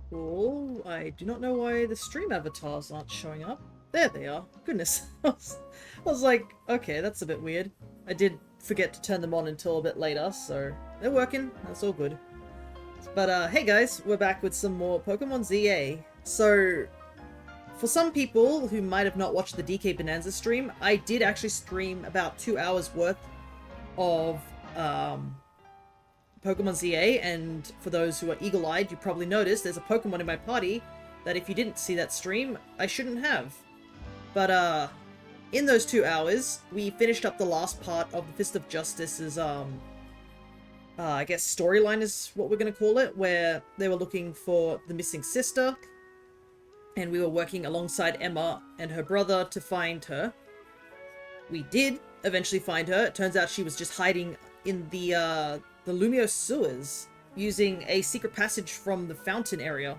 Cool. I do not know why the stream avatars aren't showing up. There they are. Goodness. I was like, okay, that's a bit weird. I did forget to turn them on until a bit later, so they're working. That's all good. But hey guys, we're back with some more Pokemon Z-A. So, for some people who might have not watched the DK Bonanza stream, I did actually stream about 2 hours worth of Pokemon Z-A, and for those who are eagle-eyed, you probably noticed there's a Pokemon in my party that if you didn't see that stream, I shouldn't have. But in those 2 hours, we finished up the last part of the Fist of Justice's, I guess storyline is what we're going to call it, where they were looking for the missing sister, and we were working alongside Emma and her brother to find her. We did eventually find her. It turns out she was just hiding in the Lumio sewers, using a secret passage from the fountain area.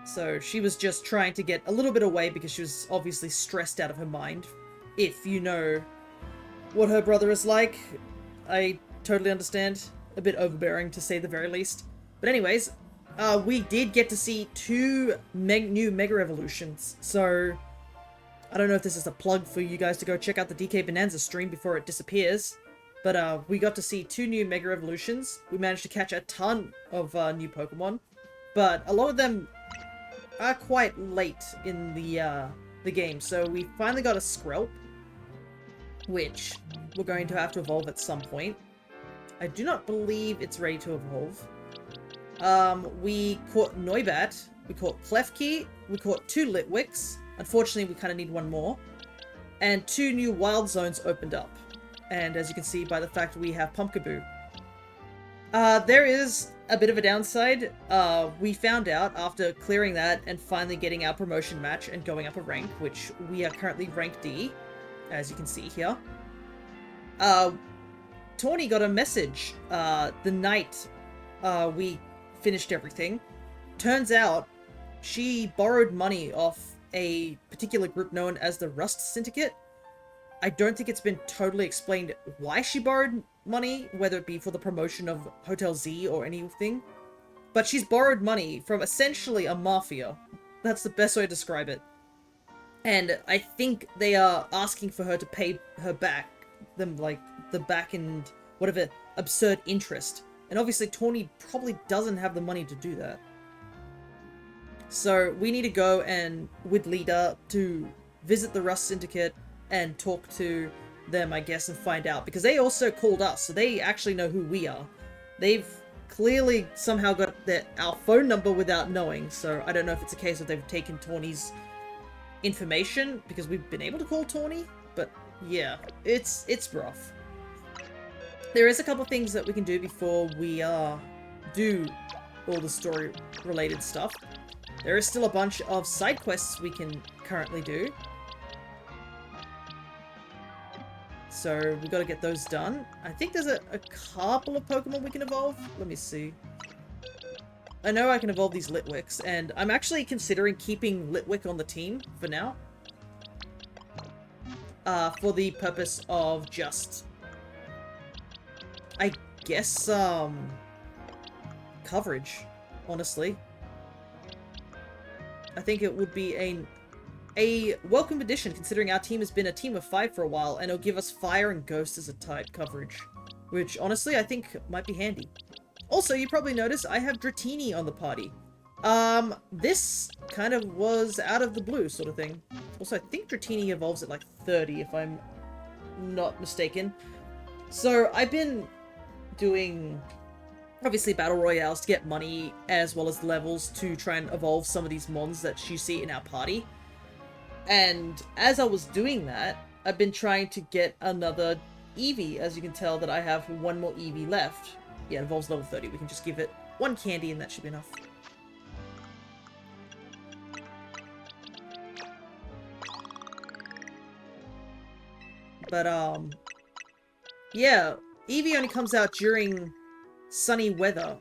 So she was just trying to get a little bit away because she was obviously stressed out of her mind. If you know what her brother is like, I totally understand. A bit overbearing, to say the very least. But anyways, we did get to see two new Mega Evolutions. So I don't know if this is a plug for you guys to go check out the DK Bonanza stream before it disappears. But we got to see two new Mega Evolutions. We managed to catch a ton of new Pokemon. But a lot of them are quite late in the game. So we finally got a Skrelp, which we're going to have to evolve at some point. I do not believe it's ready to evolve. We caught Noibat, we caught Klefki, we caught two Litwicks. Unfortunately, we kind of need one more. And two new wild zones opened up. And as you can see by the fact we have Pumpkaboo. There is a bit of a downside. We found out after clearing that and finally getting our promotion match and going up a rank, which we are currently rank D, as you can see here. Tawny got a message the night we finished everything. Turns out she borrowed money off a particular group known as the Rust Syndicate. I don't think it's been totally explained why she borrowed money, whether it be for the promotion of Hotel Z or anything. But she's borrowed money from essentially a mafia. That's the best way to describe it. And I think they are asking for her to pay her back, them like the back and whatever absurd interest. And obviously Tawny probably doesn't have the money to do that. So we need to go and with Lida to visit the Rust Syndicate and talk to them, I guess, and find out. Because they also called us, so they actually know who we are. They've clearly somehow got our phone number without knowing, so I don't know if it's a case of they've taken Tawny's information, because we've been able to call Tawny, but yeah, it's rough. There is a couple things that we can do before we do all the story-related stuff. There is still a bunch of side quests we can currently do. So we've got to get those done. I think there's a couple of Pokemon we can evolve. Let me see. I know I can evolve these Litwicks, and I'm actually considering keeping Litwick on the team for now. For the purpose of just, I guess, coverage, honestly. I think it would be a welcome addition, considering our team has been a team of 5 for a while, and it'll give us Fire and Ghost as a type coverage, which honestly I think might be handy. Also, you probably noticed I have Dratini on the party. This kind of was out of the blue sort of thing. Also, I think Dratini evolves at like 30 if I'm not mistaken. So I've been doing obviously battle royales to get money as well as levels to try and evolve some of these mons that you see in our party. And as I was doing that, I've been trying to get another Eevee. As you can tell that I have one more Eevee left. Yeah, it evolves level 30. We can just give it one candy and that should be enough. But, yeah, Eevee only comes out during sunny weather.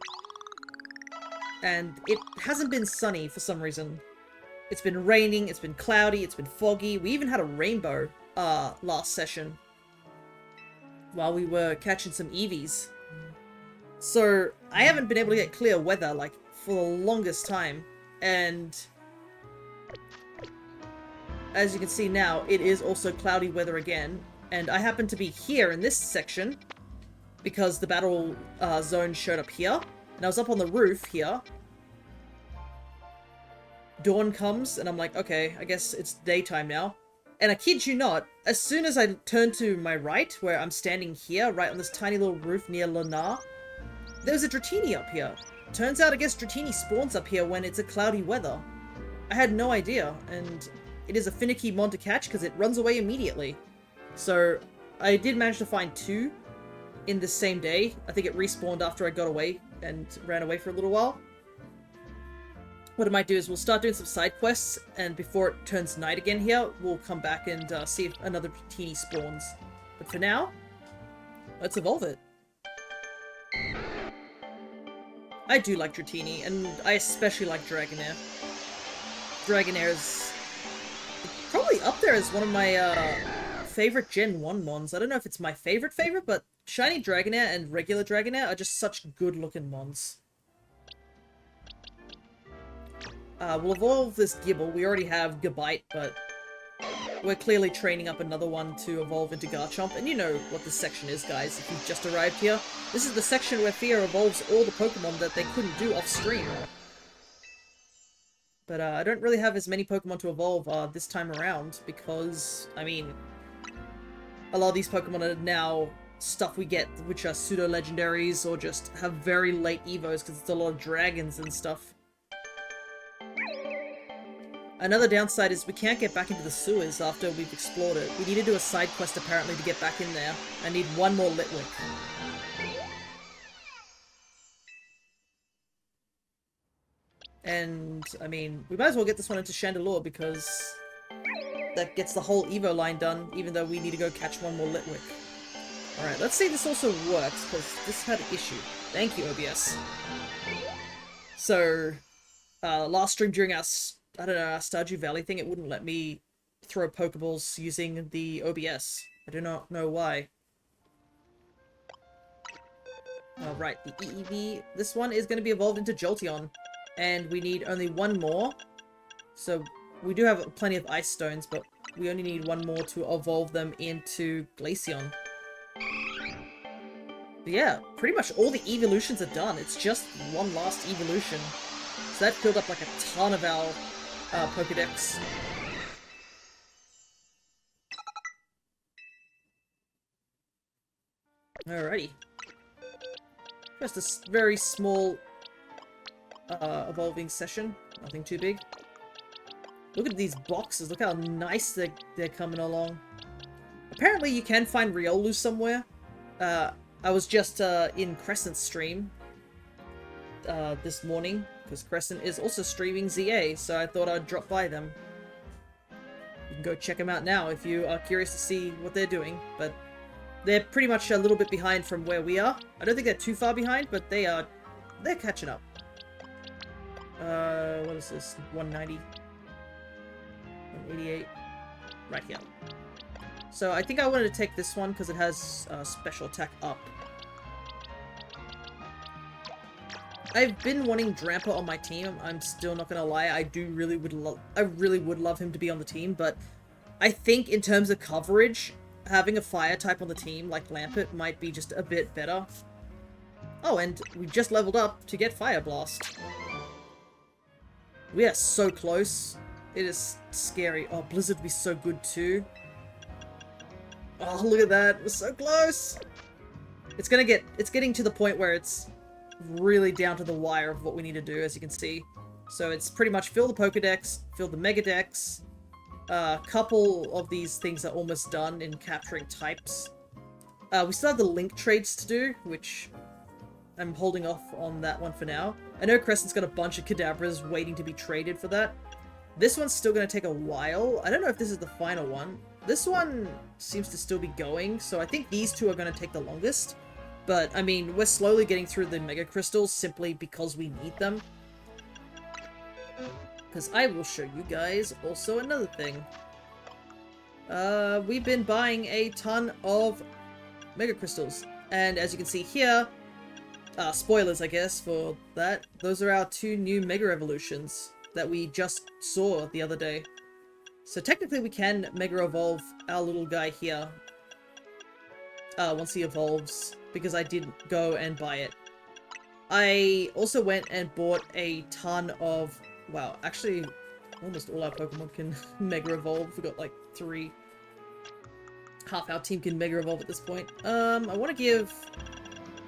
And it hasn't been sunny for some reason. It's been raining, it's been cloudy, it's been foggy. We even had a rainbow last session while we were catching some Eevees. So I haven't been able to get clear weather like for the longest time. And as you can see now, it is also cloudy weather again. And I happen to be here in this section because the battle zone showed up here. And I was up on the roof here. Dawn comes, and I'm like, okay, I guess it's daytime now. And I kid you not, as soon as I turn to my right, where I'm standing here, right on this tiny little roof near Lunar, there's a Dratini up here. Turns out, I guess Dratini spawns up here when it's a cloudy weather. I had no idea, and it is a finicky mon to catch because it runs away immediately. So, I did manage to find 2 in the same day. I think it respawned after I got away and ran away for a little while. What I might do is we'll start doing some side quests, and before it turns night again here, we'll come back and see if another Dratini spawns. But for now, let's evolve it. I do like Dratini, and I especially like Dragonair. Dragonair is probably up there as one of my favorite Gen 1 mons. I don't know if it's my favorite, but Shiny Dragonair and regular Dragonair are just such good-looking mons. We'll evolve this Gibble. We already have Gabite, but we're clearly training up another one to evolve into Garchomp. And you know what this section is, guys, if you've just arrived here. This is the section where Thea evolves all the Pokemon that they couldn't do off-stream. But I don't really have as many Pokemon to evolve this time around, because, I mean, a lot of these Pokemon are now stuff we get which are pseudo-legendaries or just have very late evos because it's a lot of dragons and stuff. Another downside is we can't get back into the sewers after we've explored it. We need to do a side quest apparently to get back in there. I need 1 more Litwick. And, I mean, we might as well get this one into Chandelure because that gets the whole Evo line done, even though we need to go catch 1 more Litwick. Alright, let's see if this also works, because this had an issue. Thank you, OBS. So, last stream during our, I don't know, our Stardew Valley thing, it wouldn't let me throw Pokeballs using the OBS. I do not know why. Alright, the EEV, this one is going to be evolved into Jolteon. And we need only 1 more. So, we do have plenty of Ice Stones, but we only need 1 more to evolve them into Glaceon. But yeah, pretty much all the evolutions are done. It's just 1 last evolution. So that filled up like a ton of our Pokedex. Alrighty. Just a very small evolving session. Nothing too big. Look at these boxes. Look how nice they're coming along. Apparently you can find Riolu somewhere. I was just in Crescent's stream this morning, because Crescent is also streaming Z-A, so I thought I'd drop by them. You can go check them out now if you are curious to see what they're doing, but they're pretty much a little bit behind from where we are. I don't think they're too far behind, but they're catching up. What is this? 190? 188? Right here. So I think I wanted to take this one because it has special attack up. I've been wanting Drampa on my team. I'm still not gonna lie. I really would love him to be on the team, but I think in terms of coverage, having a fire type on the team like Lampert might be just a bit better. Oh, and we just leveled up to get Fire Blast. We are so close. It is scary. Oh, Blizzard would be so good too. Oh, look at that. We're so close. It's getting to the point where it's really down to the wire of what we need to do, as you can see. So it's pretty much fill the Pokedex, fill the Megadex. A couple of these things are almost done in capturing types. We still have the link trades to do, which I'm holding off on that one for now. I know Crescent's got a bunch of Kadabras waiting to be traded for that. This one's still going to take a while. I don't know if this is the final one. This one seems to still be going, so I think these two are going to take the longest. But, I mean, we're slowly getting through the Mega Crystals simply because we need them. Because I will show you guys also another thing. We've been buying a ton of Mega Crystals. And as you can see here, Spoilers, I guess, for that. Those are our 2 new Mega Evolutions that we just saw the other day. So technically we can Mega Evolve our little guy here. Once he evolves, because I did go and buy it. I also went and bought a ton of... Wow, actually, almost all our Pokemon can Mega Evolve. We got like 3. Half our team can Mega Evolve at this point. I want to give...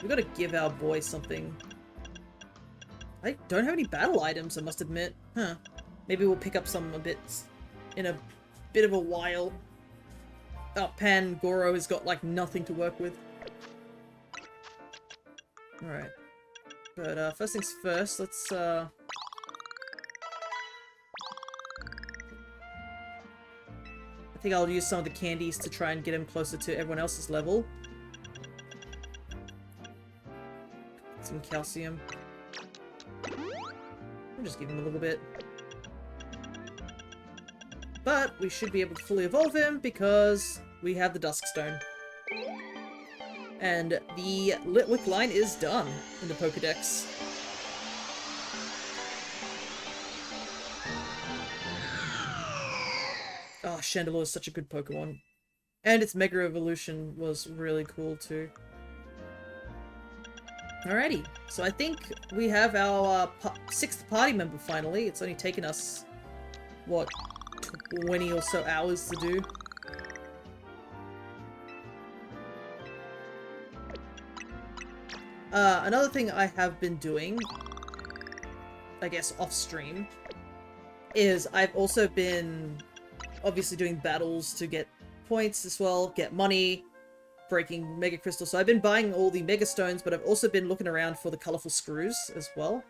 We gotta give our boy something. I don't have any battle items, I must admit. Huh. Maybe we'll pick up some in a bit of a while. Oh, Pangoro has got like nothing to work with. Alright. But first things first, let's I think I'll use some of the candies to try and get him closer to everyone else's level. Some calcium. I'll just give him a little bit. But we should be able to fully evolve him because we have the Dusk Stone. And the Litwick line is done in the Pokédex. Oh, Chandelure is such a good Pokemon. And its Mega Evolution was really cool too. Alrighty, so I think we have our 6th party member finally. It's only taken us, what, 20 or so hours to do. Another thing I have been doing, I guess off stream, is I've also been obviously doing battles to get points as well, get money, breaking Mega Crystal. So I've been buying all the Mega Stones, but I've also been looking around for the colorful screws as well.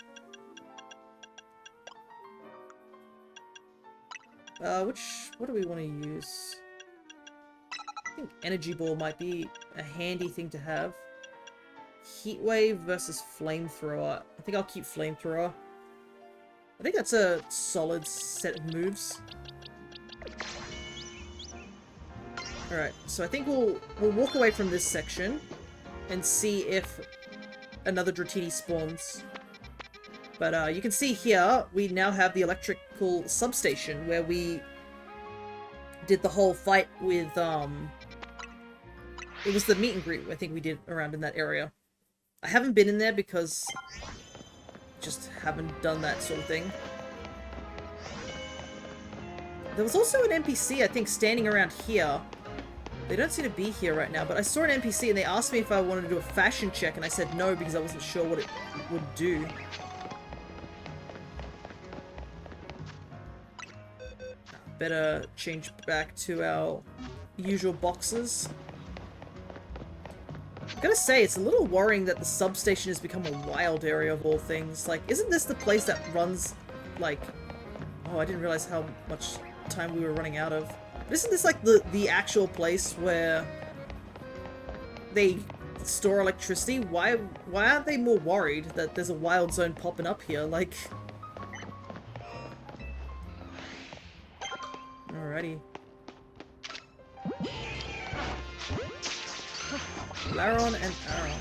What do we want to use? I think Energy Ball might be a handy thing to have. Heat Wave versus Flamethrower. I think I'll keep Flamethrower. I think that's a solid set of moves. Alright, so I think we'll walk away from this section and see if another Dratini spawns. But you can see here, we now have the electrical substation where we did the whole fight with, it was the meet and greet I think we did around in that area. I haven't been in there because just haven't done that sort of thing. There was also an NPC, I think, standing around here. They don't seem to be here right now, but I saw an NPC and they asked me if I wanted to do a fashion check, and I said no because I wasn't sure what it would do. Better change back to our usual boxes. I gotta say, it's a little worrying that the substation has become a wild area of all things. Like, isn't this the place that runs, like... Oh, I didn't realize how much time we were running out of. But isn't this like the actual place where they store electricity? Why aren't they more worried that there's a wild zone popping up here? Like... Alrighty. Laron and Aron.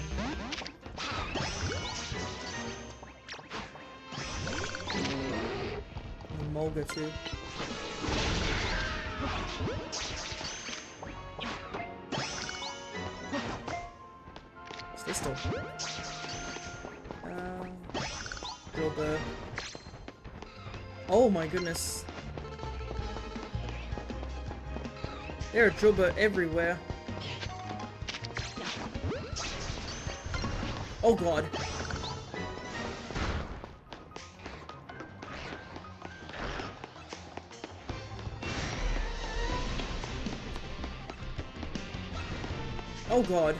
And Mulga too. Stay still. Drillbur. Oh my goodness. There are Drillbur everywhere. Oh god. Oh god.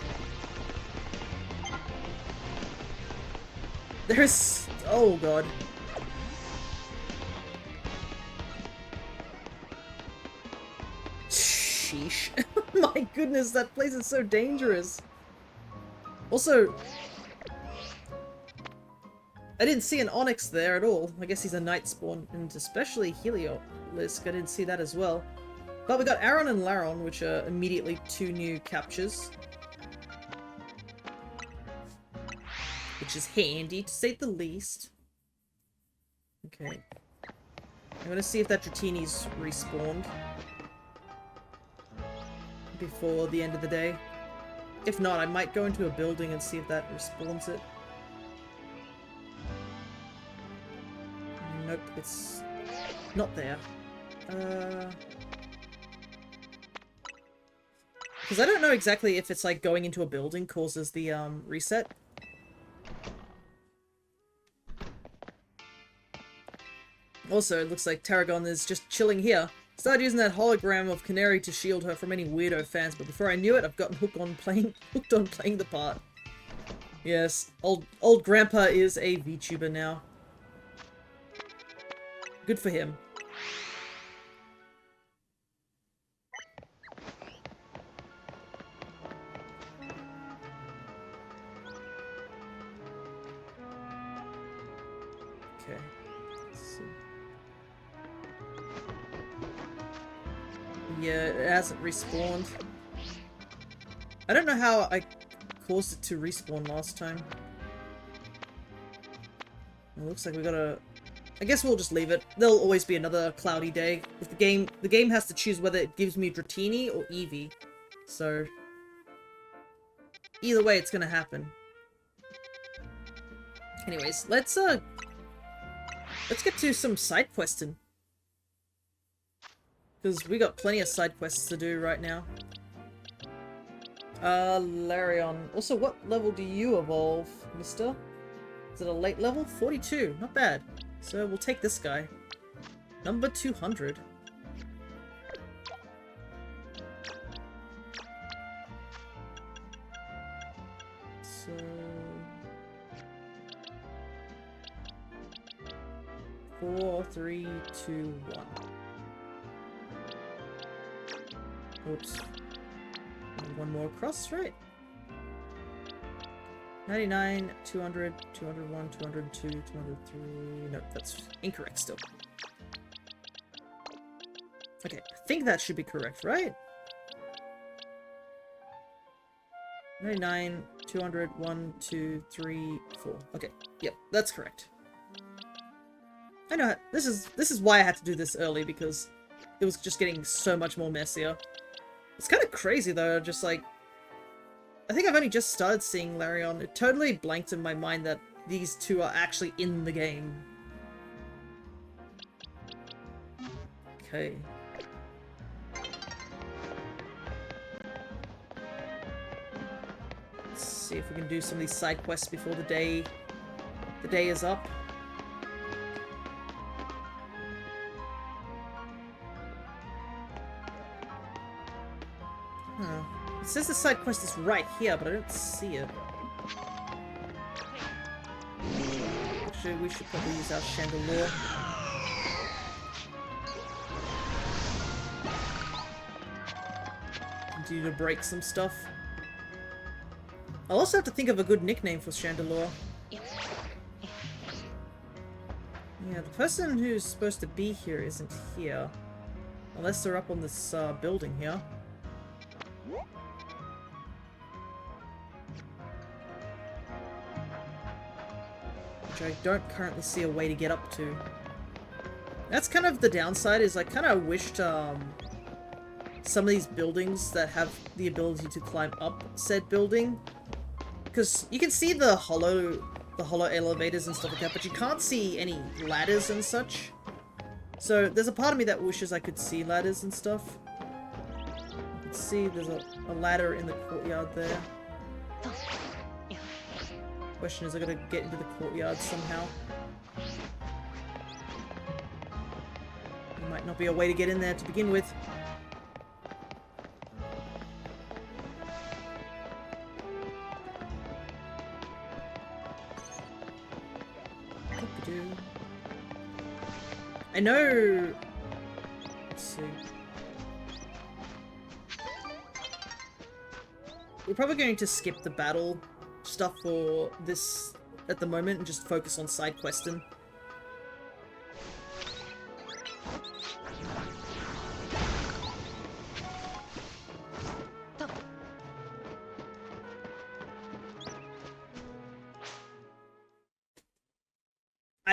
There's... Oh god. Sheesh. My goodness, that place is so dangerous. Also... I didn't see an Onyx there at all. I guess he's a night spawn, and especially Heliolisk, I didn't see that as well. But we got Aron and Laron, which are immediately 2 new captures. Which which is handy, to say the least. Okay. I'm gonna see if that Dratini's respawned before the end of the day. If not, I might go into a building and see if that respawns it. Nope, it's not there. Because I don't know exactly if it's like going into a building causes the reset. Also, it looks like Tarragon is just chilling here. Started using that hologram of Canary to shield her from any weirdo fans, but before I knew it, I've gotten hooked on playing the part. Yes, old Grandpa is a VTuber now. Good for him. Okay. Let's see. Yeah, it hasn't respawned. I don't know how I caused it to respawn last time. It looks like we gotta... I guess we'll just leave it. There'll always be another cloudy day. If the game has to choose whether it gives me Dratini or Eevee. So either way, it's gonna happen. Anyways, let's get to some side questing. Because we got plenty of side quests to do right now. Larion. Also, what level do you evolve, mister? Is it a late level? 42. Not bad. So we'll take this guy. Number 200. So... 4, 3, 2, 1. Oops. One more across, right? 99, 200, 201, 202, 203... Nope, that's incorrect still. Okay, I think that should be correct, right? 99, 200, 1, 2, 3, 4. Okay, yep, that's correct. I know, this is why I had to do this early, because it was just getting so much more messier. It's kind of crazy though, just like... I think I've only just started seeing Larion. It totally blanked in my mind that these two are actually in the game. Okay. Let's see if we can do some of these side quests before the day is up. Huh. It says the side quest is right here, but I don't see it. Actually, we should probably use our Chandelure. Continue to break some stuff. I'll also have to think of a good nickname for Chandelure. Yeah, the person who's supposed to be here isn't here. Unless they're up on this building here. Which I don't currently see a way to get up to. That's kind of the downside, is I kind of wished some of these buildings that have the ability to climb up said building, because you can see the hollow elevators and stuff like that, but you can't see any ladders and such. So there's a part of me that wishes I could see ladders and stuff. You can see there's a ladder in the courtyard there. Question is, I gotta get into the courtyard somehow. There might not be a way to get in there to begin with. I know... Let's see. We're probably going to skip the battle stuff for this at the moment and just focus on side questing.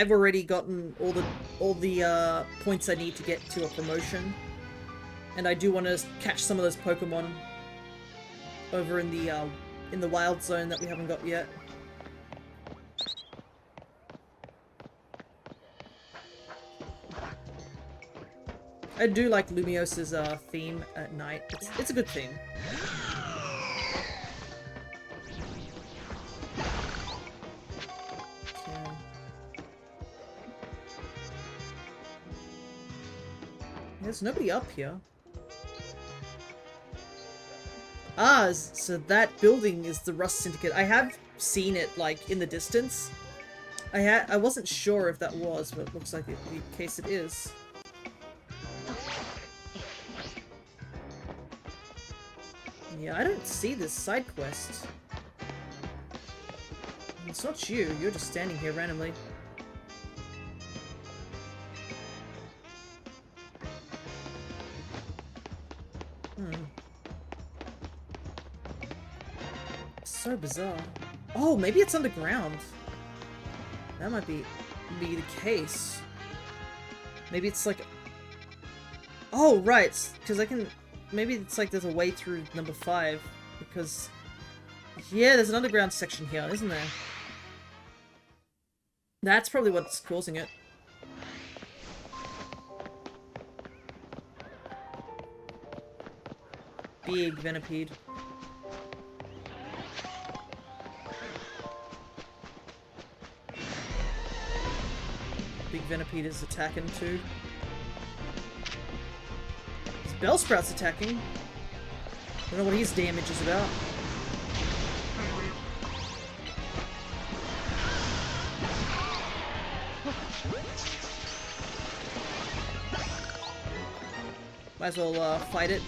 I've already gotten all the points I need to get to a promotion, and I do want to catch some of those Pokemon over in the wild zone that we haven't got yet. I do like Lumios's theme at night. It's a good theme. Okay. There's nobody up here. Ah, so that building is the Rust Syndicate. I have seen it, like, in the distance. I wasn't sure if that was, but it looks like the case it is. Yeah, I don't see this side quest. It's not you. You're just standing here randomly. So bizarre. Oh, maybe it's underground. That might be the case. Maybe it's like... Oh, right. Because I can... Maybe it's like there's a way through number 5. Because... Yeah, there's an underground section here, isn't there? That's probably what's causing it. Big Venipede. Big Venipede is attacking too. His Bellsprout's attacking. I don't know what his damage is about. Might as well fight it.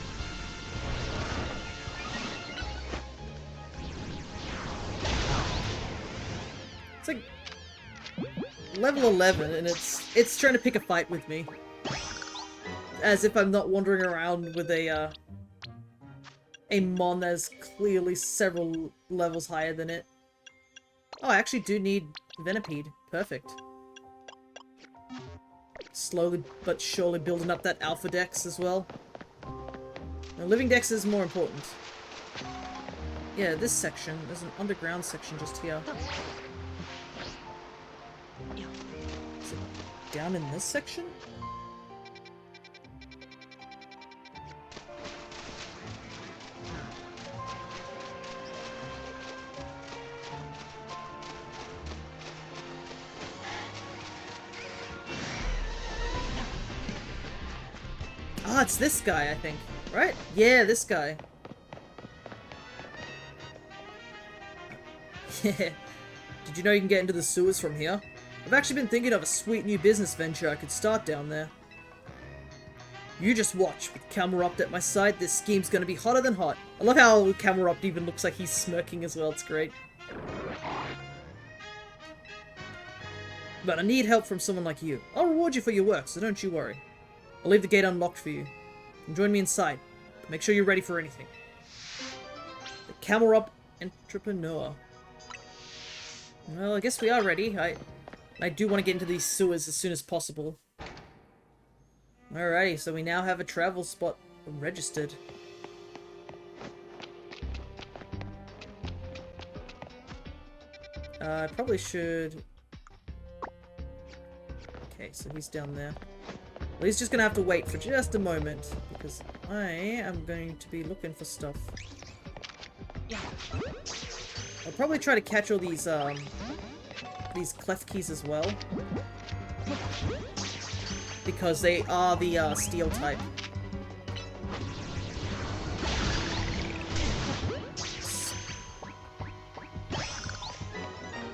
It's like level 11 and it's trying to pick a fight with me. As if I'm not wandering around with a mon that's clearly several levels higher than it. Oh, I actually do need Venipede. Perfect. Slowly but surely building up that Alpha Dex as well. Now, Living Dex is more important. Yeah, this section. There's an underground section just here. Is it down in this section? Ah, it's this guy, I think. Right? Yeah, this guy. Yeah. Did you know you can get into the sewers from here? I've actually been thinking of a sweet new business venture I could start down there. You just watch. With Camerupt at my side, this scheme's gonna be hotter than hot. I love how Camerupt even looks like he's smirking as well. It's great. But I need help from someone like you. I'll reward you for your work, so don't you worry. I'll leave the gate unlocked for you. You can join me inside. Make sure you're ready for anything. The Camerupt Entrepreneur. Well, I guess we are ready. I do want to get into these sewers as soon as possible. Alrighty, so we now have a travel spot registered. I probably should... Okay, so he's down there. Well, he's just gonna have to wait for just a moment, because I am going to be looking for stuff. I'll probably try to catch all these clef keys as well. Because they are the steel type.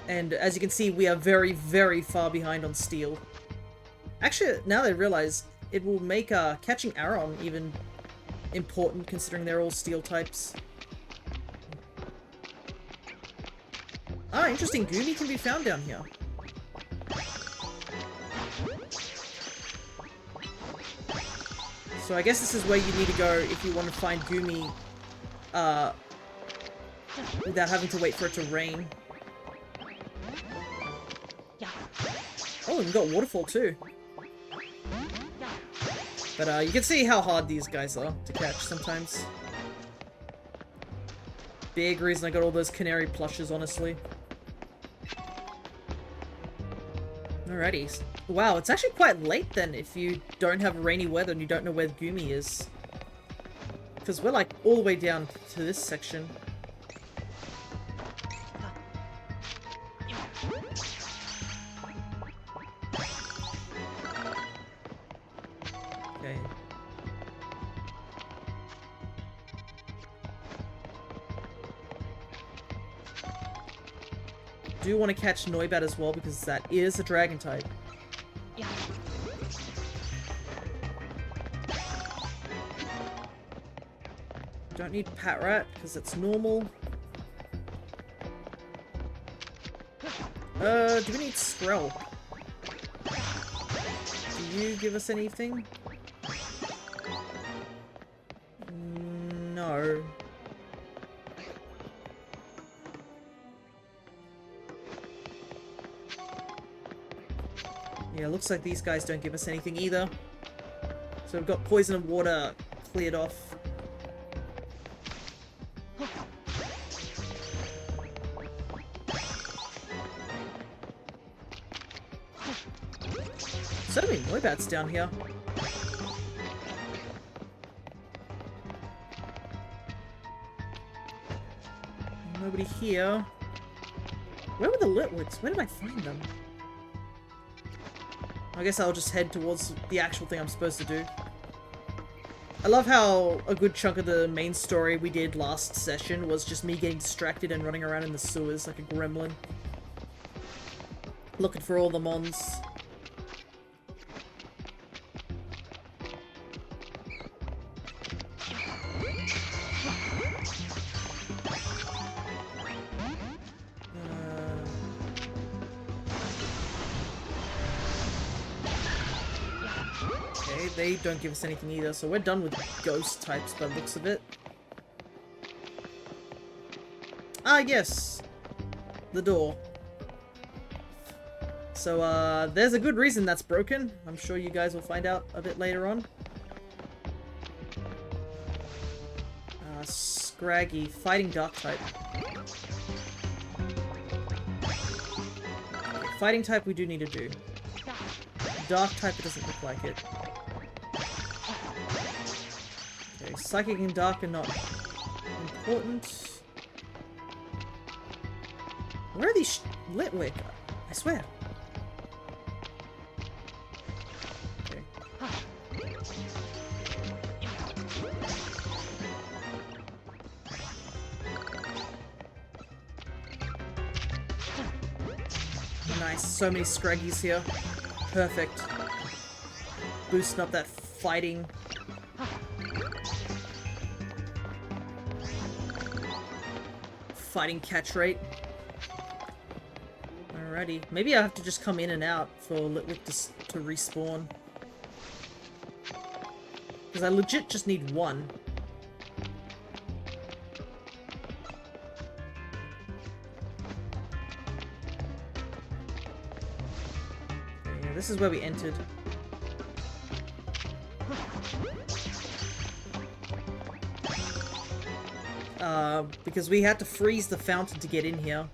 And as you can see, we are very, very far behind on steel. Actually, now that I realize, it will make catching Aron even important, considering they're all steel types. Ah, interesting. Goomy can be found down here. So I guess this is where you need to go if you want to find Goomy without having to wait for it to rain. Oh, and we got waterfall too. But you can see how hard these guys are to catch sometimes. Big reason I got all those canary plushes, honestly. Alrighty. Wow, it's actually quite late then if you don't have rainy weather and you don't know where Gumi is. Because we're like all the way down to this section. Okay. Do want to catch Noibat as well because that is a dragon type. Yeah. Don't need Patrat because it's normal. Do we need Skrell? Do you give us anything? No. Yeah, looks like these guys don't give us anything either. So we've got poison and water cleared off. So many Noibats down here. Nobody here. Where were the Litwoods? Where did I find them? I guess I'll just head towards the actual thing I'm supposed to do. I love how a good chunk of the main story we did last session was just me getting distracted and running around in the sewers like a gremlin. Looking for all the mons. They don't give us anything either, so we're done with ghost types by the looks of it. Ah, yes! The door. So, there's a good reason that's broken. I'm sure you guys will find out a bit later on. Scraggy. Fighting dark type. Okay, fighting type we do need to do. Dark type, it doesn't look like it. Okay, psychic and dark are not important. Where are these Litwick? I swear. Okay. Nice, so many Scraggies here. Perfect. Boosting up that fighting. Fighting catch rate. Alrighty. Maybe I have to just come in and out for Litwick to respawn. Because I legit just need one. Okay, yeah, this is where we entered. Because we had to freeze the fountain to get in here.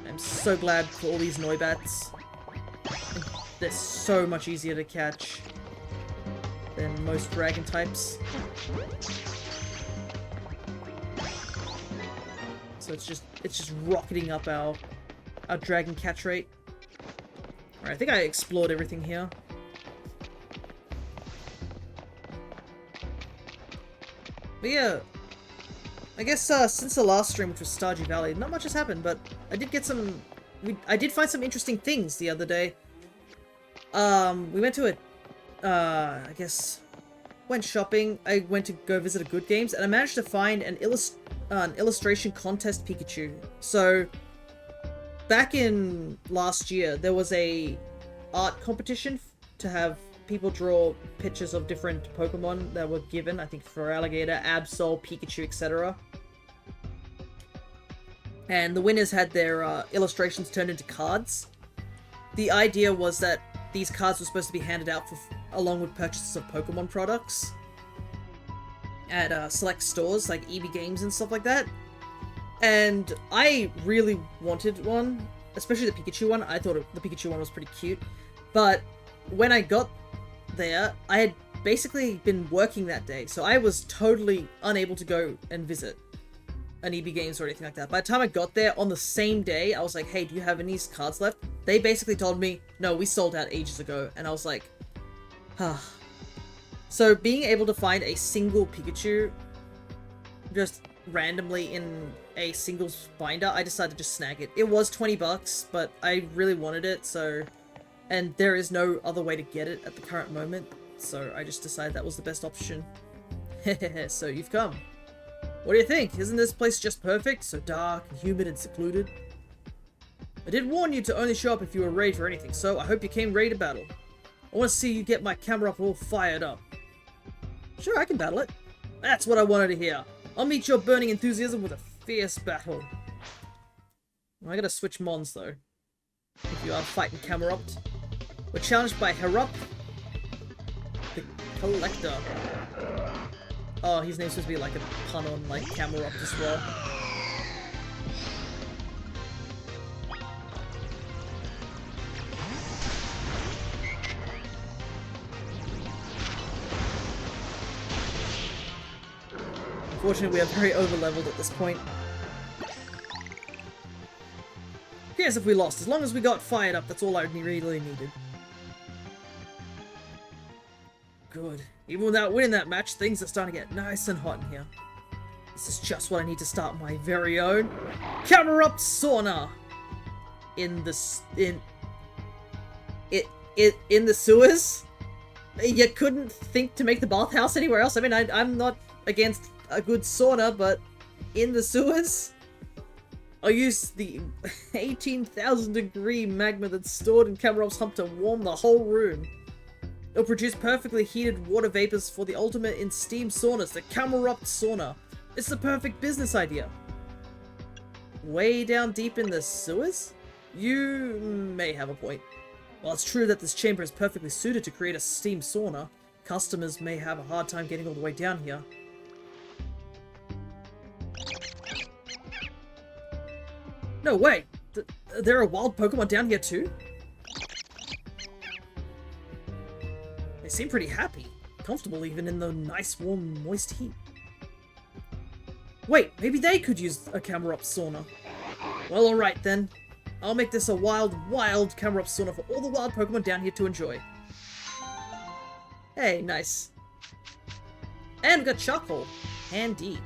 I'm so glad for all these Noibats. They're so much easier to catch than most dragon types. So it's just rocketing up our dragon catch rate. Alright, I think I explored everything here. But yeah, I guess since the last stream, which was Stardew Valley, not much has happened, but I did get some... I did find some interesting things the other day. We went to I guess... went shopping. I went to go visit a Good Games, and I managed to find an illustration contest Pikachu. So... back in last year, there was a art competition to have people draw pictures of different Pokemon that were given. I think for Alligator, Absol, Pikachu, etc. And the winners had their illustrations turned into cards. The idea was that these cards were supposed to be handed out along with purchases of Pokemon products at select stores like EB Games and stuff like that. And I really wanted one, especially the Pikachu one. I thought the Pikachu one was pretty cute. But when I got there, I had basically been working that day, so I was totally unable to go and visit an EB Games or anything like that. By the time I got there on the same day, I was like, hey, do you have any cards left? They basically told me, no, we sold out ages ago. And I was like, ah. So being able to find a single Pikachu just randomly in a singles binder, I decided to just snag it. It was 20 bucks, but I really wanted it, so... And there is no other way to get it at the current moment, so I just decided that was the best option. So you've come. What do you think? Isn't this place just perfect? So dark and humid and secluded. I did warn you to only show up if you were ready for anything, so I hope you came ready to battle. I want to see you get my camera up all fired up. Sure, I can battle it. That's what I wanted to hear. I'll meet your burning enthusiasm with a fierce battle. I gotta switch mons though. If you are fighting Camerupt. We're challenged by Herup, the Collector. Oh, his name's supposed to be like a pun on like Camerupt as well. Unfortunately, we are very over-leveled at this point. Who cares if we lost? As long as we got fired up, that's all I really needed. Good. Even without winning that match, things are starting to get nice and hot in here. This is just what I need to start my very own Camerupt sauna. In the sewers. You couldn't think to make the bathhouse anywhere else. I mean, I'm not against a good sauna, but in the sewers, I'll use the 18,000 degree magma that's stored in Camerupt's hump to warm the whole room. It'll produce perfectly heated water vapors for the ultimate in steam saunas, the Camerupt sauna. It's the perfect business idea. Way down deep in the sewers? You may have a point. While it's true that this chamber is perfectly suited to create a steam sauna, customers may have a hard time getting all the way down here. No way! There are wild Pokemon down here too? They seem pretty happy. Comfortable even in the nice, warm, moist heat. Wait, maybe they could use a Camerupt sauna. Well, alright then. I'll make this a wild, wild Camerupt sauna for all the wild Pokemon down here to enjoy. Hey, nice. And we got charcoal. Handy.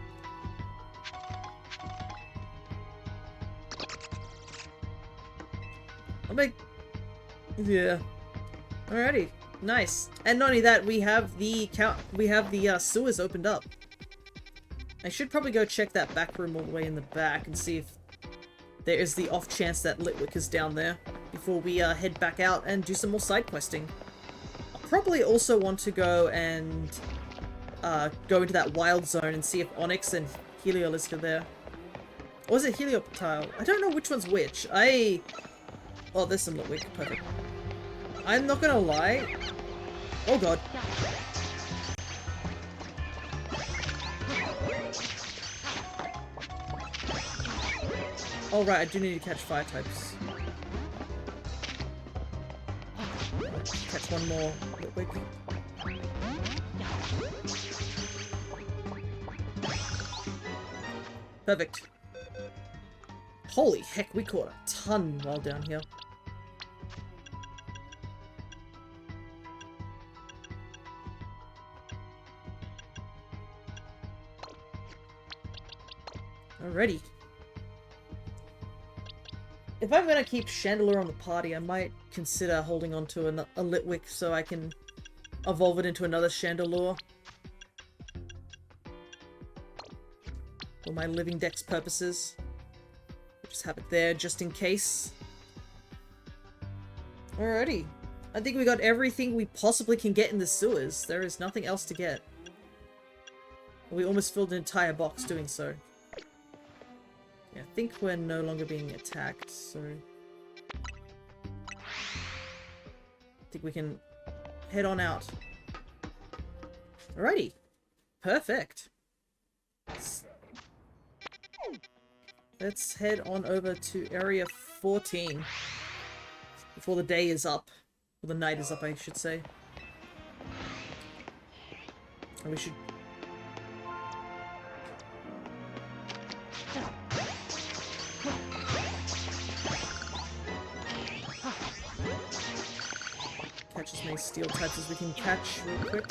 I'll make... Yeah. Alrighty. Nice. And not only that, we have the sewers opened up. I should probably go check that back room all the way in the back and see if there is the off chance that Litwick is down there before we head back out and do some more side questing. I'll probably also want to go and go into that wild zone and see if Onyx and Heliolisk are there. Or is it Helioptile? I don't know which one's which. Oh, there's some Litwick. Perfect. I'm not gonna lie. Oh god. Oh right, I do need to catch fire types. Catch one more Litwick. Perfect. Holy heck, we caught a ton while down here. Alrighty. If I'm gonna keep Chandelure on the party, I might consider holding on to a Litwick so I can evolve it into another Chandelure. For my Living Dex purposes. Just have it there just in case. Alrighty. I think we got everything we possibly can get in the sewers. There is nothing else to get. We almost filled an entire box doing so. Yeah, I think we're no longer being attacked, so... I think we can head on out. Alrighty. Perfect. Let's head on over to area 14. Before the day is up. Or the night is up, I should say. And we should... catch as many steel types as we can catch real quick.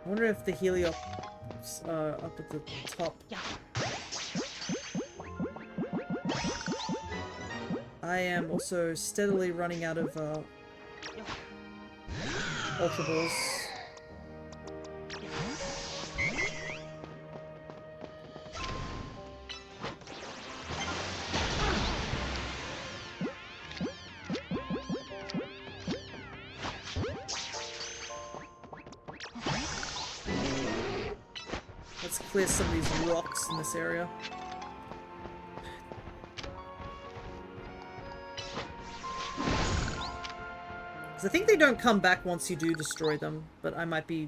I wonder if the Heliops are up at the top. I am also steadily running out of Ultra Balls. Let's clear some of these rocks in this area. I think they don't come back once you do destroy them, but I might be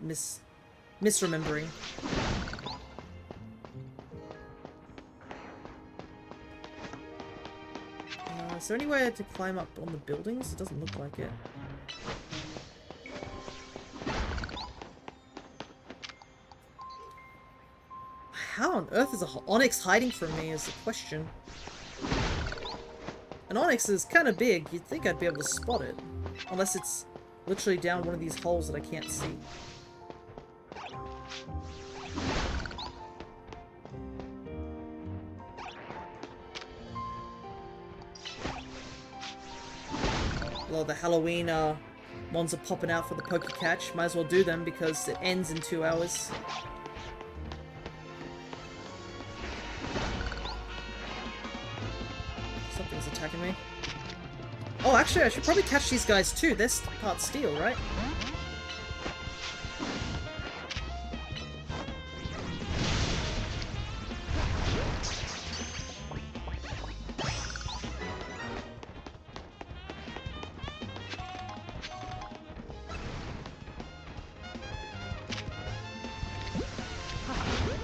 misremembering. Is there anywhere to climb up on the buildings? It doesn't look like it. How on earth is a Onyx hiding from me is the question. An Onyx is kind of big. You'd think I'd be able to spot it. Unless it's literally down one of these holes that I can't see. Well, the Halloween ones are popping out for the Poke Catch. Might as well do them because it ends in 2 hours. Something's attacking me. Oh, actually, I should probably catch these guys too. They're part steel, right?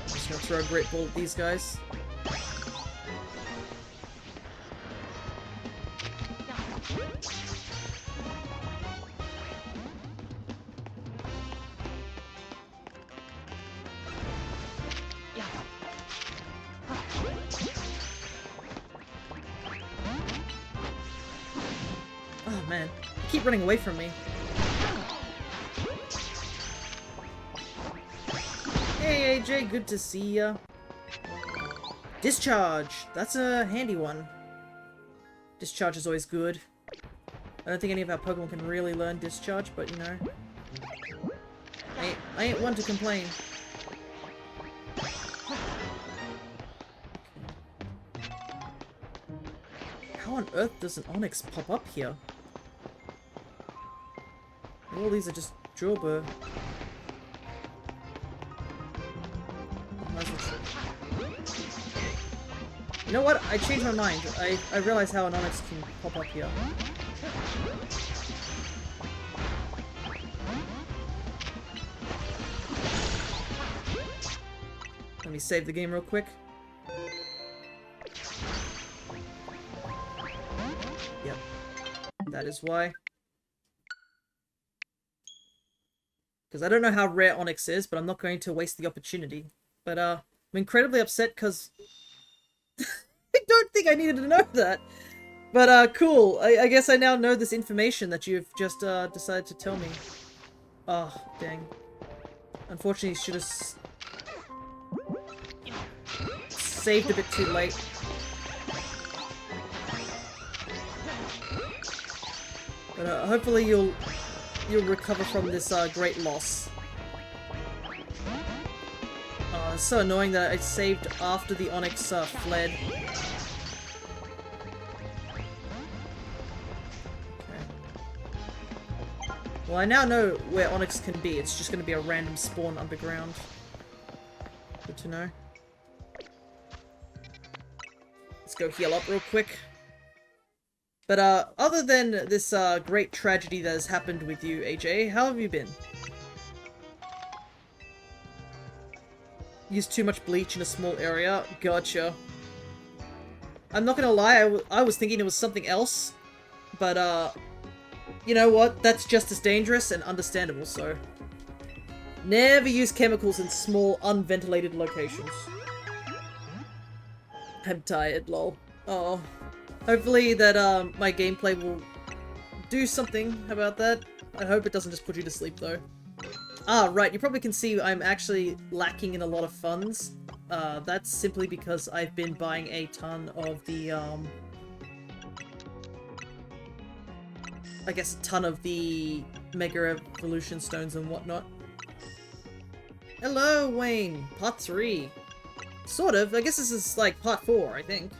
Just gonna throw a great ball at these guys. Oh man, keep running away from me. Hey AJ, good to see ya. Discharge! That's a handy one. Discharge is always good. I don't think any of our Pokemon can really learn Discharge, but you know. I ain't one to complain. How on earth does an Onyx pop up here? All these are just Jawbur. You know what? I changed my mind. I realized how an Onyx can pop up here. Let me save the game real quick. Yep. That is why. Because I don't know how rare Onyx is, but I'm not going to waste the opportunity. But, I'm incredibly upset because... I don't think I needed to know that. But, cool. I guess I now know this information that you've just, decided to tell me. Oh, dang. Unfortunately, should have... saved a bit too late. But, hopefully you'll recover from this, great loss. It's so annoying that I saved after the Onyx, fled. Well, I now know where Onyx can be. It's just going to be a random spawn underground. Good to know. Let's go heal up real quick. But other than this great tragedy that has happened with you, AJ, how have you been? Used too much bleach in a small area? Gotcha. I'm not gonna lie, I was thinking it was something else. But, you know what? That's just as dangerous and understandable, so... Never use chemicals in small, unventilated locations. I'm tired, lol. Oh. Hopefully that, my gameplay will do something about that. I hope it doesn't just put you to sleep, though. Ah, right, you probably can see I'm actually lacking in a lot of funds. That's simply because I've been buying a ton of the, I guess a ton of the Mega Evolution Stones and whatnot. Hello, Wayne! Part 3. Sort of. I guess this is, like, part 4, I think.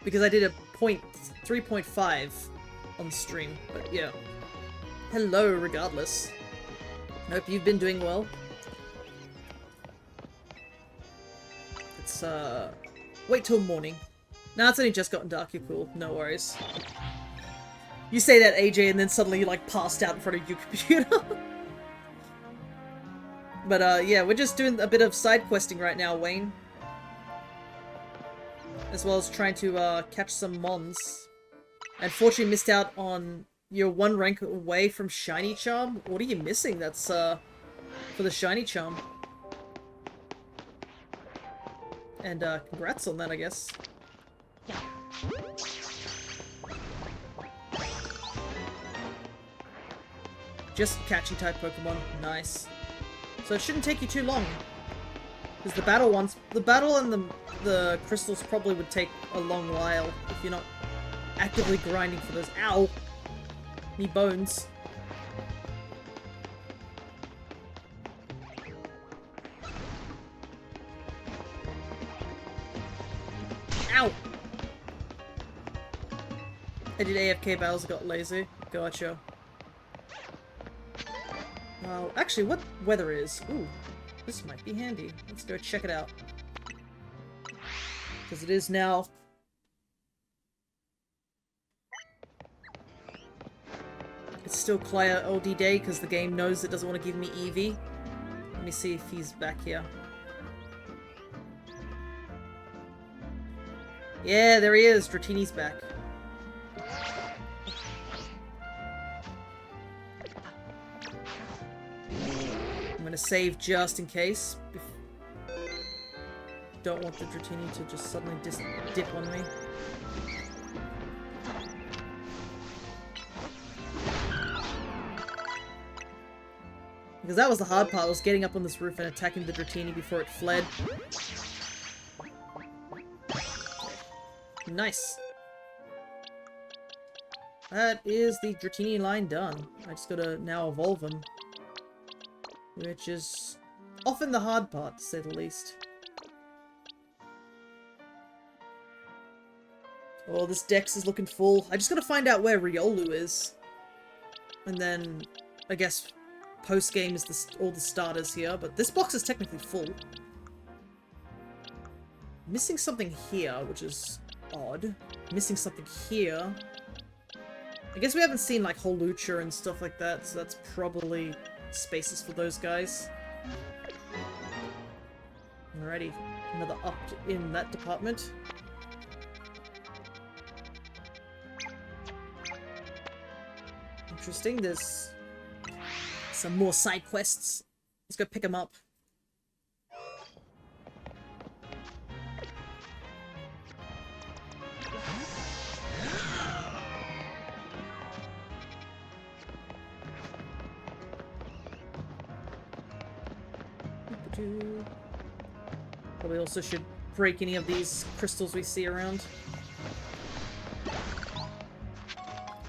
Because I did a 3.5 on stream, but yeah. Hello, regardless. Hope you've been doing well. It's, wait till morning. Nah, it's only just gotten dark, you're cool. No worries. You say that, AJ, and then suddenly you, like, passed out in front of your computer. But, yeah, we're just doing a bit of side questing right now, Wayne. As well as trying to, catch some mons. Unfortunately missed out on your 1 rank away from Shiny Charm. What are you missing? That's, for the Shiny Charm. And, congrats on that, I guess. Just catchy type Pokemon. Nice. So it shouldn't take you too long. Because the battle and the crystals probably would take a long while if you're not actively grinding for those. Ow! Me bones. Ow! I did AFK battles, got lazy. Gotcha. Actually, what weather is? Ooh, this might be handy. Let's go check it out. Because it is now... It's still clear LD day because the game knows it doesn't want to give me Eevee. Let me see if he's back here. Yeah, there he is. Dratini's back. I'm gonna save just in case. Don't want the Dratini to just suddenly dip on me. Because that was the hard part, was getting up on this roof and attacking the Dratini before it fled. Nice. That is the Dratini line done. I just gotta now evolve him. Which is often the hard part, to say the least. Oh, this Dex is looking full. I just gotta find out where Riolu is. And then, I guess, post-game is all the starters here, but this box is technically full. Missing something here, which is odd. Missing something here. I guess we haven't seen, like, Holucha and stuff like that, so that's probably spaces for those guys. Alrighty, another up in that department. Interesting, there's some more side quests. Let's go pick them up. Probably also should break any of these crystals we see around.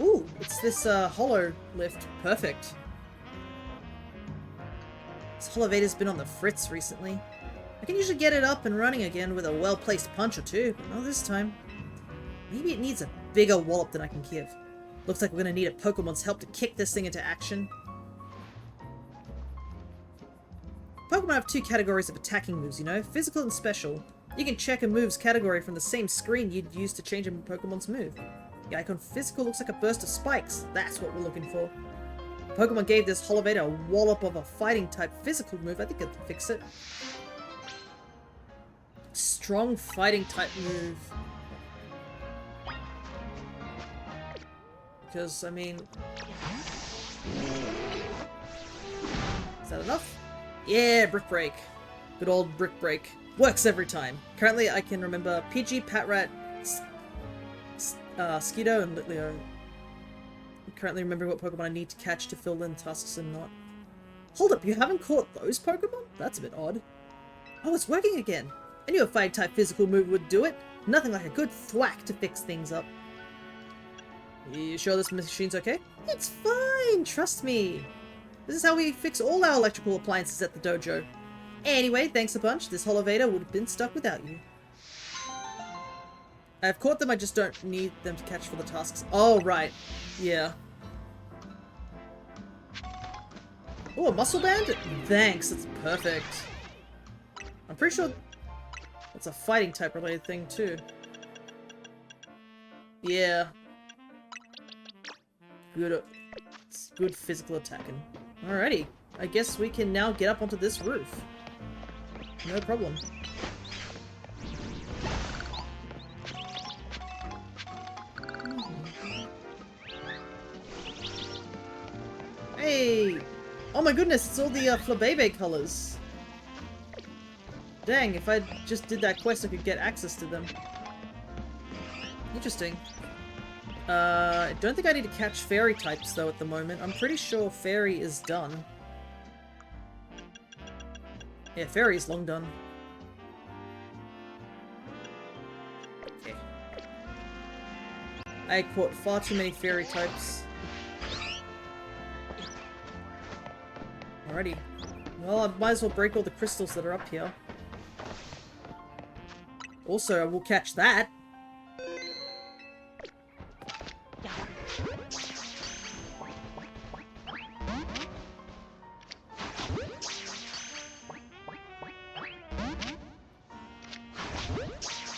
Ooh, it's this holo lift. Perfect. This Holovator's been on the fritz recently. I can usually get it up and running again with a well-placed punch or two, but not this time. Maybe it needs a bigger wallop than I can give. Looks like we're gonna need a Pokemon's help to kick this thing into action. Pokemon have two categories of attacking moves, you know? Physical and special. You can check a move's category from the same screen you'd use to change a Pokemon's move. The icon physical looks like a burst of spikes. That's what we're looking for. Pokemon gave this Holovator a wallop of a fighting type physical move. I think it'll fix it. Strong fighting type move. Because, I mean... Is that enough? Yeah, Brick Break. Good old Brick Break. Works every time. Currently, I can remember Pidgey, Patrat, Skeeto, and Litleo. I'm currently remembering what Pokemon I need to catch to fill in tasks and not. Hold up, you haven't caught those Pokemon? That's a bit odd. Oh, it's working again. I knew a Fighting-type physical move would do it. Nothing like a good thwack to fix things up. You sure this machine's okay? It's fine, trust me. This is how we fix all our electrical appliances at the dojo. Anyway, thanks a bunch. This Holovator would have been stuck without you. I've caught them, I just don't need them to catch for the tasks. Oh, right. Yeah. Oh, a muscle band? Thanks, that's perfect. I'm pretty sure it's a fighting type related thing too. Yeah. Good physical attacking. Alrighty. I guess we can now get up onto this roof. No problem. Hey! Oh my goodness, it's all the Flabebe colors. Dang, if I just did that quest I could get access to them. Interesting. I don't think I need to catch fairy types though at the moment. I'm pretty sure fairy is done. Yeah, fairy is long done. Okay. I caught far too many fairy types. Alrighty. Well, I might as well break all the crystals that are up here. Also, I will catch that.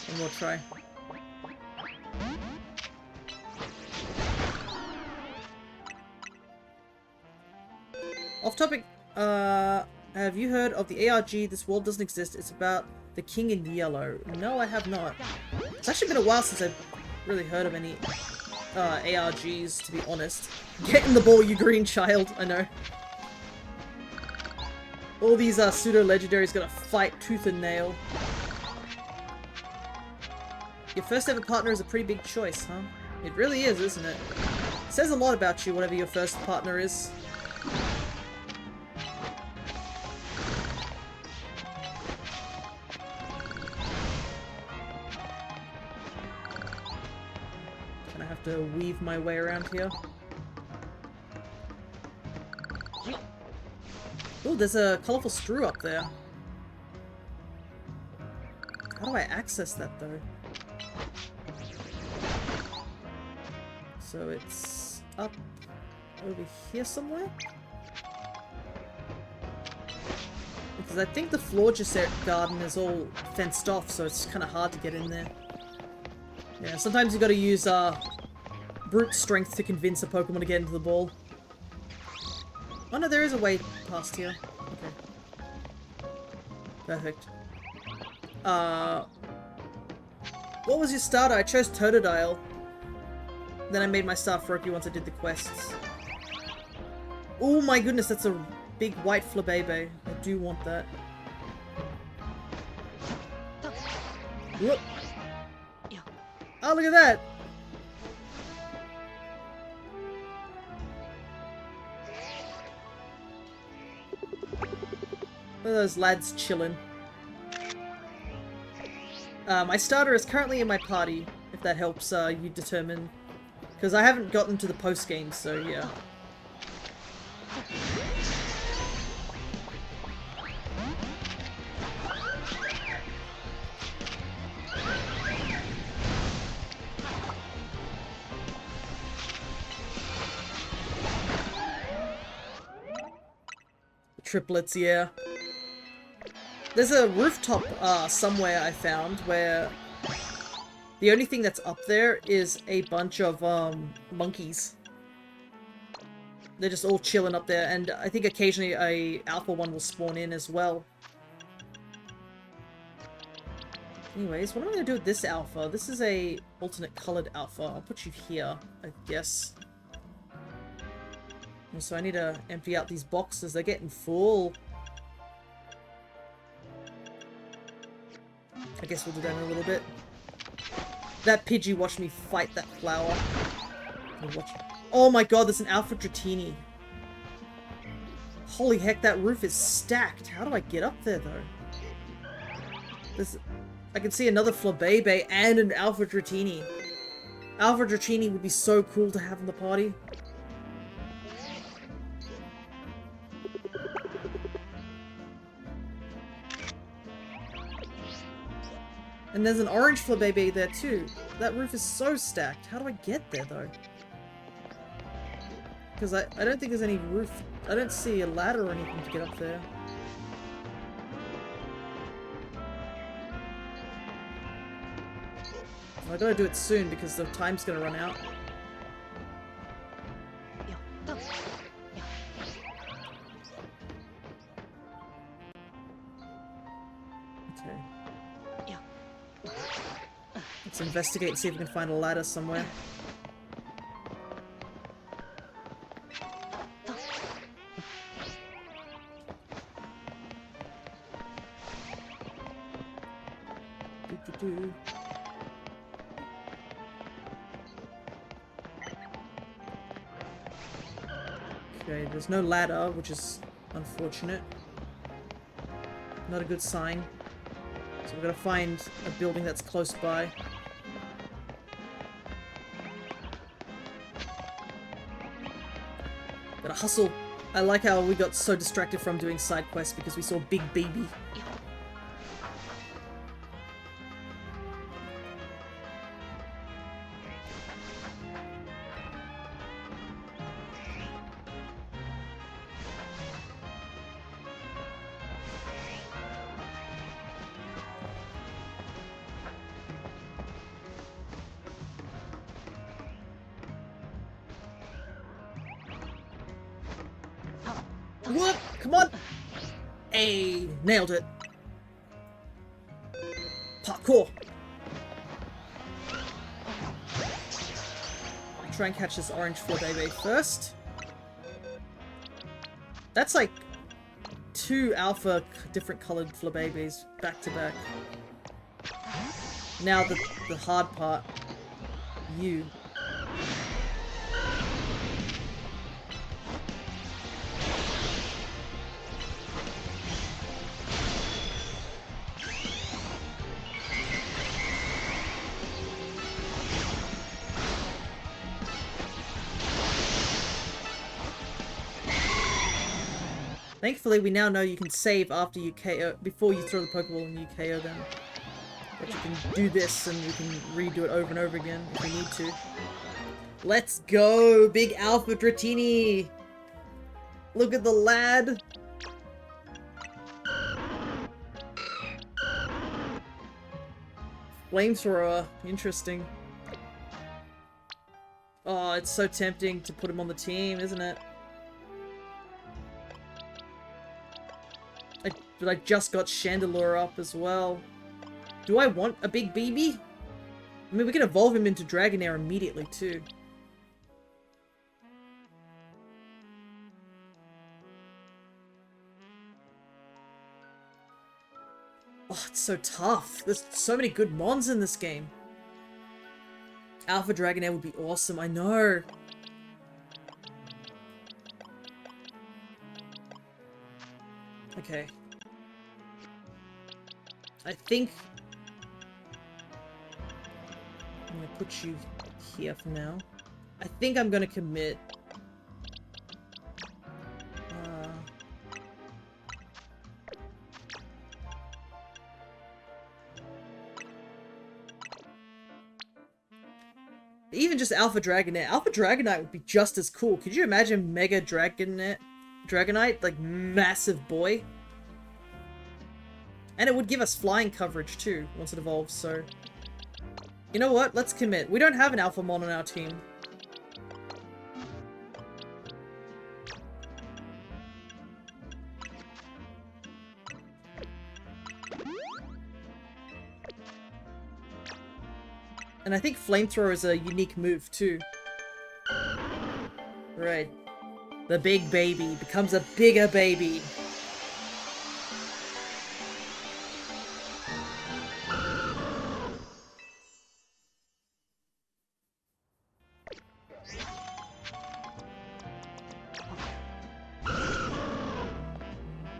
One more try. Off topic, have you heard of the ARG, This World Doesn't Exist? It's about the King in Yellow. No, I have not. It's actually been a while since I've really heard of any ARGs, to be honest. Get in the ball, you green child, I know. All these pseudo-legendaries gotta fight tooth and nail. Your first ever partner is a pretty big choice, huh? It really is, isn't it? It says a lot about you, whatever your first partner is. Gonna have to weave my way around here. Oh, there's a colourful screw up there. How do I access that, though? So it's up over here somewhere? Because I think the Florges garden is all fenced off, so it's kind of hard to get in there. Yeah, sometimes you gotta use brute strength to convince a Pokemon to get into the ball. Oh no, there is a way past here. Okay. Perfect. What was your starter? I chose Totodile. Then I made my start Froakie once I did the quests. Oh my goodness, that's a big white Flabebe. I do want that. Whoop. Oh, look at that! Look at those lads chilling. My starter is currently in my party, if that helps you determine. Because I haven't gotten to the post-game, so yeah. triplets, yeah. There's a rooftop somewhere I found where the only thing that's up there is a bunch of monkeys. They're just all chilling up there, and I think occasionally a alpha one will spawn in as well. Anyways, what am I going to do with this alpha? This is a alternate colored alpha. I'll put you here, I guess. And so I need to empty out these boxes. They're getting full. I guess we'll do that in a little bit. That Pidgey watched me fight that flower. Oh my god, there's an Alpha Dratini. Holy heck, that roof is stacked. How do I get up there, though? I can see another Flabébé and an Alpha Dratini. Alpha Dratini would be so cool to have in the party. And there's an orange Flabébé there too. That roof is so stacked. How do I get there though? Because I don't think there's any roof. I don't see a ladder or anything to get up there. I gotta do it soon because the time's gonna run out. Okay. Let's investigate and see if we can find a ladder somewhere. Okay, there's no ladder, which is unfortunate. Not a good sign. So we're gonna find a building that's close by. Gotta hustle. I like how we got so distracted from doing side quests because we saw Big Baby. What? Come on! Hey, nailed it. Parkour. Try and catch this orange Flabébé first. That's like 2 alpha different colored Flabébés back to back. Now the hard part. You. Thankfully, we now know you can save after you KO, before you throw the Pokeball and you KO them. But you can do this and you can redo it over and over again if you need to. Let's go! Big Alpha Dratini! Look at the lad! Flamethrower. Interesting. Oh, it's so tempting to put him on the team, isn't it? But I just got Chandelure up as well. Do I want a big BB? I mean, we can evolve him into Dragonair immediately, too. Oh, it's so tough. There's so many good mons in this game. Alpha Dragonair would be awesome, I know. Okay. I think I'm gonna put you here for now. I think I'm gonna commit. Even just Alpha Dragonair. Alpha Dragonite would be just as cool. Could you imagine Mega Dragonite Dragonite, like, massive boy. And it would give us flying coverage, too, once it evolves, so... You know what? Let's commit. We don't have an Alphamon on our team. And I think Flamethrower is a unique move, too. Right. The big baby becomes a bigger baby.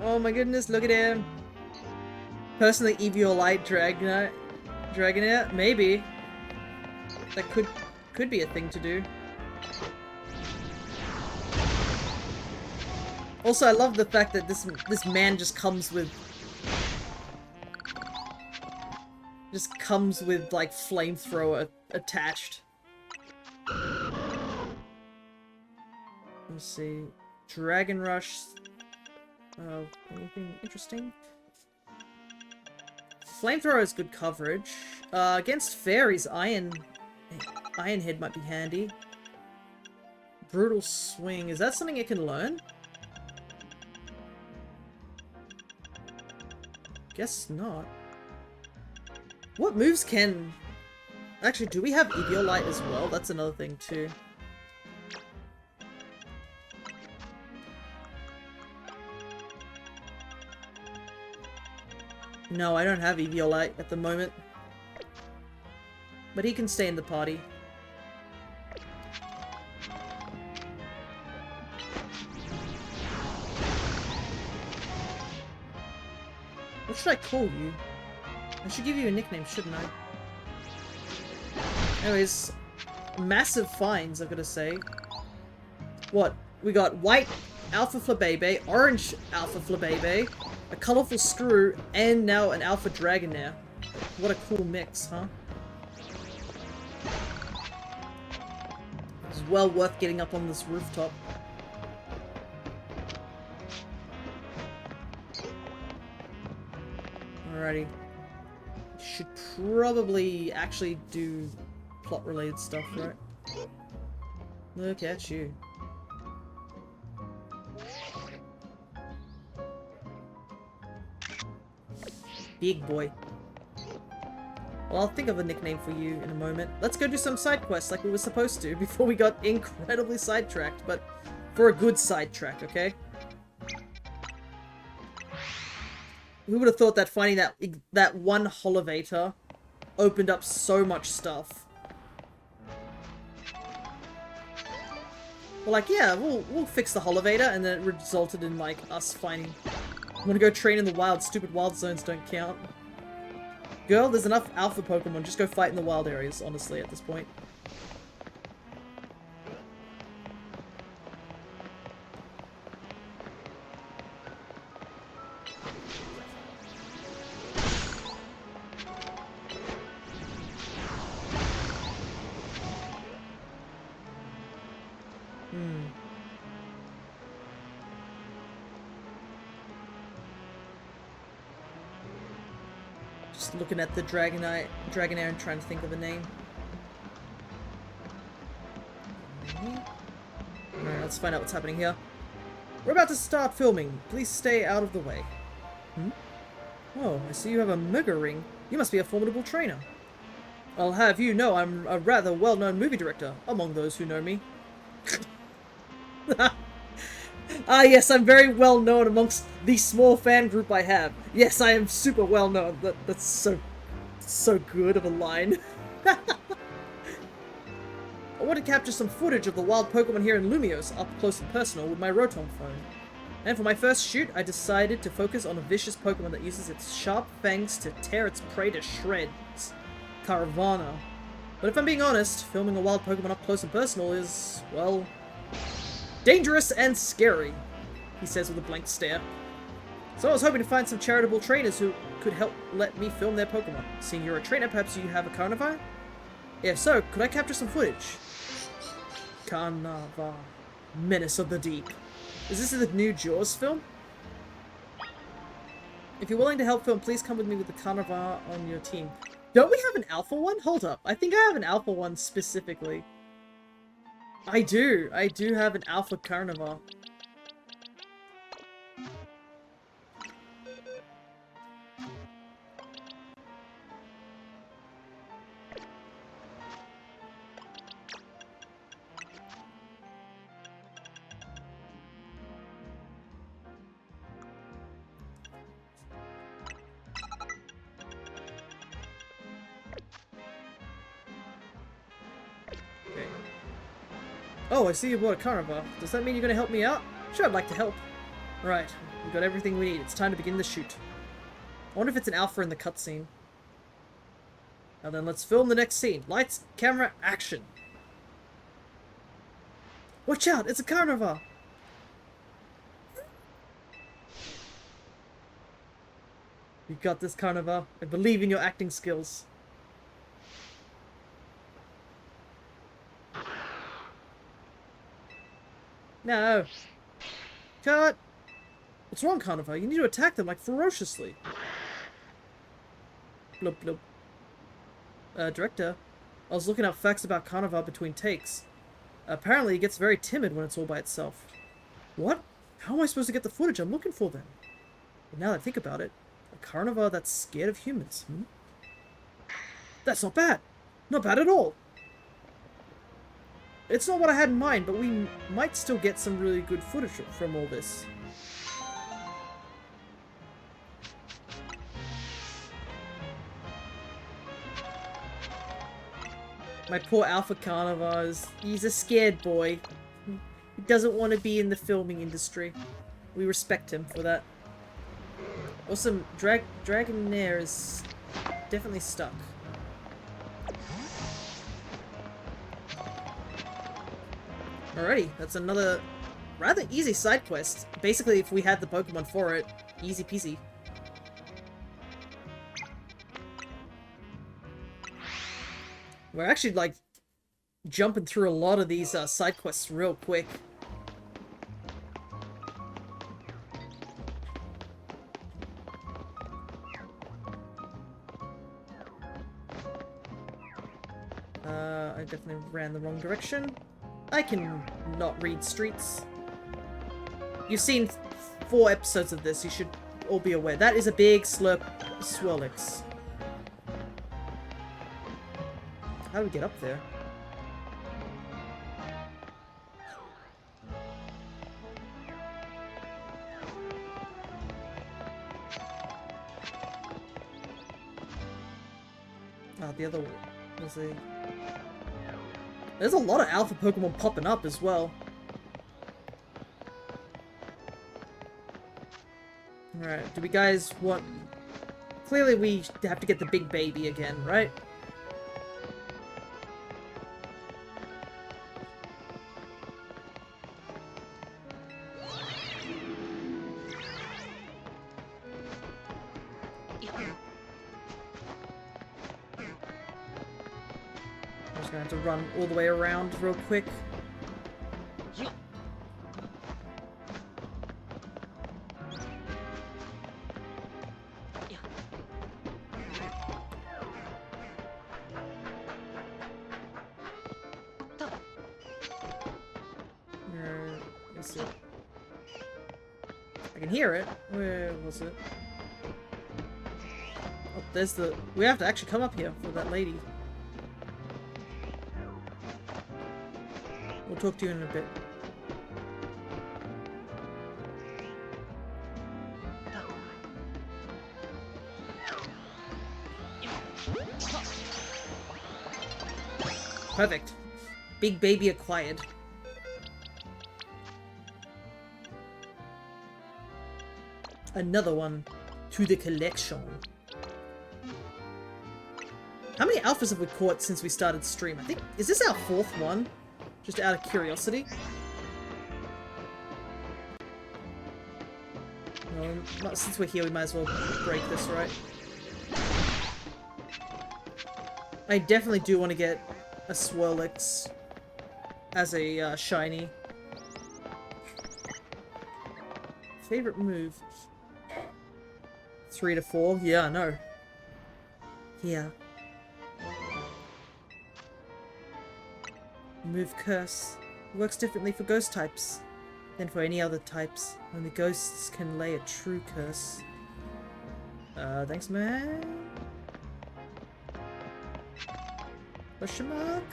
Oh my goodness, look at him. Personally, Eviolite Dragonair? Maybe. That could be a thing to do. Also, I love the fact that this man just comes with like flamethrower attached. Let's see. Dragon Rush. Anything interesting? Flamethrower has good coverage. Against fairies, Iron Head might be handy. Brutal Swing. Is that something it can learn? Guess not. What moves can... Actually, do we have Eviolite as well? That's another thing, too. No, I don't have Eviolite at the moment. But he can stay in the party. What should I call you? I should give you a nickname, shouldn't I? Anyways, massive finds, I've got to say. What? We got white Alpha Flabebe, orange Alpha Flabebe, a colorful Screw, and now an Alpha Dragonair. What a cool mix, huh? It's well worth getting up on this rooftop. Alrighty. Should probably actually do plot-related stuff, right? Look at you. Big boy. Well, I'll think of a nickname for you in a moment. Let's go do some side quests like we were supposed to before we got incredibly sidetracked, but for a good sidetrack, okay? Who would have thought that finding that one Holovator opened up so much stuff? We're like, yeah, we'll fix the Holovator, and then it resulted in like us finding. I'm gonna go train in the wild. Stupid wild zones don't count. Girl, there's enough alpha Pokemon. Just go fight in the wild areas, honestly, at this point. Just looking at the Dragonair and trying to think of a name. Alright, let's find out what's happening here. We're about to start filming. Please stay out of the way. Oh, I see you have a Mega Ring. You must be a formidable trainer. I'll have you know I'm a rather well-known movie director, among those who know me. Ah, yes, I'm very well known amongst the small fan group I have. Yes, I am super well known. That's so good of a line. I want to capture some footage of the wild Pokemon here in Lumiose, up close and personal, with my Rotom phone. And for my first shoot, I decided to focus on a vicious Pokemon that uses its sharp fangs to tear its prey to shreds. Caravana. But if I'm being honest, filming a wild Pokemon up close and personal is, well, dangerous and scary, he says with a blank stare. So I was hoping to find some charitable trainers who could help let me film their Pokemon. Seeing you're a trainer, perhaps you have a Carnivore? If so, could I capture some footage? Carnivore. Menace of the Deep. Is this the new Jaws film? If you're willing to help film, please come with me with the Carnivore on your team. Don't we have an alpha one? Hold up. I think I have an alpha one specifically. I do have an alpha Carnivore. Oh, I see you bought a Carnivore. Does that mean you're gonna help me out? Sure, I'd like to help. Right, we've got everything we need. It's time to begin the shoot. I wonder if it's an alpha in the cutscene. Now then, let's film the next scene. Lights, camera, action. Watch out, it's a Carnivore! You got this, Carnivore. I believe in your acting skills. No. Cut! What's wrong, Carnivore? You need to attack them, like, ferociously. Blub blub. Director, I was looking up facts about Carnivore between takes. Apparently, it gets very timid when it's all by itself. What? How am I supposed to get the footage I'm looking for, then? But now that I think about it, a Carnivore that's scared of humans, That's not bad! Not bad at all! It's not what I had in mind, but we might still get some really good footage from all this. My poor Alpha Carnivore, he's a scared boy. He doesn't want to be in the filming industry. We respect him for that. Awesome, Dragonair is definitely stuck. Alrighty, that's another rather easy side quest. Basically, if we had the Pokemon for it, easy peasy. We're actually, like, jumping through a lot of these side quests real quick. I definitely ran the wrong direction. I can not read streets. You've seen 4 episodes of this, you should all be aware. That is a big Swirlix. How do we get up there? The other one was a... There's a lot of alpha Pokemon popping up as well. Alright, do we guys want... Clearly we have to get the big baby again, right? I'm just gonna have to run all the way around real quick. Where is it? I can hear it. Where was it? Oh, there's the... We have to actually come up here for that lady. We'll talk to you in a bit. Perfect. Big baby acquired. Another one to the collection. How many alphas have we caught since we started stream? I think... Is this our 4th one? Just out of curiosity. Well, since we're here, we might as well break this, right? I definitely do want to get a Swirlix as a shiny. favorite move. 3 to 4. Yeah, I know. Yeah. Move Curse. It works differently for ghost types than for any other types. Only ghosts can lay a true curse. Thanks, man. Question mark?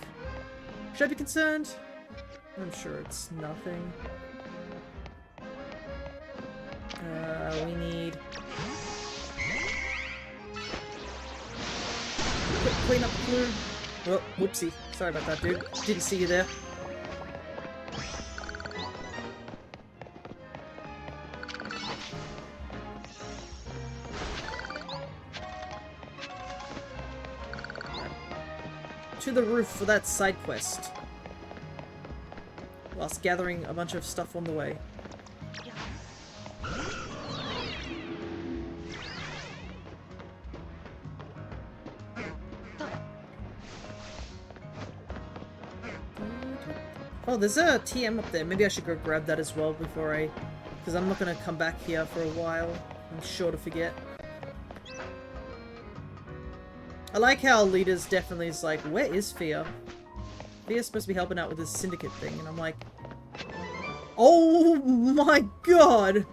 Should I be concerned? I'm sure it's nothing. We need... Quick clean up the blue. Oh, whoopsie. Sorry about that, dude. Didn't see you there. To the roof for that side quest. Whilst gathering a bunch of stuff on the way. Oh, there's a TM up there. Maybe I should go grab that as well before I... Because I'm not going to come back here for a while. I'm sure to forget. I like how Leader's definitely is like, where is Fia? Fia's supposed to be helping out with this syndicate thing, and I'm like... Oh my god!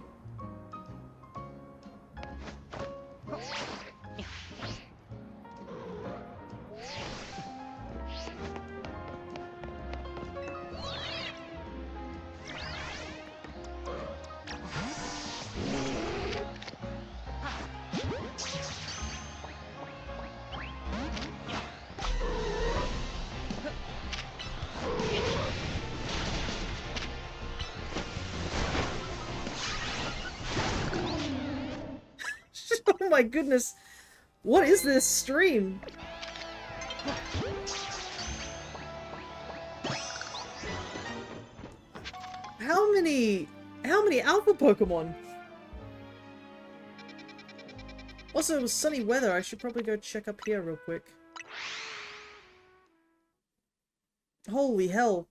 Oh my goodness! What is this stream? How many alpha Pokemon? Also, it was sunny weather. I should probably go check up here real quick. Holy hell.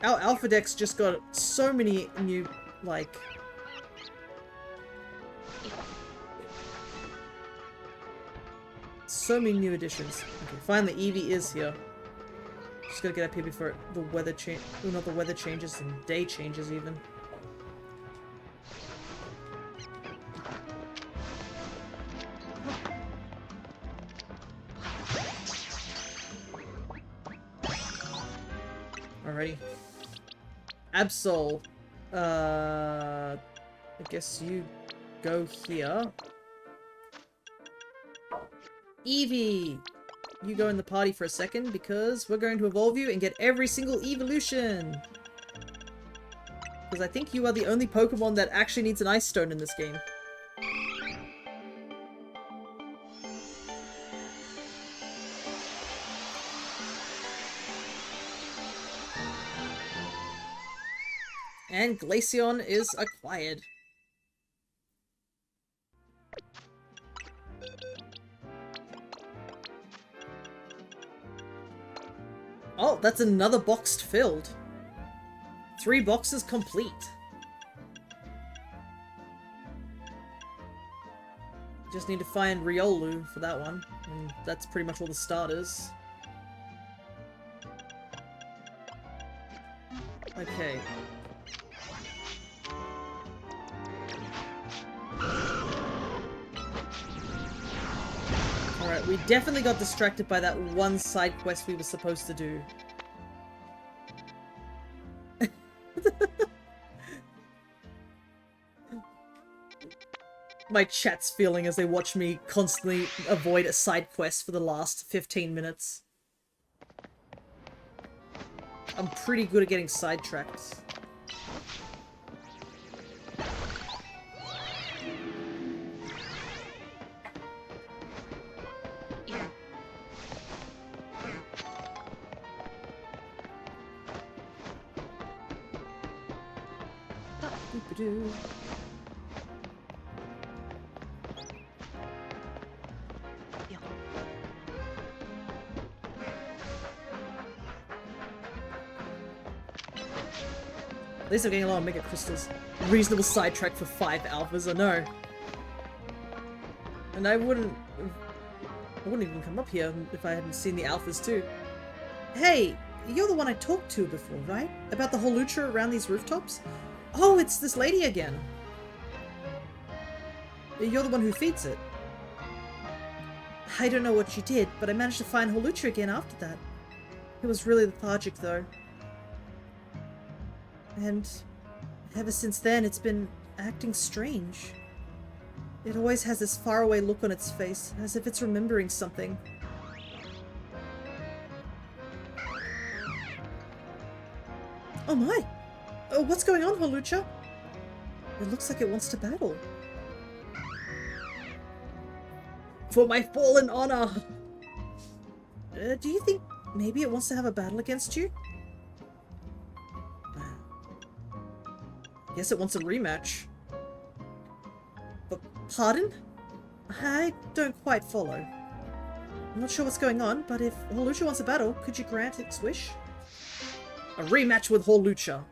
Our Alpha Dex just got so many new, like... So many new additions. Okay, finally Eevee is here. Just gotta get up here before the weather change. Well, not the weather changes, and day changes even. Alrighty. Absol. I guess you go here. Eevee! You go in the party for a second, because we're going to evolve you and get every single evolution! Because I think you are the only Pokemon that actually needs an Ice Stone in this game. And Glaceon is acquired. Oh, that's another box filled. 3 boxes complete. Just need to find Riolu for that one. And that's pretty much all the starters. Okay. Alright, we definitely got distracted by that one side quest we were supposed to do. My chat's feeling as they watch me constantly avoid a side quest for the last 15 minutes. I'm pretty good at getting sidetracked. Doop-a-doo. At least I'm getting a lot of Mega Crystals. Reasonable sidetrack for 5 alphas, I know. And I wouldn't even come up here if I hadn't seen the alphas too. Hey, you're the one I talked to before, right? About the whole lucha around these rooftops? Oh, it's this lady again. You're the one who feeds it. I don't know what she did, but I managed to find Holucha again after that. It was really lethargic though. And ever since then, it's been acting strange. It always has this faraway look on its face, as if it's remembering something. Oh my! Oh, what's going on, Holucha? It looks like it wants to battle. For my fallen honor! Do you think maybe it wants to have a battle against you? Guess it wants a rematch. But pardon? I don't quite follow. I'm not sure what's going on, but if Holucha wants a battle, could you grant its wish? A rematch with Holucha.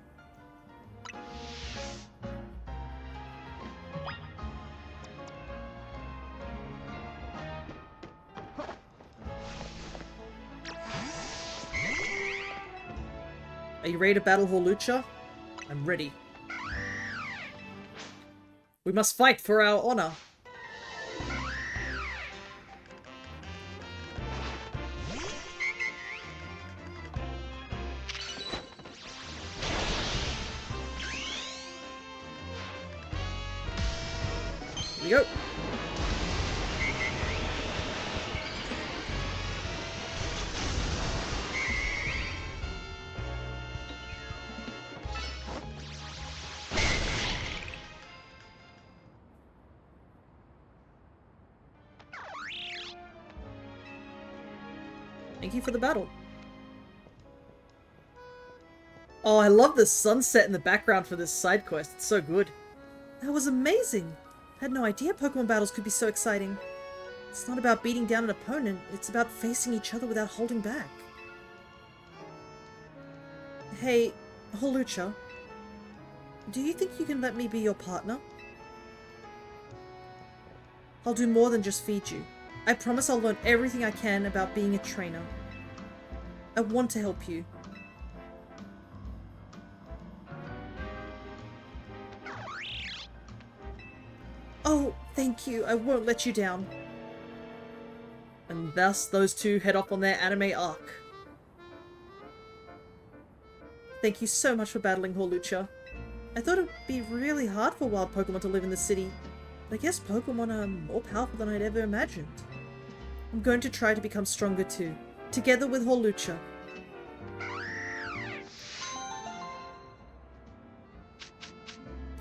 Are you ready to battle Holucha? I'm ready. We must fight for our honor. Here we go. Thank you for the battle. Oh, I love the sunset in the background for this side quest. It's so good. That was amazing. I had no idea Pokemon battles could be so exciting. It's not about beating down an opponent. It's about facing each other without holding back. Hey, Holucha. Do you think you can let me be your partner? I'll do more than just feed you. I promise I'll learn everything I can about being a trainer. I want to help you. Oh, thank you. I won't let you down. And thus, those two head off on their anime arc. Thank you so much for battling Holucha. I thought it'd be really hard for wild Pokemon to live in the city, but I guess Pokemon are more powerful than I'd ever imagined. I'm going to try to become stronger too, together with Holucha.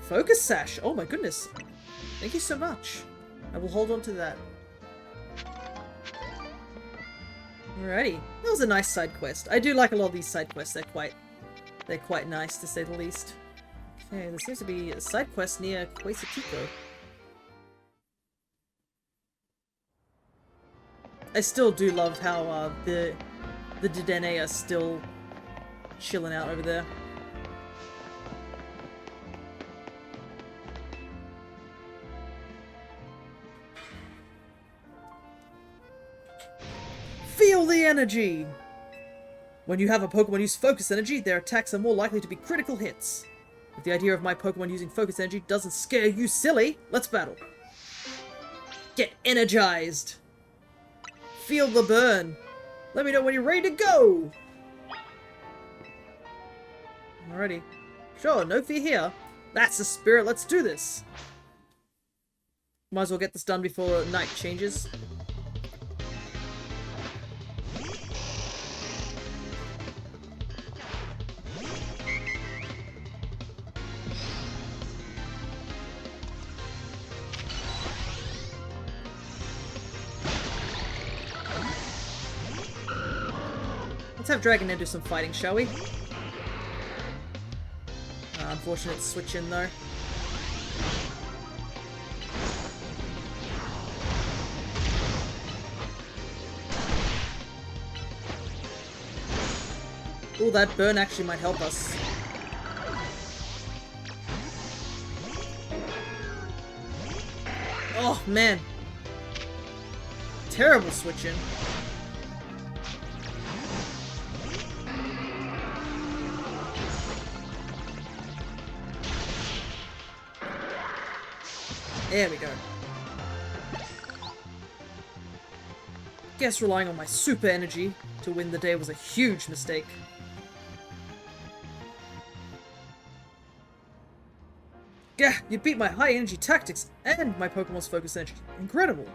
Focus Sash! Oh my goodness! Thank you so much. I will hold on to that. Alrighty. That was a nice side quest. I do like a lot of these side quests. They're quite nice, to say the least. Okay, there seems to be a side quest near Quasitico. I still do love how the Dedenne are still chilling out over there. Feel the energy! When you have a Pokemon use Focus Energy, their attacks are more likely to be critical hits. If the idea of my Pokemon using Focus Energy doesn't scare you silly, let's battle. Get energized! Feel the burn! Let me know when you're ready to go! Alrighty. Sure, no fear here. That's the spirit, let's do this! Might as well get this done before night changes. Let's have Dragonair do some fighting, shall we? Unfortunate switch in though. Oh, that burn actually might help us. Oh, man. Terrible switching. There we go. Guess relying on my super energy to win the day was a huge mistake. Yeah, you beat my high energy tactics and my Pokemon's focus energy. Incredible.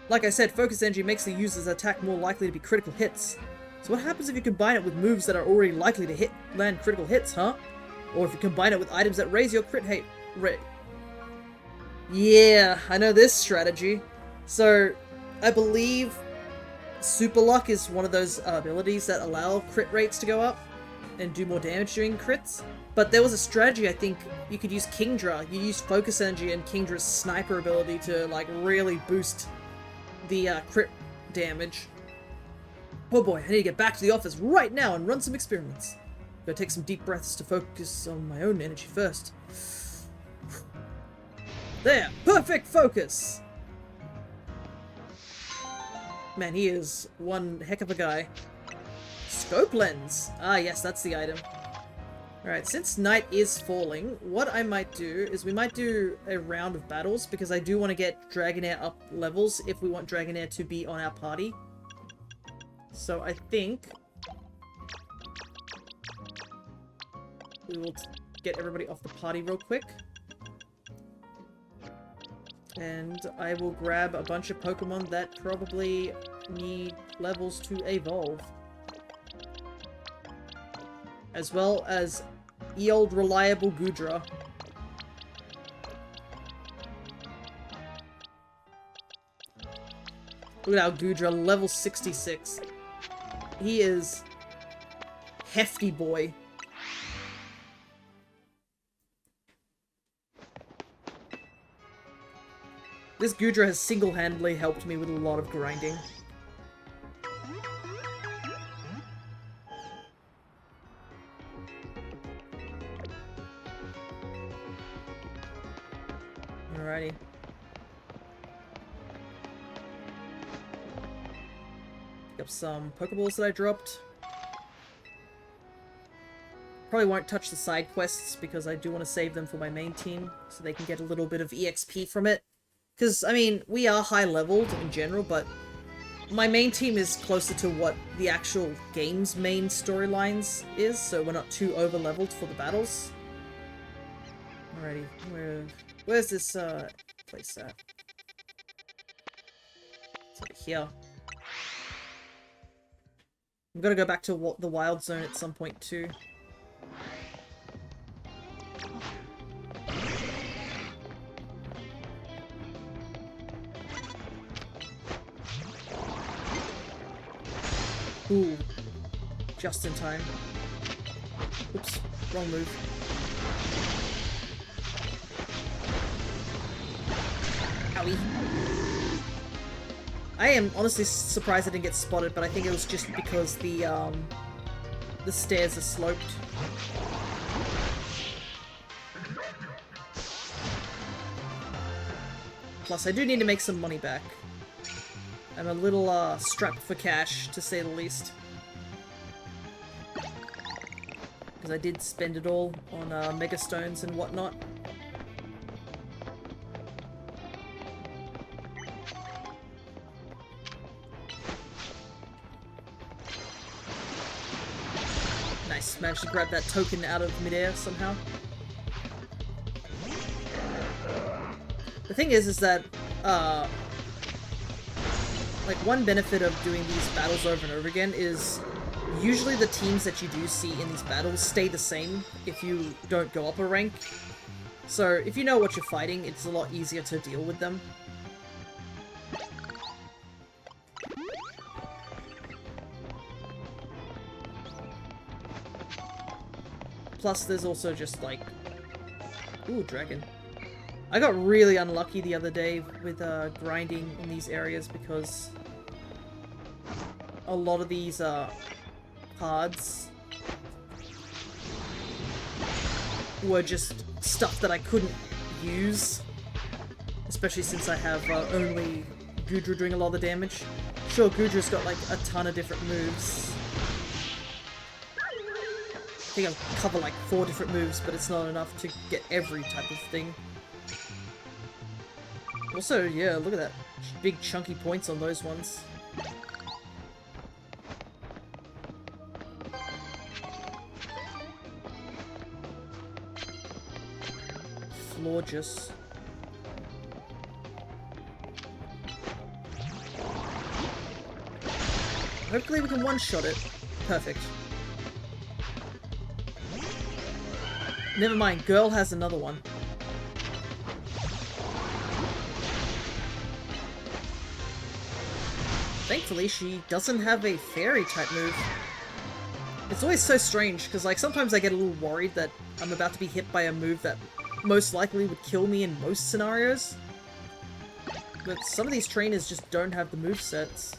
Like I said, focus energy makes the user's attack more likely to be critical hits. So what happens if you combine it with moves that are already likely to land critical hits, huh? Or if you combine it with items that raise your crit rate. Yeah, I know this strategy. So, I believe Super Luck is one of those abilities that allow crit rates to go up and do more damage during crits. But there was a strategy, I think, you could use Kingdra. You use Focus Energy and Kingdra's Sniper ability to, like, really boost the crit damage. Oh boy, I need to get back to the office right now and run some experiments. Gotta take some deep breaths to focus on my own energy first. There! Perfect focus! Man, he is one heck of a guy. Scope lens! Ah, yes, that's the item. Alright, since night is falling, what I might do is we might do a round of battles, because I do want to get Dragonair up levels if we want Dragonair to be on our party. So I think we will get everybody off the party real quick. And I will grab a bunch of Pokemon that probably need levels to evolve. As well as ye old reliable Goodra. Look at our Goodra, level 66. He is hefty boy. This Goodra has single-handedly helped me with a lot of grinding. Alrighty. Pick up some Pokeballs that I dropped. Probably won't touch the side quests because I do want to save them for my main team so they can get a little bit of EXP from it. Because, I mean, we are high-leveled in general, but my main team is closer to what the actual game's main storylines is, so we're not too over-leveled for the battles. Alrighty, where's this, place at? It's over here. I'm gonna go back to the Wild Zone at some point, too. Ooh. Just in time. Oops. Wrong move. Owie. I am honestly surprised I didn't get spotted, but I think it was just because the stairs are sloped. Plus, I do need to make some money back. I'm a little, strapped for cash, to say the least. Because I did spend it all on, Mega Stones and whatnot. Nice, managed to grab that token out of midair somehow. The thing is that, like, one benefit of doing these battles over and over again is usually the teams that you do see in these battles stay the same if you don't go up a rank. So if you know what you're fighting, it's a lot easier to deal with them. Plus there's also just like... Ooh, dragon. I got really unlucky the other day with grinding in these areas because a lot of these cards were just stuff that I couldn't use. Especially since I have only Goodra doing a lot of the damage. Sure, Goodra's got like a ton of different moves. I think I've covered like 4 different moves, but it's not enough to get every type of thing. Also, yeah, look at that. Big chunky points on those ones. Florges. Hopefully we can one-shot it. Perfect. Never mind, girl has another one. Thankfully, she doesn't have a fairy-type move. It's always so strange, because like sometimes I get a little worried that I'm about to be hit by a move that most likely would kill me in most scenarios. But some of these trainers just don't have the movesets.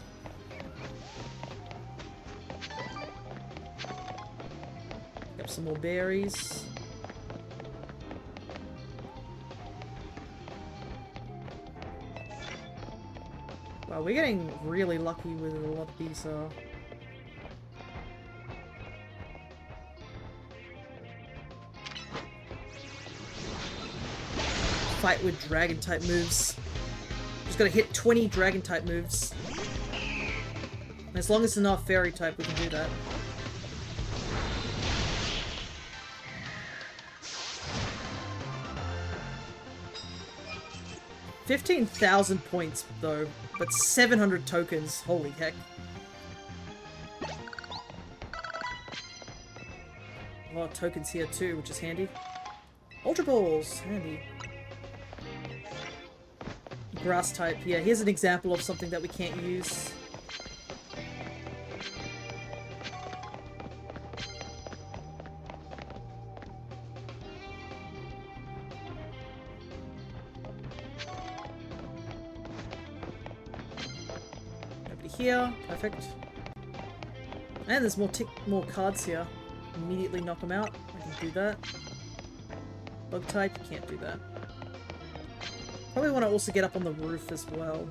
Got some more berries. Wow, we're getting really lucky with a lot of these, fight with dragon-type moves. Just gotta hit 20 dragon-type moves. And as long as it's not fairy-type, we can do that. $15,000 points, though, but 700 tokens. Holy heck. A lot of tokens here, too, which is handy. Ultra Balls! Handy. Grass type. Yeah, here's an example of something that we can't use. Nobody here. Perfect. And there's more cards here. Immediately knock them out. I can do that. Bug type, you can't do that. Probably want to also get up on the roof as well.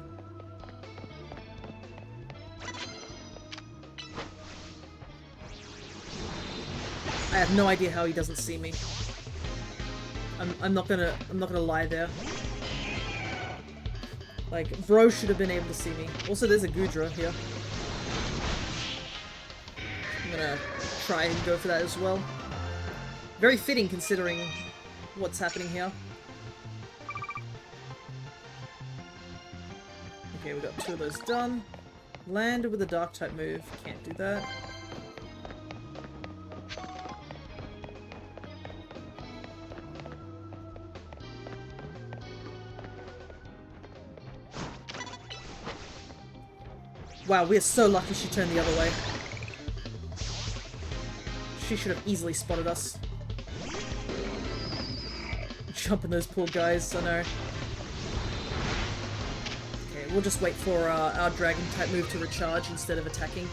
I have no idea how he doesn't see me. I'm not gonna lie there. Like, bro should have been able to see me. Also, there's a Goodra here. I'm gonna try and go for that as well. Very fitting considering what's happening here. Okay, we got 2 of those done. Landed with a dark type move. Can't do that. Wow, we are so lucky she turned the other way. She should have easily spotted us. Jumping those poor guys, I know. We'll just wait for our dragon-type move to recharge instead of attacking.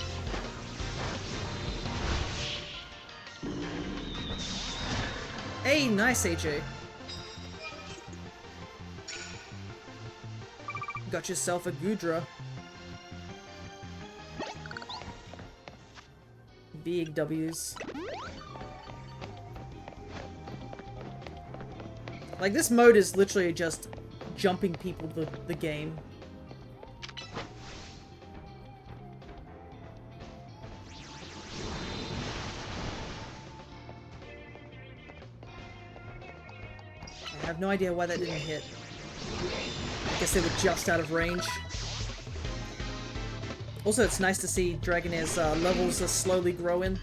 Hey, nice, AJ. Got yourself a Goodra. Big W's. Like, this mode is literally just jumping people the game. I have no idea why that didn't hit. I guess they were just out of range. Also, it's nice to see Dragonair's levels are slowly growing.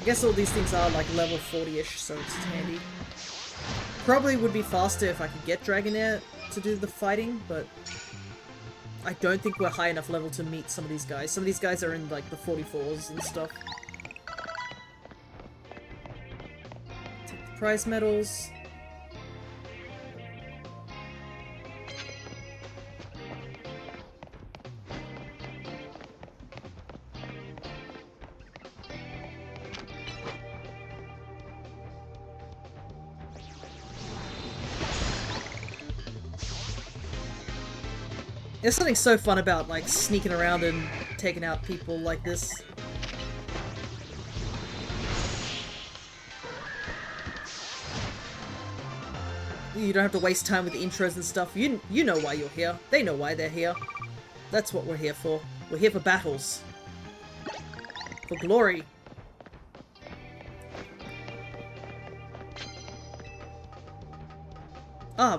I guess all these things are like level 40-ish, so it's handy. Probably would be faster if I could get Dragonair to do the fighting, but I don't think we're high enough level to meet some of these guys. Some of these guys are in like the 44s and stuff. Prize medals. There's something so fun about, like, sneaking around and taking out people like this. You don't have to waste time with the intros and stuff. You know why you're here. They know why they're here. That's what we're here for. We're here for battles. For glory.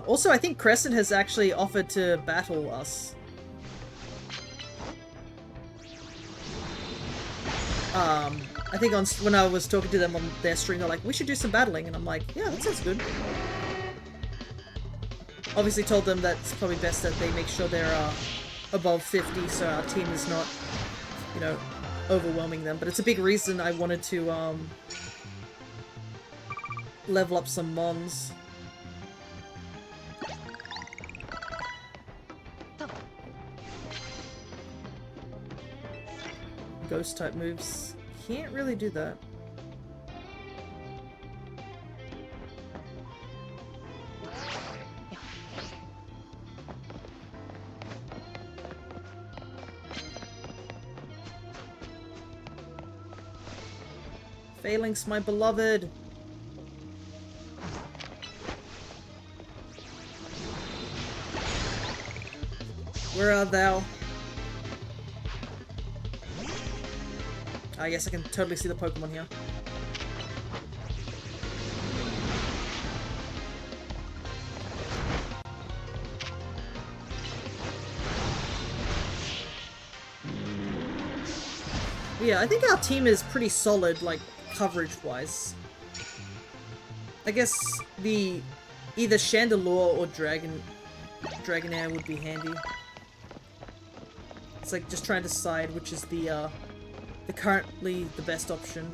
Also I think Crescent has actually offered to battle us. I think when I was talking to them on their stream, they're like, we should do some battling, and I'm like, yeah, that sounds good. Obviously told them that it's probably best that they make sure they're above 50, so our team is not, you know, overwhelming them. But it's a big reason I wanted to level up some mons. Ghost type moves. Can't really do that. Phalanx, my beloved! Where art thou? Yes, I can totally see the Pokemon here. Yeah, I think our team is pretty solid, like, coverage-wise. I guess the either Chandelure or Dragonair would be handy. It's like just trying to decide which is the currently the best option.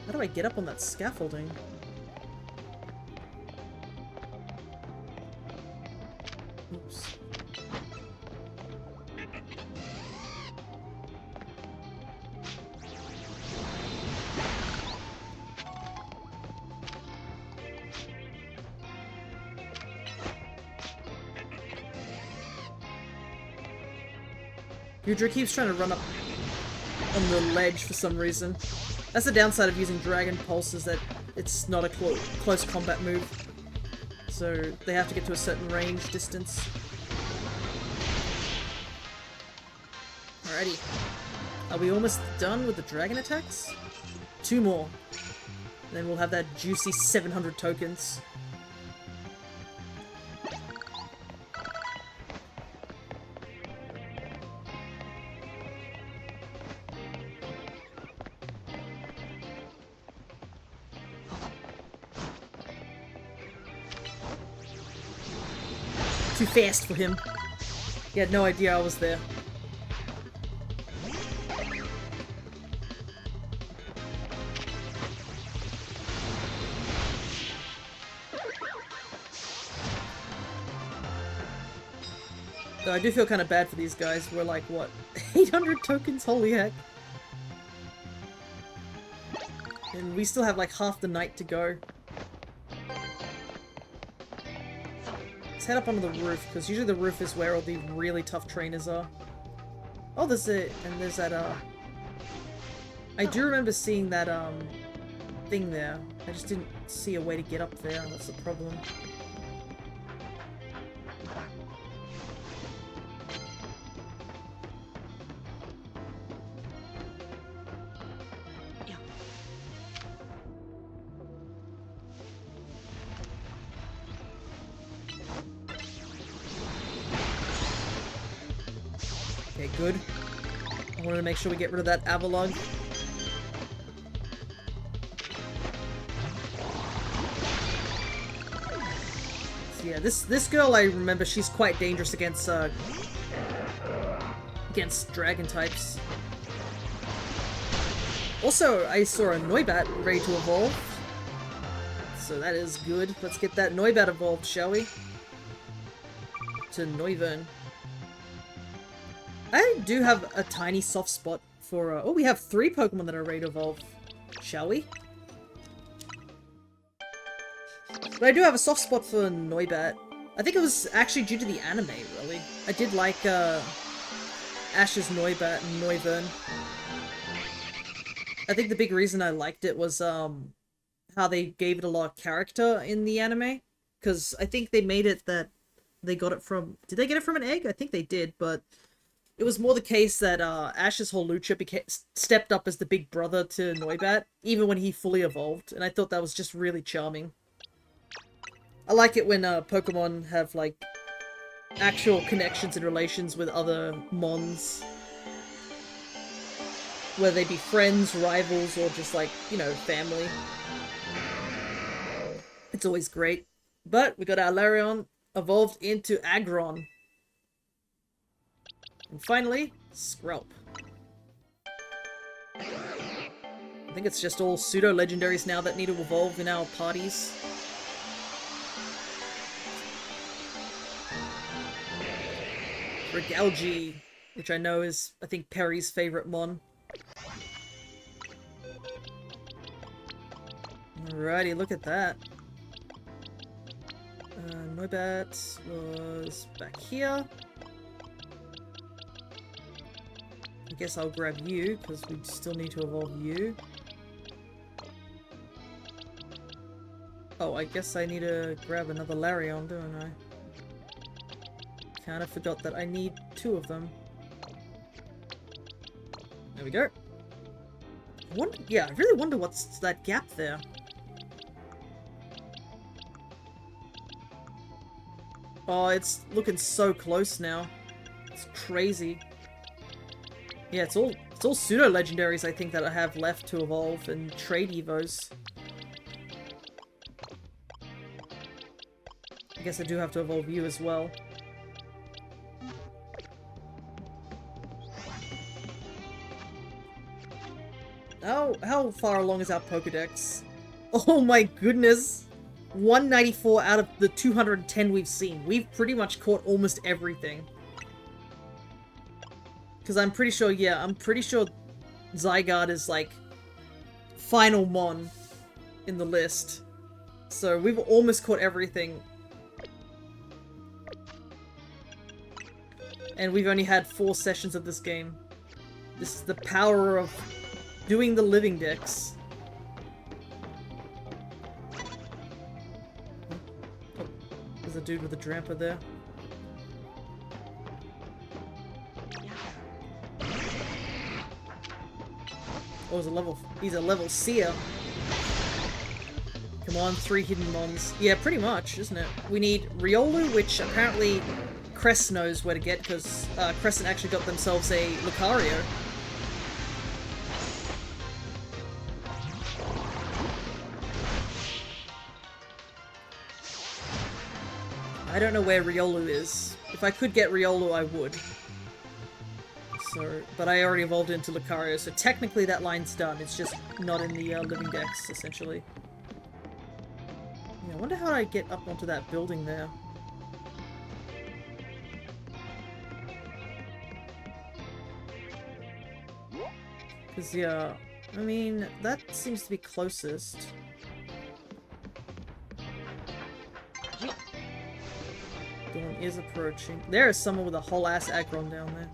How do I get up on that scaffolding? Oops. Gudra keeps trying to run up on the ledge for some reason. That's the downside of using Dragon Pulse, is that it's not a close combat move. So they have to get to a certain range distance. Alrighty. Are we almost done with the dragon attacks? 2 more. Then we'll have that juicy 700 tokens. Too fast for him. He had no idea I was there. Though I do feel kind of bad for these guys. We're like, what, 800 tokens? Holy heck. And we still have like half the night to go. Let's head up onto the roof, because usually the roof is where all the really tough trainers are. Oh, there's it, and there's that, I do remember seeing that, thing there. I just didn't see a way to get up there, that's the problem. Okay, good. I wanted to make sure we get rid of that Avalon. So yeah, this girl, I remember, she's quite dangerous against dragon types. Also, I saw a Noibat ready to evolve. So that is good. Let's get that Noibat evolved, shall we? To Noivern. I do have a tiny soft spot for, oh, we have 3 Pokemon that are ready to evolve. Shall we? But I do have a soft spot for Noibat. I think it was actually due to the anime, really. I did like, Ash's Noibat and Noivern. I think the big reason I liked it was, how they gave it a lot of character in the anime. Because I think they made it that they got it from... Did they get it from an egg? I think they did, but... It was more the case that Ash's whole Lucha stepped up as the big brother to Noibat, even when he fully evolved, and I thought that was just really charming. I like it when Pokemon have, like, actual connections and relations with other Mons. Whether they be friends, rivals, or just, like, you know, family. It's always great. But we got our Larion evolved into Aggron. And finally, Skrelp. I think it's just all pseudo-legendaries now that need to evolve in our parties. Regalgi, which I know is, I think, Perry's favorite mon. Alrighty, look at that. Noibat was back here. I guess I'll grab you, because we still need to evolve you. Oh, I guess I need to grab another Larion, don't I? Kinda forgot that I need 2 of them. There we go. Yeah, I really wonder what's that gap there. Oh, it's looking so close now. It's crazy. Yeah, it's all pseudo-legendaries I think that I have left to evolve and trade evos. I guess I do have to evolve you as well. How far along is our Pokedex? Oh my goodness! 194 out of the 210 we've seen. We've pretty much caught almost everything. Because I'm pretty sure, yeah, I'm pretty sure Zygarde is, like, final mon in the list. So we've almost caught everything. And we've only had 4 sessions of this game. This is the power of doing the Living Dex. Oh, there's a dude with a Drampa there. Oh, he's a level seer. Come on, 3 hidden mons. Yeah, pretty much, isn't it? We need Riolu, which apparently Crest knows where to get, because Crescent actually got themselves a Lucario. I don't know where Riolu is. If I could get Riolu, I would. So, but I already evolved into Lucario, so technically that line's done. It's just not in the Living Dex, essentially. Yeah, I wonder how I get up onto that building there. Because, yeah, I mean, that seems to be closest. Dawn is approaching. There is someone with a whole ass Aggron down there.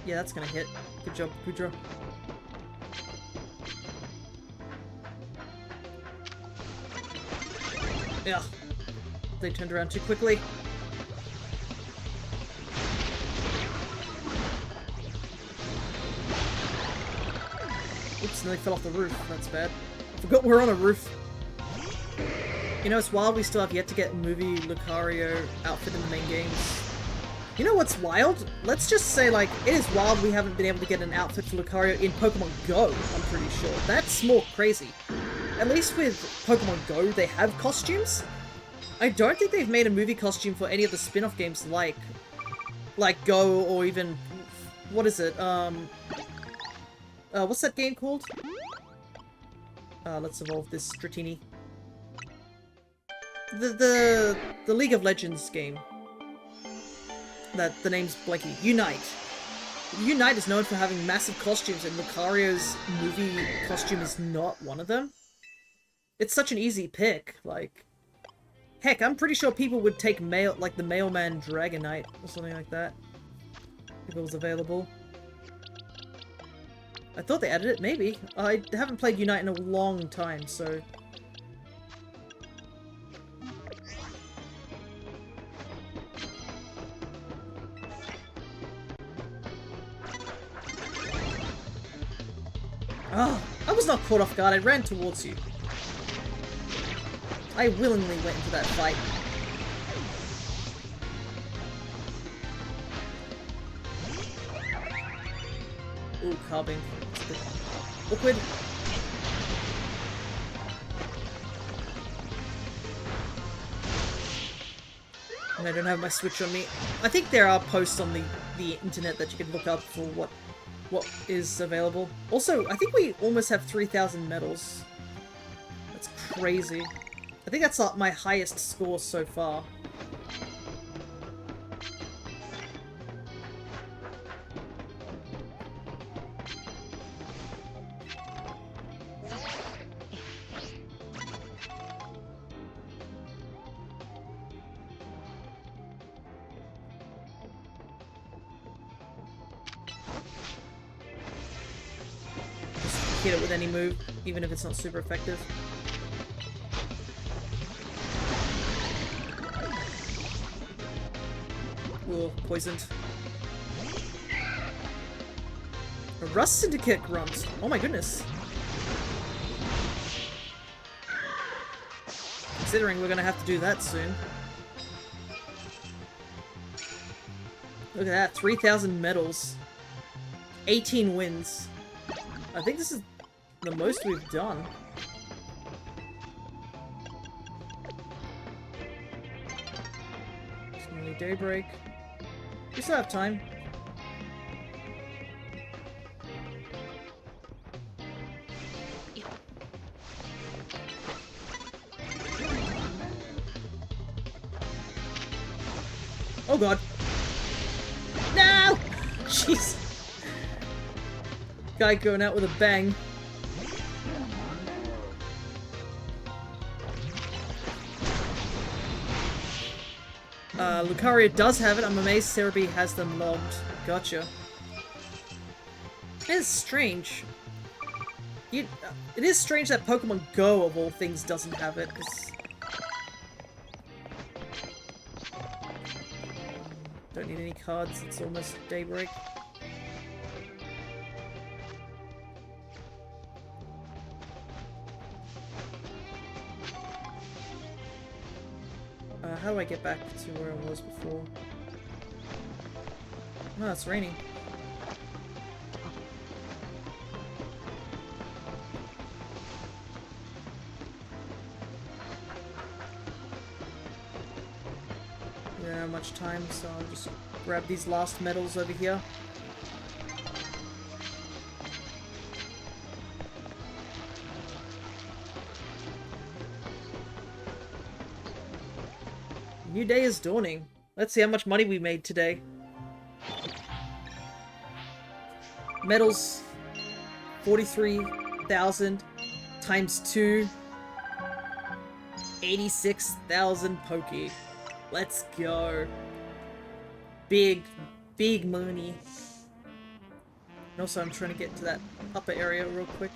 Yeah, that's gonna hit. Good job, Kudra. Yeah. They turned around too quickly. Oops, nearly fell off the roof. That's bad. Forgot we're on a roof. You know, it's wild we still have yet to get movie Lucario outfit in the main games. You know what's wild? Let's just say, like, it is wild we haven't been able to get an outfit for Lucario in Pokemon Go, I'm pretty sure. That's more crazy. At least with Pokemon Go, they have costumes. I don't think they've made a movie costume for any of the spin-off games like Go, or even... What is it? What's that game called? Let's evolve this Dratini. The League of Legends game. that the name's blanking. Unite. Unite is known for having massive costumes, and Lucario's movie costume is not one of them. It's such an easy pick, like... Heck, I'm pretty sure people would take like the Mailman Dragonite, or something like that. If it was available. I thought they added it, maybe. I haven't played Unite in a long time, so... Oh, I was not caught off guard, I ran towards you. I willingly went into that fight. Ooh, carving. It's a bit awkward. And I don't have my Switch on me. I think there are posts on the internet that you can look up for what is available. Also, I think we almost have 3,000 medals. That's crazy. I think that's like my highest score so far. Hit it with any move, even if it's not super effective. Ooh, poisoned. A Rust Syndicate grunt. Oh my goodness. Considering we're gonna have to do that soon. Look at that, 3,000 medals. 18 wins. I think this is the most we've done. It's nearly daybreak. We still have time. Oh god. No! Jeez. Guy going out with a bang. Lucario does have it. I'm amazed Cerebi has them logged. Gotcha. It is strange. It is strange that Pokemon Go, of all things, doesn't have it, because... Don't need any cards, it's almost daybreak. How do I get back to where I was before? No, it's raining. We don't have much time, so I'll just grab these last medals over here. New day is dawning. Let's see how much money we made today. Medals, 43,000 times 2, 86,000 Poké. Let's go. Big money. And also, I'm trying to get to that upper area real quick.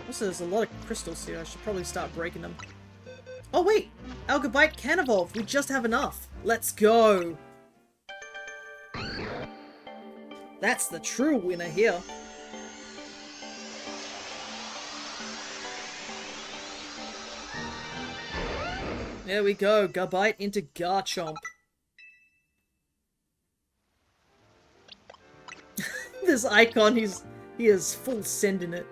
Also, there's a lot of crystals here. I should probably start breaking them. Oh wait! Algabite can evolve! We just have enough! Let's go! That's the true winner here. There we go, Gabite into Garchomp. This icon, he is full send in it.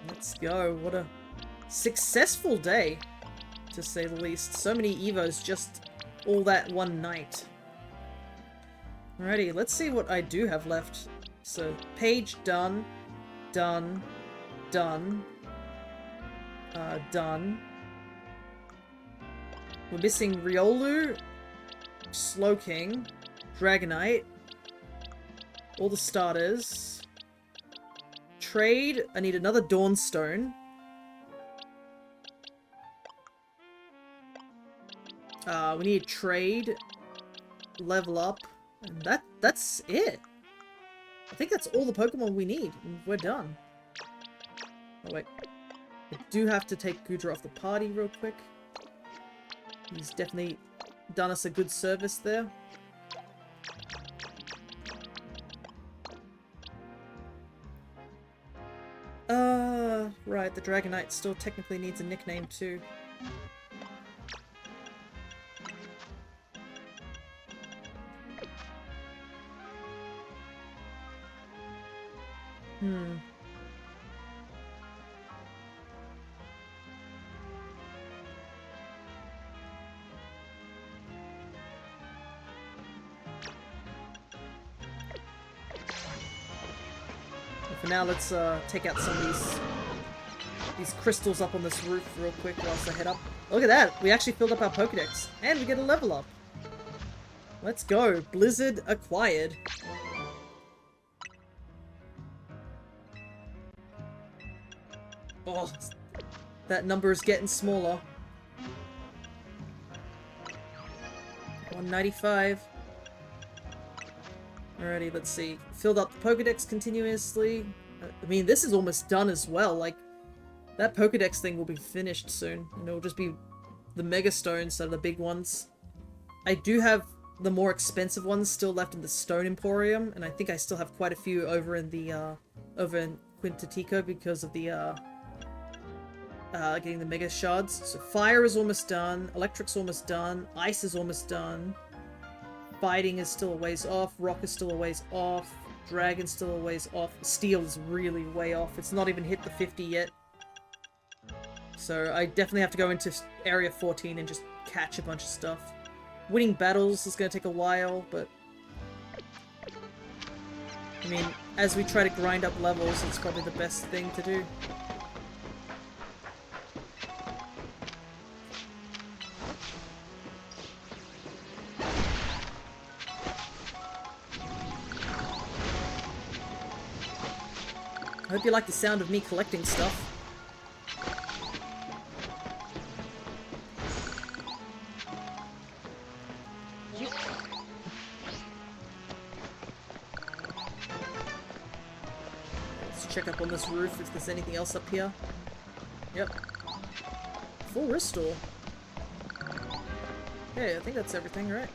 Let's go. What a successful day, to say the least. So many Evos just all that one night. Alrighty, let's see what I do have left. So, page done, done, done. Done. We're missing Riolu, Slowking, Dragonite, all the starters. Trade, I need another Dawnstone. We need trade, level up, and that's it. I think that's all the Pokemon we need, and we're done. Oh wait, I do have to take Goodra off the party real quick. He's definitely done us a good service there. Right, the Dragonite still technically needs a nickname too. For now, let's take out some of these crystals up on this roof real quick whilst I head up. Look at that! We actually filled up our Pokedex, and we get a level up. Let's go! Blizzard acquired. Oh, that number is getting smaller. 195. Alrighty, let's see. Filled up the Pokedex continuously. I mean, this is almost done as well. Like, that Pokedex thing will be finished soon. And it'll just be the Mega Stones that are the big ones. I do have the more expensive ones still left in the Stone Emporium. And I think I still have quite a few over in the, over in Quintetico because of the, getting the Mega Shards. So Fire is almost done. Electric's almost done. Ice is almost done. Fighting is still a ways off. Rock is still a ways off. Dragon's still a ways off. Steel is really way off. It's not even hit the 50 yet. So I definitely have to go into Area 14 and just catch a bunch of stuff. Winning battles is going to take a while, but... I mean, as we try to grind up levels, it's probably the best thing to do. I hope you like the sound of me collecting stuff. Let's check up on this roof if there's anything else up here. Yep. Full restore. Okay, I think that's everything, right?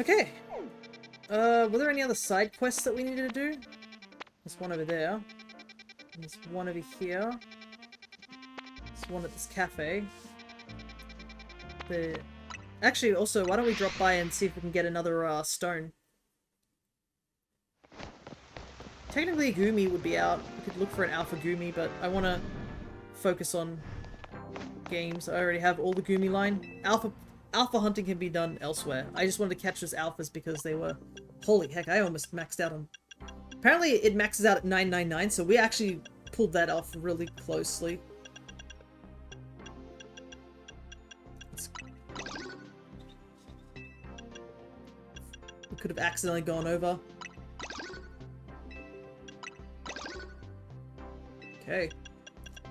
Okay. Were there any other side quests that we needed to do? There's one over there. There's one over here. There's one at this cafe. Actually, also, why don't we drop by and see if we can get another, stone? Technically, a Gumi would be out. We could look for an Alpha Gumi, but I want to focus on games. I already have all the Gumi line. Alpha hunting can be done elsewhere. I just wanted to catch those alphas because they were... Holy heck, I almost maxed out on... Apparently it maxes out at 999, so we actually pulled that off really closely. We could have accidentally gone over. Okay.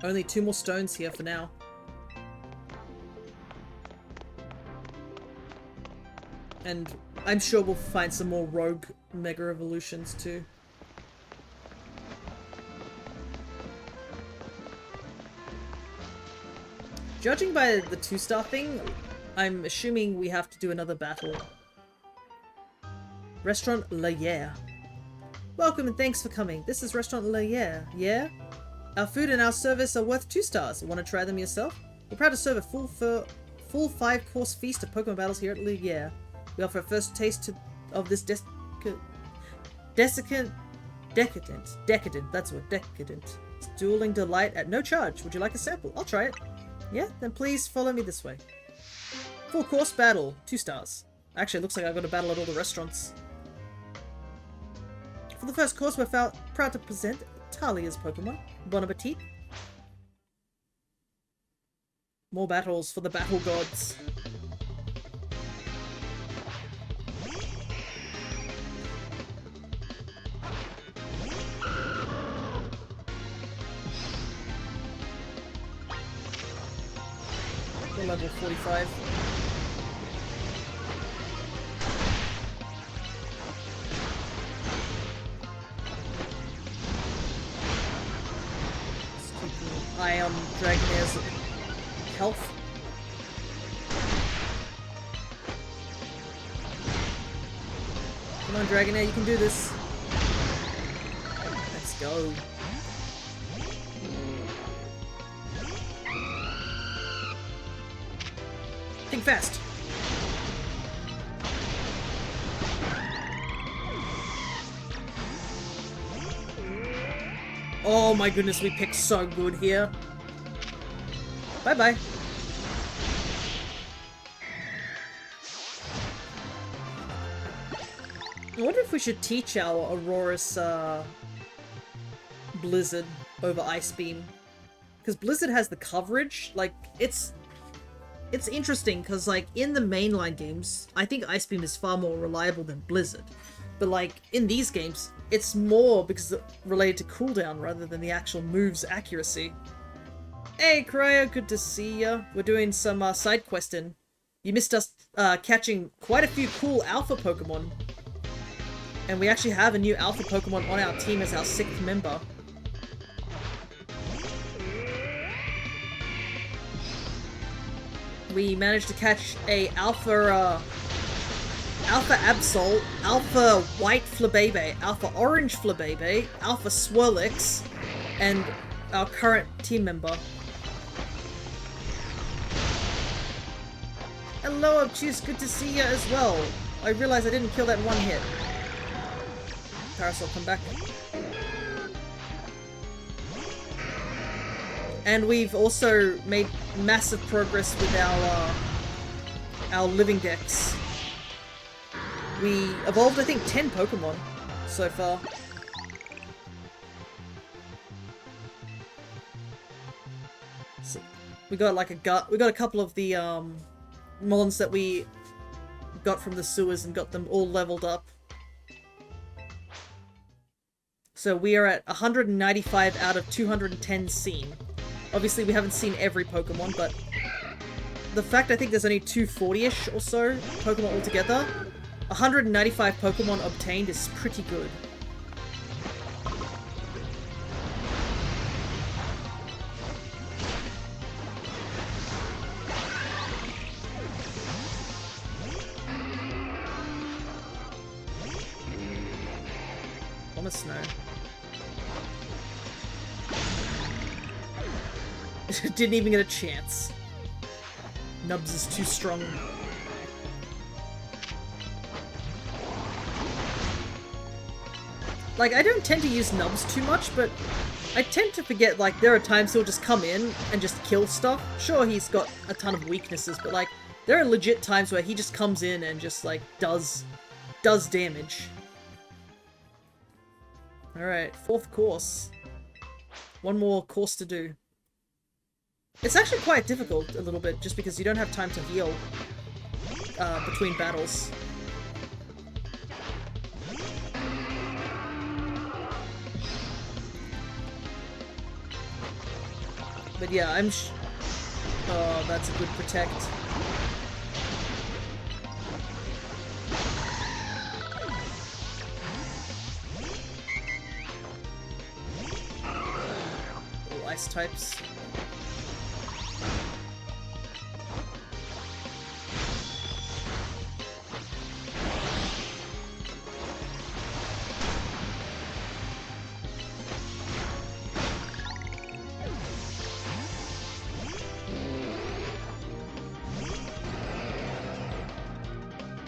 Only 2 more stones here for now. And I'm sure we'll find some more rogue Mega Evolutions too. Judging by the 2-star thing, I'm assuming we have to do another battle. Restaurant La Yere. Welcome and thanks for coming. This is Restaurant La Yere. Yeah? Our food and our service are worth 2 stars. Want to try them yourself? We're proud to serve a full 5-course feast of Pokemon battles here at La Yere. We offer a first taste of this decadent, that's what, decadent. Dueling delight at no charge. Would you like a sample? I'll try it. Yeah? Then please follow me this way. Full course battle, 2 stars. Actually, it looks like I've got a battle at all the restaurants. For the first course, we're proud to present Talia's Pokemon. Bon appetit. More battles for the battle gods. We're level 45. Let's keep an eye on Dragonair's health. Come on, Dragonair, you can do this. Let's go. Think fast. Oh my goodness, we picked so good here. Bye-bye. I wonder if we should teach our Aurora's Blizzard over Ice Beam. Because Blizzard has the coverage, like, it's interesting, because, like, in the mainline games, I think Ice Beam is far more reliable than Blizzard. But, like, in these games, it's more because it's related to cooldown rather than the actual move's accuracy. Hey, Cryo, good to see ya. We're doing some side questing. You missed us catching quite a few cool alpha Pokemon. And we actually have a new alpha Pokemon on our team as our 6th member. We managed to catch a Alpha Absol, Alpha White Flabebe, Alpha Orange Flabebe, Alpha Swirlix, and our current team member. Hello, Obtuse, good to see you as well. I realized I didn't kill that in one hit. Parasol, come back. And we've also made massive progress with our Living Dex. We evolved, I think, 10 Pokemon so far. So we got like we got a couple of the mons that we got from the sewers and got them all leveled up. So we are at 195 out of 210 seen. Obviously, we haven't seen every Pokemon, but the fact I think there's only 240-ish or so Pokemon altogether, 195 Pokemon obtained is pretty good. Almost snow. Didn't even get a chance. Nubs is too strong. Like, I don't tend to use Nubs too much, but I tend to forget, like, there are times he'll just come in and just kill stuff. Sure, he's got a ton of weaknesses, but, like, there are legit times where he just comes in and just, like, does damage. Alright, 4th course. One more course to do. It's actually quite difficult a little bit, just because you don't have time to heal between battles. But yeah, oh, that's a good protect. All ice types.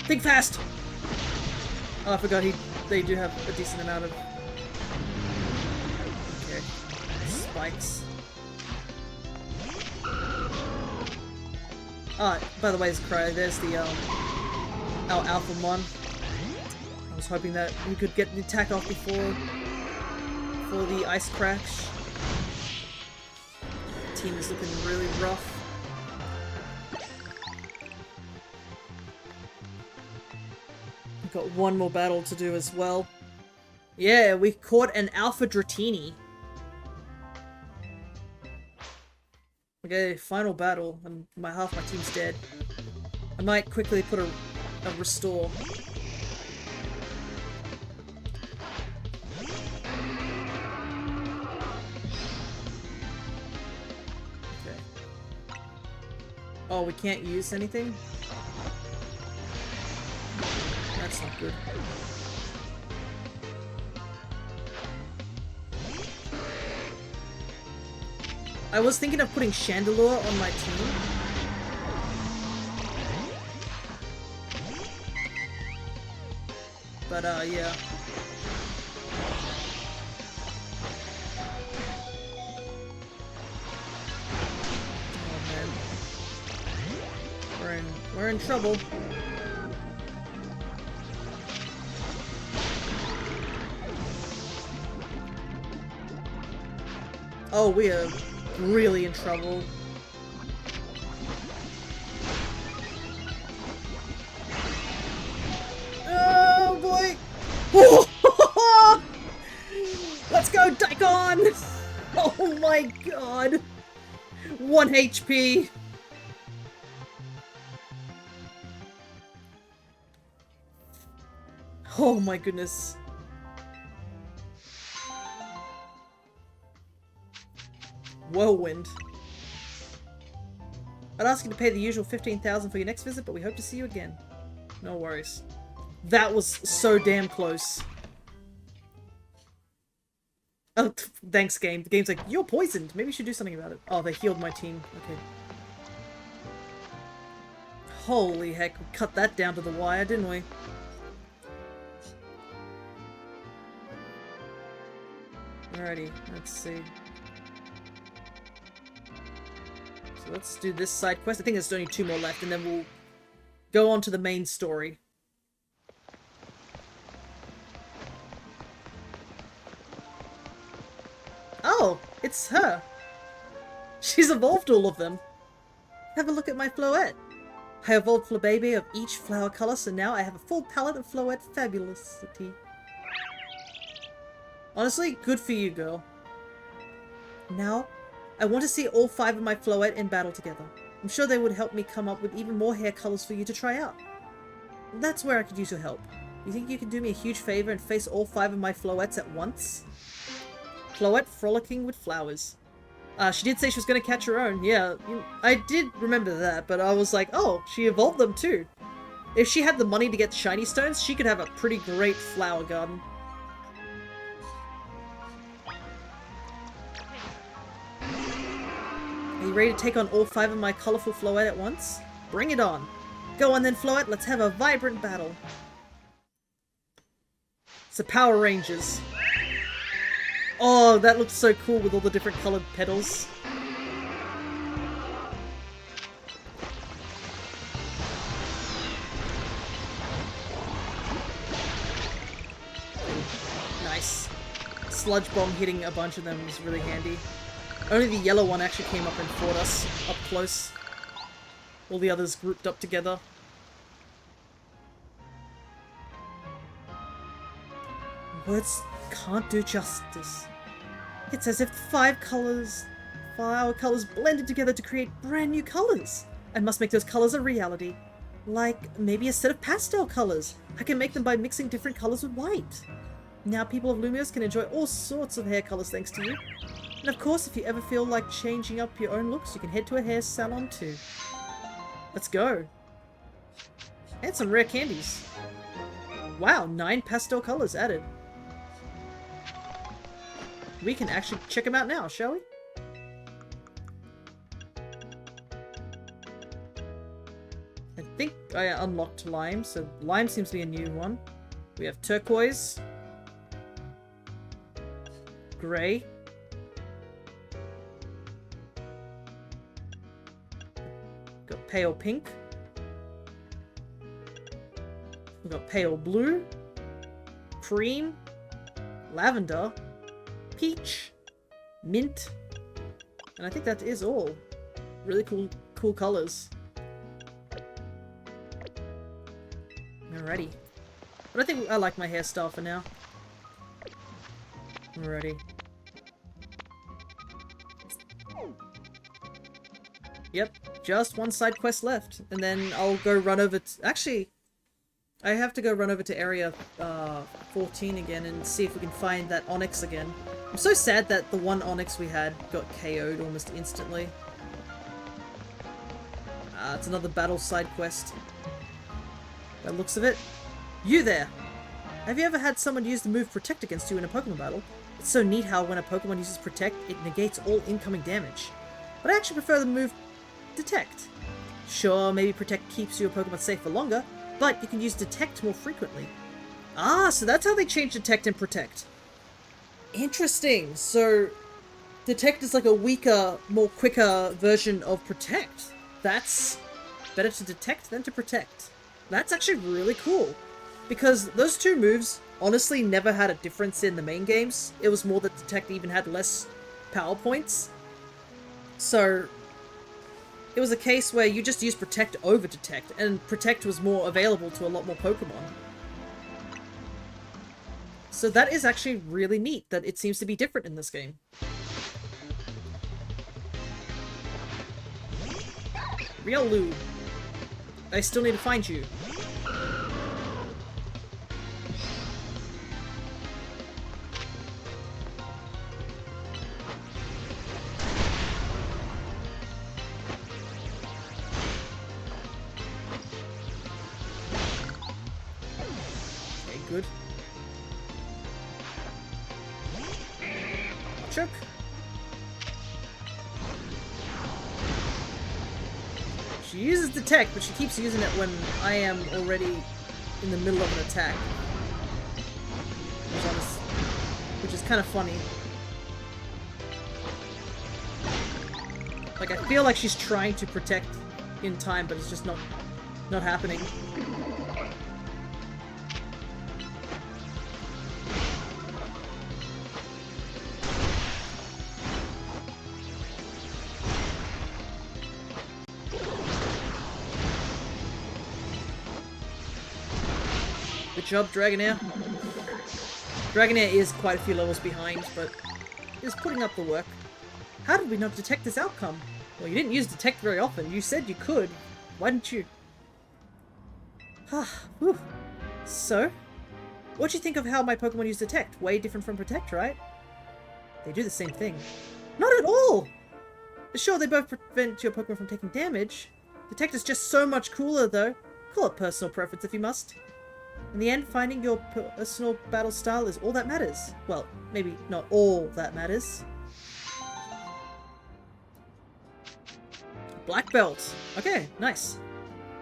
Think fast! Oh, I forgot they do have a decent amount of... Okay. Spikes. Ah, by the way, it's Cryo. There's the, our Alphamon. was hoping that we could get the attack off before the ice crash. Team is looking really rough. We've got one more battle to do as well. Yeah, we caught an Alpha Dratini. Okay, final battle, and half my team's dead. I might quickly put a restore. Okay. Oh, we can't use anything? That's not good. I was thinking of putting Chandelure on my team. But, yeah. Oh, man. We're in trouble. Oh, we are really in trouble. Oh boy! Let's go, Daikon! Oh my god! 1 HP! Oh my goodness. Whirlwind. I'd ask you to pay the usual 15,000 for your next visit, but we hope to see you again. No worries. That was so damn close. Oh, thanks, game. The game's like, you're poisoned. Maybe you should do something about it. Oh, they healed my team. Okay. Holy heck, we cut that down to the wire, didn't we? Alrighty, let's see. So let's do this side quest. I think there's only 2 more left, and then we'll go on to the main story. Oh, it's her. She's evolved all of them. Have a look at my Floette. I evolved Flabébé of each flower color, so now I have a full palette of Floette fabulosity. Honestly, good for you, girl. Now, I want to see all 5 of my Floette in battle together. I'm sure they would help me come up with even more hair colors for you to try out. That's where I could use your help. You think you can do me a huge favor and face all 5 of my Floettes at once? Floette frolicking with flowers. She did say she was going to catch her own. Yeah, I did remember that, but I was like, oh, she evolved them too. If she had the money to get shiny stones, she could have a pretty great flower garden. Are you ready to take on all 5 of my colorful Floette at once? Bring it on. Go on then, Floette, let's have a vibrant battle. It's the Power Rangers. Oh, that looks so cool with all the different colored petals. Nice. Sludge bomb hitting a bunch of them is really handy. Only the yellow one actually came up and fought us up close. All the others grouped up together. Words can't do justice. It's as if 5 flower colors blended together to create brand new colors. I must make those colors a reality. Like, maybe a set of pastel colors. I can make them by mixing different colors with white. Now people of Lumios can enjoy all sorts of hair colors thanks to you. And of course, if you ever feel like changing up your own looks, you can head to a hair salon too. Let's go. And some rare candies. Wow, 9 pastel colors added. We can actually check them out now, shall we? I think I unlocked Lime, so Lime seems to be a new one. We have Turquoise. Grey. Got Pale Pink. We've got Pale Blue. cream, lavender, peach, mint, and I think that is all. Really cool colors. Alrighty. But I think I like my hairstyle for now. Alrighty. Yep, just one side quest left, and then I'll go run over to... Actually, I have to go run over to area 14 again and see if we can find that Onyx again. I'm so sad that the one Onyx we had got KO'd almost instantly. It's another battle side quest. By the looks of it. You there! Have you ever had someone use the move Protect against you in a Pokemon battle? It's so neat how when a Pokemon uses Protect, it negates all incoming damage. But I actually prefer the move Detect. Sure, maybe Protect keeps your Pokemon safe for longer, but you can use Detect more frequently. Ah, so that's how they changed Detect and Protect. Interesting. So, Detect is like a weaker, more quicker version of Protect. That's better to Detect than to Protect. That's actually really cool. Because those two moves honestly never had a difference in the main games. It was more that Detect even had less power points. So, it was a case where you just used Protect over Detect, and Protect was more available to a lot more Pokemon. So that is actually really neat that it seems to be different in this game. Riolu. I still need to find you. Okay, good. Choke. She uses Detect, but she keeps using it when I am already in the middle of an attack. Which is kind of funny. Like, I feel like she's trying to protect in time, but it's just not happening. Good job, Dragonair. Dragonair is quite a few levels behind, but is putting up the work. How did we not detect this outcome? Well, you didn't use Detect very often. You said you could. Why didn't you? So, what do you think of how my Pokemon use Detect? Way different from Protect, right? They do the same thing. Not at all! Sure, they both prevent your Pokemon from taking damage. Detect is just so much cooler, though. Call it personal preference if you must. In the end, finding your personal battle style is all that matters. Well, maybe not all that matters. Black belt. Okay, nice.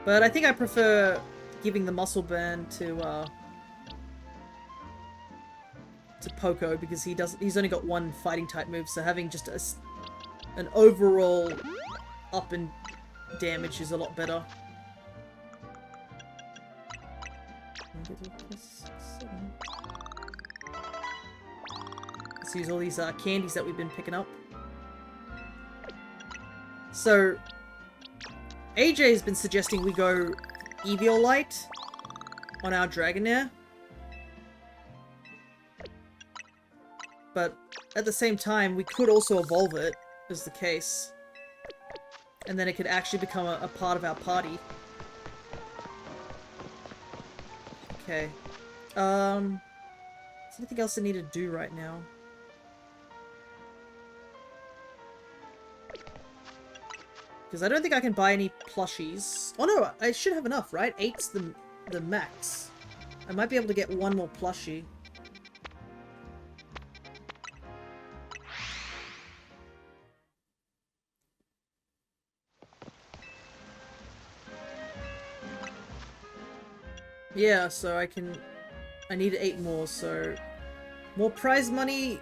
But I think I prefer giving the muscle band to Poco because he's only got one fighting type move, so having just an overall up in damage is a lot better. Let's use all these candies that we've been picking up. So, AJ has been suggesting we go Eviolite on our Dragonair. But at the same time, we could also evolve it, as the case. And then it could actually become a part of our party. Okay. Is there anything else I need to do right now? Because I don't think I can buy any plushies. Oh no, I should have enough, right? 8's the max. I might be able to get one more plushie. Yeah, so I need 8 more, so more prize money.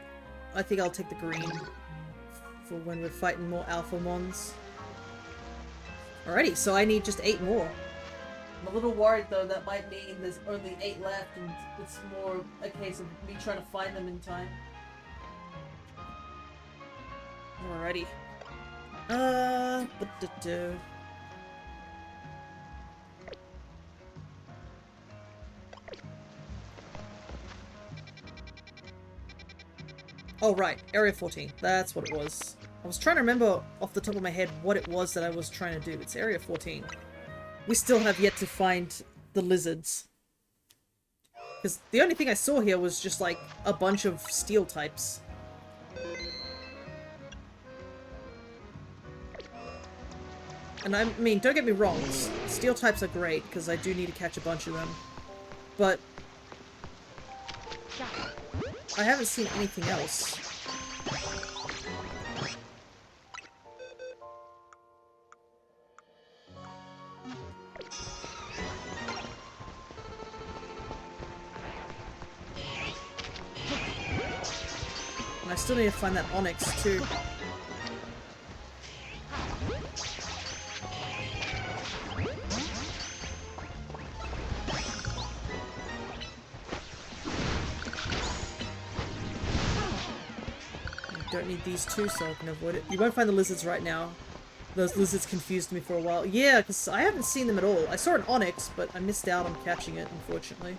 I think I'll take the green for when we're fighting more Alpha Mons. Alrighty, so I need just 8 more. I'm a little worried though, that might mean there's only 8 left and it's more a case of me trying to find them in time. Alrighty. Oh right, Area 14. That's what it was. I was trying to remember off the top of my head what it was that I was trying to do. It's Area 14. We still have yet to find the lizards. Because the only thing I saw here was just like a bunch of steel types. And I mean, don't get me wrong, steel types are great because I do need to catch a bunch of them. But I haven't seen anything else. And I still need to find that onyx too. Don't need these two so I can avoid it. You won't find the lizards right now. Those lizards confused me for a while. Yeah, because I haven't seen them at all. I saw an onyx, but I missed out on catching it, unfortunately.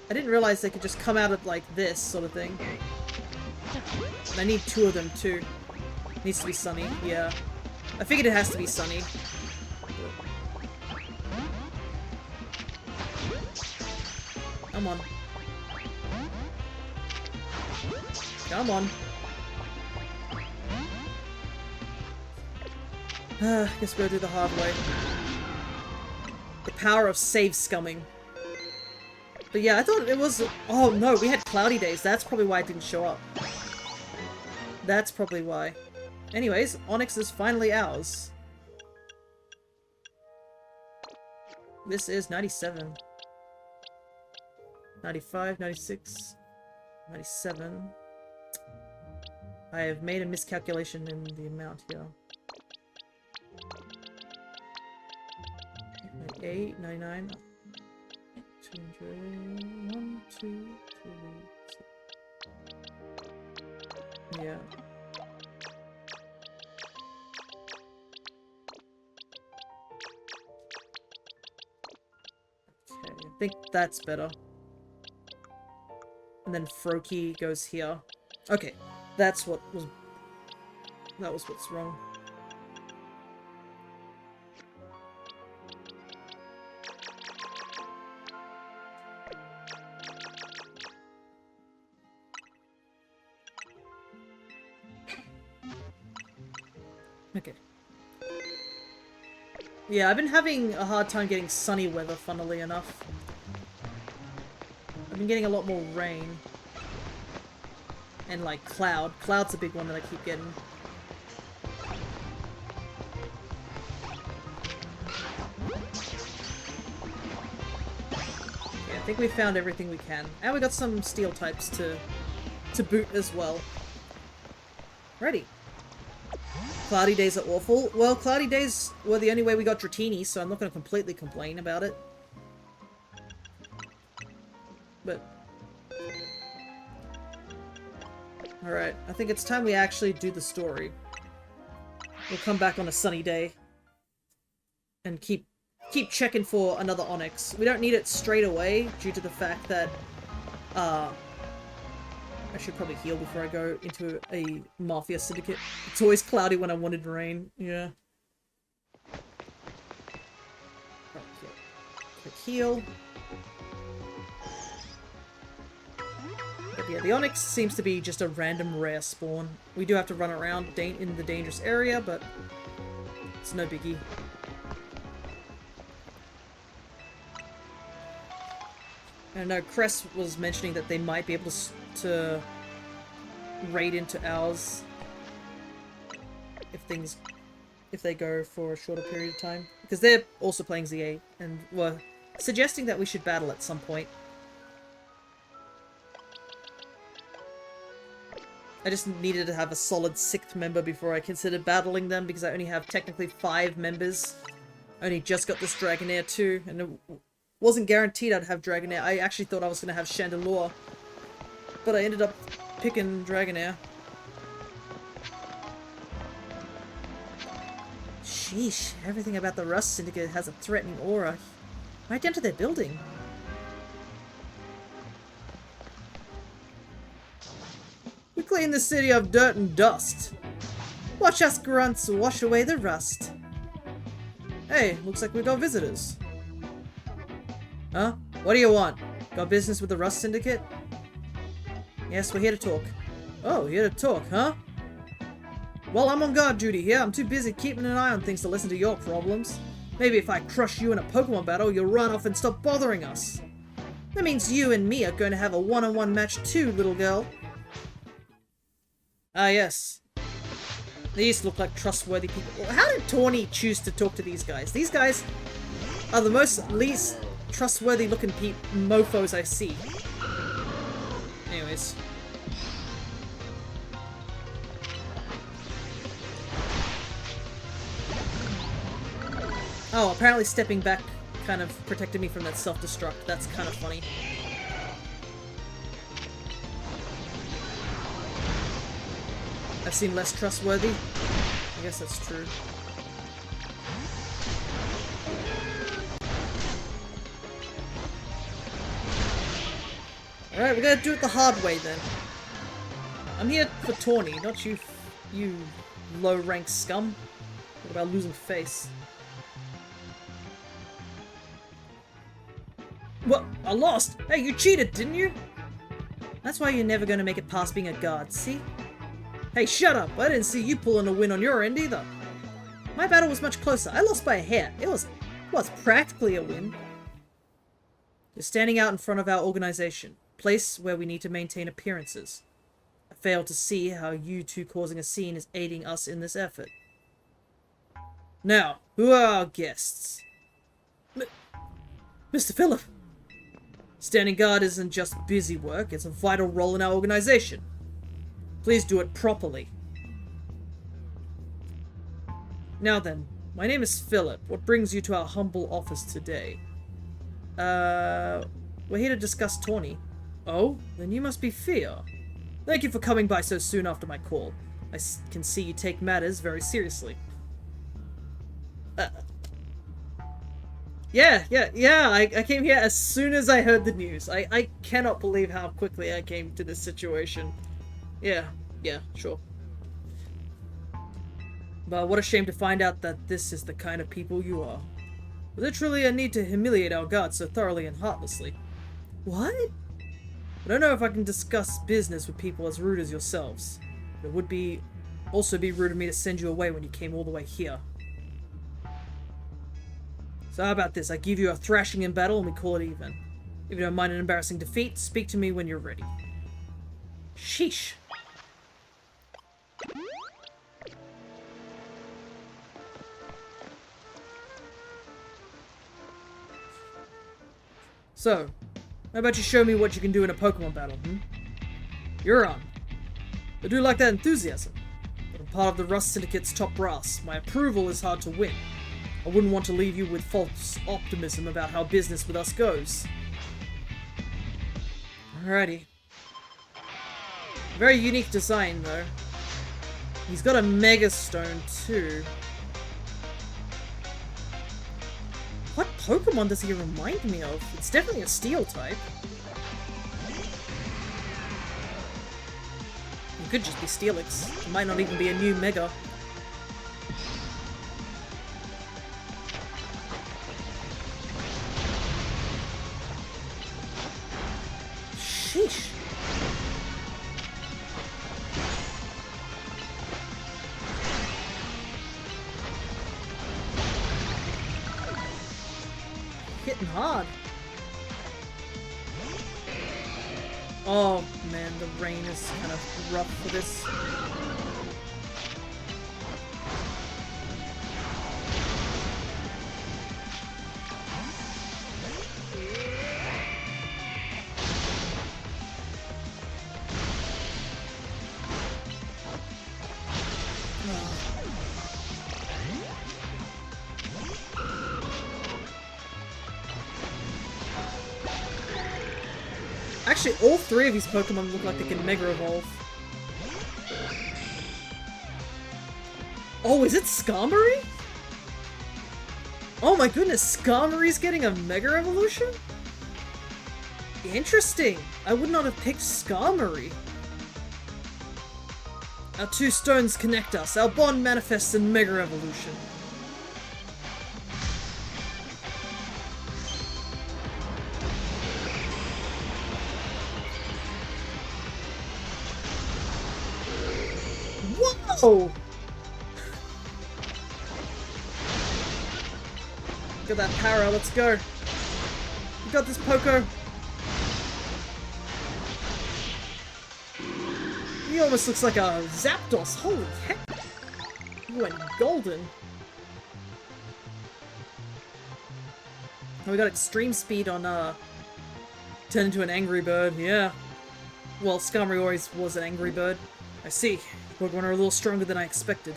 I didn't realize they could just come out of like this sort of thing. And I need 2 of them too. Needs to be sunny, yeah. I figured it has to be sunny. Come on. Come on. Guess we'll do the hard way. The power of save scumming. But yeah, I thought it was... Oh no, we had cloudy days. That's probably why it didn't show up. That's probably why. Anyways, Onyx is finally ours. This is 97. 95, 96, 97. I have made a miscalculation in the amount here. 98, 99, 200, 1, 2, 3, yeah. Okay, I think that's better. And then Froakie goes here. Okay, that's what was... That was what's wrong. Okay. Yeah, I've been having a hard time getting sunny weather, funnily enough. I've been getting a lot more rain. And like cloud. Cloud's a big one that I keep getting. Yeah, I think we found everything we can. And we got some steel types to boot as well. Ready. Cloudy days are awful. Well, cloudy days were the only way we got Dratini, so I'm not going to completely complain about it. But... Alright, I think it's time we actually do the story. We'll come back on a sunny day. And keep checking for another Onyx. We don't need it straight away, due to the fact that, I should probably heal before I go into a Mafia Syndicate. It's always cloudy when I wanted rain. Yeah. Okay. Quick heal. But yeah, the Onyx seems to be just a random rare spawn. We do have to run around in the dangerous area, but it's no biggie. I know Cress was mentioning that they might be able to raid into ours if they go for a shorter period of time, because they're also playing Z-A and were suggesting that we should battle at some point. I just needed to have a solid 6th member before I considered battling them, because I only have technically 5 members Only just got this Dragonair too, and it wasn't guaranteed I'd have Dragonair. I actually thought I was going to have Chandelure, but I ended up picking Dragonair. Sheesh, everything about the Rust Syndicate has a threatening aura. Right down to their building. We clean the city of dirt and dust. Watch us grunts wash away the rust. Hey, looks like we got visitors. Huh? What do you want? Got business with the Rust Syndicate? Yes, we're here to talk. Oh, here to talk, huh? Well, I'm on guard duty here. I'm too busy keeping an eye on things to listen to your problems. Maybe if I crush you in a Pokemon battle, you'll run off and stop bothering us. That means you and me are going to have a one-on-one match too, little girl. Ah, yes. These look like trustworthy people. How did Tawny choose to talk to these guys? These guys are the least trustworthy looking mofos I see. Anyways. Oh, apparently stepping back kind of protected me from that self-destruct. That's kind of funny. I've seen less trustworthy. I guess that's true. Alright, we're gonna do it the hard way then. I'm here for Tawny, not you, you low-rank scum. What about losing face? What? I lost? Hey, you cheated, didn't you? That's why you're never gonna make it past being a guard, see? Hey, shut up! I didn't see you pulling a win on your end either. My battle was much closer. I lost by a hair. It was practically a win. You're standing out in front of our organization, place where we need to maintain appearances. I fail to see how you two causing a scene is aiding us in this effort. Now, who are our guests? Mr. Phillip! Standing guard isn't just busy work, it's a vital role in our organization. Please do it properly. Now then, my name is Phillip. What brings you to our humble office today? We're here to discuss Tawny. Oh? Then you must be Fia. Thank you for coming by so soon after my call. I can see you take matters very seriously. Yeah, I came here as soon as I heard the news. I cannot believe how quickly I came to this situation. Yeah, sure. But what a shame to find out that this is the kind of people you are. Was it truly a need to humiliate our guards so thoroughly and heartlessly? What? I don't know if I can discuss business with people as rude as yourselves. It would also be rude of me to send you away when you came all the way here. So how about this? I give you a thrashing in battle and we call it even. If you don't mind an embarrassing defeat, speak to me when you're ready. Sheesh. So, how about you show me what you can do in a Pokemon battle, You're on. I do like that enthusiasm, but I'm part of the Rust Syndicate's top brass. My approval is hard to win. I wouldn't want to leave you with false optimism about how business with us goes. Alrighty. Very unique design, though. He's got a Mega Stone, too. What Pokemon does he remind me of? It's definitely a Steel type. It could just be Steelix. It might not even be a new Mega. Sheesh. Hitting hard. Oh man, the rain is kind of rough for this. Actually, all three of these Pokemon look like they can Mega Evolve. Oh, is it Skarmory? Oh my goodness, Skarmory's getting a Mega Evolution? Interesting. I would not have picked Skarmory. Our two stones connect us. Our bond manifests in Mega Evolution. Whoa! Got that power, let's go. You got this, Poco. He almost looks like a Zapdos. Holy heck. He went golden. Oh, we got extreme speed on, turn into an angry bird, yeah. Well, Skarmory always was an angry bird. I see. Pokemon are a little stronger than I expected.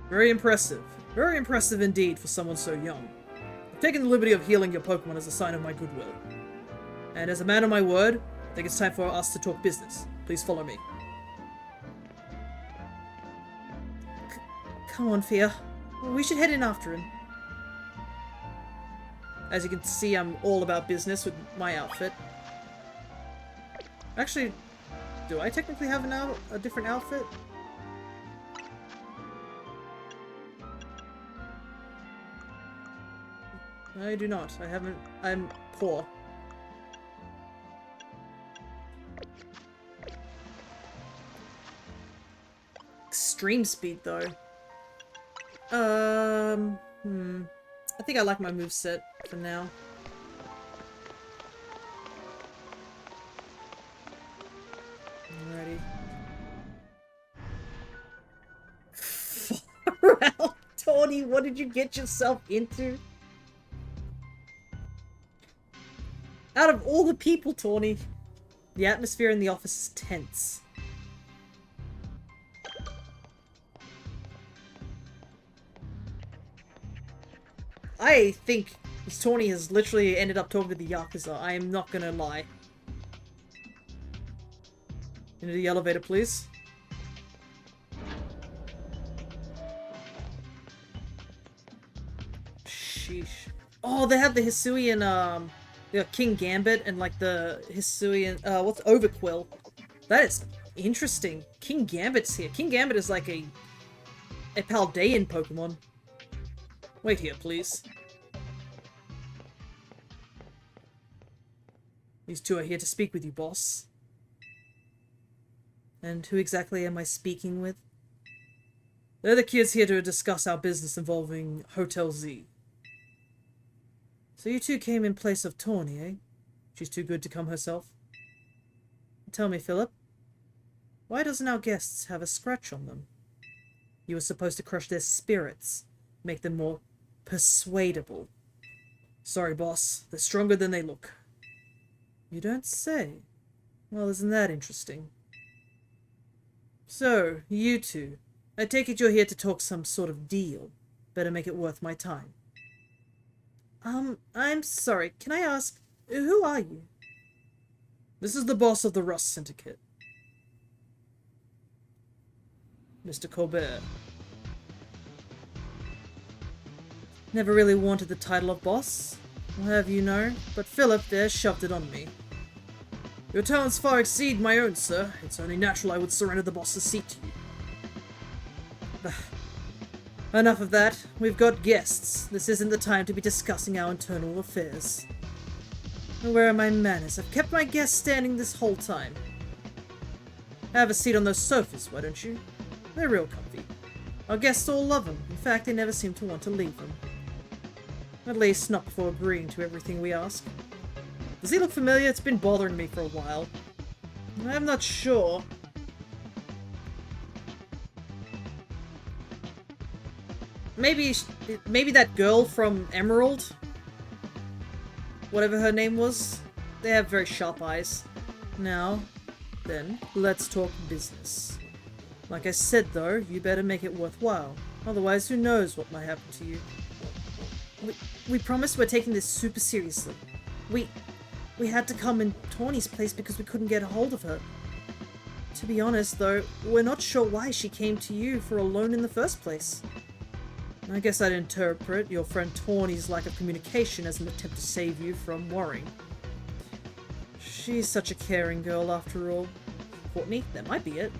Very impressive. Very impressive indeed for someone so young. I've taken the liberty of healing your Pokemon as a sign of my goodwill. And as a man of my word, I think it's time for us to talk business. Please follow me. Come on, Fia. We should head in after him. As you can see, I'm all about business with my outfit. Actually, do I technically have a different outfit? I do not. I haven't. I'm poor. Extreme speed, though. I think I like my moveset for now. Alrighty. Far out, Tawny, what did you get yourself into? Out of all the people, Tawny, the atmosphere in the office is tense. I think this Tawny has literally ended up talking to the Yakuza. I am not gonna lie. Into the elevator, please. Sheesh. Oh, they have the Hisuian, they got King Gambit and like the Hisuian, what's Overquill. That is interesting. King Gambit's here. King Gambit is like a Paldean Pokemon. Wait here, please. These two are here to speak with you, boss. And who exactly am I speaking with? They're the kids here to discuss our business involving Hotel Z. So you two came in place of Tawny, eh? She's too good to come herself. Tell me, Philip, why doesn't our guests have a scratch on them? You were supposed to crush their spirits, make them more persuadable. Sorry, boss. They're stronger than they look. You don't say. Well, isn't that interesting? So, you two. I take it you're here to talk some sort of deal. Better make it worth my time. I'm sorry. Can I ask, who are you? This is the boss of the Rust Syndicate. Mr. Colbert. Never really wanted the title of boss, I'll have you know, but Philip there shoved it on me. Your talents far exceed my own, sir. It's only natural I would surrender the boss's seat to you. Enough of that. We've got guests. This isn't the time to be discussing our internal affairs. Where are my manners? I've kept my guests standing this whole time. Have a seat on those sofas, why don't you? They're real comfy. Our guests all love them. In fact, they never seem to want to leave them. At least, not before agreeing to everything we ask. Does he look familiar? It's been bothering me for a while. I'm not sure. Maybe that girl from Emerald? Whatever her name was. They have very sharp eyes. Now, then, let's talk business. Like I said though, you better make it worthwhile. Otherwise, who knows what might happen to you. We promise we're taking this super seriously. We had to come in Tawny's place because we couldn't get a hold of her. To be honest though, we're not sure why she came to you for a loan in the first place. I guess I'd interpret your friend Tawny's lack of communication as an attempt to save you from worrying. She's such a caring girl after all. Courtney? That might be it.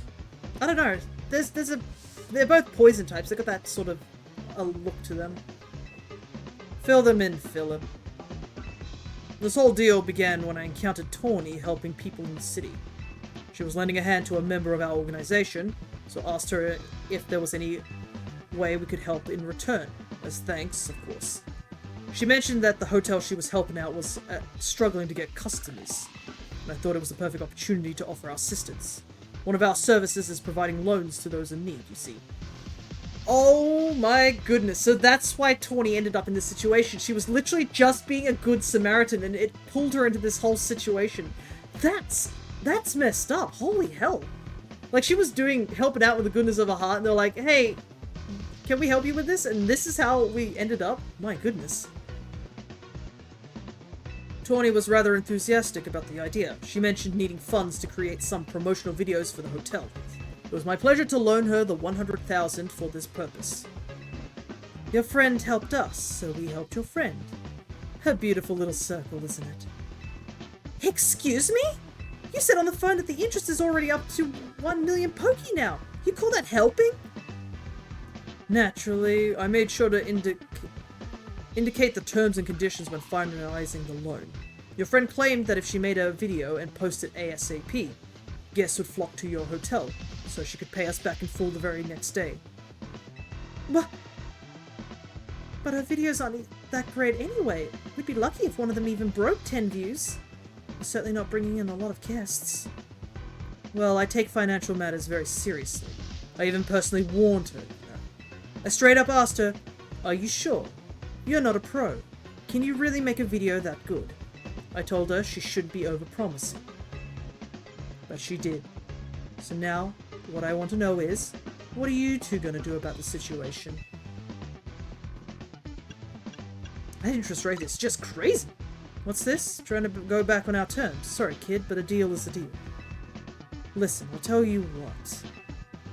I don't know. They're both poison types. They've got that sort of a look to them. Fill them in, Philip. This whole deal began when I encountered Tawny helping people in the city. She was lending a hand to a member of our organization, so I asked her if there was any way we could help in return, as thanks, of course. She mentioned that the hotel she was helping out was struggling to get customers, and I thought it was a perfect opportunity to offer our assistance. One of our services is providing loans to those in need, you see. Oh my goodness, so that's why Tawny ended up in this situation. She was literally just being a good Samaritan, and it pulled her into this whole situation. That's messed up, holy hell. Like, she was helping out with the goodness of her heart, and they're like, hey, can we help you with this? And this is how we ended up? My goodness. Tawny was rather enthusiastic about the idea. She mentioned needing funds to create some promotional videos for the hotel. It was my pleasure to loan her the 100,000 for this purpose. Your friend helped us, so we helped your friend. A beautiful little circle, isn't it? Excuse me? You said on the phone that the interest is already up to 1 million Poké now. You call that helping? Naturally, I made sure to indicate the terms and conditions when finalizing the loan. Your friend claimed that if she made a video and posted ASAP, guests would flock to your hotel, so she could pay us back in full the very next day. What? But her videos aren't that great anyway. We'd be lucky if one of them even broke 10 views. We're certainly not bringing in a lot of guests. Well, I take financial matters very seriously. I even personally warned her. I straight up asked her, are you sure? You're not a pro. Can you really make a video that good? I told her she should be over-promising. But she did. So now, what I want to know is, what are you two gonna do about the situation? That interest rate is just crazy. What's this? Trying to go back on our terms. Sorry, kid, but a deal is a deal. Listen, I'll tell you what.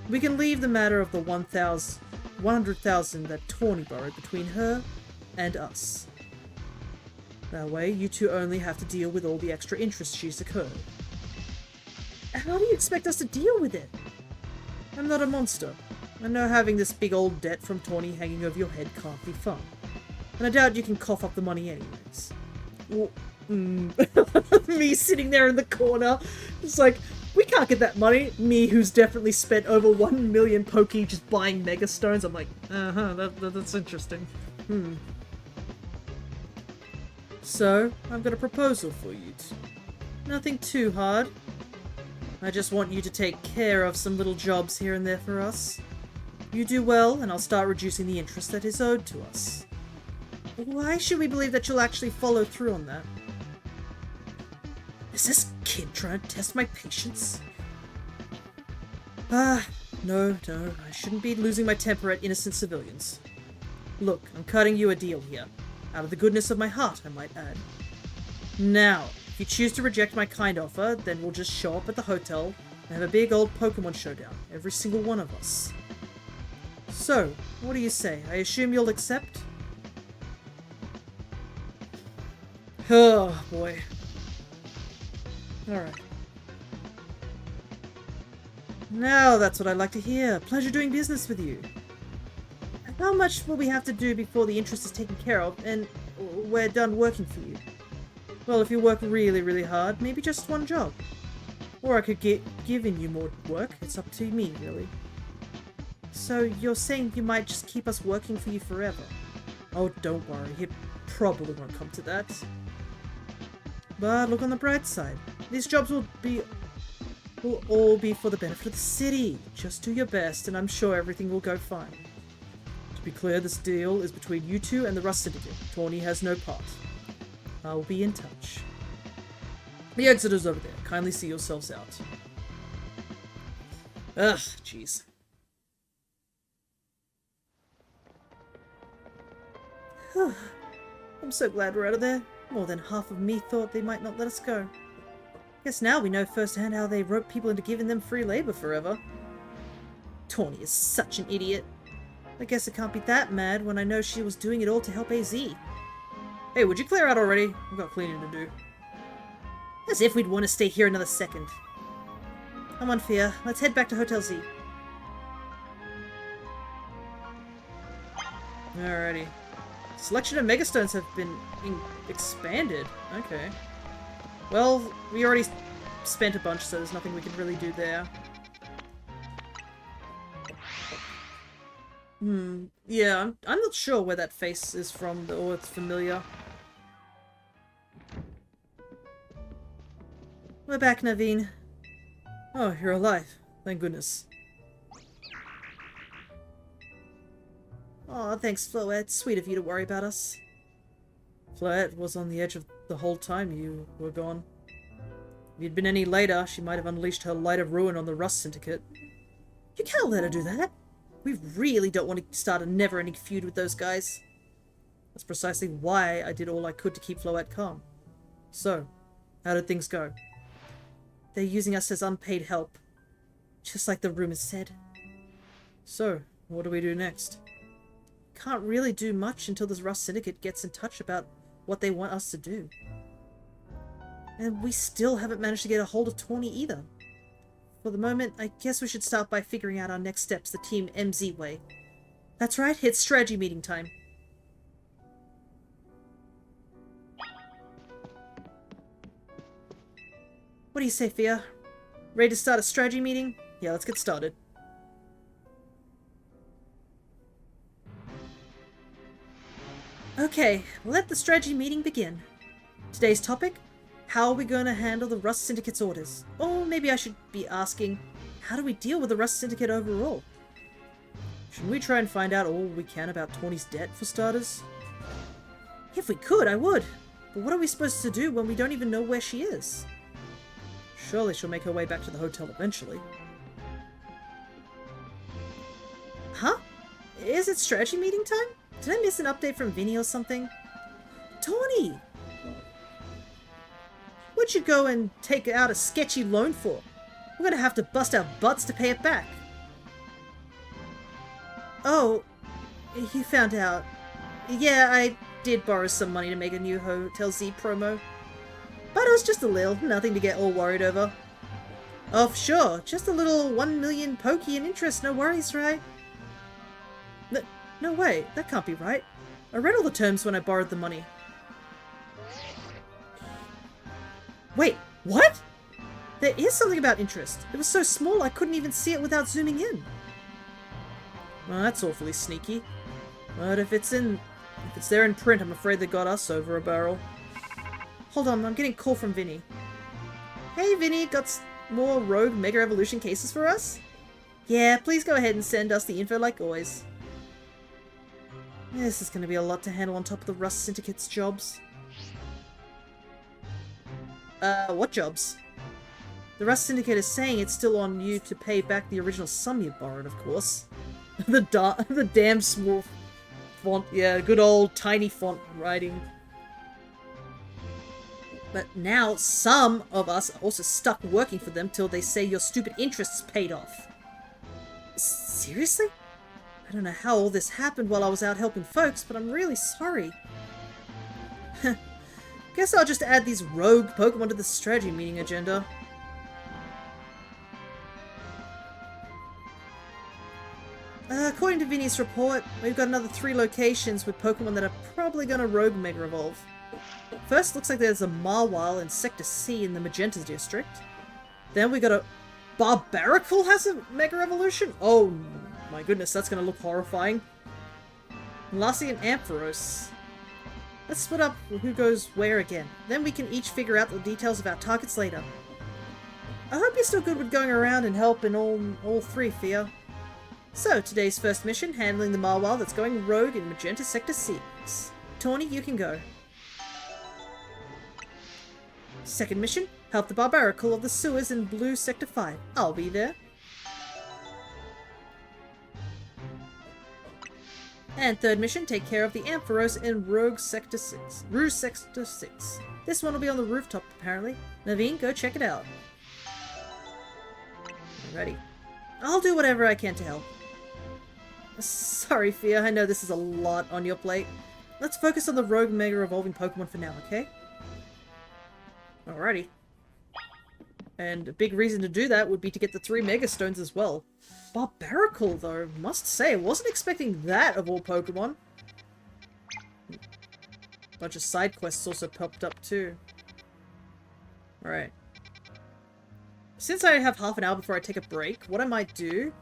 We can leave the matter of the 100,000 that Tawny borrowed between her and us. That way, you two only have to deal with all the extra interest she's incurred. How do you expect us to deal with it? I'm not a monster. I know having this big old debt from Tawny hanging over your head can't be fun. And I doubt you can cough up the money anyways. Well, me sitting there in the corner, it's like, we can't get that money. Me, who's definitely spent over 1 million Poké just buying Mega Stones. I'm like, that's interesting. So, I've got a proposal for you. Nothing too hard. I just want you to take care of some little jobs here and there for us. You do well, and I'll start reducing the interest that is owed to us. Why should we believe that you'll actually follow through on that? Is this kid trying to test my patience? No, I shouldn't be losing my temper at innocent civilians. Look, I'm cutting you a deal here. Out of the goodness of my heart, I might add. Now, if you choose to reject my kind offer, then we'll just show up at the hotel and have a big old Pokemon showdown, every single one of us. So, what do you say? I assume you'll accept? Oh, boy. Alright. Now that's what I like to hear. Pleasure doing business with you. How much will we have to do before the interest is taken care of and we're done working for you? Well, if you work really, really hard, maybe just one job. Or I could give in you more work. It's up to me, really. So you're saying you might just keep us working for you forever? Oh, don't worry. It probably won't come to that. But look on the bright side. These jobs will all be for the benefit of the city. Just do your best, and I'm sure everything will go fine. To be clear, this deal is between you two and the Rust Syndicate. Tawny has no part. I'll be in touch. The exit is over there. Kindly see yourselves out. Ugh, jeez. I'm so glad we're out of there. More than half of me thought they might not let us go. Guess now we know firsthand how they rope people into giving them free labor forever. Tawny is such an idiot. I guess I can't be that mad when I know she was doing it all to help AZ. Hey, would you clear out already? We've got cleaning to do. As if we'd want to stay here another second. Come on, Fia. Let's head back to Hotel Z. Alrighty. Selection of Megastones have been expanded. Okay. Well, we already spent a bunch, so there's nothing we can really do there. Yeah, I'm not sure where that face is from, or it's familiar. We're back, Naveen. Oh, you're alive. Thank goodness. Aw, thanks, Floette. Sweet of you to worry about us. Floette was on the edge of the whole time you were gone. If you'd been any later, she might have unleashed her light of ruin on the Rust Syndicate. You can't let her do that. We really don't want to start a never-ending feud with those guys. That's precisely why I did all I could to keep Floette calm. So, how did things go? They're using us as unpaid help. Just like the rumors said. So, what do we do next? Can't really do much until this Rust Syndicate gets in touch about what they want us to do. And we still haven't managed to get a hold of Tawny either. For the moment, I guess we should start by figuring out our next steps the Team MZ way. That's right, it's strategy meeting time. What do you say, Fia? Ready to start a strategy meeting? Yeah, let's get started. Okay, let the strategy meeting begin. Today's topic? How are we going to handle the Rust Syndicate's orders? Or maybe I should be asking, how do we deal with the Rust Syndicate overall? Shouldn't we try and find out all we can about Tawny's debt, for starters? If we could, I would. But what are we supposed to do when we don't even know where she is? Surely she'll make her way back to the hotel eventually. Huh? Is it strategy meeting time? Did I miss an update from Vinny or something? Tawny! What'd you go and take out a sketchy loan for? We're gonna have to bust our butts to pay it back. Oh, you found out. Yeah, I did borrow some money to make a new Hotel Z promo. But it was just a little, nothing to get all worried over. Oh, sure, just a little 1 million pokey in interest, no worries, right? No way, that can't be right. I read all the terms when I borrowed the money. Wait, what? There is something about interest. It was so small I couldn't even see it without zooming in. Well, that's awfully sneaky. But if it's there in print, I'm afraid they got us over a barrel. Hold on, I'm getting a call from Vinny. Hey Vinny, got more rogue Mega Evolution cases for us? Yeah, please go ahead and send us the info like always. This is going to be a lot to handle on top of the Rust Syndicate's jobs. What jobs? The Rust Syndicate is saying it's still on you to pay back the original sum you borrowed, of course. the damn small font. Yeah, good old tiny font writing. But now some of us are also stuck working for them till they say your stupid interest's paid off. Seriously? I don't know how all this happened while I was out helping folks, but I'm really sorry. Guess I'll just add these rogue Pokemon to the strategy meeting agenda. According to Vinny's report, we've got another 3 locations with Pokemon that are probably gonna rogue Mega Evolve. First, looks like there's a Marwile in Sector C in the Magenta District. Then we got a Barbaracle has a Mega Evolution? Oh my goodness, that's gonna look horrifying. And lastly, an Ampharos. Let's split up who goes where again. Then we can each figure out the details of our targets later. I hope you're still good with going around and helping all 3, Fia. So, today's first mission, handling the Marwile that's going rogue in Magenta Sector 6. Tawny, you can go. Second mission, help the Barbaracle of the sewers in Blue Sector 5. I'll be there. And third mission, take care of the Ampharos in Rouge Sector 6. This one will be on the rooftop, apparently. Naveen, go check it out. Alrighty. I'll do whatever I can to help. Sorry, Fia, I know this is a lot on your plate. Let's focus on the rogue mega evolving Pokemon for now, okay? Alrighty. And a big reason to do that would be to get the 3 Mega Stones as well. Barbaracle, though, must say, I wasn't expecting that of all Pokemon. A bunch of side quests also popped up too. Alright. Since I have half an hour before I take a break, what I might do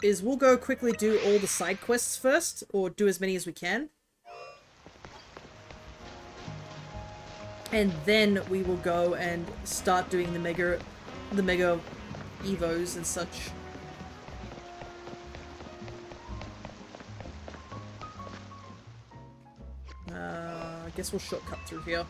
is we'll go quickly do all the side quests first, or do as many as we can. And then we will go and start doing the Mega Evos and such. I guess we'll shortcut through here.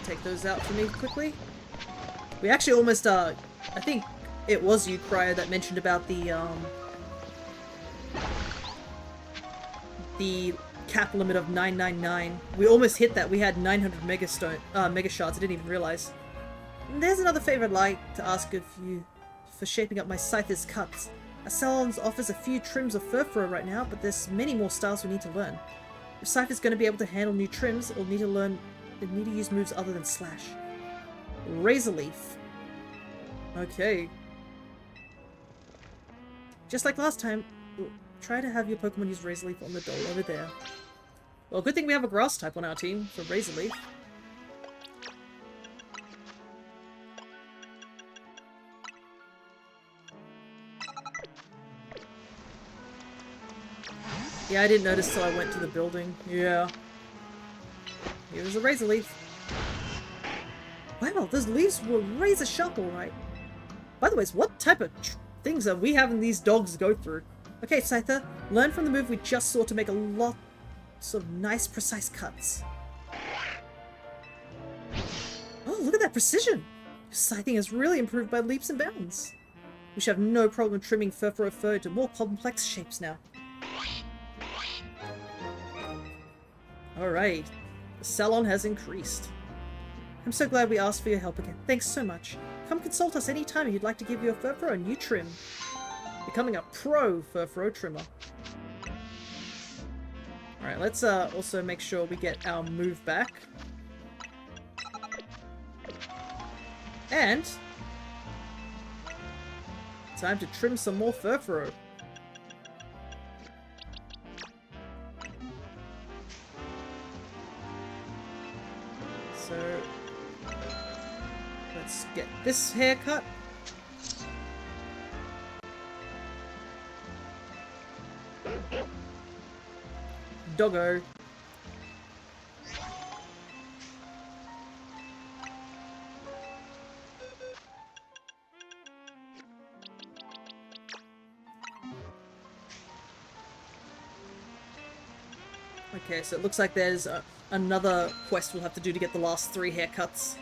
Take those out for me quickly. We actually almost, I think it was you, Cryo, that mentioned about the cap limit of 999. We almost hit that. We had 900 Mega Shards. I didn't even realize. And there's another favor I'd like to ask of you for shaping up my Scyther's cuts. Our salons offers a few trims of Furfuro right now, but there's many more styles we need to learn. If Scyther's going to be able to handle new trims, it'll need to use moves other than Slash. Razor Leaf. Okay. Just like last time, try to have your Pokemon use Razor Leaf on the doll over there. Well, good thing we have a Grass type on our team for Razor Leaf. Yeah, I didn't notice till I went to the building. Yeah. Here's a Razor Leaf. Wow, those leaves were razor sharp, alright. By the way, what type of things are we having these dogs go through? Okay, Scyther, learn from the move we just saw to make a lot of nice, precise cuts. Oh, look at that precision! Your scything has really improved by leaps and bounds. We should have no problem trimming Furfuro fur to more complex shapes now. Alright. The salon has increased. I'm so glad we asked for your help again. Thanks so much. Come consult us anytime if you'd like to give your Furfuro a new trim. Becoming a pro Furfuro trimmer. Alright, let's also make sure we get our move back. And time to trim some more Furfuro. So let's get this haircut. Doggo. Okay, so it looks like there's another quest we'll have to do to get the last 3 haircuts.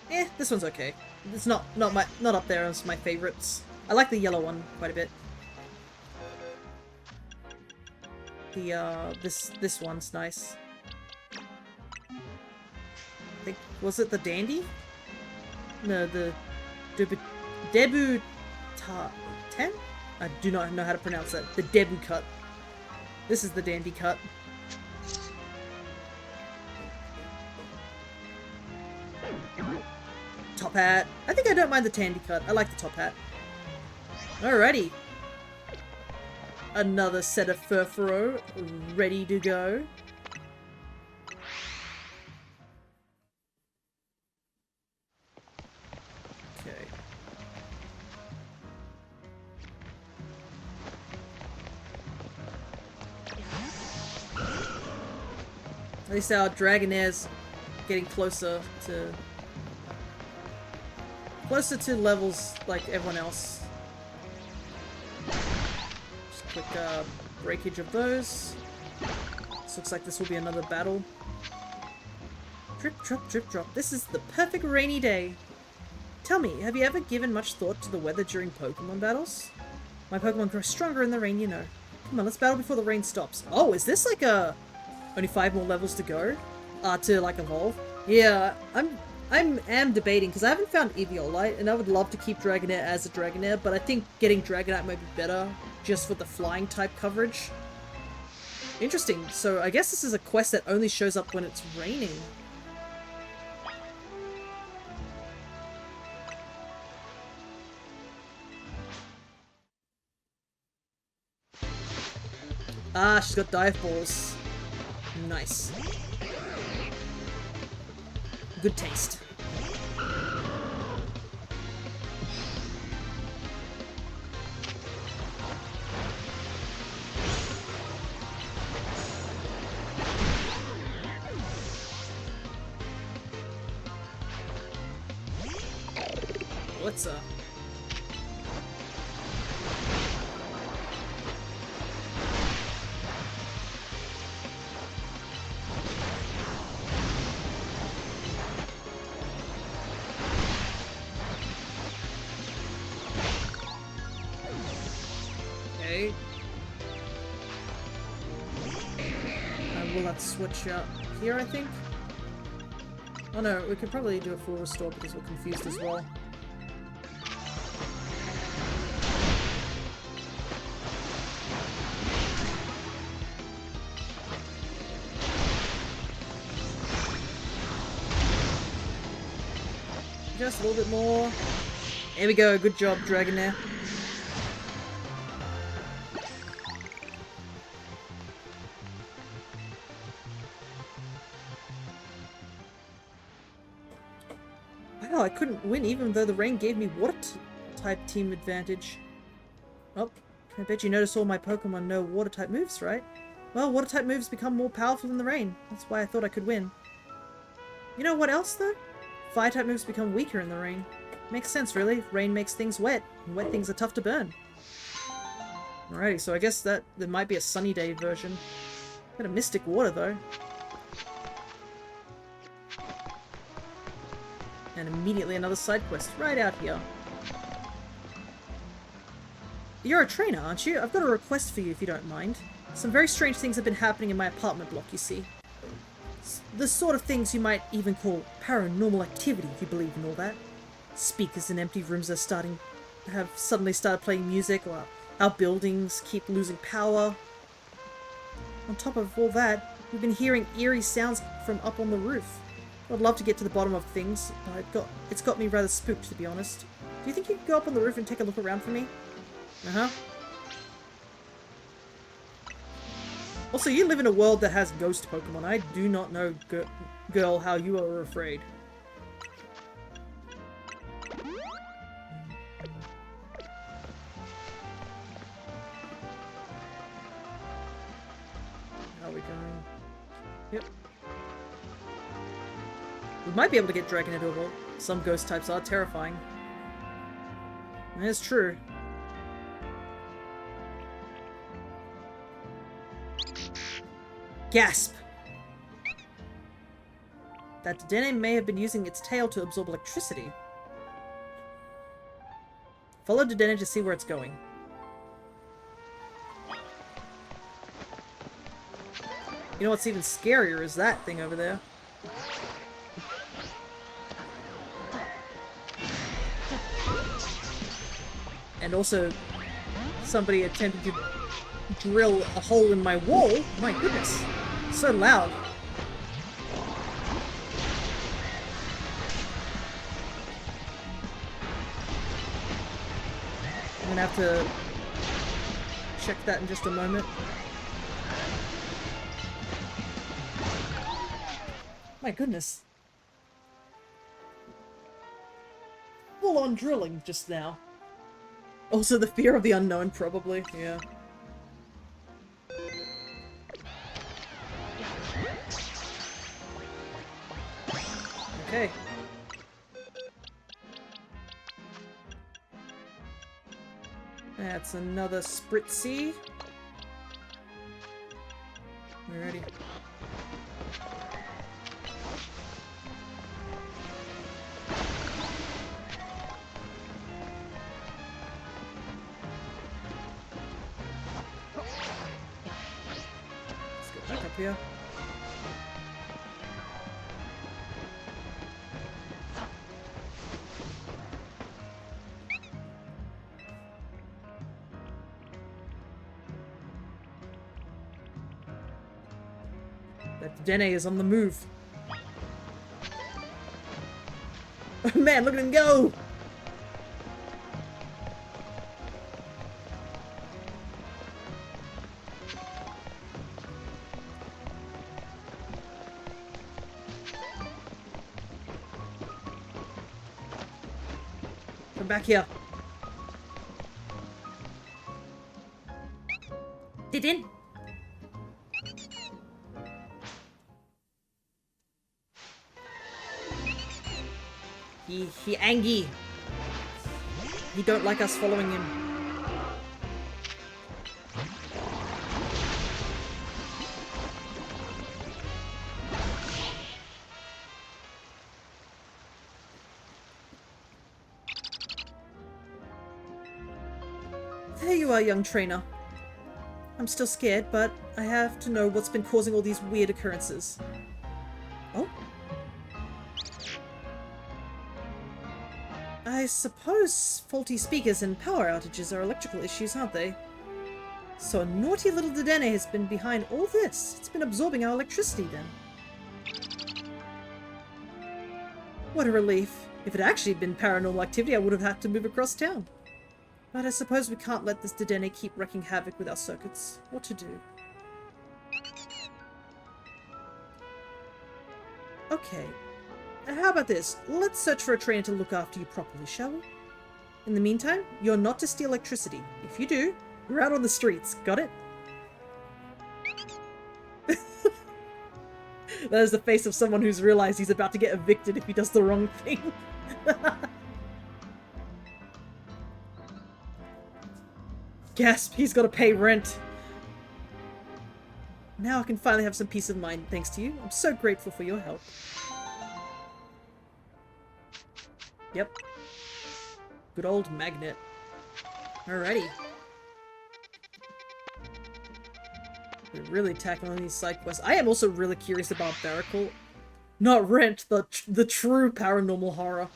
Eh, this one's okay. It's not up there as my favorites. I like the yellow one quite a bit. The this one's nice. I think, was it the Dandy? No, the Debu Ten? I do not know how to pronounce that. The Debu cut. This is the Dandy cut. Top hat. I think I don't mind the Tandy cut. I like the top hat. Alrighty. Another set of Furfuro ready to go. Okay. At least our Dragonair's getting closer to closer to levels like everyone else. Just quick breakage of those. This looks like this will be another battle. Drip, drop, drip, drop. This is the perfect rainy day. Tell me, have you ever given much thought to the weather during Pokemon battles? My Pokemon grow stronger in the rain, you know. Come on, let's battle before the rain stops. Oh, is this like a... only 5 more levels to go? To like evolve? Yeah, I am debating, because I haven't found Eviolite, and I would love to keep Dragonair as a Dragonair, but I think getting Dragonite might be better, just for the flying type coverage. Interesting, so I guess this is a quest that only shows up when it's raining. Ah, she's got dive balls. Nice. Good taste. What's up? Okay. We'll have to switch up here, I think. Oh no, we could probably do a full restore because we're confused as well. Just a little bit more. There we go, good job, Dragonair. Wow, I couldn't win even though the rain gave me water-type team advantage. Oh, I bet you noticed all my Pokemon know water-type moves, right? Well, water-type moves become more powerful than the rain. That's why I thought I could win. You know what else, though? Fire-type moves become weaker in the rain. Makes sense, really. Rain makes things wet, and wet things are tough to burn. Alrighty, so I guess that there might be a sunny day version. Got a Mystic Water, though. And immediately another side quest right out here. You're a trainer, aren't you? I've got a request for you if you don't mind. Some very strange things have been happening in my apartment block, you see. The sort of things you might even call paranormal activity, if you believe in all that. Speakers in empty rooms are suddenly started playing music, or our buildings keep losing power. On top of all that, we've been hearing eerie sounds from up on the roof. I'd love to get to the bottom of things, but it's got me rather spooked, to be honest. Do you think you could go up on the roof and take a look around for me? Uh-huh. Also, you live in a world that has ghost Pokemon. I do not know, girl, how you are afraid. How are we going? Yep. We might be able to get Dragonair to evolve. Some ghost types are terrifying. That's true. Gasp! That Dedenne may have been using its tail to absorb electricity. Follow Dedenne to see where it's going. You know what's even scarier is that thing over there. And also, somebody attempted to drill a hole in my wall. My goodness. So loud. I'm gonna have to check that in just a moment. My goodness. Full on drilling just now. Also the fear of the unknown, probably. Yeah. Okay. That's another Spritzy. Alrighty. Let's get back up here. That Dene is on the move. Oh man, look at him go! Come back here. Didn't. He angry. He don't like us following him. There you are, young trainer. I'm still scared, but I have to know what's been causing all these weird occurrences. Oh? I suppose faulty speakers and power outages are electrical issues, aren't they? So a naughty little Dedenne has been behind all this. It's been absorbing our electricity then. What a relief. If it had actually been paranormal activity, I would have had to move across town. But I suppose we can't let this Dedenne keep wreaking havoc with our circuits. What to do? Okay. How about this? Let's search for a trainer to look after you properly, shall we? In the meantime, you're not to steal electricity. If you do, you're out on the streets. Got it? That is the face of someone who's realized he's about to get evicted if he does the wrong thing. Gasp, he's got to pay rent. Now I can finally have some peace of mind thanks to you. I'm so grateful for your help. Yep. Good old magnet. Alrighty. We're really tackling these side quests. I am also really curious about Baracle. Not Rent, the true paranormal horror.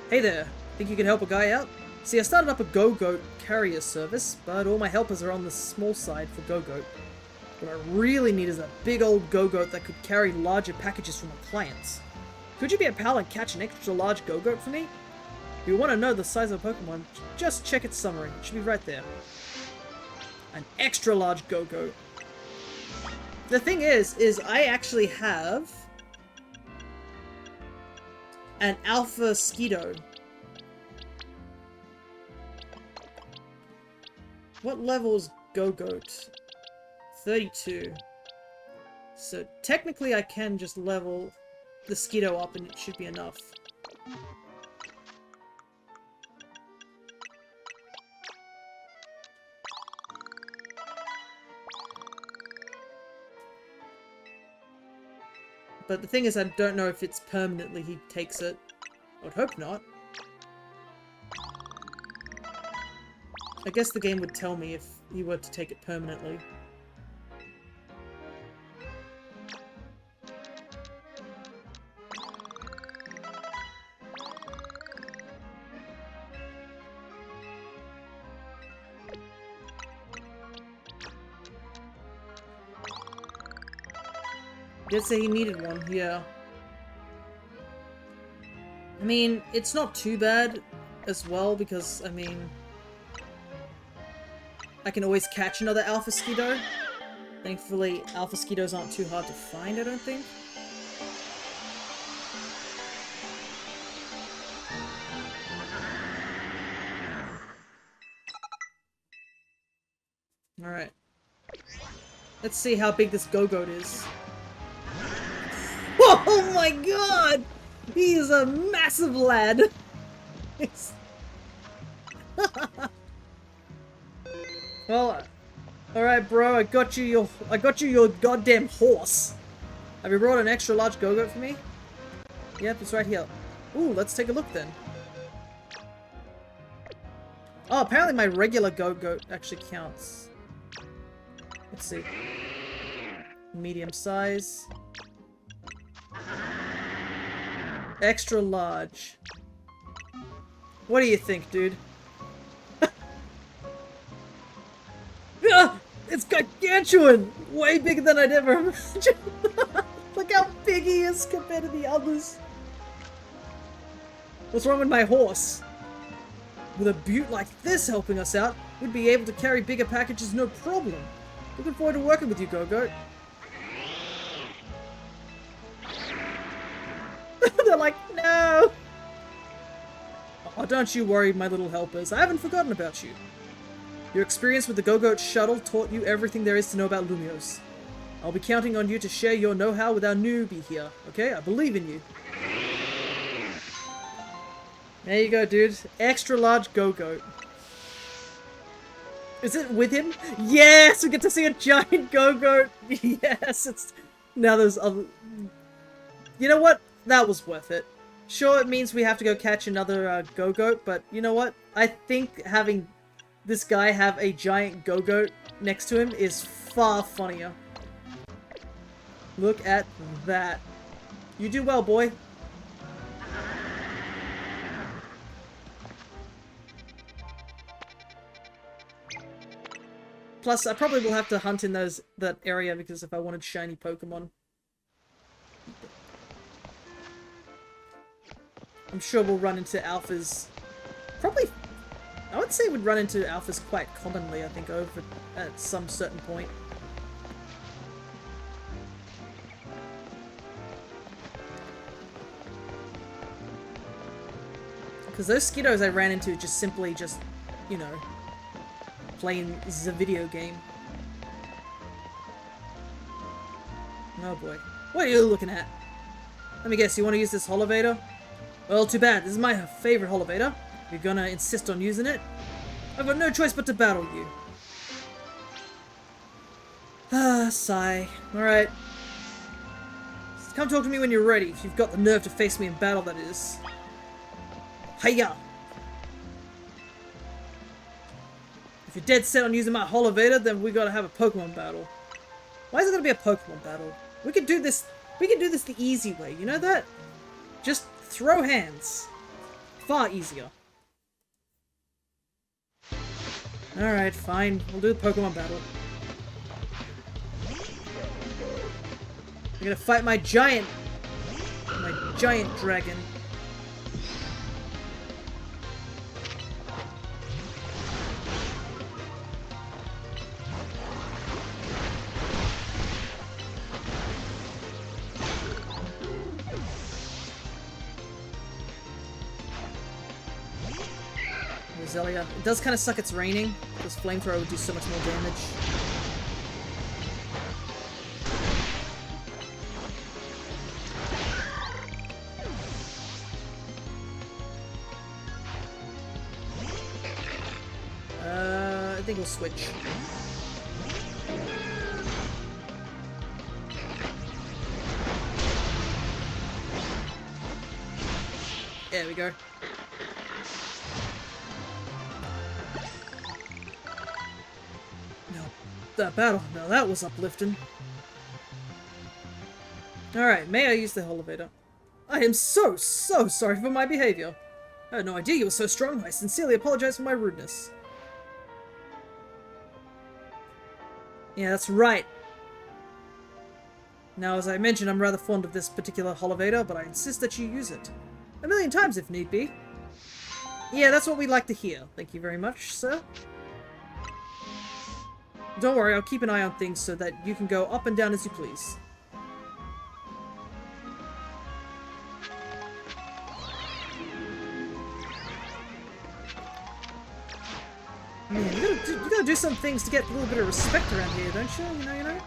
Hey there, think you can help a guy out? See, I started up a Go-Goat carrier service, but all my helpers are on the small side for Go-Goat. What I really need is a big old Go-Goat that could carry larger packages for my clients. Could you be a pal and catch an extra large Go-Goat for me? If you want to know the size of a Pokemon, just check its summary. It should be right there. An extra large Go-Goat. The thing is I actually have an Alpha Skeeto. What level is Go-Goat? 32. So technically I can just level the Skeeto up and it should be enough. But the thing is, I don't know if it's permanently he takes it. I would hope not. I guess the game would tell me if he were to take it permanently. Did say he needed one, yeah. I mean, it's not too bad as well, because, I mean, I can always catch another Alpha Skeeto. Thankfully, Alpha Skeetos aren't too hard to find, I don't think. Alright. Let's see how big this Go-Goat is. Oh my god! He is a massive lad! Well, alright bro, I got you your goddamn horse. Have you brought an extra large go-goat for me? Yep, it's right here. Ooh, let's take a look then. Oh, apparently my regular go-goat actually counts. Let's see. Medium size. Extra large. What do you think, dude? It's gargantuan! Way bigger than I'd ever imagined! Look how big he is compared to the others. What's wrong with my horse? With a butte like this helping us out, we'd be able to carry bigger packages no problem. Looking forward to working with you, Go-Goat. They're like, no! Oh, don't you worry, my little helpers. I haven't forgotten about you. Your experience with the Go-Goat shuttle taught you everything there is to know about Lumios. I'll be counting on you to share your know-how with our newbie here, okay? I believe in you. There you go, dude. Extra large Go-Goat. Is it with him? Yes! We get to see a giant Go-Goat! Yes! It's... Now there's other... You know what? That was worth it. Sure, it means we have to go catch another Go-Goat, but you know what? I think having this guy have a giant Go-Goat next to him is far funnier. Look at that. You do well, boy. Plus, I probably will have to hunt in that area because if I wanted shiny Pokémon. I'm sure we'll run into alphas. Probably, I would say we'd run into alphas quite commonly, I think, over at some certain point. Because those Skiddos I ran into just simply just, you know, playing the video game. Oh boy. What are you looking at? Let me guess, you want to use this Holovator? Well, too bad. This is my favorite Holovator. If you're gonna insist on using it, I've got no choice but to battle you. Ah, sigh. Alright. Come talk to me when you're ready, if you've got the nerve to face me in battle, that is. Hiya! If you're dead set on using my Holovator, then we gotta have a Pokemon battle. Why is it gonna be a Pokemon battle? We could do this the easy way, you know that? Just throw hands. Far easier. Alright, fine. We'll do the Pokemon battle. I'm gonna fight my giant dragon. Roselia. It does kind of suck it's raining, because Flamethrower would do so much more damage. I think we'll switch. There we go. That battle. Now that was uplifting. Alright, may I use the Holovator? I am so sorry for my behavior. I had no idea you were so strong. I sincerely apologize for my rudeness. Yeah, that's right. Now, as I mentioned, I'm rather fond of this particular Holovator, but I insist that you use it. 1,000,000 times if need be. Yeah, that's what we'd like to hear. Thank you very much, sir. Don't worry, I'll keep an eye on things so that you can go up and down as you please. Man, you gotta do some things to get a little bit of respect around here, don't you? You know?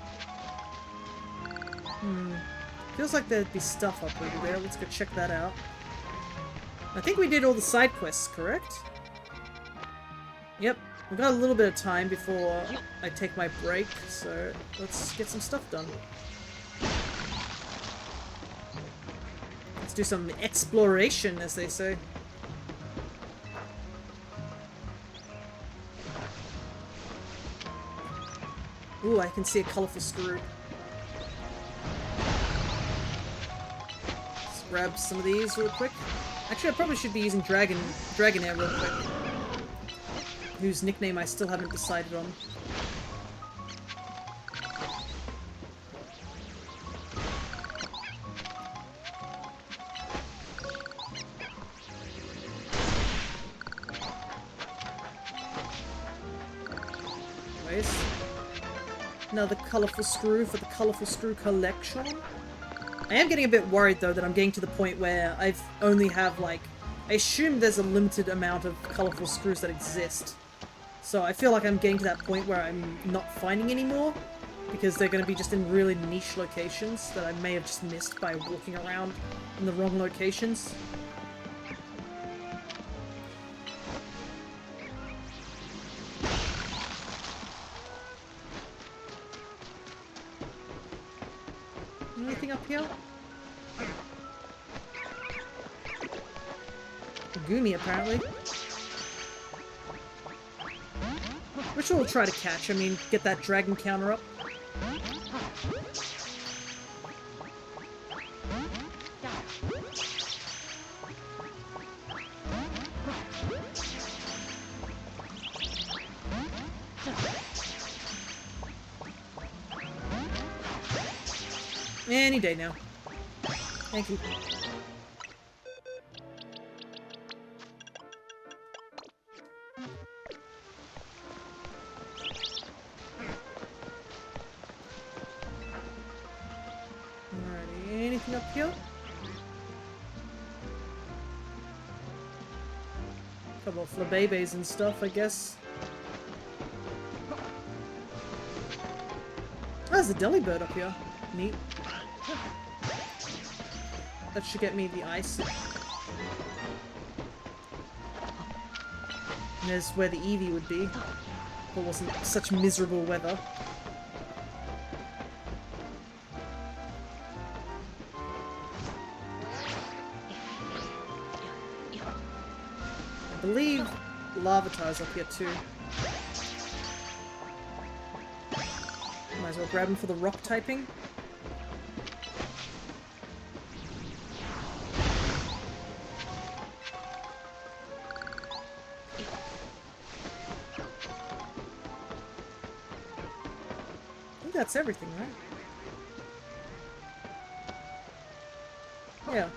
Feels like there'd be stuff up over there. Let's go check that out. I think we did all the side quests, correct? Yep. We've got a little bit of time before I take my break, so let's get some stuff done. Let's do some exploration, as they say. Ooh, I can see a colorful screw. Let's grab some of these real quick. Actually, I probably should be using Dragonair real quick. Whose nickname I still haven't decided on. Anyways. Another colourful screw for the colourful screw collection. I am getting a bit worried though that I'm getting to the point where I only have like... I assume there's a limited amount of colourful screws that exist. So I feel like I'm getting to that point where I'm not finding any more. Because they're going to be just in really niche locations that I may have just missed by walking around in the wrong locations. Anything up here? A Goomy, apparently. Which we'll try to catch. I mean, get that dragon counter up. Any day now. Thank you. Alrighty, anything up here? Couple of flabébés and stuff, I guess. Oh, there's a delibird up here. Neat. That should get me the ice. And there's where the Eevee would be. If it wasn't such miserable weather. I believe Larvitar's up here too. Might as well grab him for the rock typing. That's everything, right? Yeah.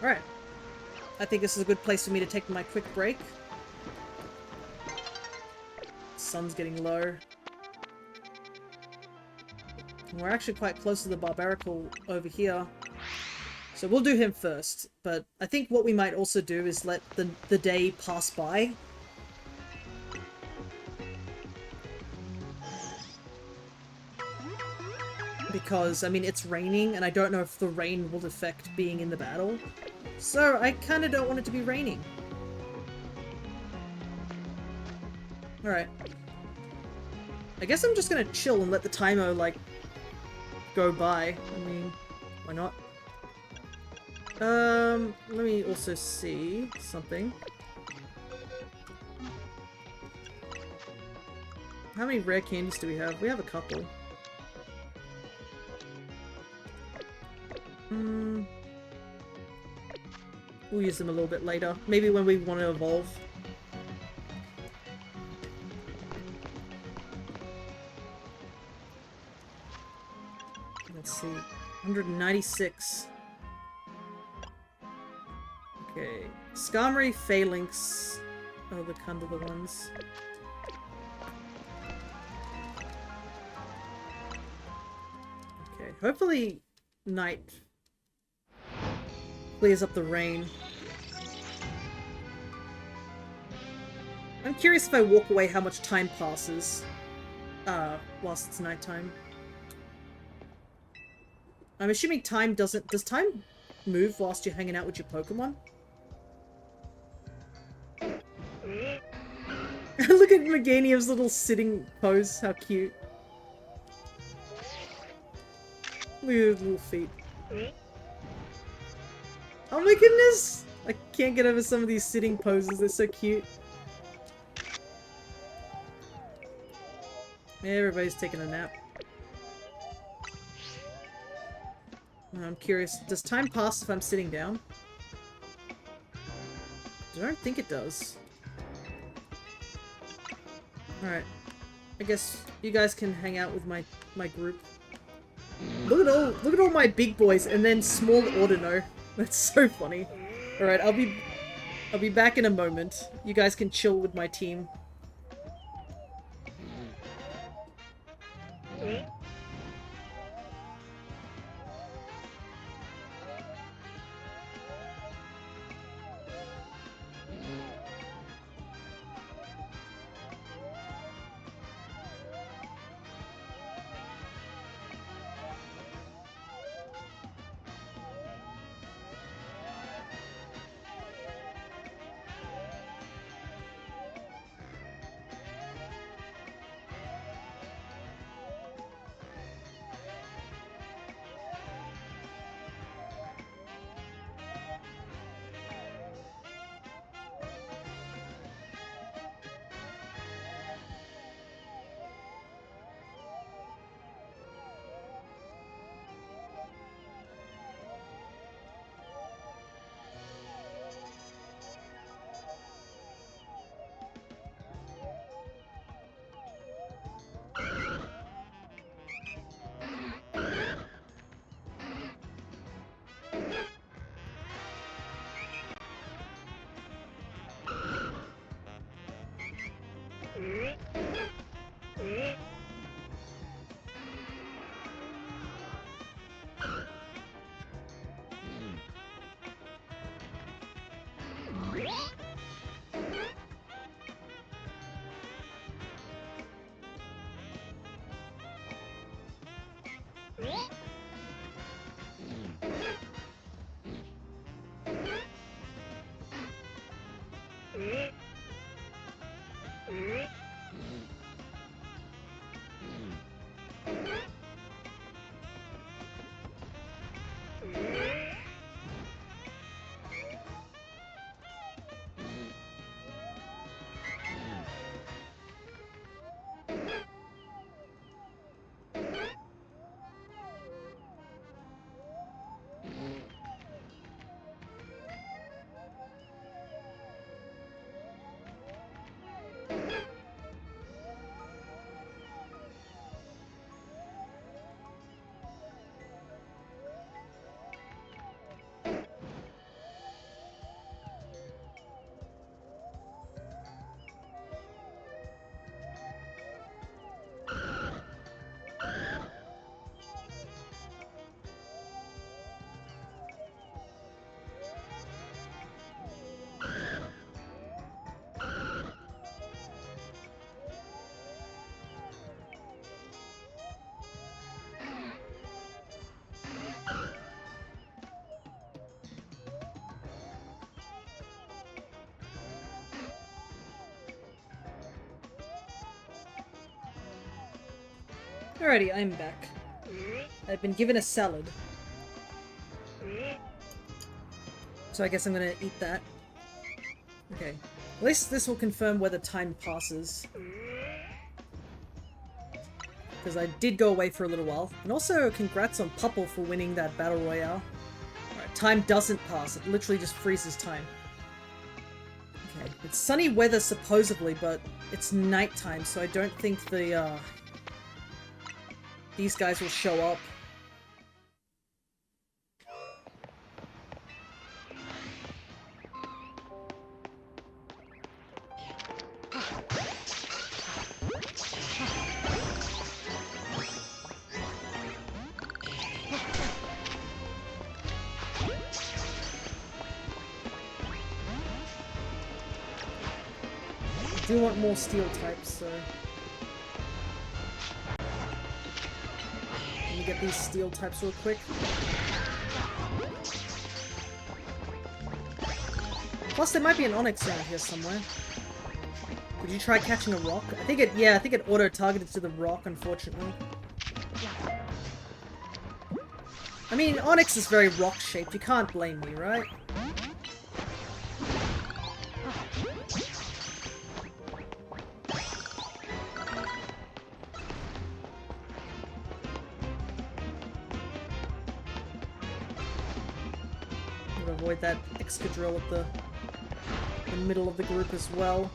Alright. I think this is a good place for me to take my quick break. Sun's getting low. We're actually quite close to the Barbarical over here. So we'll do him first. But I think what we might also do is let the day pass by. Because, I mean, it's raining, and I don't know if the rain will affect being in the battle. So, I kinda don't want it to be raining. Alright. I guess I'm just gonna chill and let the timer, like, go by. I mean, why not? Let me also see something. How many rare candies do we have? We have a couple. We'll use them a little bit later. Maybe when we want to evolve. Let's see. 196. Okay. Skarmory, Phalanx are the kind of the ones. Okay. Hopefully night clears up the rain. I'm curious if I walk away how much time passes whilst it's nighttime. I'm assuming time doesn't... Does time move whilst you're hanging out with your Pokemon? Look at Meganium's little sitting pose. How cute. Look at his little feet. Oh my goodness! I can't get over some of these sitting poses. They're so cute. Everybody's taking a nap. I'm curious. Does time pass if I'm sitting down? I don't think it does. Alright. I guess you guys can hang out with my group. Look at all my big boys and then small Ordino. That's so funny. Alright, I'll be back in a moment. You guys can chill with my team. Alrighty, I'm back. I've been given a salad. So I guess I'm gonna eat that. Okay. At least this will confirm whether time passes. Because I did go away for a little while. And also, congrats on Pupple for winning that Battle Royale. Alright, time doesn't pass. It literally just freezes time. Okay. It's sunny weather supposedly, but it's nighttime, so I don't think the, these guys will show up. I do want more steel types, so... get these steel types real quick. Plus, there might be an Onyx around here somewhere. Did you try catching a rock? I think it auto-targeted to the rock, unfortunately. I mean, Onyx is very rock-shaped. You can't blame me, right? Avoid that Excadrill at the middle of the group as well.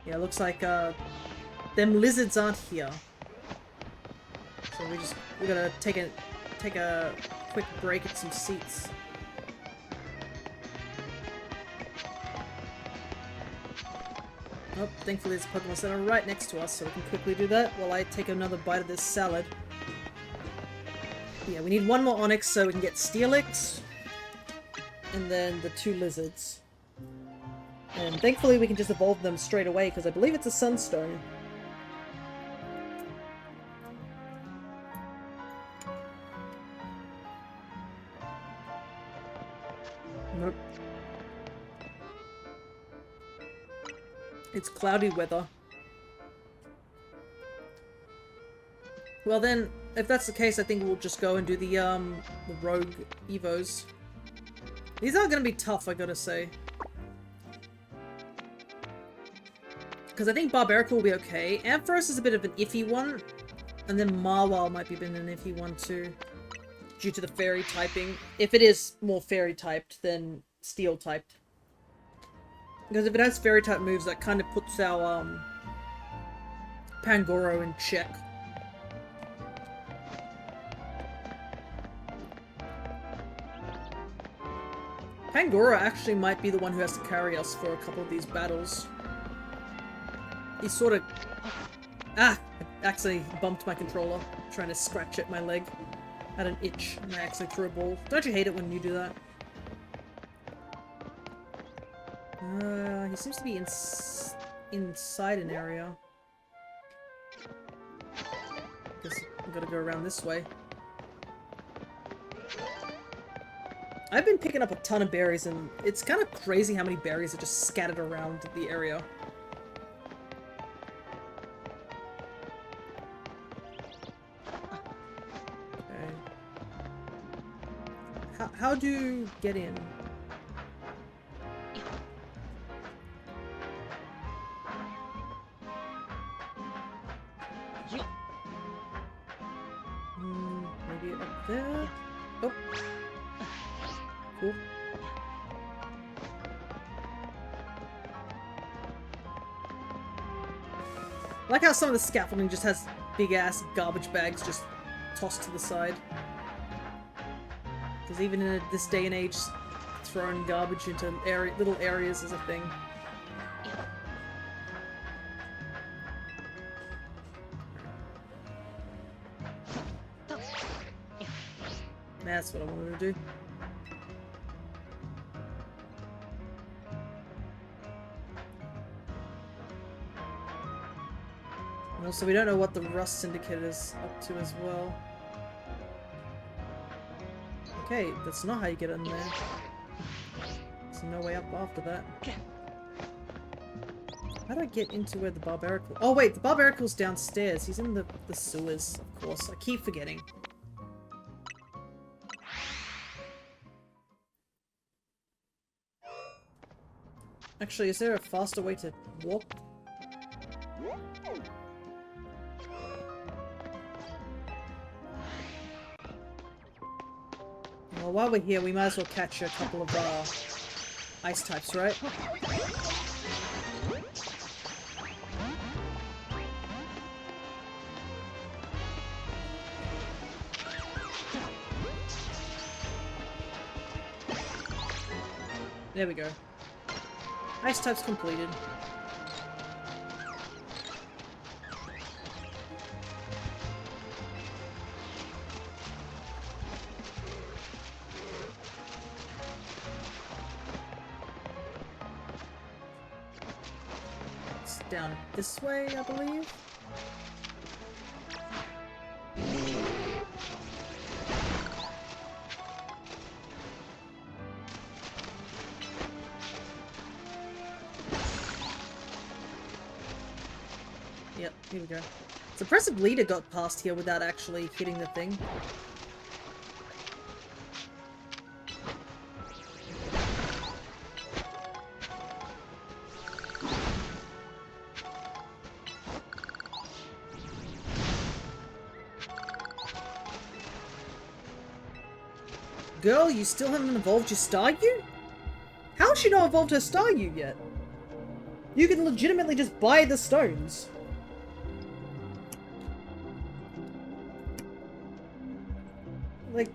Yeah, looks like them lizards aren't here. So we gotta take a quick break at some seats. Oh, thankfully there's a Pokemon Center right next to us, so we can quickly do that while I take another bite of this salad. Yeah, we need one more Onyx so we can get Steelix, and then the 2 lizards. And thankfully we can just evolve them straight away, because I believe it's a Sunstone. Nope. It's cloudy weather. Well then, if that's the case, I think we'll just go and do the rogue evos. These aren't gonna be tough, I gotta say. Because I think Barbarical will be okay. Ampharos is a bit of an iffy one. And then Marwile might be a bit of an iffy one too. Due to the fairy typing. If it is more fairy typed than steel typed. Because if it has fairy type moves, that kind of puts our Pangoro in check. Pangoro actually might be the one who has to carry us for a couple of these battles. He's sort of... Ah! I actually bumped my controller, trying to scratch at my leg. I had an itch, and I actually threw a ball. Don't you hate it when you do that? He seems to be inside an area. Guess I've got to go around this way. I've been picking up a ton of berries, and it's kind of crazy how many berries are just scattered around the area. Okay. How do you get in? Maybe up there? Oh. Cool. I like how some of the scaffolding just has big-ass garbage bags just tossed to the side. Because even in this day and age, throwing garbage into little areas is a thing. That's what I wanted to do. Also, we don't know what the Rust Syndicate is up to as well. Okay, that's not how you get in there. There's no way up after that. How do I get into where the Barbarical... Oh wait, the Barbarical's downstairs. He's in the sewers, of course. I keep forgetting. Actually, is there a faster way to walk? Well, while we're here, we might as well catch a couple of ice types, right? There we go. Ice types completed. down this way, I believe. Yep, here we go. It's impressive Leader got past here without actually hitting the thing. Girl, you still haven't evolved your Staryu? How has she not evolved her Staryu yet? You can legitimately just buy the stones. Like,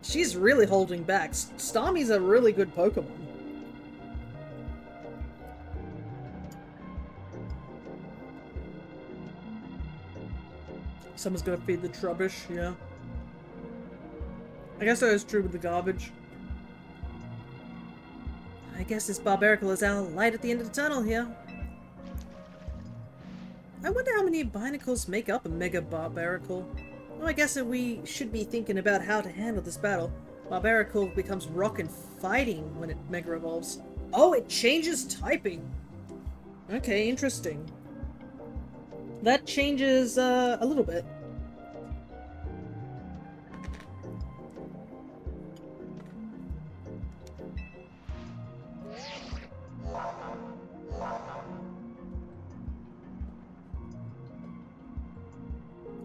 she's really holding back. Starmie's a really good Pokemon. Someone's gonna feed the Trubbish, yeah. I guess that is true with the garbage. I guess this Barbaracle is our light at the end of the tunnel here. I wonder how many Binacles make up a Mega Barbaracle. Well, I guess that we should be thinking about how to handle this battle. Barbaracle becomes rock and fighting when it Mega Evolves. Oh, it changes typing! Okay, interesting. That changes, a little bit.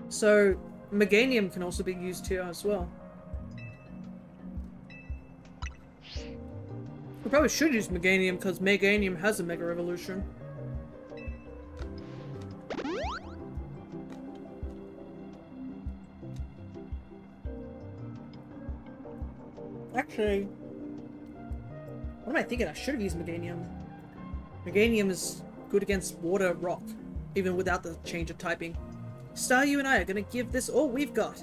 So, Meganium can also be used here as well. We probably should use Meganium because Meganium has a Mega Evolution. Actually, what am I thinking? I should have used Meganium. Meganium is good against water, rock, even without the change of typing. Staryu and I are gonna give this all we've got.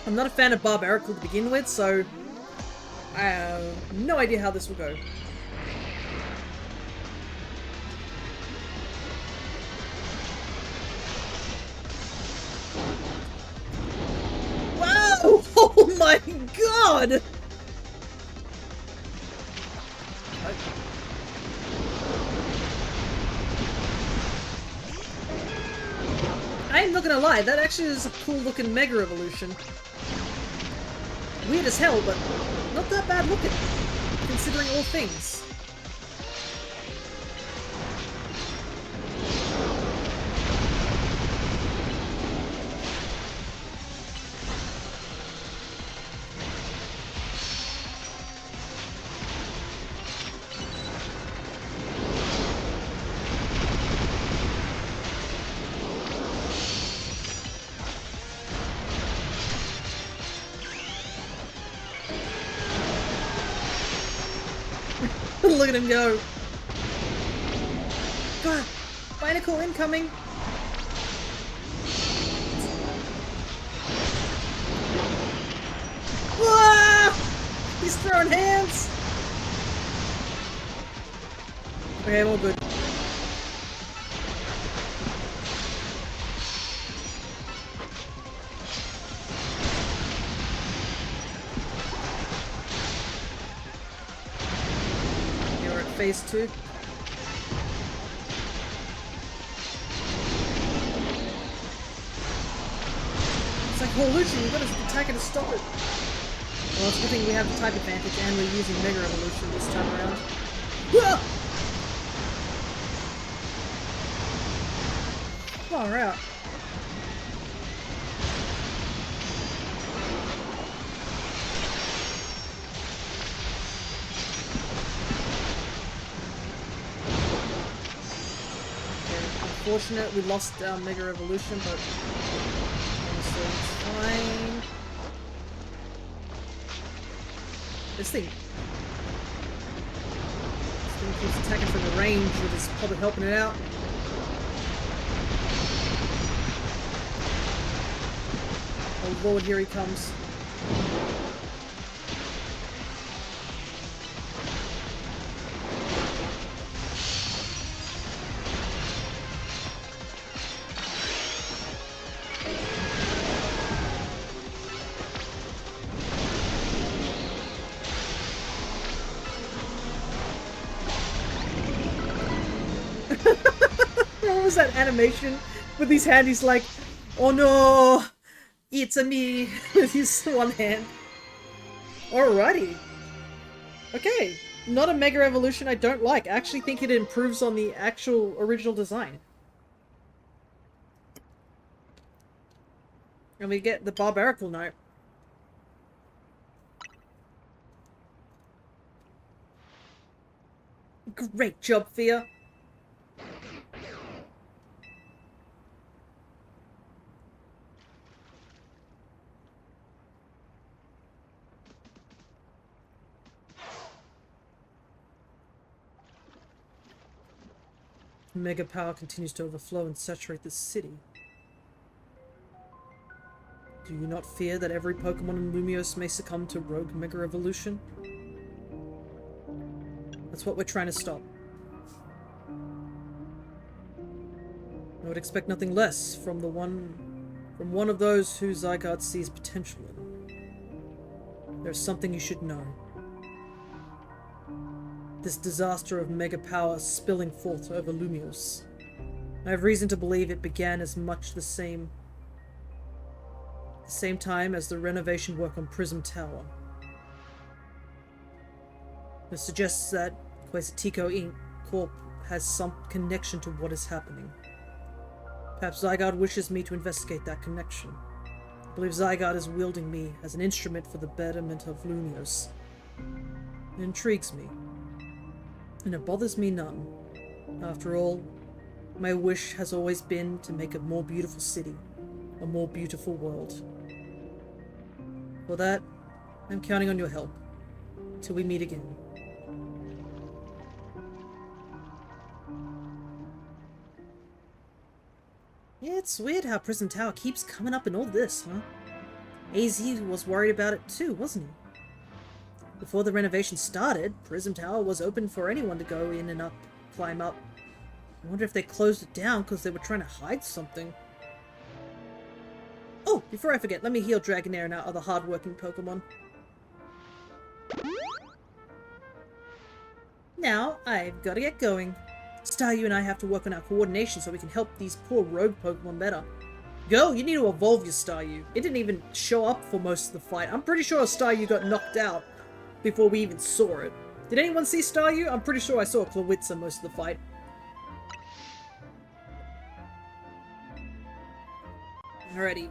I'm not a fan of Barbaracle to begin with, so I have no idea how this will go. Wow! Oh my god! I'm not gonna lie, that actually is a cool looking Mega Evolution. Weird as hell, but not that bad looking, considering all things. Look at him go. God, Binacle incoming. Ah! He's throwing hands. Okay, I'm all good. Phase 2. It's like, oh Lucian, you gotta attack it to stop it. Well, it's a good thing we have the type advantage and we're using Mega Evolution this time around. Whoa! Far out. Unfortunate we lost our Mega Evolution, but honestly, it's fine. This thing keeps attacking from the range, which is probably helping it out. Oh lord, here he comes. was that animation with his hand? He's like, oh no, it's a me with his one hand. Alrighty. Okay, not a mega evolution I don't like. I actually think it improves on the actual original design. And we get the barbarical note. Great job, Fia. Mega power continues to overflow and saturate the city. Do you not fear that every Pokemon in Lumiose may succumb to rogue mega evolution? That's what we're trying to stop. I would expect nothing less from one of those who Zygarde sees potential in. There's something you should know. This disaster of mega power spilling forth over Lumiose. I have reason to believe it began as much the same time as the renovation work on Prism Tower. This suggests that Quasitico Inc. Corp has some connection to what is happening. Perhaps Zygarde wishes me to investigate that connection. I believe Zygarde is wielding me as an instrument for the betterment of Lumiose. It intrigues me. And it bothers me none. After all, my wish has always been to make a more beautiful city, a more beautiful world. For that, I'm counting on your help. Till we meet again. Yeah, it's weird how Prism Tower keeps coming up in all this, huh? AZ was worried about it too, wasn't he? Before the renovation started, Prism Tower was open for anyone to go in and up, climb up. I wonder if they closed it down because they were trying to hide something. Oh, before I forget, let me heal Dragonair and our other hard-working Pokemon. Now, I've got to get going. Staryu and I have to work on our coordination so we can help these poor rogue Pokemon better. Girl, you need to evolve your Staryu. It didn't even show up for most of the fight. I'm pretty sure Staryu got knocked out before we even saw it. Did anyone see Staryu? I'm pretty sure I saw Klawitza most of the fight. Alrighty.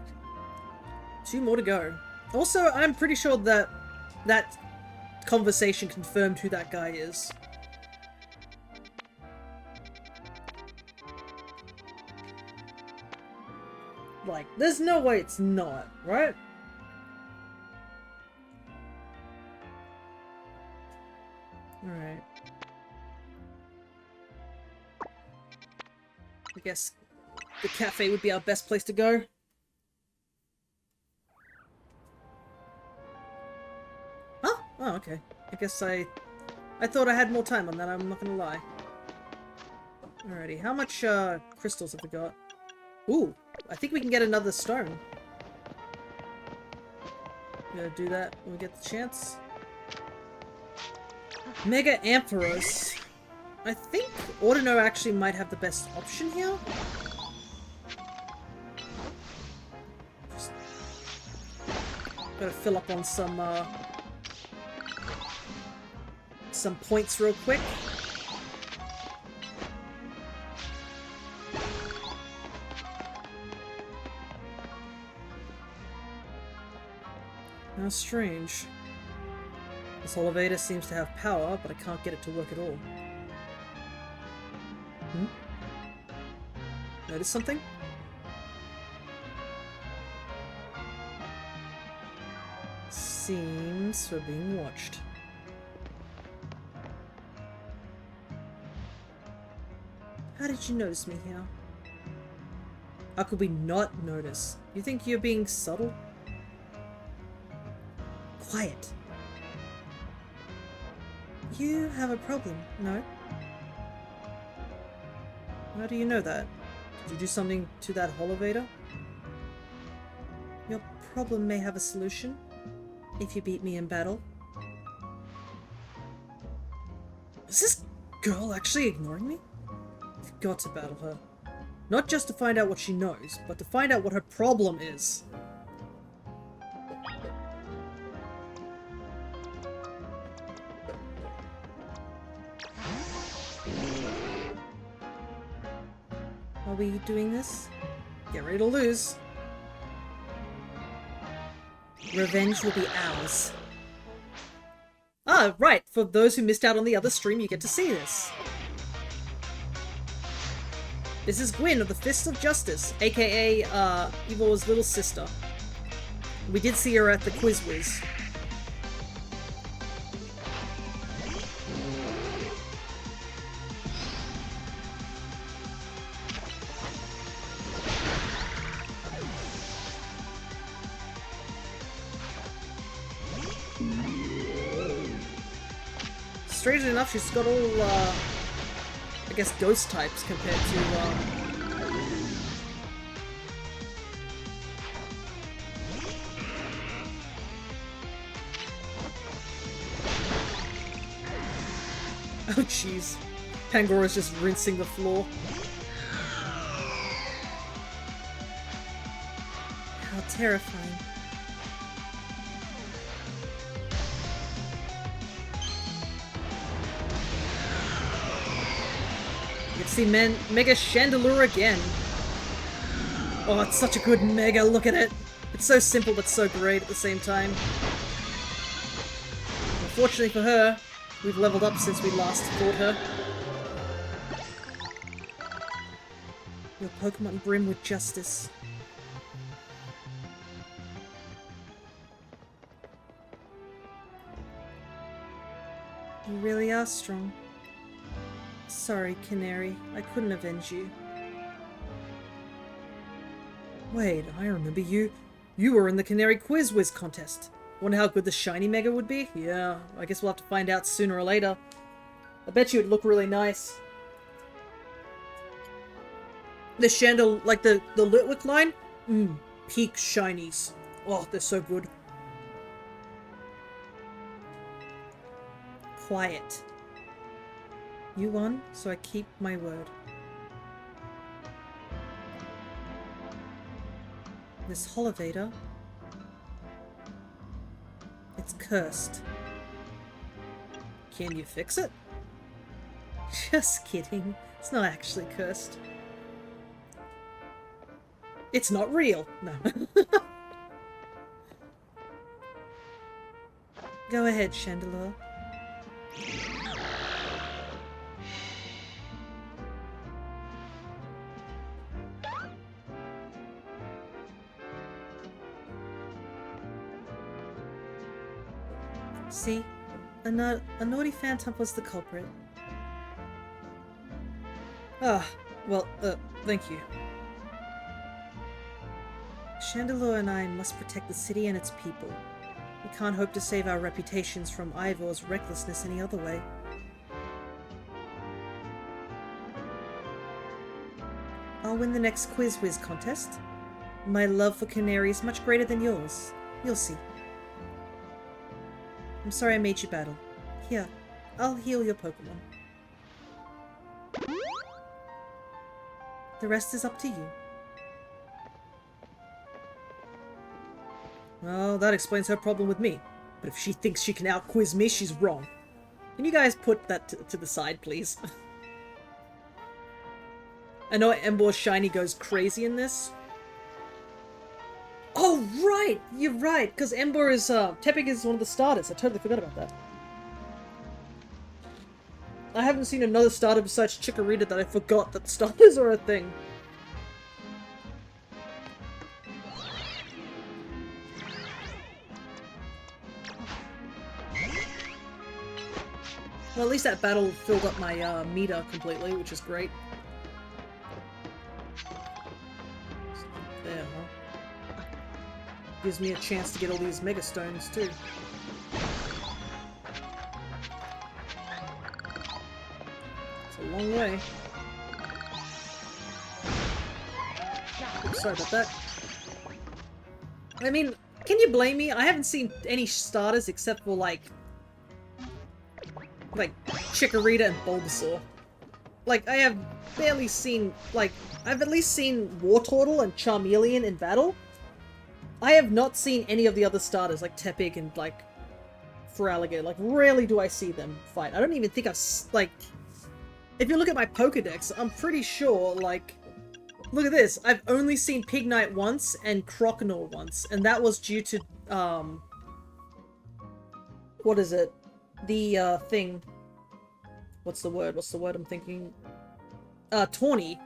2 more to go. Also, I'm pretty sure that that conversation confirmed who that guy is. Like, there's no way it's not, right? Alright. I guess the cafe would be our best place to go. Oh, okay. I guess I thought I had more time on that, I'm not gonna lie. Alrighty, how much crystals have we got? Ooh, I think we can get another stone. Gonna do that when we get the chance. Mega Ampharos. I think Ordino actually might have the best option here. Just gotta fill up on some points real quick. How strange. This elevator seems to have power, but I can't get it to work at all. Notice something? Seems we're being watched. How did you notice me here? How could we not notice? You think you're being subtle? Quiet. You have a problem, no? How do you know that? Did you do something to that elevator? Your problem may have a solution, if you beat me in battle. Is this girl actually ignoring me? I've got to battle her. Not just to find out what she knows, but to find out what her problem is. Are we doing this? Get ready to lose. Revenge will be ours. Ah, right. For those who missed out on the other stream, you get to see this. This is Gwyn of the Fist of Justice, aka, Evil's little sister. We did see her at the Quiz Whiz. Strangely enough, she's got all, I guess, ghost types compared to, oh jeez. Pangora's just rinsing the floor. How terrifying. See Mega Chandelure again. Oh, it's such a good Mega, look at it. It's so simple but so great at the same time. Unfortunately for her, we've leveled up since we last fought her. Your Pokemon brim with justice. You really are strong. Sorry, Canary. I couldn't avenge you. Wait, I remember you. You were in the Canary Quiz Whiz contest. Wonder how good the shiny Mega would be? Yeah, I guess we'll have to find out sooner or later. I bet you it'd look really nice. The Chandel, like the Litwick line? Peak shinies. Oh, they're so good. Quiet. You won, so I keep my word. This Holovator... it's cursed. Can you fix it? Just kidding. It's not actually cursed. It's not real. No. Go ahead, Chandelure. See? A naughty phantom was the culprit. Ah, well, thank you. Chandelure and I must protect the city and its people. We can't hope to save our reputations from Ivor's recklessness any other way. I'll win the next Quiz Whiz contest. My love for Canary is much greater than yours. You'll see. I'm sorry I made you battle. Here, I'll heal your Pokemon. The rest is up to you. Well, that explains her problem with me. But if she thinks she can out-quiz me, she's wrong. Can you guys put that to the side, please? I know Embor's shiny goes crazy in this. Oh, right! You're right, because Embor is, Tepig is one of the starters. I totally forgot about that. I haven't seen another starter besides Chikorita that I forgot that starters are a thing. Well, at least that battle filled up my, meter completely, which is great. There, huh? Gives me a chance to get all these Mega Stones, too. It's a long way. Oops, sorry about that. I mean, can you blame me? I haven't seen any starters except for, like Chikorita and Bulbasaur. Like, I have barely seen, like, I've at least seen Wartortle and Charmeleon in battle. I have not seen any of the other starters, like Tepig and, like, Feraligatr. Like, rarely do I see them fight. I don't even think I've, like... If you look at my Pokedex, I'm pretty sure, like... Look at this. I've only seen Pignite once and Croconaw once. And that was due to, what is it? The, thing. What's the word? What's the word I'm thinking? Tawny.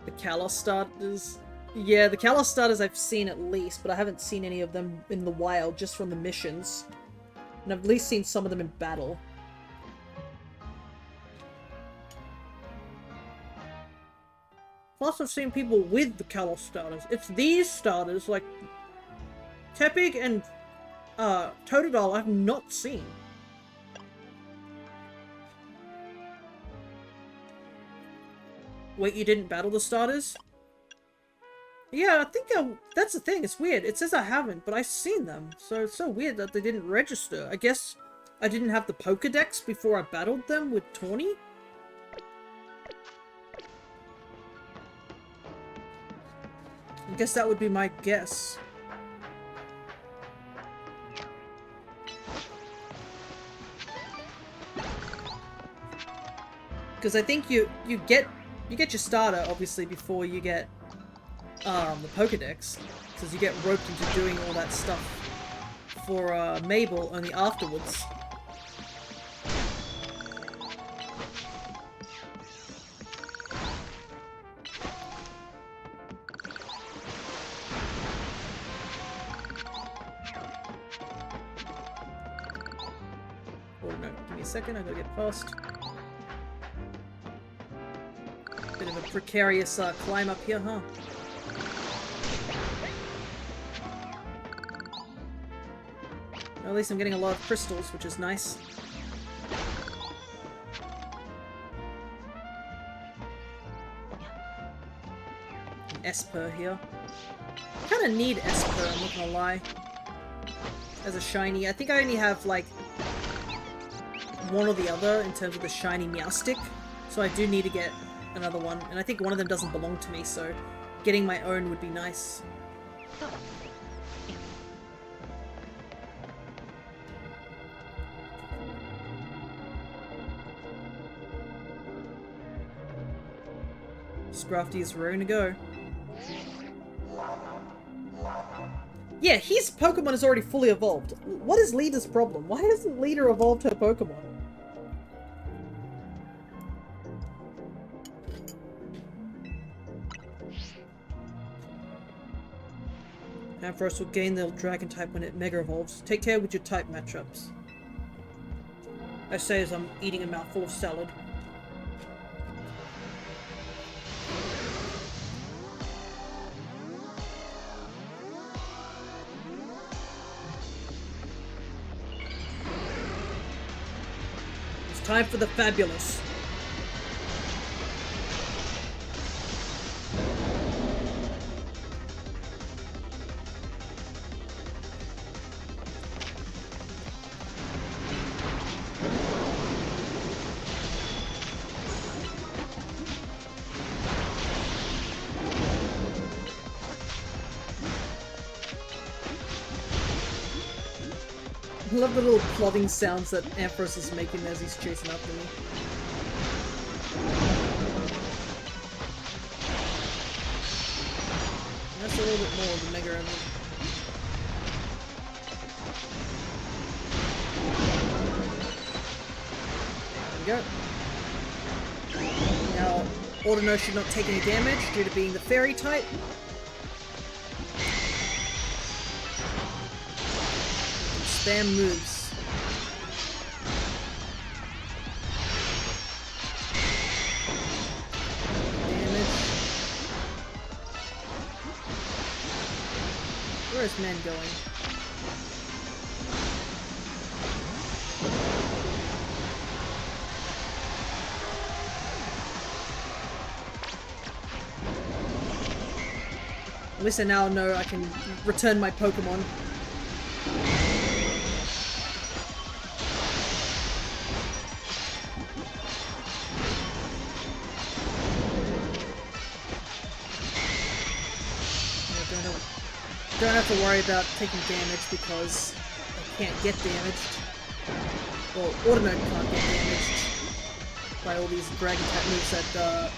The Kalos starters. Yeah, the Kalos starters I've seen at least, but I haven't seen any of them in the wild, just from the missions. And I've at least seen some of them in battle. Plus, I've seen people with the Kalos starters. It's these starters, like Tepig and Totodile, I've not seen. Wait, you didn't battle the starters? Yeah, I think that's the thing. It's weird. It says I haven't, but I've seen them. So it's so weird that they didn't register. I guess I didn't have the Pokedex before I battled them with Tawny? I guess that would be my guess. Because I think you get your starter obviously before you get the Pokedex, because you get roped into doing all that stuff for Mabel only afterwards. Oh no, give me a second, I gotta get past. Bit of a precarious climb up here, huh? Well, at least I'm getting a lot of crystals, which is nice. Esper here. I kinda need Esper, I'm not gonna lie. As a shiny. I think I only have, like, one or the other in terms of the shiny Meowstic. So I do need to get another one. And I think one of them doesn't belong to me, so getting my own would be nice. Scrafty is raring to go. Yeah, his Pokemon is already fully evolved. What is Leader's problem? Why hasn't Leader evolved her Pokemon? Ampharos will gain the Dragon type when it Mega Evolves. Take care with your type matchups. I say as I'm eating a mouthful of salad. It's time for the fabulous. I love the little plodding sounds that Ampharos is making as he's chasing after me. And that's a little bit more of the Mega Emerald. There we go. Now, Ordino should not take any damage due to being the Fairy type. Spam moves. Damage. Where is man going? At least I now know I can return my Pokemon. don't have to worry about taking damage because I can't get damaged. Well, Ordinate can't get damaged by all these Dragon Tap moves that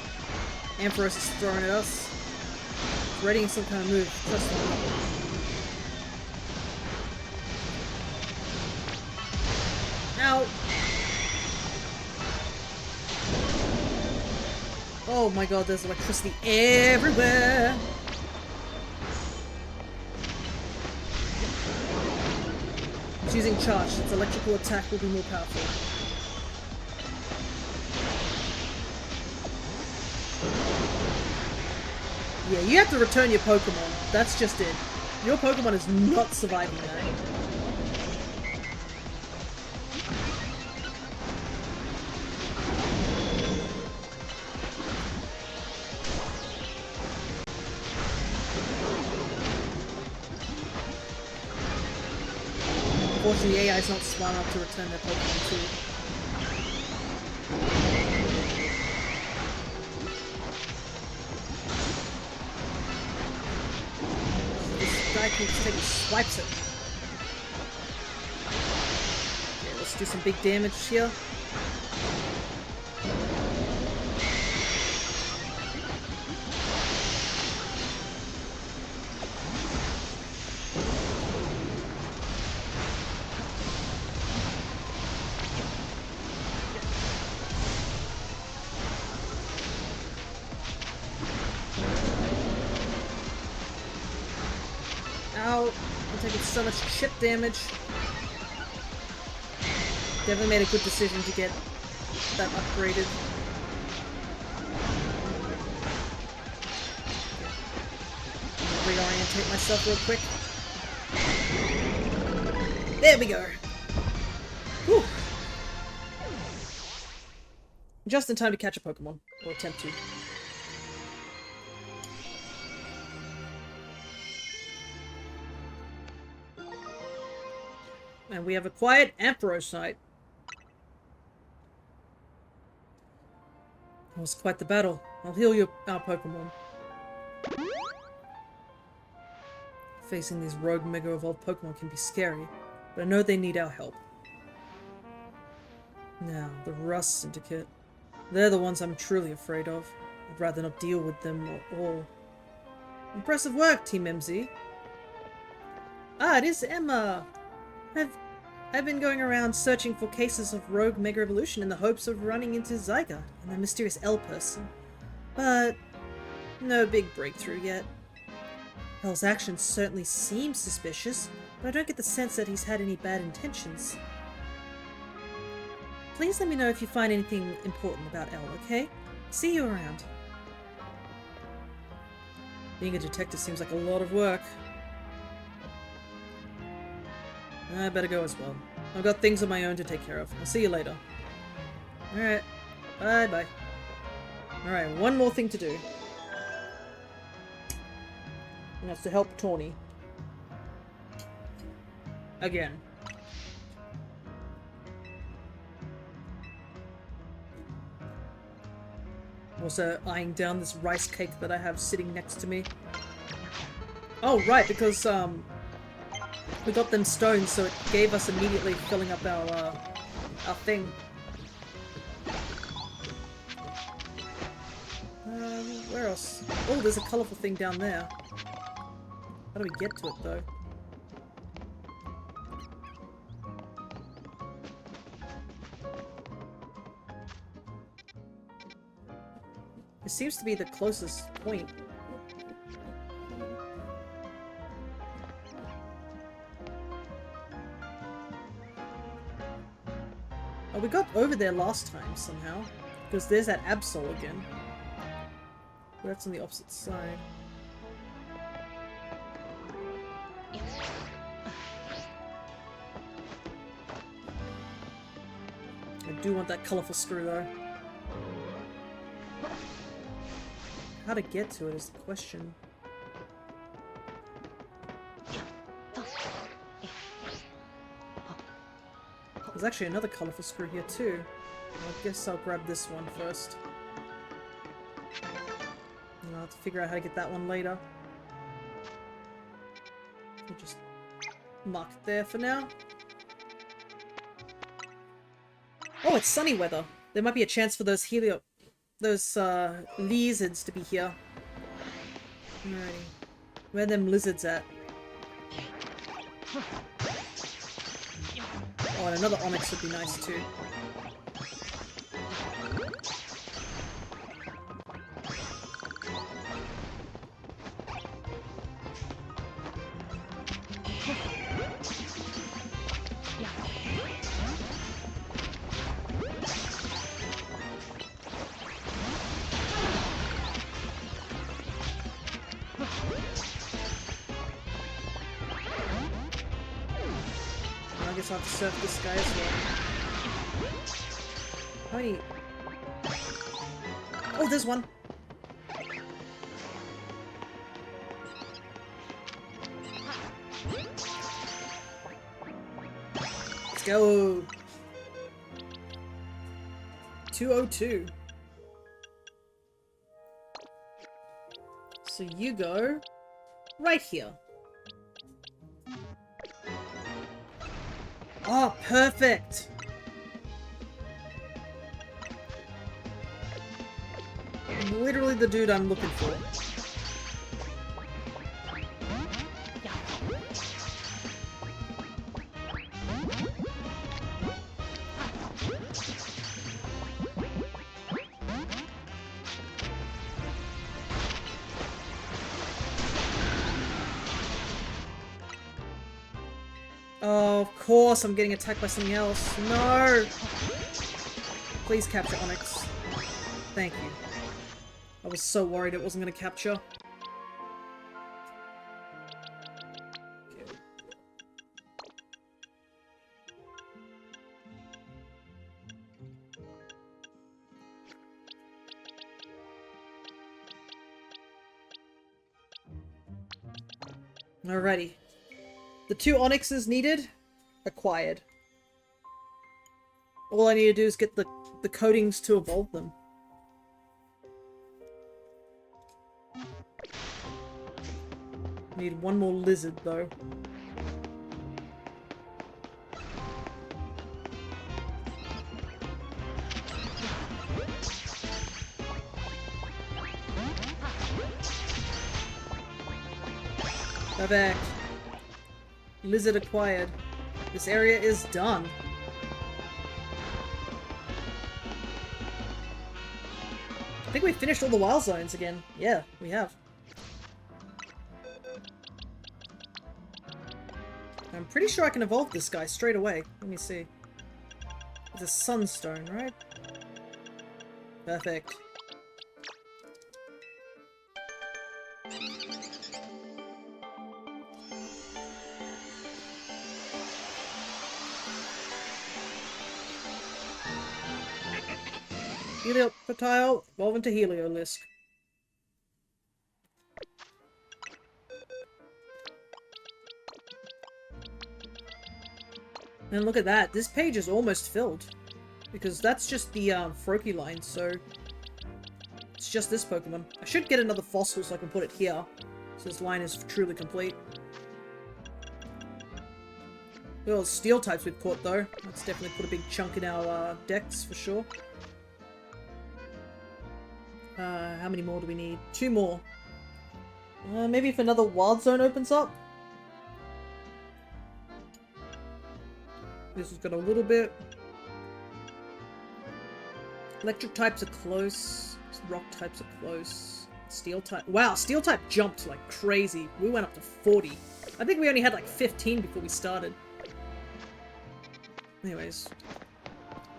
Ampharos is throwing at us. Readying some kind of move. Trust me. Ow! Oh my god, there's electricity everywhere! It's using charge. Its electrical attack will be more powerful. Yeah, you have to return your Pokémon. That's just it. Your Pokémon is not surviving that. Unfortunately, AI is not smart enough to return their Pokemon too. This guy keeps taking swipes at me. Okay, let's do some big damage here. Ow! I'm taking so much chip damage. Definitely made a good decision to get that upgraded. Reorientate myself real quick. There we go! Whew. Just in time to catch a Pokemon. Or attempt to. And we have acquired Ampharos. That was quite the battle. I'll heal our Pokemon. Facing these rogue Mega Evolved Pokemon can be scary, but I know they need our help. Now, the Rust Syndicate. They're the ones I'm truly afraid of. I'd rather not deal with them at all. Impressive work, Team MZ. Ah, it is Emma! I've been going around searching for cases of rogue Mega Evolution in the hopes of running into Zyga and the mysterious L person. But no big breakthrough yet. L's actions certainly seem suspicious, but I don't get the sense that he's had any bad intentions. Please let me know if you find anything important about L, okay? See you around. Being a detective seems like a lot of work. I better go as well. I've got things of my own to take care of. I'll see you later. Alright. Bye-bye. Alright, one more thing to do. And that's to help Tawny. Again. Also eyeing down this rice cake that I have sitting next to me. Oh, right, because, we got them stones, so it gave us immediately filling up our thing. Where else? Oh, there's a colourful thing down there. How do we get to it, though? It seems to be the closest point. Oh, we got over there last time somehow. Because there's that Absol again. That's on the opposite side. I do want that colourful screw though. How to get to it is the question. There's actually another colourful screw here too. I guess I'll grab this one first. And I'll have to figure out how to get that one later. We'll just mark it there for now. Oh, it's sunny weather. There might be a chance for those lizards to be here. Alrighty. Where are them lizards at? Oh, and another onyx would be nice too. I guess I'll have to surf this guy as well. How many? Oh, there's one. Let's go. 202. So you go right here. Oh, perfect! Literally the dude I'm looking for. Oh, of course I'm getting attacked by something else. No! Please capture Onyx. Thank you. I was so worried it wasn't going to capture. Alrighty. The 2 onyxes needed, acquired. All I need to do is get the coatings to evolve them. Need one more lizard though. Perfect. Lizard acquired. This area is done. I think we finished all the wild zones again. Yeah, we have. I'm pretty sure I can evolve this guy straight away. Let me see. It's a sunstone, right? Perfect. Helioptile, evolve into Heliolisk. And look at that, this page is almost filled. Because that's just the Froakie line, so it's just this Pokemon. I should get another fossil so I can put it here. So this line is truly complete. Look at all the steel types we've caught though. That's definitely put a big chunk in our decks for sure. How many more do we need? 2 more. Maybe if another wild zone opens up. This has got a little bit. Electric types are close. Rock types are close. Steel type. Wow, steel type jumped like crazy. We went up to 40. I think we only had like 15 before we started. Anyways.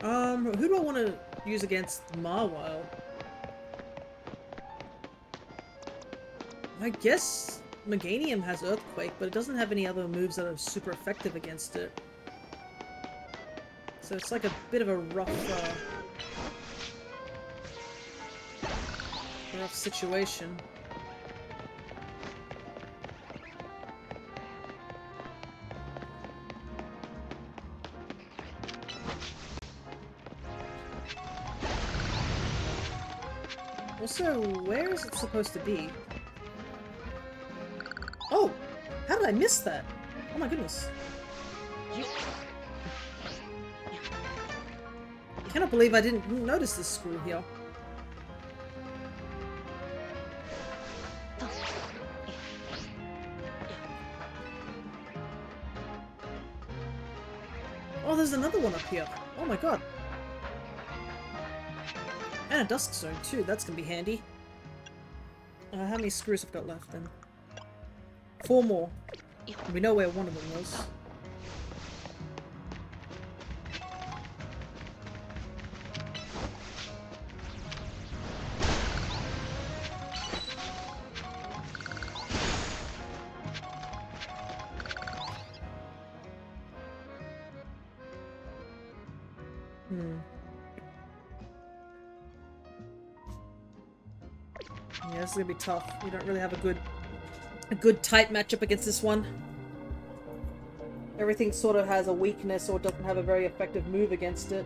Who do I want to use against Mawile? I guess Meganium has Earthquake, but it doesn't have any other moves that are super effective against it. So it's like a bit of a rough situation. Also, where is it supposed to be? Oh! How did I miss that? Oh my goodness. I cannot believe I didn't notice this screw here. Oh, there's another one up here. Oh my god. And a dusk zone too, that's gonna be handy. How many screws I've got left then? 4 more. We know where one of them was. Yeah, this is gonna be tough. We don't really have a good tight matchup against this one. Everything sort of has a weakness or doesn't have a very effective move against it.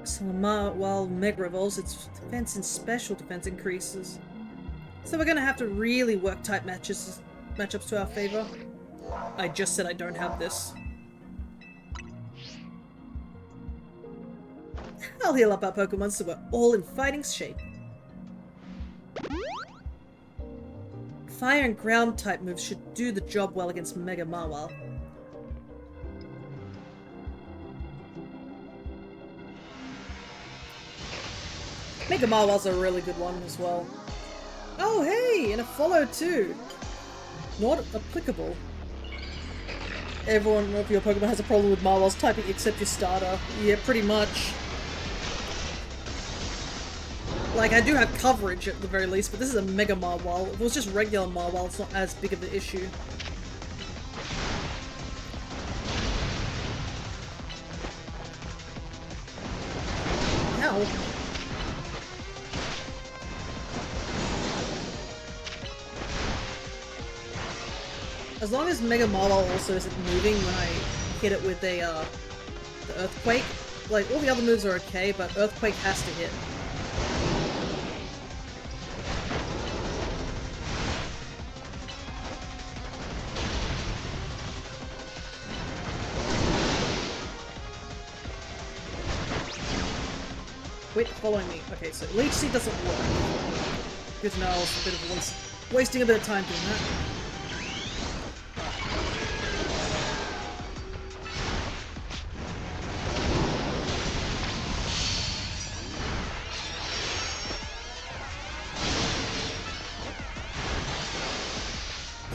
So while Mega evolves, its defense and special defense increases. So we're gonna have to really work tight matchups to our favor. I just said I don't have this. I'll heal up our Pokemon so we're all in fighting shape. Fire and ground type moves should do the job well against Mega Mawile. Mega Mawile's a really good one as well. Oh hey, and a follow too. Not applicable. Everyone of your Pokemon has a problem with Mawile's typing except your starter. Yeah, pretty much. Like, I do have coverage at the very least, but this is a Mega Mawile. If it was just regular Mawile, it's not as big of an issue. Ow. As long as Mega Mawile also isn't moving when I hit it with the Earthquake, like, all the other moves are okay, but Earthquake has to hit. Quit following me. Okay, so Leech Seed doesn't work. Good to know, I was a bit of wasting a bit of time doing that.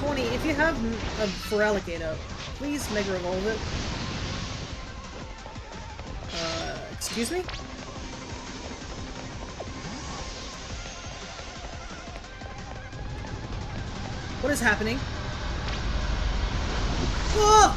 Corny, if you have a Feraligatr, please Mega Evolve it. Excuse me? What is happening? Oh!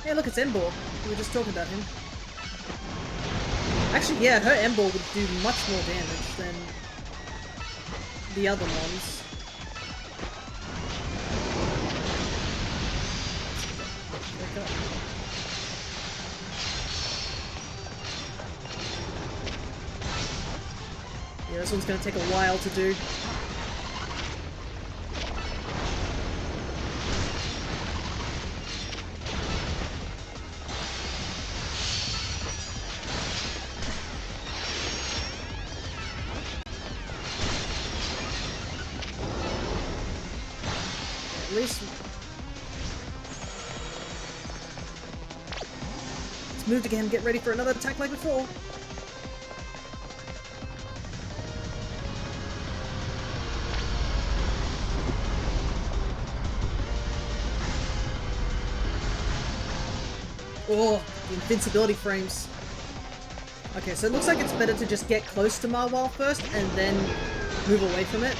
Hey, look, it's Emboar. We were just talking about him. Actually, yeah, her Emboar would do much more damage than the other ones. Yeah, this one's gonna take a while to do. At least it's moved again. Get ready for another attack like before. Oh, the invincibility frames. Okay, so it looks like it's better to just get close to Mawile first and then move away from it.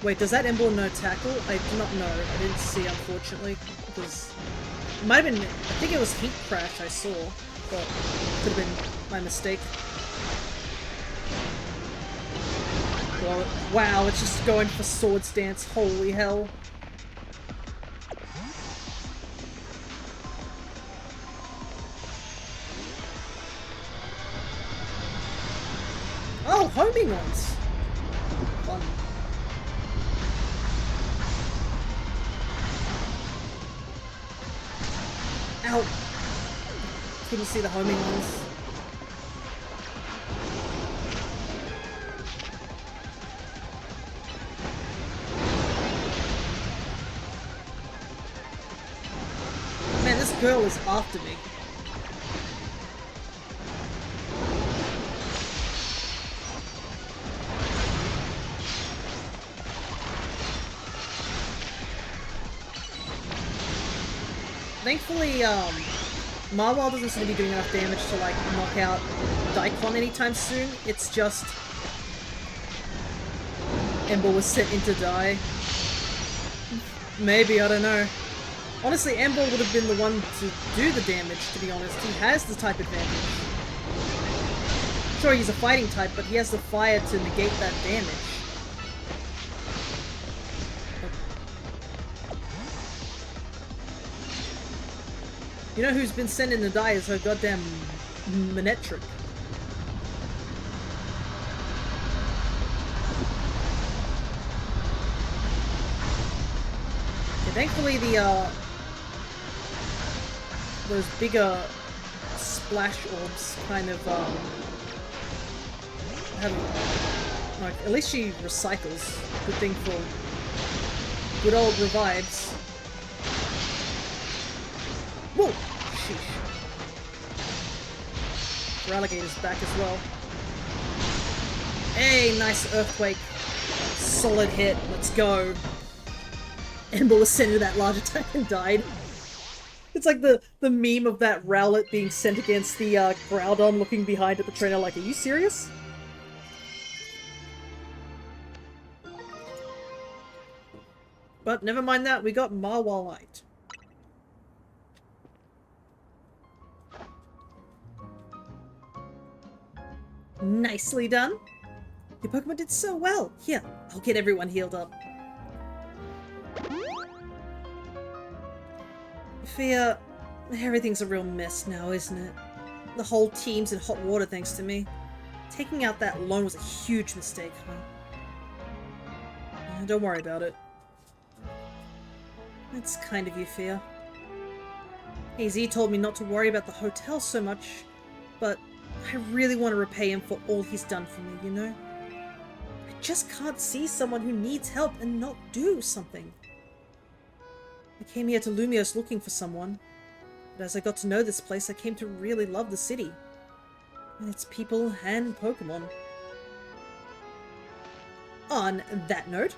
Wait, does that Emboar no tackle? I do not know. I didn't see, unfortunately, because it might have been. I think it was Heat Crash I saw, but could have been my mistake. Well, wow, it's just going for sword stance. Holy hell. Oh, homing ones. Fun. Ow. Couldn't see the homing ones. Man, this girl is after me. Thankfully, Marwell doesn't seem to be doing enough damage to, like, knock out Daikon anytime soon. It's just... Ember was sent in to die. Maybe, I don't know. Honestly, Ember would have been the one to do the damage, to be honest. He has the type advantage. Sure, he's a fighting type, but he has the fire to negate that damage. You know who's been sent in to die is her goddamn Manetric. Okay, thankfully those bigger splash orbs kind of have, like, at least she recycles. Good thing for good old revives. Whoa! Sheesh. Relegator's back as well. Hey, nice earthquake. Solid hit. Let's go. Ember was sent into that large attack and died. It's like the meme of that Rowlet being sent against the Groudon looking behind at the trainer like, are you serious? But never mind that, we got Marwalite. Nicely done. Your Pokemon did so well. Here, I'll get everyone healed up. Fear, everything's a real mess now, isn't it? The whole team's in hot water thanks to me. Taking out that loan was a huge mistake, huh? Don't worry about it. That's kind of you, Fear. AZ told me not to worry about the hotel so much, but I really want to repay him for all he's done for me, you know? I just can't see someone who needs help and not do something. I came here to Lumios looking for someone, but as I got to know this place, I came to really love the city. And its people and Pokemon. On that note,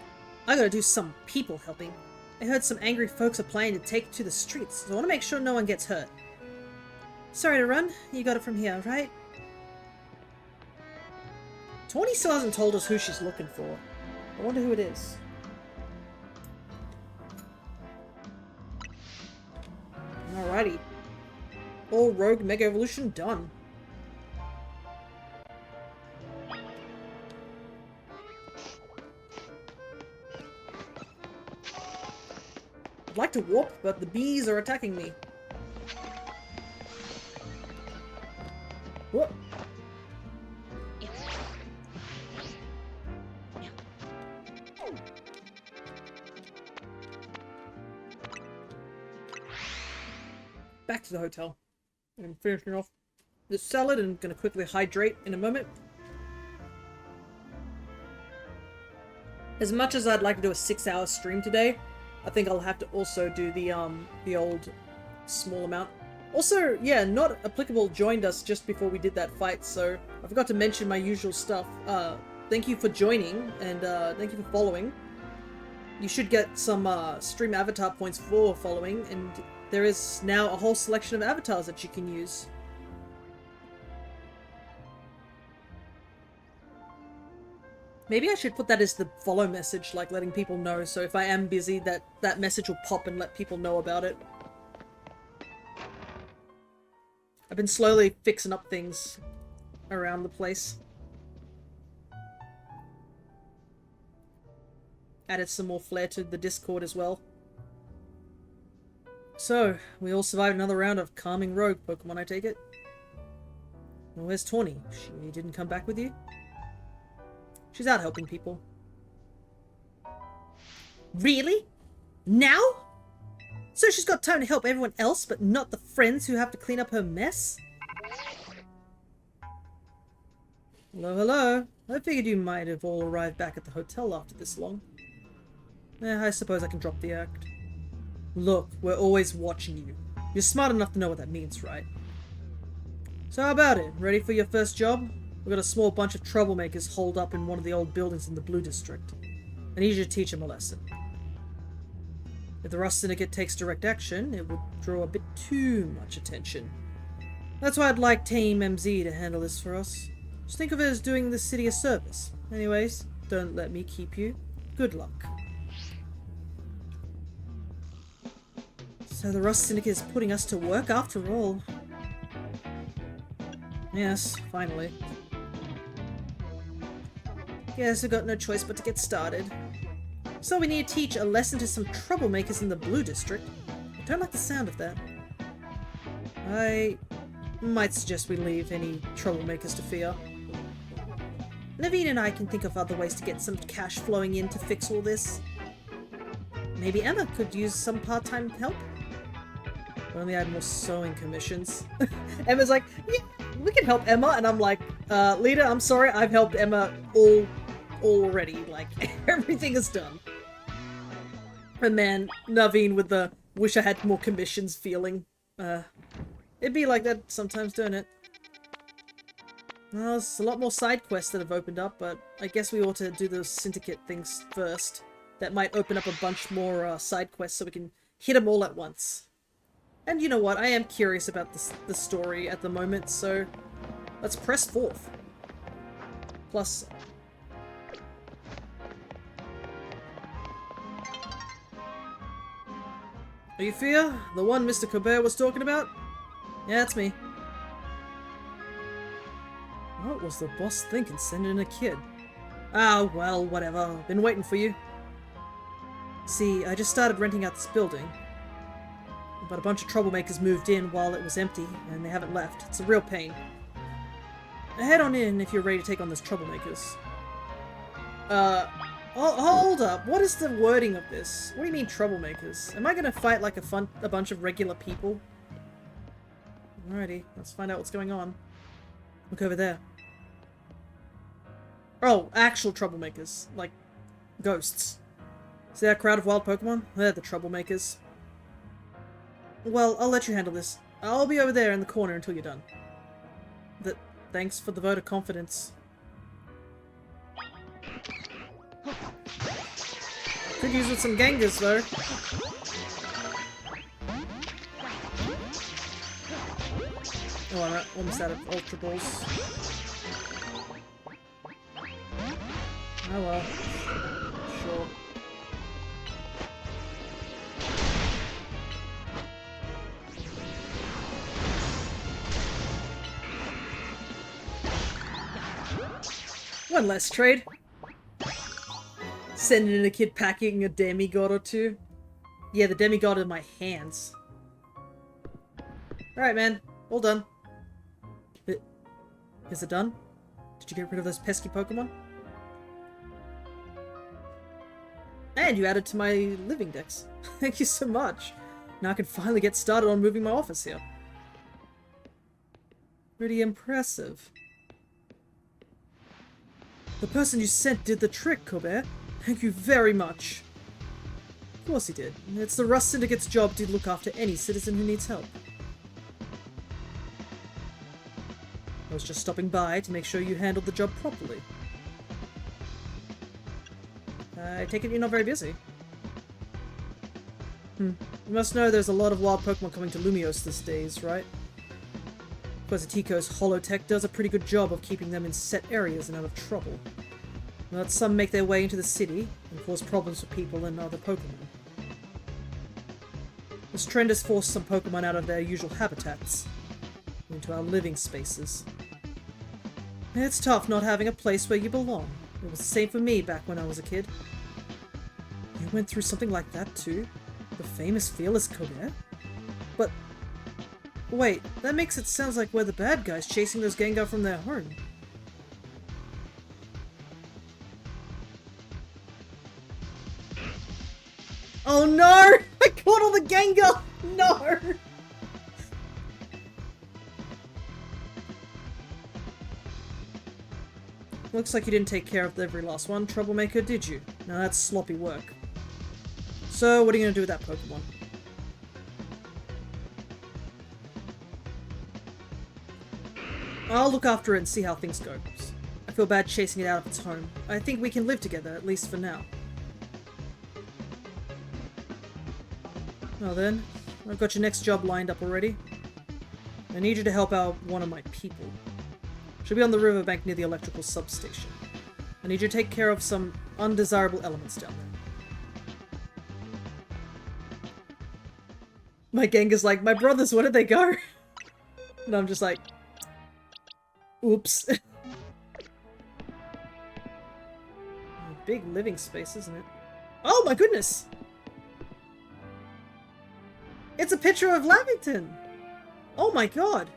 I gotta do some people helping. I heard some angry folks are planning to take to the streets, so I want to make sure no one gets hurt. Sorry to run, you got it from here, right? Tawny still hasn't told us who she's looking for. I wonder who it is. Alrighty. All Rogue Mega Evolution done. I'd like to warp, but the bees are attacking me. Whoop. Back to the hotel. I'm finishing off this salad and gonna quickly hydrate in a moment. As much as I'd like to do a 6-hour stream today, I think I'll have to also do the old small amount. Also, yeah, Not Applicable joined us just before we did that fight, so I forgot to mention my usual stuff. Thank you for joining, and thank you for following. You should get some stream avatar points for following, and there is now a whole selection of avatars that you can use. Maybe I should put that as the follow message, like letting people know, so if I am busy, that message will pop and let people know about it. I've been slowly fixing up things around the place. Added some more flair to the Discord as well. So, we all survived another round of calming rogue Pokemon, I take it? Well, where's Tawny? She didn't come back with you? She's out helping people. Really? Now? So she's got time to help everyone else, but not the friends who have to clean up her mess? Hello, hello. I figured you might have all arrived back at the hotel after this long. I suppose I can drop the act. Look, we're always watching you. You're smart enough to know what that means, right? So how about it? Ready for your first job? We've got a small bunch of troublemakers holed up in one of the old buildings in the Blue District. I need you to teach them a lesson. If the Rust Syndicate takes direct action, it would draw a bit too much attention. That's why I'd like Team MZ to handle this for us. Just think of it as doing the city a service. Anyways, don't let me keep you. Good luck. So the Rust Syndicate is putting us to work after all. Yes, finally. Guess we've got no choice but to get started. So we need to teach a lesson to some troublemakers in the Blue District. I don't like the sound of that. I might suggest we leave any troublemakers to fear. Naveen and I can think of other ways to get some cash flowing in to fix all this. Maybe Emma could use some part-time help? If only I had more sewing commissions. Emma's like, yeah, we can help Emma. And I'm like, Leader, I'm sorry, I've helped Emma already. Like, everything is done. And man, Naveen with the wish I had more commissions feeling. It'd be like that sometimes, don't it? Well, there's a lot more side quests that have opened up, but I guess we ought to do those syndicate things first. That might open up a bunch more side quests so we can hit them all at once. And you know what, I am curious about the story at the moment, so let's press forth. Plus... Are you Fia? The one Mr. Colbert was talking about? Yeah, it's me. What was the boss thinking sending in a kid? Ah, well, whatever. Been waiting for you. See, I just started renting out this building. But a bunch of troublemakers moved in while it was empty, and they haven't left. It's a real pain. Head on in if you're ready to take on those troublemakers. Hold up. What is the wording of this? What do you mean troublemakers? Am I gonna fight like a bunch of regular people? Alrighty, let's find out what's going on. Look over there. Oh, actual troublemakers. Like, ghosts. See that crowd of wild Pokemon? They're the troublemakers. Well, I'll let you handle this. I'll be over there in the corner until you're done. Thanks for the vote of confidence. Could use with some Gengars, though. Oh, I'm almost out of Ultra Balls. Oh well. Sure. One less trade. Sending in a kid packing a demigod or two. Yeah, the demigod in my hands. Alright, man. All done. Is it done? Did you get rid of those pesky Pokemon? And you added to my Living Dex. Thank you so much. Now I can finally get started on moving my office here. Pretty impressive. The person you sent did the trick, Colbert. Thank you very much. Of course he did. It's the Rust Syndicate's job to look after any citizen who needs help. I was just stopping by to make sure you handled the job properly. I take it you're not very busy. You must know there's a lot of wild Pokemon coming to Lumiose these days, right? Professor Tico's holotech does a pretty good job of keeping them in set areas and out of trouble. But some make their way into the city and cause problems for people and other Pokemon. This trend has forced some Pokemon out of their usual habitats, into our living spaces. It's tough not having a place where you belong. It was the same for me back when I was a kid. went through something like that too? The famous fearless Kobe? But... wait, that makes it sound like we're the bad guys chasing those Gengar from their home. Oh no! I caught all the Gengar! No! Looks like you didn't take care of every last one, troublemaker, did you? Now that's sloppy work. So, what are you gonna do with that Pokemon? I'll look after it and see how things go. I feel bad chasing it out of its home. I think we can live together, at least for now. Well then, I've got your next job lined up already. I need you to help out one of my people. She'll be on the riverbank near the electrical substation. I need you to take care of some undesirable elements down there. My Gengar's like, my brothers, where did they go? And I'm just like, oops. Big living space, isn't it? Oh my goodness! It's a picture of Lavington! Oh my god!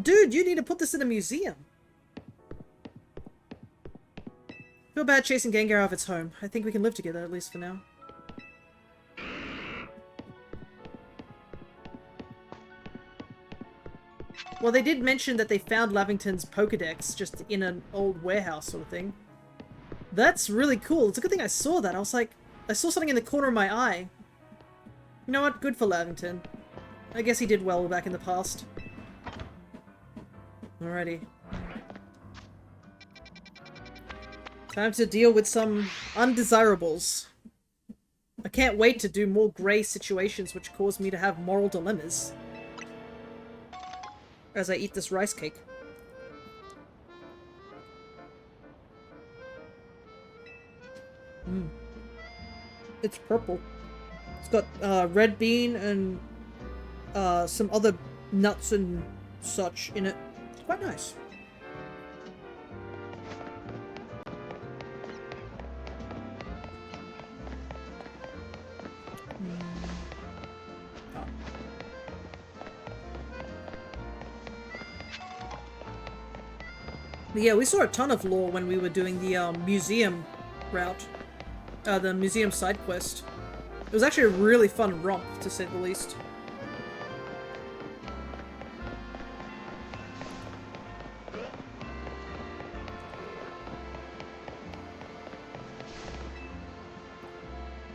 Dude, you need to put this in a museum. Feel bad chasing Gengar out of its home. I think we can live together, at least for now. Well, they did mention that they found Lavington's Pokédex just in an old warehouse sort of thing. That's really cool. It's a good thing I saw that. I was like, I saw something in the corner of my eye. You know what? Good for Lavington. I guess he did well back in the past. Alrighty. Time to deal with some undesirables. I can't wait to do more grey situations which cause me to have moral dilemmas. As I eat this rice cake. It's purple. It's got red bean and some other nuts and such in it. It's quite nice. But yeah, we saw a ton of lore when we were doing the museum route. The museum side quest. It was actually a really fun romp, to say the least.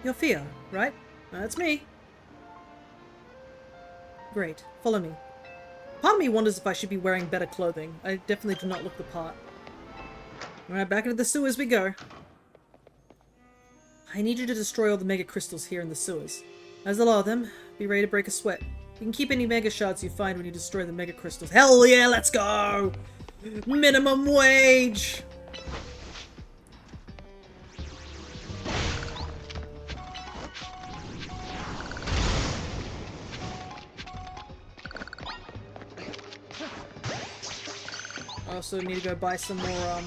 You're Fia, right? That's me. Great. Follow me. Part of me wonders if I should be wearing better clothing. I definitely do not look the part. Alright, back into the sewers we go. I need you to destroy all the mega crystals here in the sewers. As a lot of them, be ready to break a sweat. You can keep any mega shards you find when you destroy the mega crystals. Hell yeah, let's go! Minimum wage! I also need to go buy some more,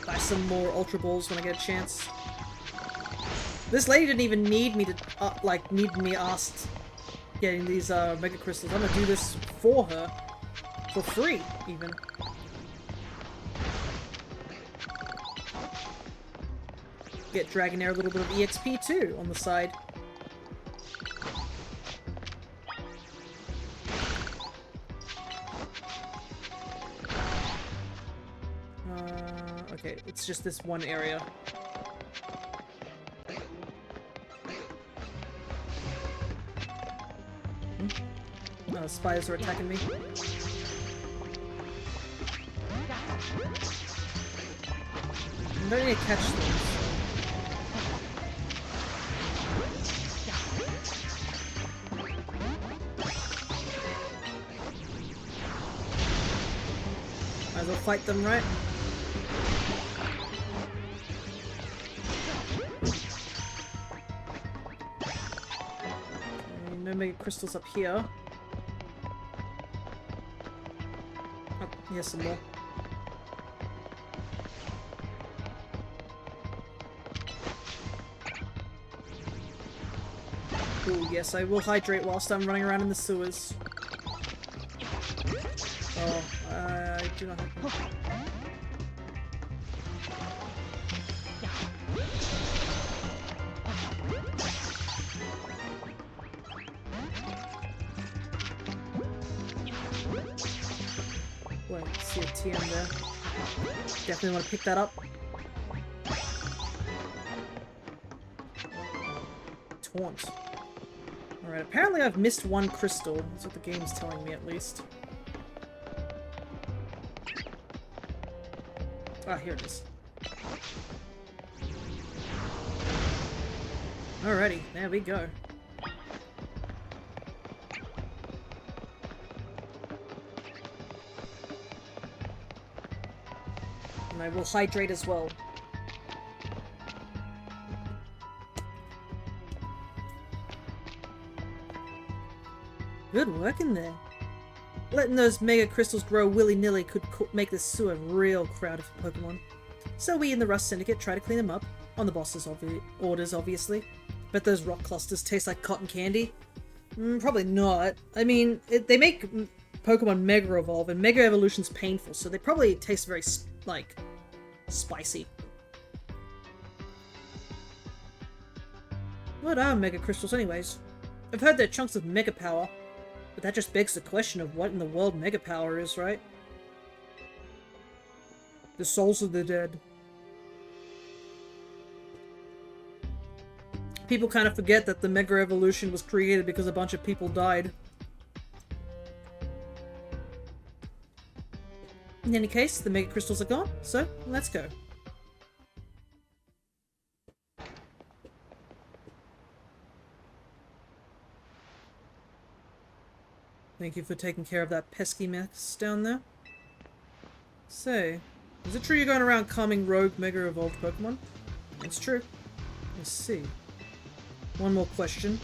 buy some more Ultra Balls when I get a chance. This lady didn't even need me to, need me asked getting these, Mega Crystals. I'm gonna do this for her. For free, even. Get Dragonair a little bit of EXP, too, on the side. Okay, it's just this one area. Oh, spiders are attacking me. I don't need to catch things. Might as well fight them, right? No mega crystals up here. Here's some more. Ooh, yes, I will hydrate whilst I'm running around in the sewers. Oh, I do not have... Wait, see a TM there. Definitely want to pick that up. Taunt. Alright, apparently I've missed one crystal. That's what the game's telling me, at least. Ah, here it is. Alrighty, there we go. And I will hydrate as well. Good work in there. Letting those mega crystals grow willy-nilly could make this sewer real crowded for Pokemon. So we in the Rust Syndicate try to clean them up, on the boss's orders obviously. Bet those rock clusters taste like cotton candy? Probably not. I mean, they make Pokemon Mega Evolve, and Mega Evolution's painful, so they probably taste very, like, spicy. What are Mega Crystals anyways? I've heard they're chunks of Mega Power, but that just begs the question of what in the world Mega Power is, right? The souls of the dead. People kind of forget that the Mega Evolution was created because a bunch of people died. In any case, the Mega Crystals are gone, so let's go. Thank you for taking care of that pesky mess down there. Say, is it true you're going around calming rogue Mega Evolved Pokemon? It's true. Let's see. One more question.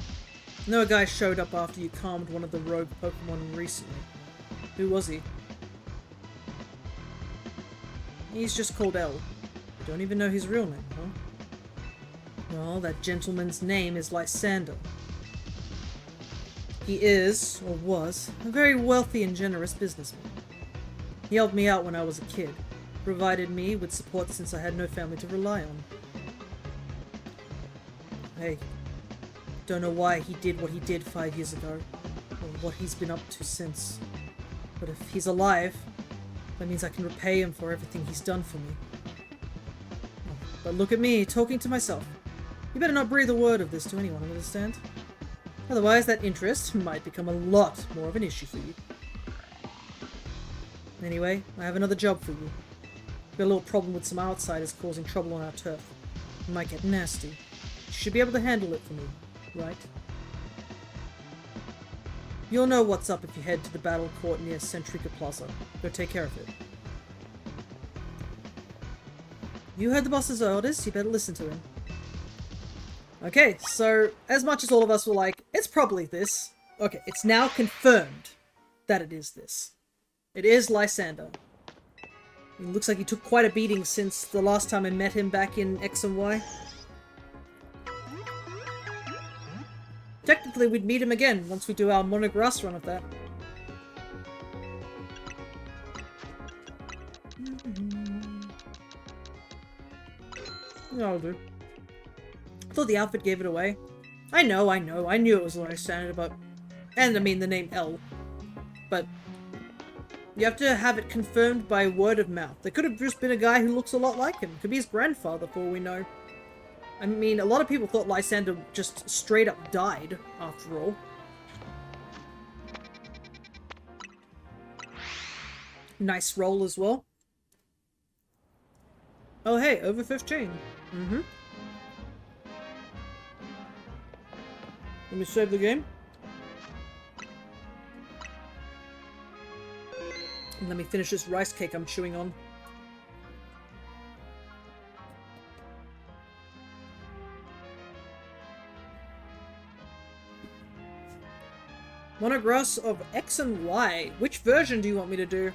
I know a guy showed up after you calmed one of the rogue Pokemon recently. Who was he? He's just called L. You don't even know his real name, huh? Well, that gentleman's name is Lysander. He is, or was, a very wealthy and generous businessman. He helped me out when I was a kid, provided me with support since I had no family to rely on. Hey, don't know why he did what he did 5 years ago, or what he's been up to since. But if he's alive, that means I can repay him for everything he's done for me. But look at me, talking to myself. You better not breathe a word of this to anyone, understand? Otherwise, that interest might become a lot more of an issue for you. Anyway, I have another job for you. Got a little problem with some outsiders causing trouble on our turf. It might get nasty. You should be able to handle it for me, right? You'll know what's up if you head to the battle court near Centrica Plaza. Go take care of it. You heard the boss's orders, you better listen to him. Okay, so, as much as all of us were like, it's probably this. Okay, it's now confirmed that it is this. It is Lysander. It looks like he took quite a beating since the last time I met him back in X and Y. Technically, we'd meet him again once we do our Monograss run of that. That'll do. I thought the outfit gave it away. I know, I knew it was Lysander, but... And I mean the name L. But... You have to have it confirmed by word of mouth. There could have just been a guy who looks a lot like him. Could be his grandfather, for all we know. I mean, a lot of people thought Lysander just straight up died, after all. Nice roll as well. Oh hey, over 15. Mm-hmm. Let me save the game. And let me finish this rice cake I'm chewing on. Monograss of X and Y. Which version do you want me to do?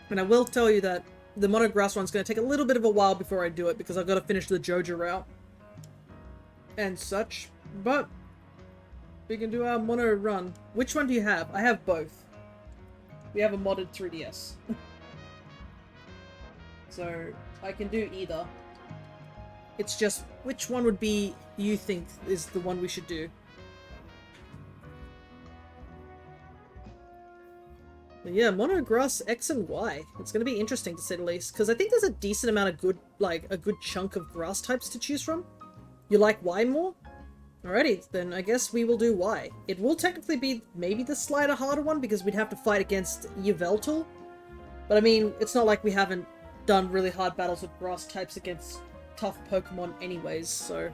And I will tell you that the Monograss one's going to take a little bit of a while before I do it, because I've got to finish the Joja route and such. But we can do our Mono run. Which one do you have? I have both. We have a modded 3DS. So I can do either. It's just, which one would be, you think, is the one we should do? But yeah, Monograss X and Y. It's going to be interesting to say the least, because I think there's a decent amount of good, like, a good chunk of grass types to choose from. You like Y more? Alrighty, then I guess we will do Y. It will technically be maybe the slighter harder one, because we'd have to fight against Yveltal. But I mean, it's not like we haven't done really hard battles with grass types against tough Pokemon anyways, so...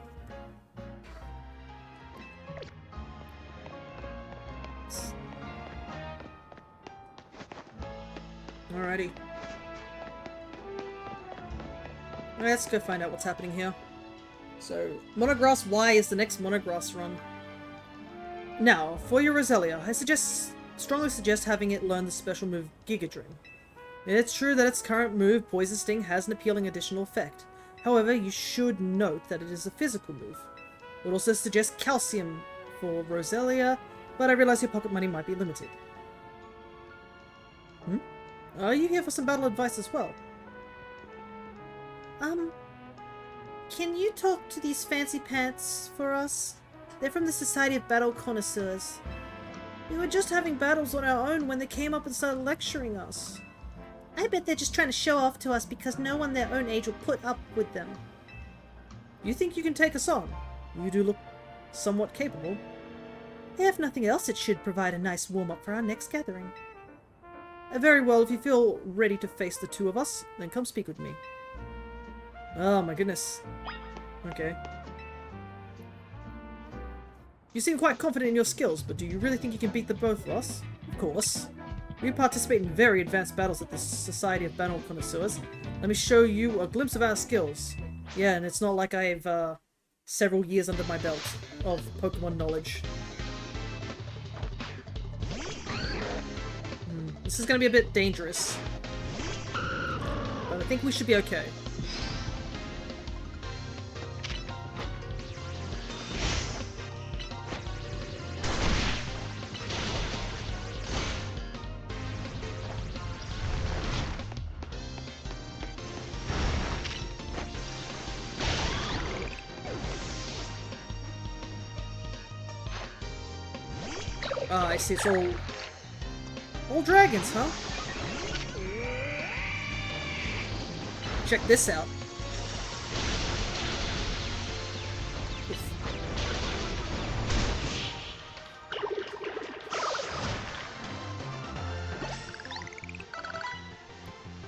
Alrighty. Let's go find out what's happening here. So, Monograss Y is the next Monograss run. Now, for your Roselia, I strongly suggest having it learn the special move Giga Drain. It's true that its current move, Poison Sting, has an appealing additional effect. However, you should note that it is a physical move. I would also suggest Calcium for Roselia, but I realize your pocket money might be limited. Are you here for some battle advice as well? Can you talk to these fancy pants for us? They're from the Society of Battle Connoisseurs. We were just having battles on our own when they came up and started lecturing us. I bet they're just trying to show off to us because no one their own age will put up with them. You think you can take us on? You do look somewhat capable. If nothing else, it should provide a nice warm-up for our next gathering. Very well, if you feel ready to face the two of us, then come speak with me. Oh my goodness. Okay. You seem quite confident in your skills, but do you really think you can beat the both of us? Of course. We participate in very advanced battles at the Society of Battle Connoisseurs. Let me show you a glimpse of our skills. Yeah, and it's not like I have several years under my belt of Pokemon knowledge. This is going to be a bit dangerous. But I think we should be okay. Ah, I see, it's all dragons, huh? Check this out.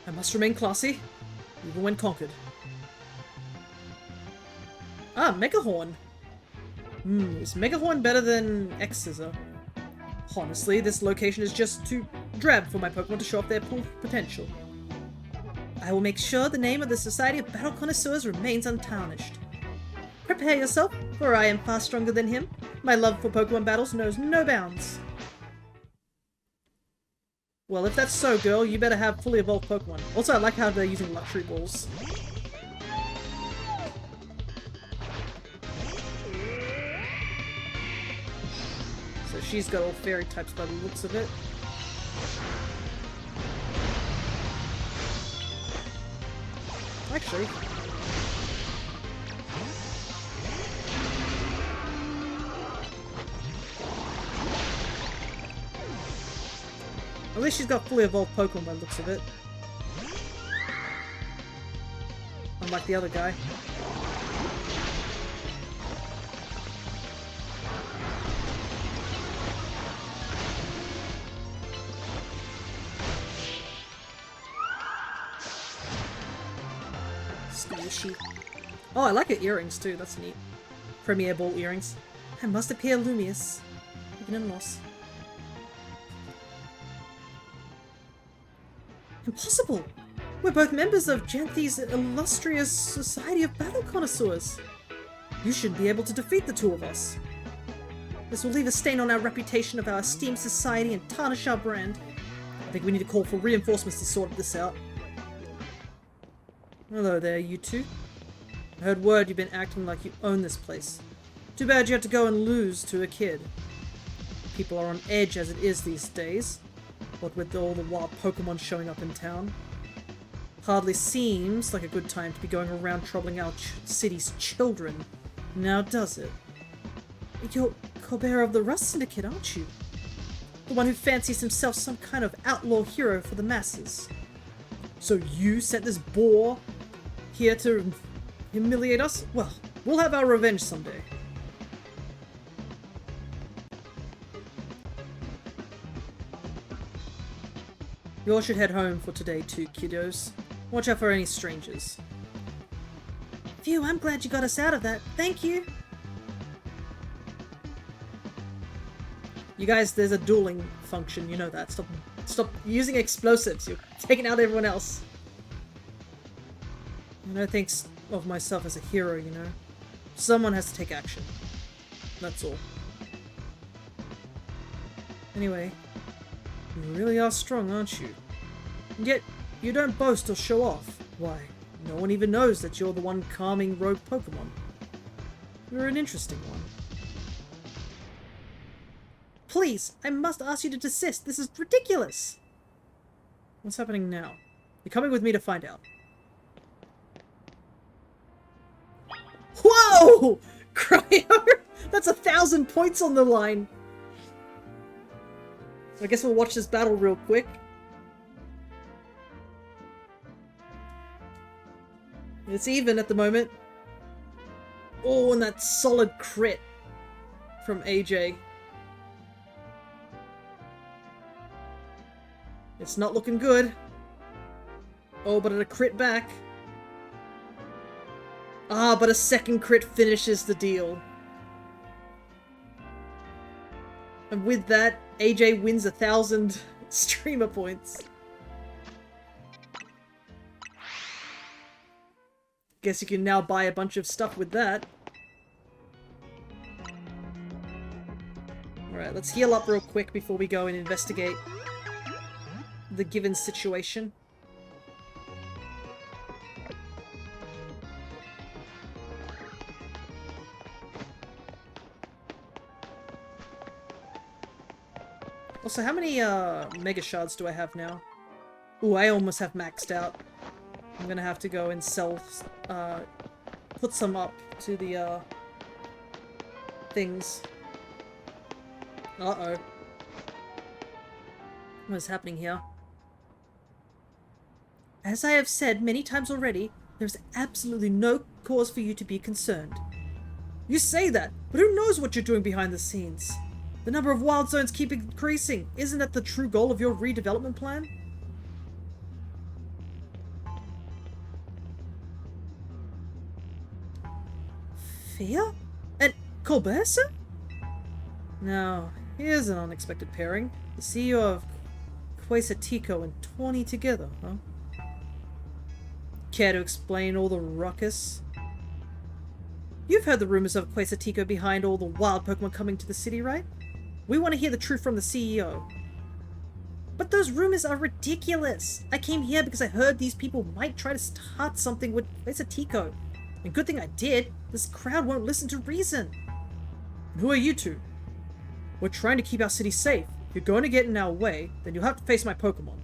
I must remain classy, even when conquered. Ah, Megahorn. Is Megahorn better than X-Scissor? Honestly, this location is just too drab for my Pokemon to show off their full potential. I will make sure the name of the Society of Battle Connoisseurs remains untarnished. Prepare yourself, for I am far stronger than him. My love for Pokemon battles knows no bounds. Well, if that's so, girl, you better have fully evolved Pokemon. Also, I like how they're using luxury balls. So she's got all fairy types by the looks of it. Actually, at least she's got fully evolved Pokemon by the looks of it. Unlike the other guy. Squishy. Oh, I like her earrings too, that's neat. Premier Ball earrings. I must appear luminous, even in loss. Impossible! We're both members of Genthy's illustrious Society of Battle Connoisseurs. You should be able to defeat the two of us. This will leave a stain on our reputation of our esteemed society and tarnish our brand. I think we need to call for reinforcements to sort this out. Hello there, you two. I heard word you've been acting like you own this place. Too bad you had to go and lose to a kid. People are on edge as it is these days. What with all the wild Pokémon showing up in town. Hardly seems like a good time to be going around troubling our city's children. Now does it? You're Colbert of the Rust Syndicate, aren't you? The one who fancies himself some kind of outlaw hero for the masses. So you sent this boar here to humiliate us? Well, we'll have our revenge someday. You all should head home for today too, kiddos. Watch out for any strangers. Phew, I'm glad you got us out of that. Thank you! You guys, there's a dueling function, you know that. Stop using explosives. You're taking out everyone else. I don't think of myself as a hero, you know. Someone has to take action. That's all. Anyway, you really are strong, aren't you? And yet, you don't boast or show off. Why, no one even knows that you're the one calming rogue Pokémon. You're an interesting one. Please, I must ask you to desist. This is ridiculous. What's happening now? You're coming with me to find out. Whoa! Cryo! That's 1,000 points on the line. I guess we'll watch this battle real quick. It's even at the moment. Oh, and that solid crit from AJ. It's not looking good. Oh, but a crit back. Ah, but a second crit finishes the deal. And with that, AJ wins 1,000 streamer points. Guess you can now buy a bunch of stuff with that. Alright, let's heal up real quick before we go and investigate the given situation. Also, how many Mega Shards do I have now? Ooh, I almost have maxed out. I'm gonna have to go and sell, put some up to the, things. Uh-oh. What is happening here? As I have said many times already, there's absolutely no cause for you to be concerned. You say that, but who knows what you're doing behind the scenes? The number of wild zones keep increasing. Isn't that the true goal of your redevelopment plan? Fear? And Colbert, sir? Now, here's an unexpected pairing. The CEO of Quasatico and Tawny together, huh? Care to explain all the ruckus? You've heard the rumors of Quasatico behind all the wild Pokemon coming to the city, right? We want to hear the truth from the CEO. But those rumors are ridiculous. I came here because I heard these people might try to start something with Quasatico. And good thing I did. This crowd won't listen to reason. And who are you two? We're trying to keep our city safe. If you're going to get in our way, then you'll have to face my Pokemon.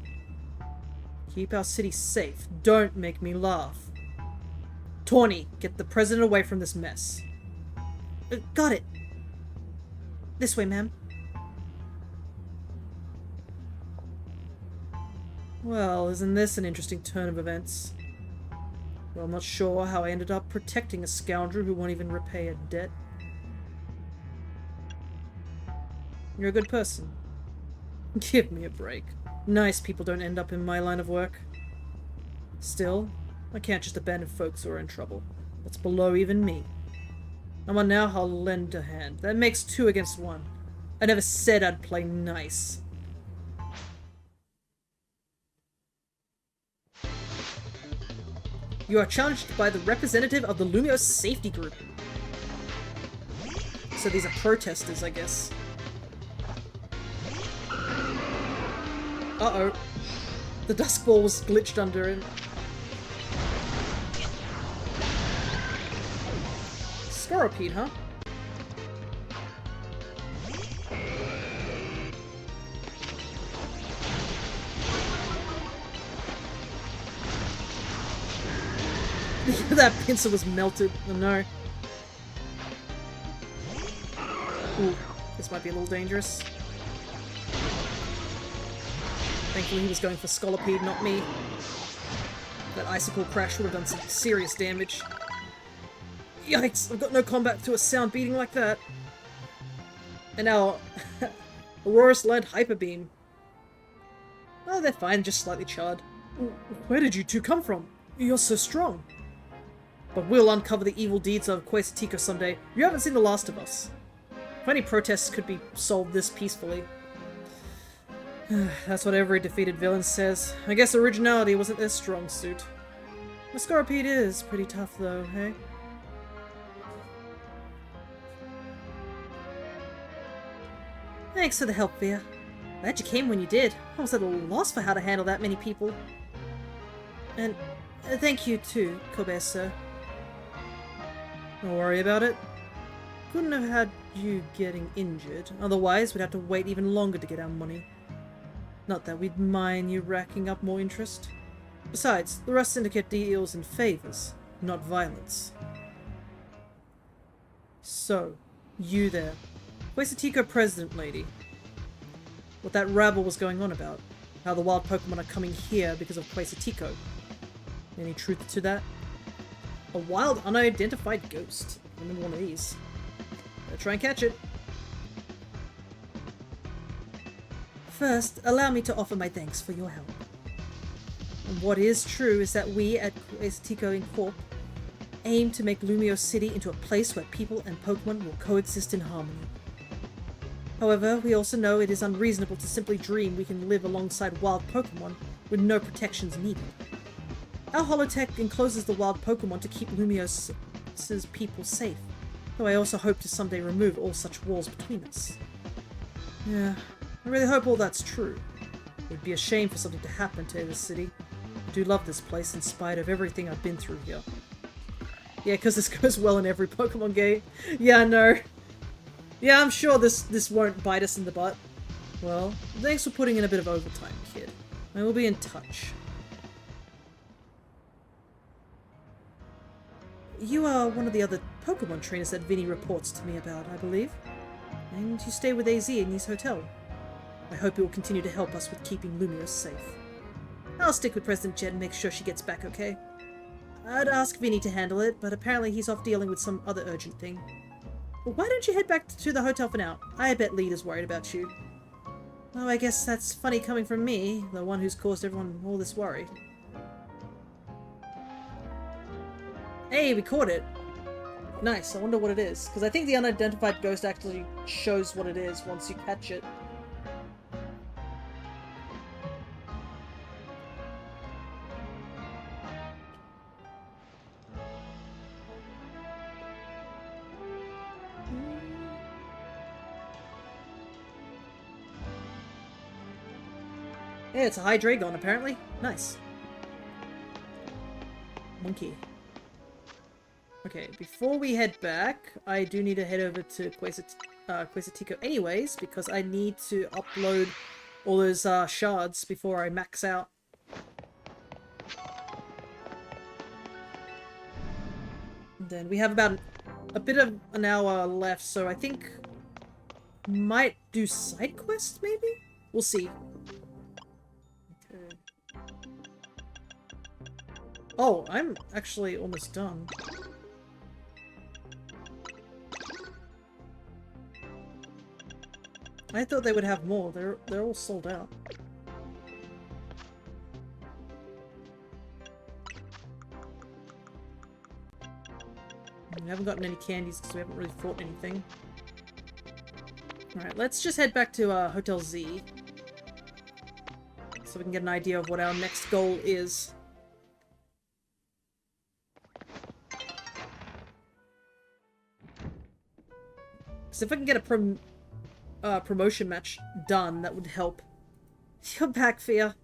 Keep our city safe. Don't make me laugh. Tawny, get the president away from this mess. Got it. This way, ma'am. Well, isn't this an interesting turn of events? Well, I'm not sure how I ended up protecting a scoundrel who won't even repay a debt. You're a good person. Give me a break. Nice people don't end up in my line of work. Still, I can't just abandon folks who are in trouble. That's below even me. Come on now, I'll lend a hand. That makes 2 against 1. I never said I'd play nice. You are challenged by the representative of the Lumio Safety Group. So these are protesters, I guess. Uh-oh. The dusk ball was glitched under him. Scorpede, huh? That pincer was melted. Oh no. Ooh, this might be a little dangerous. Thankfully he was going for Scolipede, not me. That icicle crash would have done some serious damage. Yikes, I've got no combat to a sound beating like that. And now, Aurora's led Hyper Beam. Oh, they're fine, just slightly charred. Where did you two come from? You're so strong. But we'll uncover the evil deeds of Quasitico someday. You haven't seen The Last of Us. If any protests could be solved this peacefully. That's what every defeated villain says. I guess originality wasn't their strong suit. Scorpede is pretty tough though, hey? Thanks for the help, Via. Glad you came when you did. I was at a loss for how to handle that many people. And thank you too, Kobe-sir. Don't worry about it. Couldn't have had you getting injured. Otherwise, we'd have to wait even longer to get our money. Not that we'd mind you racking up more interest. Besides, the Rust Syndicate deals in favors, not violence. So, you there. Quasitico President Lady. What that rabble was going on about. How the wild Pokemon are coming here because of Quasitico. Any truth to that? A wild, unidentified ghost. I remember one of these. Better try and catch it. First, allow me to offer my thanks for your help. And what is true is that we at Quasitico Incorp aim to make Lumio City into a place where people and Pokemon will coexist in harmony. However, we also know it is unreasonable to simply dream we can live alongside wild Pokemon with no protections needed. Our holotech encloses the wild Pokemon to keep Lumio's people safe, though I also hope to someday remove all such walls between us. Yeah, I really hope all that's true. It would be a shame for something to happen to this city. I do love this place in spite of everything I've been through here. Yeah, because this goes well in every Pokemon game. Yeah, I know. Yeah, I'm sure this won't bite us in the butt. Well, thanks for putting in a bit of overtime, kid. I will be in touch. You are one of the other Pokemon trainers that Vinny reports to me about, I believe. And you stay with AZ in his hotel. I hope you will continue to help us with keeping Lumio safe. I'll stick with President Jed and make sure she gets back okay. I'd ask Vinny to handle it, but apparently he's off dealing with some other urgent thing. Well, why don't you head back to the hotel for now? I bet Leader's worried about you. Oh, I guess that's funny coming from me, the one who's caused everyone all this worry. Hey, we caught it! Nice, I wonder what it is. Because I think the unidentified ghost actually shows what it is once you catch it. Yeah, it's a Hydreigon, apparently. Nice. Monkey. Okay, before we head back, I do need to head over to Quasitico anyways, because I need to upload all those shards before I max out. And then we have about a bit of an hour left, so I think might do side quests, maybe? We'll see. Okay. Oh, I'm actually almost done. I thought they would have more. They're all sold out. We haven't gotten any candies because we haven't really fought anything. Alright, let's just head back to Hotel Z. So we can get an idea of what our next goal is. Because if I can get a promotion match done, that would help. You're back, Fia.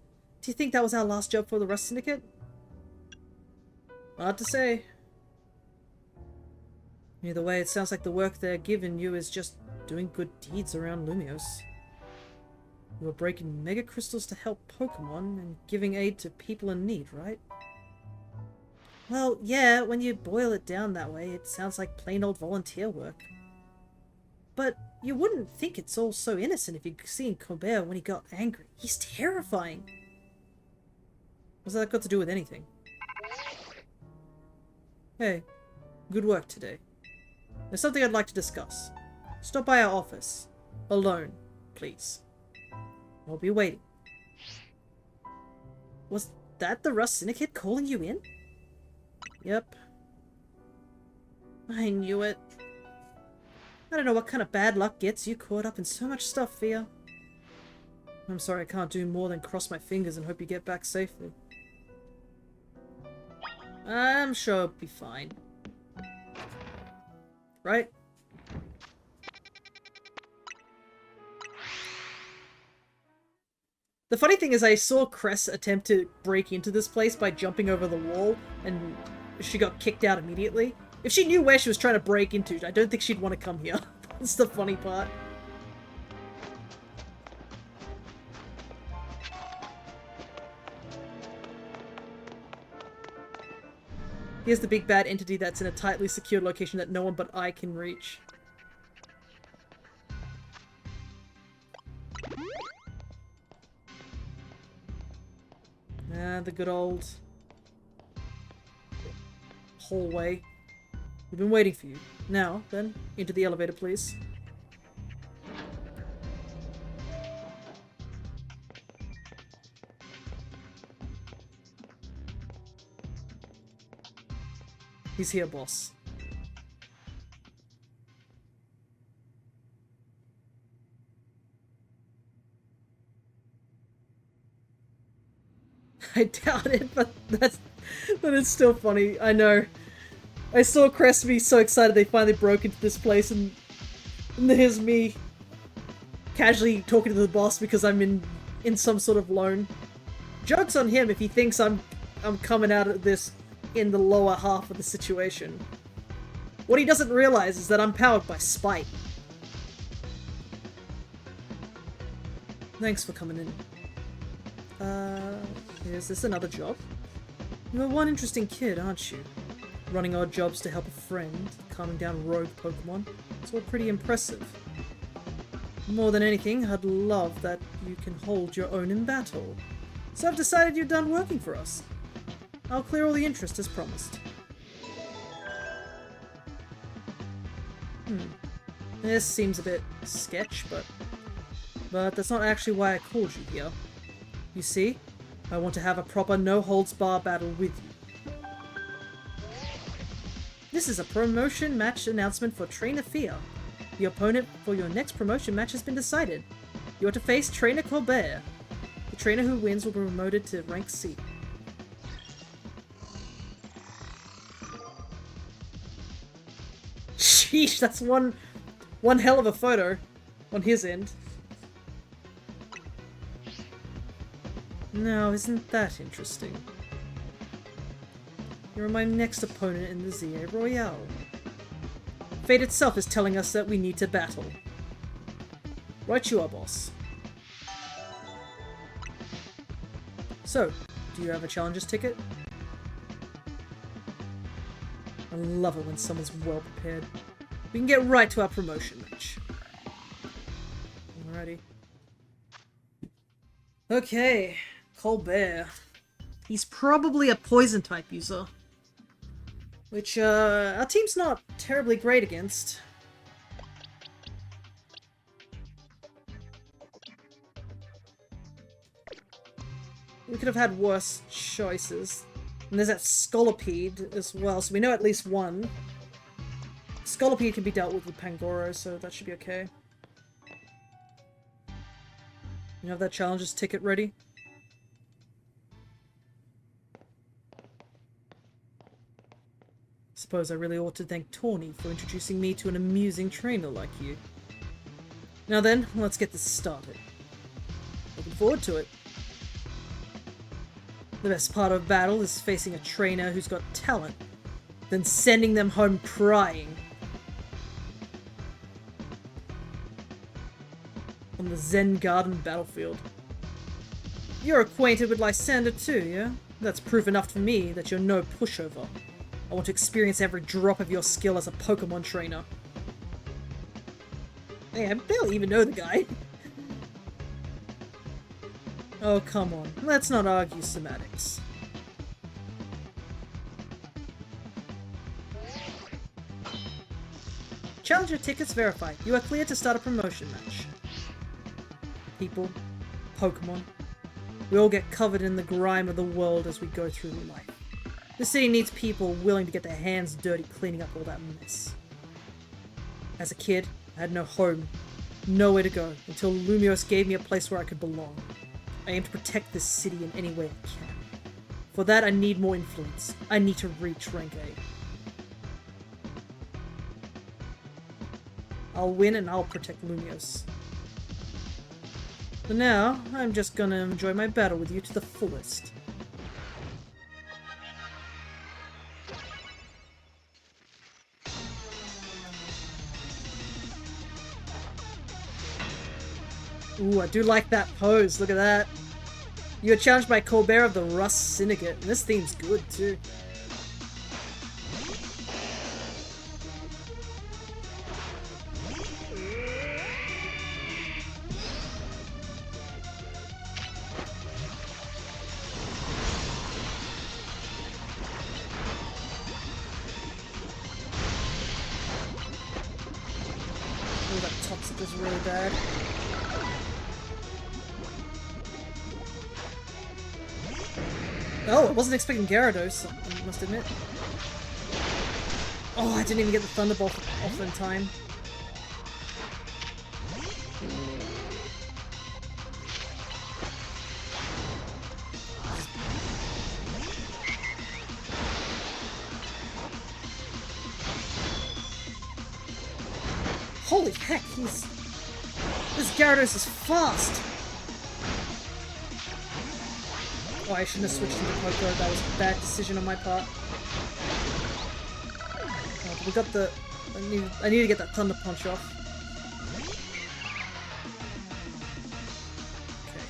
Do you think that was our last job for the Rust Syndicate? Hard to say. Either way, it sounds like the work they're giving you is just doing good deeds around Lumios. You were breaking mega crystals to help Pokémon and giving aid to people in need, right? Well, yeah, when you boil it down that way, it sounds like plain old volunteer work. But you wouldn't think it's all so innocent if you'd seen Colbert when he got angry. He's terrifying. What's that got to do with anything? Hey, good work today. There's something I'd like to discuss. Stop by our office. Alone, please. I'll be waiting. Was that the Rust Syndicate calling you in? Yep. I knew it. I don't know what kind of bad luck gets you caught up in so much stuff, Fia. I'm sorry I can't do more than cross my fingers and hope you get back safely. I'm sure it'll be fine. Right? The funny thing is I saw Cress attempt to break into this place by jumping over the wall, and she got kicked out immediately. If she knew where she was trying to break into, I don't think she'd want to come here. That's the funny part. Here's the big bad entity that's in a tightly secured location that no one but I can reach. The good old hallway. We've been waiting for you. Now, then, into the elevator, please. He's here, boss. I doubt it, but that is still funny. I know. I saw Crest be so excited they finally broke into this place, and here's me casually talking to the boss because I'm in some sort of loan. Joke's on him if he thinks I'm coming out of this in the lower half of the situation. What he doesn't realize is that I'm powered by spite. Thanks for coming in. Is this another job? You're one interesting kid, aren't you? Running odd jobs to help a friend, calming down rogue Pokemon. It's all pretty impressive. More than anything, I'd love that you can hold your own in battle. So I've decided you're done working for us. I'll clear all the interest as promised. This seems a bit sketch, but that's not actually why I called you here. You see, I want to have a proper no-holds-bar battle with you. This is a promotion match announcement for Trainer Fia. The opponent for your next promotion match has been decided. You are to face Trainer Colbert. The trainer who wins will be promoted to rank C. Sheesh, that's one hell of a photo on his end. Now, isn't that interesting? You're my next opponent in the Z-A Royale. Fate itself is telling us that we need to battle. Right you are, boss. So, do you have a challenger's ticket? I love it when someone's well prepared. We can get right to our promotion match. Alrighty. Okay, Colbert. He's probably a poison type user. Which, our team's not terribly great against. We could have had worse choices. And there's that Scolipede as well, so we know at least one. Scolipede can be dealt with Pangoro, so that should be okay. You have that challenger's ticket ready? Suppose I really ought to thank Tawny for introducing me to an amusing trainer like you. Now then, let's get this started. looking forward to it. The best part of battle is facing a trainer who's got talent, then sending them home crying. On the Zen Garden battlefield. You're acquainted with Lysander too, yeah? That's proof enough for me that you're no pushover. I want to experience every drop of your skill as a Pokémon trainer. Hey, I barely even know the guy. Oh, come on. Let's not argue semantics. Challenger tickets verified. You are clear to start a promotion match. People, Pokémon, we all get covered in the grime of the world as we go through life. The city needs people willing to get their hands dirty cleaning up all that mess. As a kid, I had no home, nowhere to go, until Lumiose gave me a place where I could belong. I aim to protect this city in any way I can. For that, I need more influence. I need to reach rank A. I'll win and I'll protect Lumiose. For now, I'm just gonna enjoy my battle with you to the fullest. Ooh, I do like that pose, look at that. You are challenged by Colbert of the Rust Syndicate, and this theme's good too. Ooh, that toxic is really bad. Oh, I wasn't expecting Gyarados, I must admit. Oh, I didn't even get the Thunderbolt off in time. Holy heck, this Gyarados is fast! Oh, I shouldn't have switched into Poké. That was a bad decision on my part. Oh, we got the... I need to get that Thunder Punch off. Okay.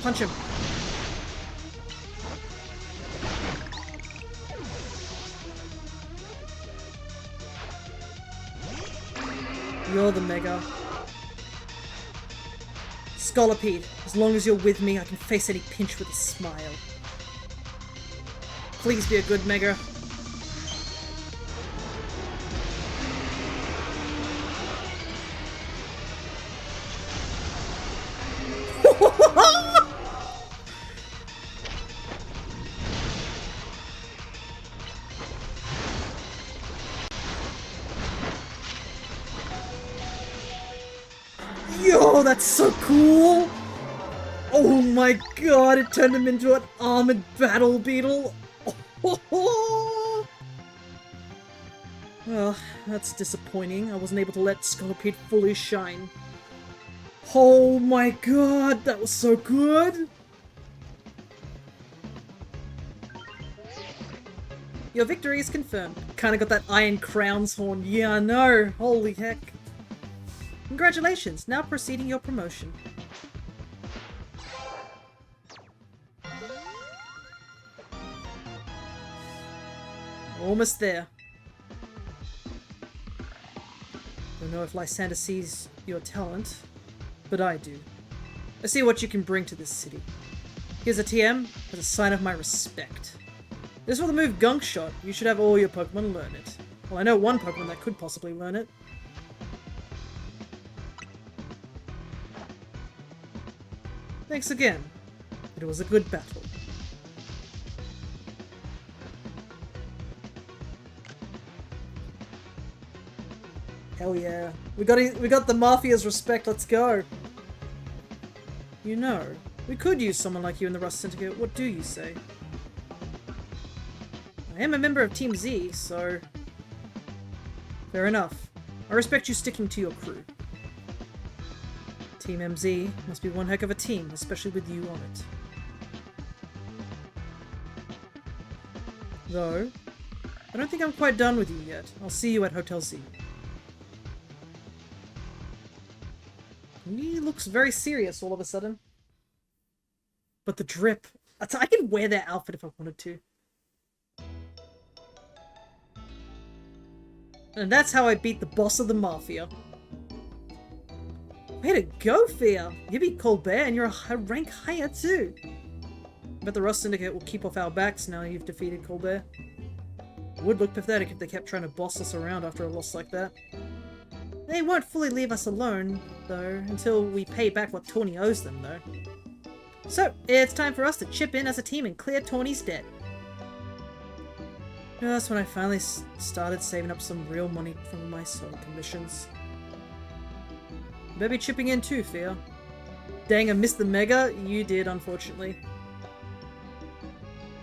Punch him! You're the Mega. Scolipede, as long as you're with me, I can face any pinch with a smile. Please be a good Mega. Yo, that's so cool! Oh my god, it turned him into an armored battle beetle! Oh, well, that's disappointing. I wasn't able to let Scolipede fully shine. Oh my god, that was so good! Your victory is confirmed. Kinda got that Iron Crown's horn. Yeah, I know. Holy heck. Congratulations, now proceeding your promotion. Almost there. Don't know if Lysander sees your talent, but I do. I see what you can bring to this city. Here's a TM as a sign of my respect. This is for the move Gunk Shot. You should have all your Pokemon learn it. Well, I know one Pokemon that could possibly learn it. Thanks again. It was a good battle. Hell yeah. We got the Mafia's respect, let's go. You know, we could use someone like you in the Rust Syndicate. What do you say? I am a member of Team Z, so... Fair enough. I respect you sticking to your crew. Team MZ must be one heck of a team, especially with you on it. Though, I don't think I'm quite done with you yet. I'll see you at Hotel Z. He looks very serious all of a sudden. But the drip. I could wear that outfit if I wanted to. And that's how I beat the boss of the Mafia. Way to go, Fia! You beat Colbert and you're a rank higher too. Bet the Rust Syndicate will keep off our backs now you've defeated Colbert. It would look pathetic if they kept trying to boss us around after a loss like that. They won't fully leave us alone, though, until we pay back what Tawny owes them, though. So, it's time for us to chip in as a team and clear Tawny's debt. Just when I finally started saving up some real money from my sewing commissions. You better be chipping in too, Fia. Dang, I missed the mega. You did, unfortunately.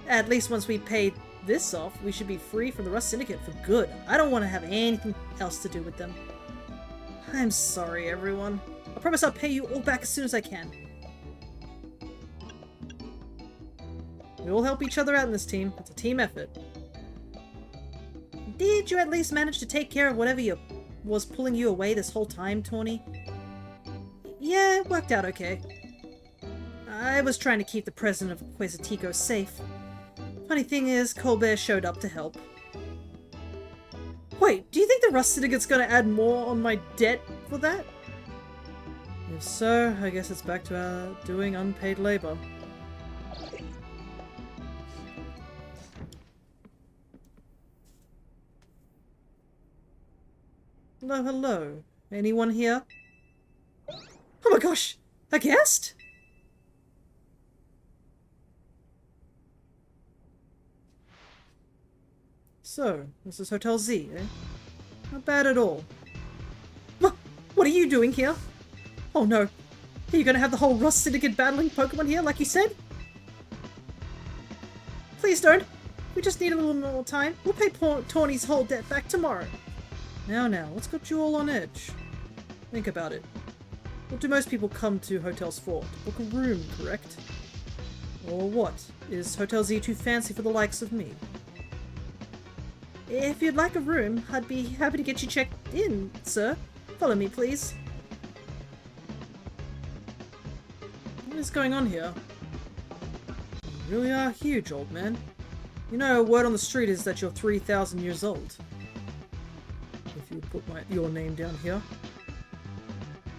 At least once we pay this off, we should be free from the Rust Syndicate for good. I don't want to have anything else to do with them. I'm sorry, everyone. I promise I'll pay you all back as soon as I can. We all help each other out in this team. It's a team effort. Did you at least manage to take care of whatever was pulling you away this whole time, Tawny? Yeah, it worked out okay. I was trying to keep the president of Quasitico safe. Funny thing is, Colbert showed up to help. Wait, do you think the Rust Syndicate's gonna add more on my debt for that? If so, I guess it's back to our doing unpaid labor. Hello, hello. Anyone here? Oh my gosh! A guest? So, this is Hotel Z, eh? Not bad at all. What are you doing here? Oh no. Are you gonna have the whole Rust Syndicate battling Pokemon here, like you said? Please don't. We just need a little more time. We'll pay Tawny's whole debt back tomorrow. Now, what's got you all on edge? Think about it. What do most people come to hotels for? To book a room, correct? Or what? Is Hotel Z too fancy for the likes of me? If you'd like a room, I'd be happy to get you checked in, sir. Follow me, please. What is going on here? You really are huge, old man. You know, word on the street is that you're 3,000 years old. If you put your name down here.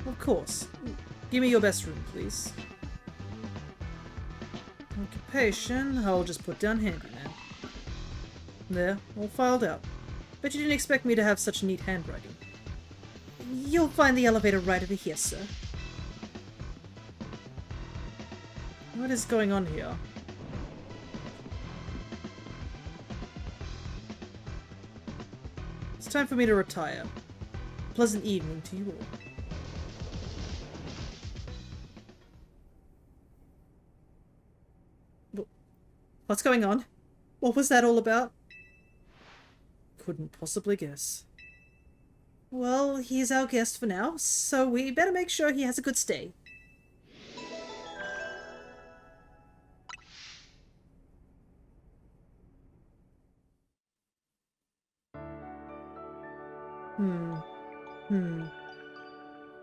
Of course. Give me your best room, please. Occupation, I'll just put down handyman. There, all filed out. Bet you didn't expect me to have such neat handwriting. You'll find the elevator right over here, sir. What is going on here? It's time for me to retire. Pleasant evening to you all. What's going on? What was that all about? Couldn't possibly guess. Well, he's our guest for now, so we better make sure he has a good stay.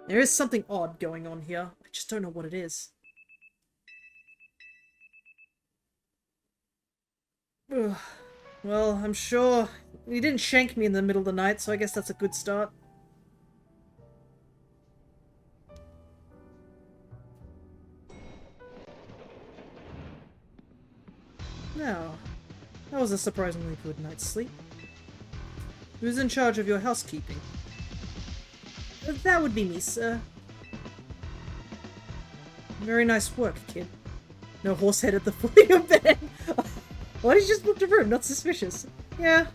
There is something odd going on here. I just don't know what it is. Ugh. Well, I'm sure he didn't shank me in the middle of the night, so I guess that's a good start. Now, that was a surprisingly good night's sleep. Who's in charge of your housekeeping? That would be me, sir. Very nice work, kid. No horse head at the foot of your bed. Why did you just book the room? Not suspicious. Yeah,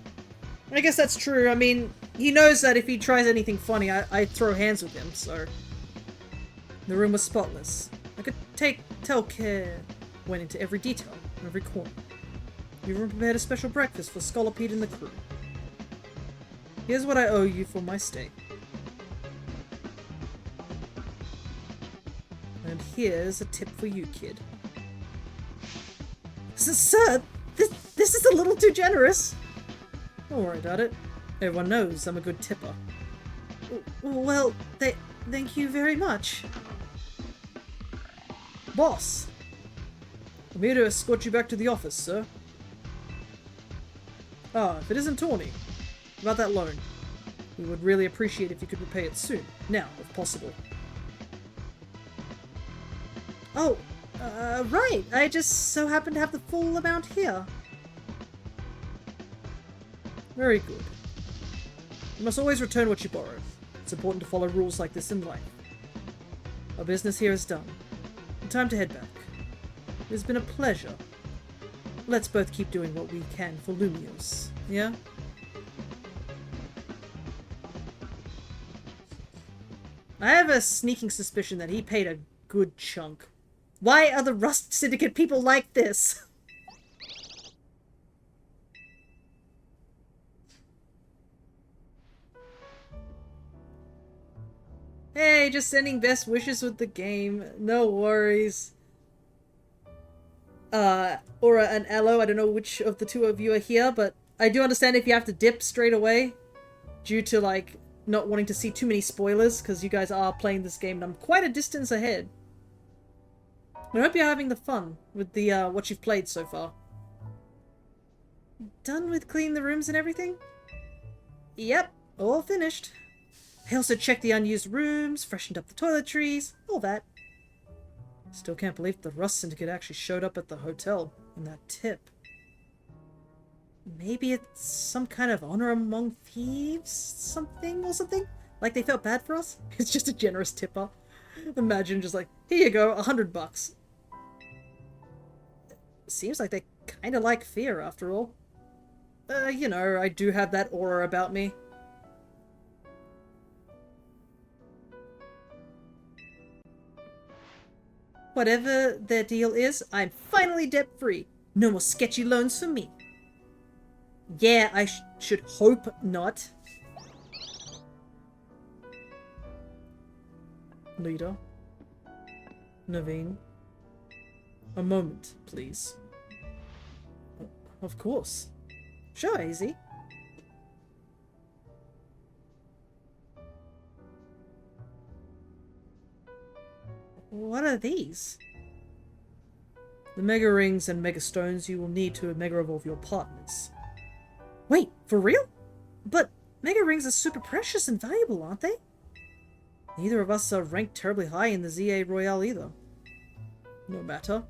I guess that's true. I mean, he knows that if he tries anything funny, I'd throw hands with him, so... The room was spotless. I could tell care went into every detail, every corner. You even prepared a special breakfast for Scolopede and the crew. Here's what I owe you for my stay. And here's a tip for you, kid. Sir, this is a little too generous. Don't worry about it. Everyone knows I'm a good tipper. Well, thank you very much. Boss, I'm here to escort you back to the office, sir. Ah, if it isn't Tawny. About that loan. We would really appreciate if you could repay it soon. Now, if possible. Oh, right. I just so happen to have the full amount here. Very good. You must always return what you borrow. It's important to follow rules like this in life. Our business here is done. Time to head back. It's been a pleasure. Let's both keep doing what we can for Lumios, yeah? I have a sneaking suspicion that he paid a good chunk. Why are the Rust Syndicate people like this? Hey, just sending best wishes with the game. No worries. Or an Aloe, I don't know which of the two of you are here, but I do understand if you have to dip straight away due to, like, not wanting to see too many spoilers, because you guys are playing this game and I'm quite a distance ahead. I hope you're having the fun with the, what you've played so far. Done with cleaning the rooms and everything? Yep, all finished. I also checked the unused rooms, freshened up the toiletries, all that. Still can't believe the Rust Syndicate actually showed up at the hotel in that tip. Maybe it's some kind of honor among thieves? Something? Like they felt bad for us? It's just a generous tipper. Imagine just like, here you go, $100. Seems like they kinda like fear after all. You know, I do have that aura about me. Whatever their deal is, I'm finally debt-free. No more sketchy loans for me. Yeah, I should hope not. Leader. Naveen. A moment, please. Of course. Sure, AZ. What are these? The Mega Rings and Mega Stones you will need to Mega Evolve your partners. Wait, for real? But Mega Rings are super precious and valuable, aren't they? Neither of us are ranked terribly high in the Z-A Royale either. No matter.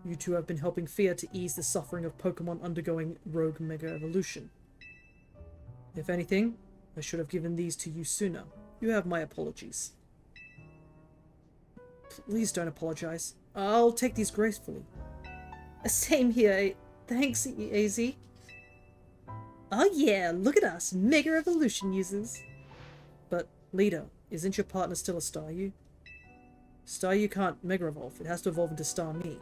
You two have been helping Fear to ease the suffering of Pokémon undergoing Rogue Mega Evolution. If anything, I should have given these to you sooner. You have my apologies. Please don't apologize. I'll take these gracefully. Same here. Thanks, AZ. Oh yeah, look at us, Mega Evolution users. But, Leader, isn't your partner still a Staryu? Staryu can't Mega Evolve. It has to evolve into Starmie.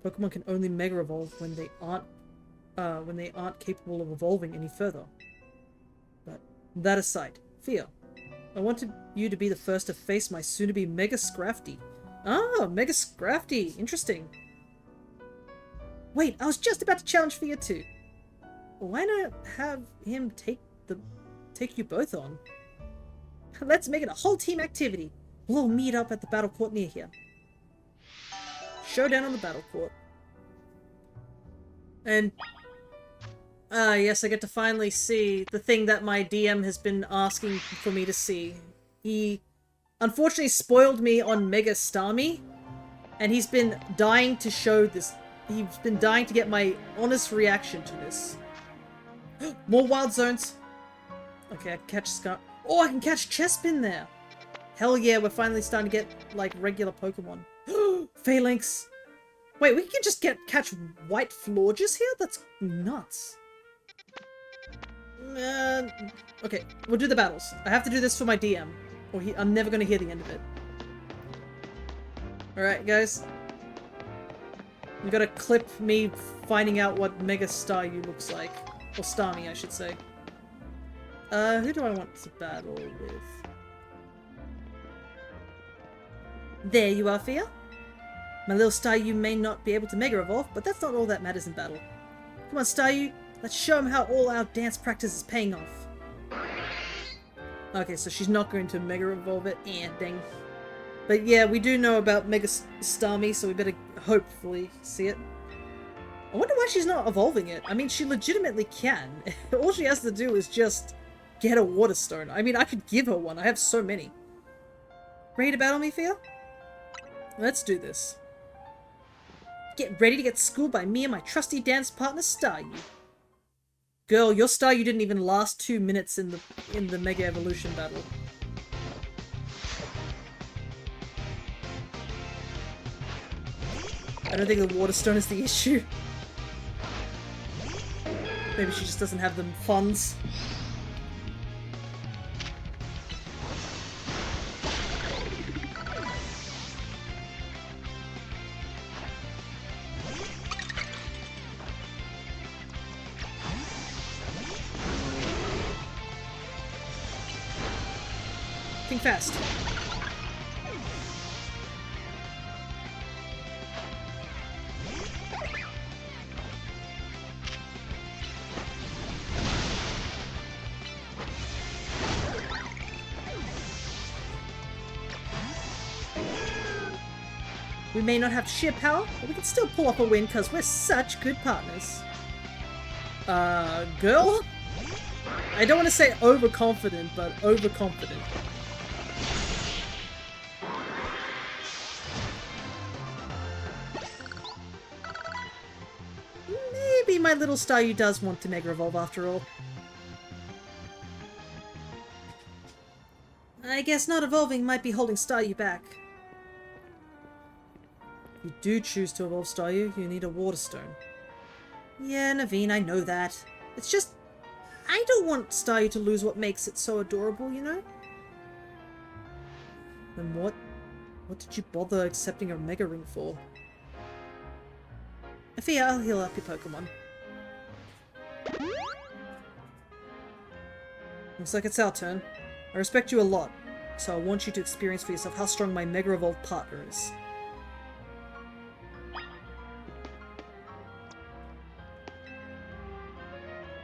Pokemon can only Mega Evolve when they aren't capable of evolving any further. But that aside, Fear. I wanted you to be the first to face my soon-to-be Mega Scrafty. Ah, Mega Scrafty. Interesting. Wait, I was just about to challenge Fear too. Why not have him take you both on? Let's make it a whole team activity. We'll all meet up at the battle court near here. Showdown on the battle court. And yes, I get to finally see the thing that my DM has been asking for me to see. He unfortunately spoiled me on Mega Starmie, and he's been dying to show this. He's been dying to get my honest reaction to this. More wild zones. Okay, I can catch Scar. Oh, I can catch Chespin there. Hell yeah, we're finally starting to get like regular Pokemon. Phalanx. Wait, we can just catch White Florges here? That's nuts. Okay, we'll do the battles. I have to do this for my DM, or I'm never going to hear the end of it. Alright, guys. We gotta clip me finding out what Mega Staryu looks like. Or Starmie, I should say. Who do I want to battle with? There you are, Fia. My little Staryu may not be able to Mega Evolve, but that's not all that matters in battle. Come on, Staryu, let's show him how all our dance practice is paying off. Okay, so she's not going to Mega Evolve it. Dang. But yeah, we do know about Mega Starmie, so we better hopefully see it. I wonder why she's not evolving it. I mean, she legitimately can. All she has to do is just get a Water Stone. I mean, I could give her one. I have so many. Ready to battle me, Fia? Let's do this. Get ready to get schooled by me and my trusty dance partner, Staryu. Girl, your Staryu didn't even last 2 minutes in the Mega Evolution battle. I don't think the Water Stone is the issue. Maybe she just doesn't have the funds. Think fast. We may not have sheer power, but we can still pull off a win because we're such good partners. Girl? I don't want to say overconfident, but overconfident. Maybe my little Staryu does want to Mega Evolve after all. I guess not evolving might be holding Staryu back. If you do choose to evolve Staryu, you need a Water Stone. Yeah, Naveen, I know that. It's just, I don't want Staryu to lose what makes it so adorable, you know? Then what did you bother accepting a Mega Ring for? Afia, I'll heal up your Pokemon. Looks like it's our turn. I respect you a lot, so I want you to experience for yourself how strong my Mega Evolved partner is.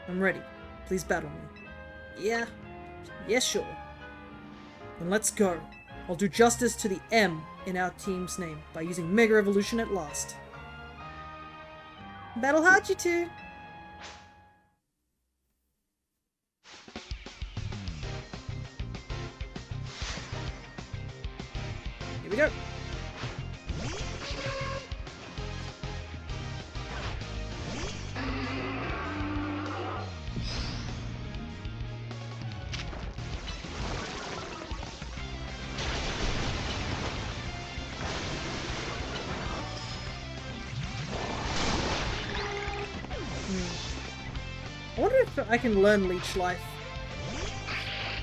I'm ready. Please battle me. Yeah? Yes, sure. Then let's go. I'll do justice to the M in our team's name by using Mega Evolution at last. Battle hard, you two! Here we go! I wonder if I can learn Leech Life.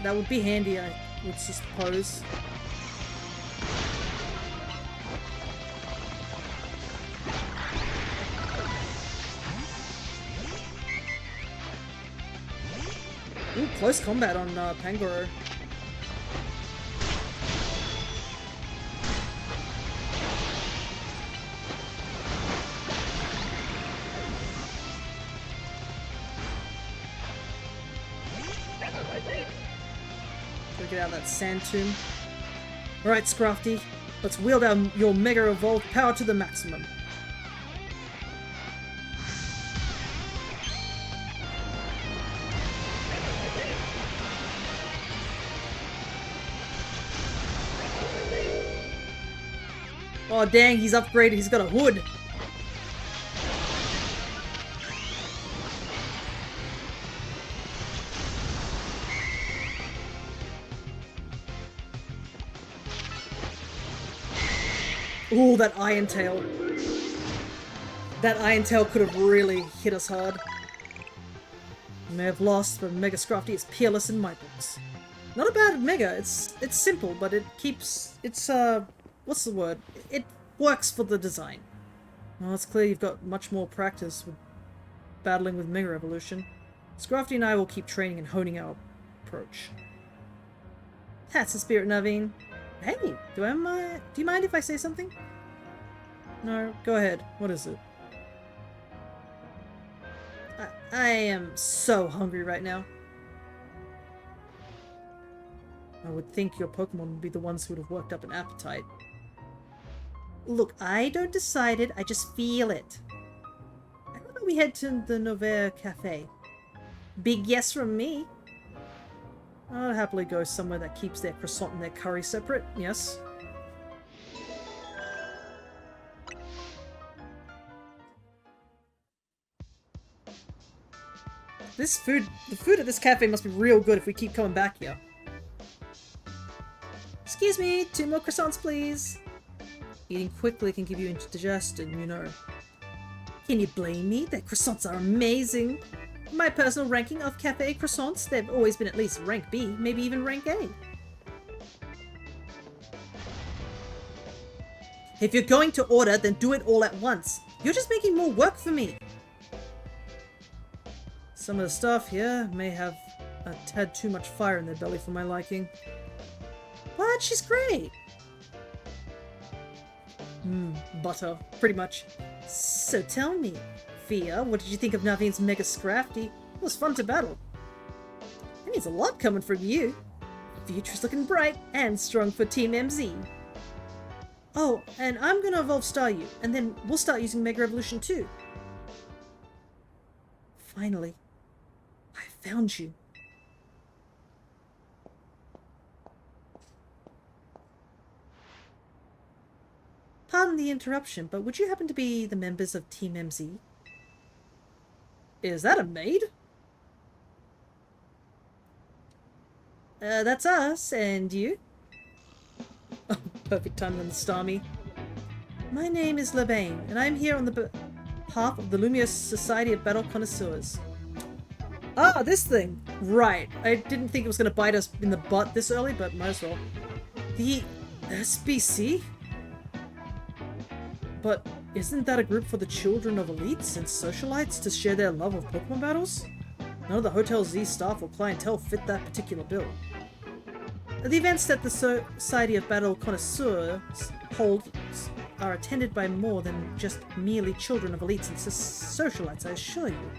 That would be handy, I would suppose. Ooh, close combat on Pangoro. Get out of that sand tomb. Alright, Scrafty, let's wield your Mega Evolved power to the maximum. Oh dang, he's upgraded, he's got a hood. Ooh, that Iron Tail. That Iron Tail could have really hit us hard. I may have lost, but Mega Scrafty is peerless in my books. Not a bad Mega, it's simple, but it keeps, what's the word? It works for the design. Well, it's clear you've got much more practice with battling with Mega Evolution. Scrafty and I will keep training and honing our approach. That's the spirit, Naveen. Hey, do you mind if I say something? No, go ahead. What is it? I am so hungry right now. I would think your Pokemon would be the ones who would have worked up an appetite. Look, I don't decide it, I just feel it. How about we head to the Novaire Cafe? Big yes from me. I'll happily go somewhere that keeps their croissant and their curry separate, yes. The food at this cafe must be real good if we keep coming back here. Excuse me, 2 more croissants, please. Eating quickly can give you indigestion, you know. Can you blame me? Their croissants are amazing. In my personal ranking of cafe croissants, they've always been at least rank B, maybe even rank A. If you're going to order, then do it all at once. You're just making more work for me. Some of the staff here may have a tad too much fire in their belly for my liking. But she's great. Butter, pretty much. So tell me, Fia, what did you think of Naveen's Mega Scrafty? It was fun to battle. That means a lot coming from you. Future's looking bright and strong for Team MZ. Oh, and I'm gonna evolve Staryu, and then we'll start using Mega Evolution too. Finally, I found you. Pardon the interruption, but would you happen to be the members of Team MZ? Is that a maid? That's us, and you? Oh, perfect timing on the Starmie. My name is Levain, and I'm here on the behalf of the Lumiose Society of Battle Connoisseurs. Ah, this thing! Right, I didn't think it was going to bite us in the butt this early, but might as well. The SBC? But isn't that a group for the children of elites and socialites to share their love of Pokemon battles? None of the Hotel Z staff or clientele fit that particular bill. The events that the Society of Battle Connoisseurs holds are attended by more than just merely children of elites and socialites, I assure you.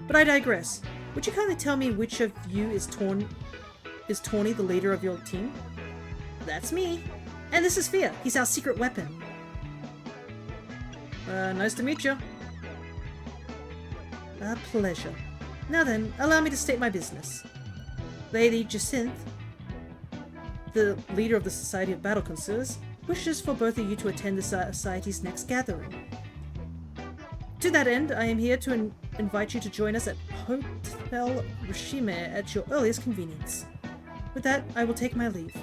But I digress. Would you kindly tell me which of you is Tawny, the leader of your team? That's me. And this is Fia. He's our secret weapon. Nice to meet you. A pleasure. Now then, allow me to state my business. Lady Jacinthe, the leader of the Society of Battle Connoisseurs, wishes for both of you to attend the Society's next gathering. To that end, I am here to invite you to join us at Hotel Rishime at your earliest convenience. With that, I will take my leave.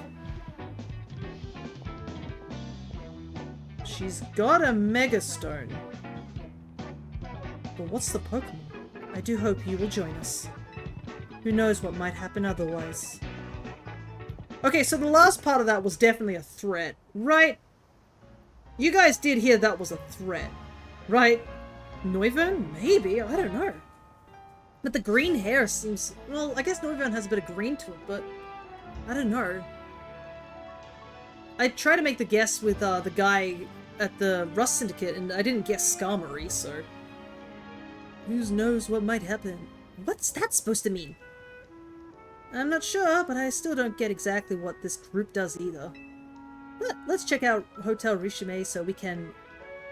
She's got a Mega Stone. But what's the Pokemon? I do hope you will join us. Who knows what might happen otherwise. Okay, so the last part of that was definitely a threat, right? You guys did hear that was a threat, right? Noivern? Maybe, I don't know. But the green hair seems... Well, I guess Noivern has a bit of green to it, but... I don't know. I tried to make the guess with the guy at the Rust Syndicate, and I didn't guess Skarmory, so... Who knows what might happen? What's that supposed to mean? I'm not sure, but I still don't get exactly what this group does either. But let's check out Hotel Rishime so we can...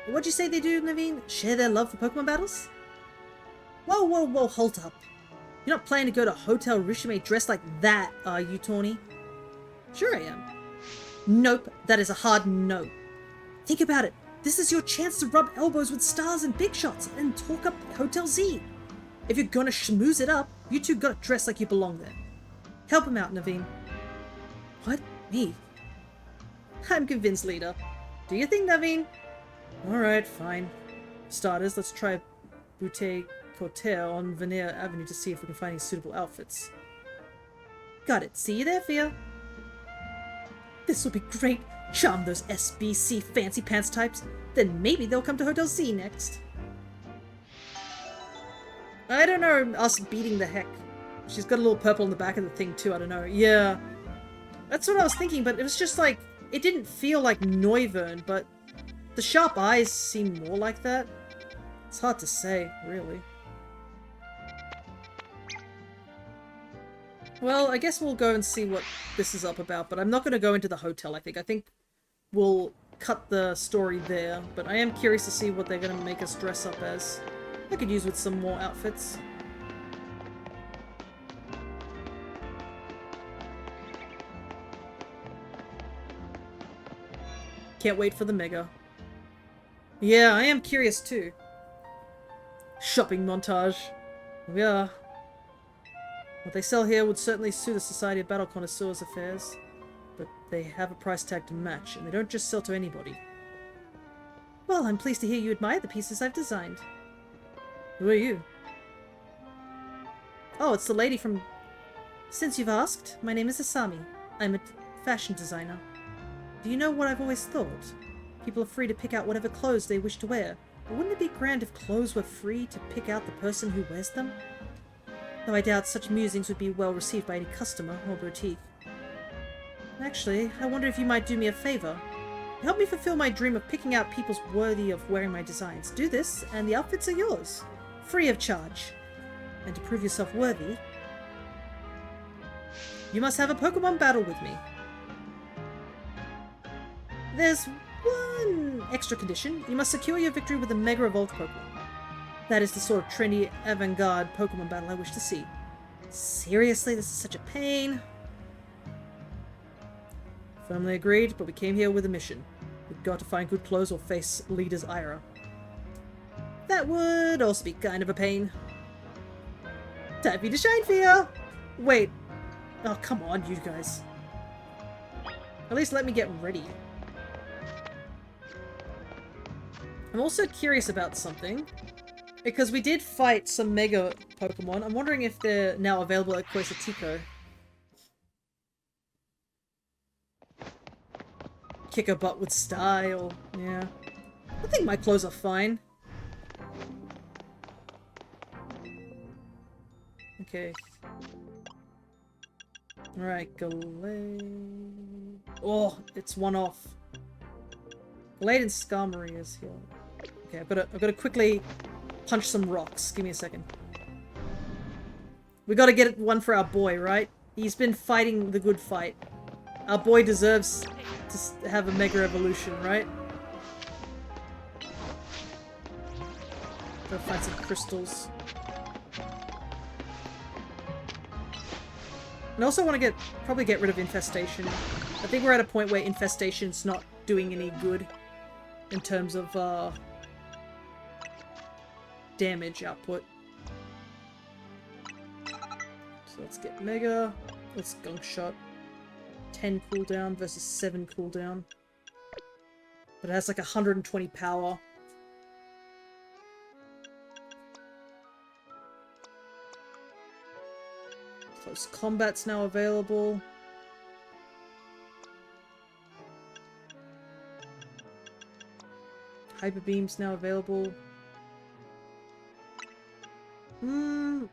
What'd you say they do, Naveen? Share their love for Pokemon battles? Whoa, whoa, whoa, hold up. You're not planning to go to Hotel Rishime dressed like that, are you, Tawny? Sure I am. Nope, that is a hard no. Think about it. This is your chance to rub elbows with stars and big shots and talk up Hotel Z. If you're gonna schmooze it up, you two gotta dress like you belong there. Help him out, Naveen. What? Me? I'm convinced, leader. Do you think, Naveen? Alright, fine. Starters, let's try Butte Cortez on Veneer Avenue to see if we can find any suitable outfits. Got it. See you there, Fia. This will be great. Charm those SBC fancy pants types. Then maybe they'll come to Hotel Z next. I don't know, us beating the heck. She's got a little purple in the back of the thing too, I don't know. Yeah. That's what I was thinking, but it was just like, it didn't feel like Noivern, but the sharp eyes seem more like that. It's hard to say, really. Well, I guess we'll go and see what this is up about, but I'm not going to go into the hotel, I think. I think we'll cut the story there, but I am curious to see what they're going to make us dress up as. I could use with some more outfits. Can't wait for the mega. Yeah, I am curious too. Shopping montage. Yeah. What they sell here would certainly suit the Society of Battle Connoisseurs affairs, but they have a price tag to match, and they don't just sell to anybody. Well, I'm pleased to hear you admire the pieces I've designed. Who are you? Oh, it's the lady from... Since you've asked, my name is Asami. I'm a fashion designer. Do you know what I've always thought? People are free to pick out whatever clothes they wish to wear, but wouldn't it be grand if clothes were free to pick out the person who wears them? Though I doubt such musings would be well received by any customer or boutique. Actually, I wonder if you might do me a favor. Help me fulfill my dream of picking out people worthy of wearing my designs. Do this, and the outfits are yours. Free of charge. And to prove yourself worthy, you must have a Pokemon battle with me. There's one extra condition. You must secure your victory with a Mega Evolved Pokemon. That is the sort of trendy, avant-garde Pokemon battle I wish to see. Seriously, this is such a pain. Firmly agreed, but we came here with a mission. We've got to find good clothes or face Leader's ire. That would also be kind of a pain. Time for you to shine, Fia! Wait. Oh, come on, you guys. At least let me get ready. I'm also curious about something. Because we did fight some Mega Pokemon. I'm wondering if they're now available at Quasatico. Kick a butt with style. Yeah. I think my clothes are fine. Okay. Alright, Glade... Oh, it's one off. Glade and Skarmory is here. Okay, I've got to quickly punch some rocks. Give me a second. We gotta get one for our boy, right? He's been fighting the good fight. Our boy deserves to have a Mega Evolution, right? Gotta find some crystals. And I also want to probably get rid of Infestation. I think we're at a point where Infestation's not doing any good in terms of damage output. So let's get Mega. Let's Gunk Shot. 10 cooldown versus 7 cooldown. But it has like 120 power. Close Combat's now available. Hyper Beam's now available.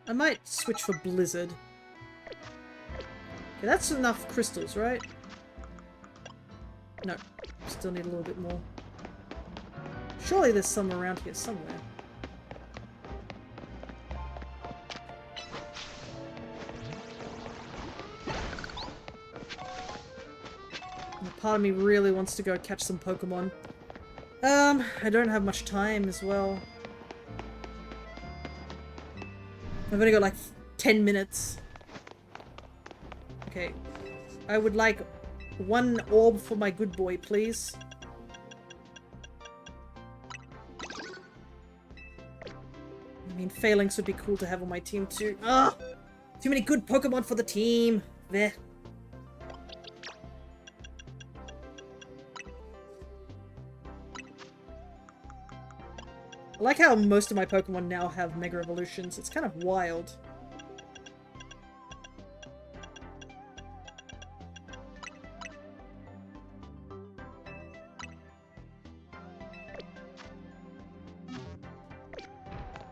I might switch for Blizzard. Okay, that's enough crystals, right? No. Still need a little bit more. Surely there's some around here somewhere. And part of me really wants to go catch some Pokemon. I don't have much time as well. I've only got like 10 minutes. Okay. I would like one orb for my good boy, please. I mean, Phalanx would be cool to have on my team too. Ah! Too many good Pokemon for the team. There. I like how most of my Pokemon now have Mega Evolutions. It's kind of wild.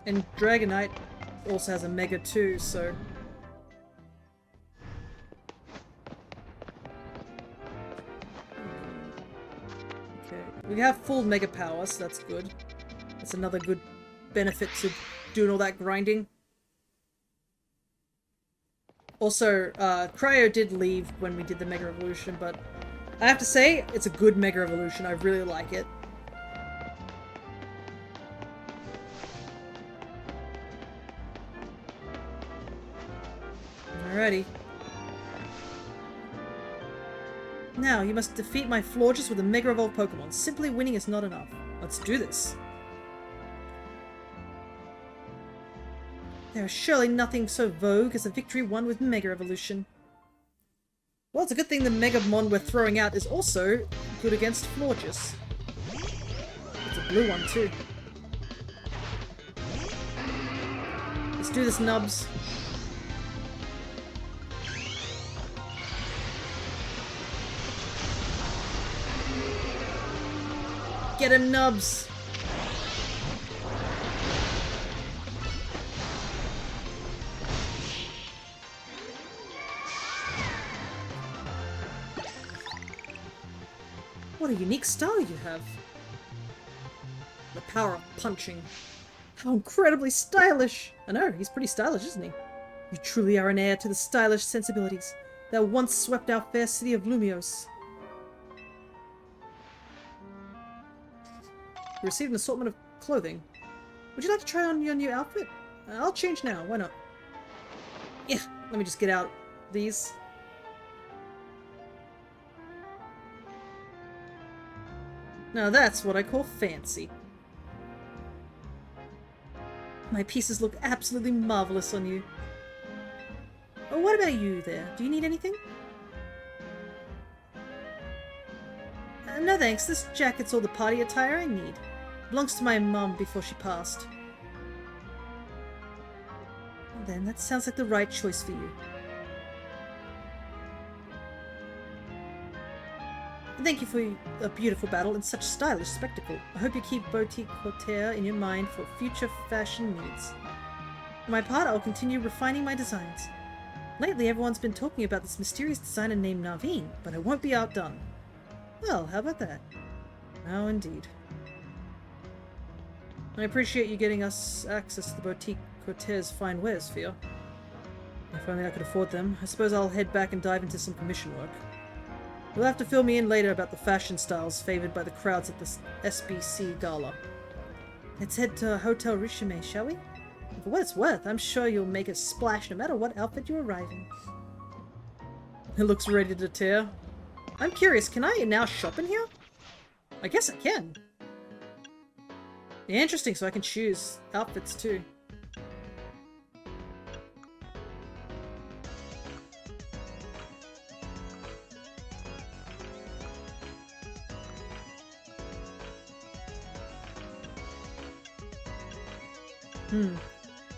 And Dragonite... also has a Mega too, so... Okay, we have full Mega power, so that's good. That's another good benefit to doing all that grinding. Also, Cryo did leave when we did the Mega Evolution, but I have to say, it's a good Mega Evolution. I really like it. Alrighty. Now, you must defeat my Florges with a Mega Evolved Pokemon. Simply winning is not enough. Let's do this. There is surely nothing so vogue as a victory won with Mega Evolution. Well, it's a good thing the Megamon we're throwing out is also good against Florges. It's a blue one too. Let's do this, Nubs. Get him, Nubs! What a unique style you have. The power of punching. How incredibly stylish! I know, he's pretty stylish, isn't he? You truly are an heir to the stylish sensibilities that once swept our fair city of Lumios. You received an assortment of clothing. Would you like to try on your new outfit? I'll change now, why not? Yeah, let me just get out these. Now that's what I call fancy. My pieces look absolutely marvelous on you. Oh, what about you there? Do you need anything? No thanks, this jacket's all the party attire I need. Belongs to my mum before she passed. Well then, that sounds like the right choice for you. Thank you for a beautiful battle and such stylish spectacle. I hope you keep Boutique Couture in your mind for future fashion needs. For my part, I will continue refining my designs. Lately, everyone's been talking about this mysterious designer named Naveen, but I won't be outdone. Well, how about that? Oh, indeed. I appreciate you getting us access to the Boutique Couture's fine wares, Fia. If only I could afford them. I suppose I'll head back and dive into some commission work. You'll have to fill me in later about the fashion styles favoured by the crowds at the SBC Gala. Let's head to Hotel Richemay, shall we? For what it's worth, I'm sure you'll make a splash no matter what outfit you arrive in. It looks ready to tear. I'm curious, can I now shop in here? I guess I can. Yeah, interesting, so I can choose outfits too.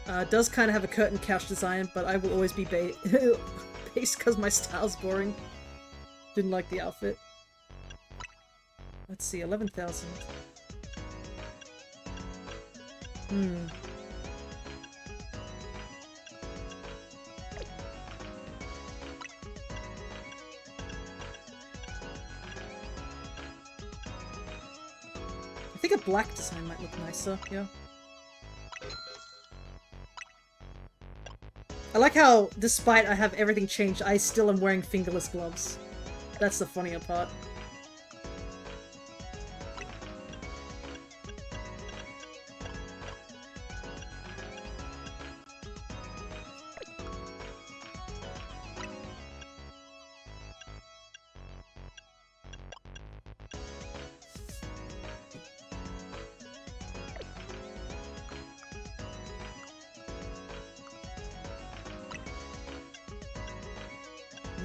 It does kind of have a curtain couch design, but I will always be based because my style's boring. Didn't like the outfit. Let's see, 11,000. I think a black design might look nicer, yeah. I like how, despite I have everything changed, I still am wearing fingerless gloves. That's the funnier part.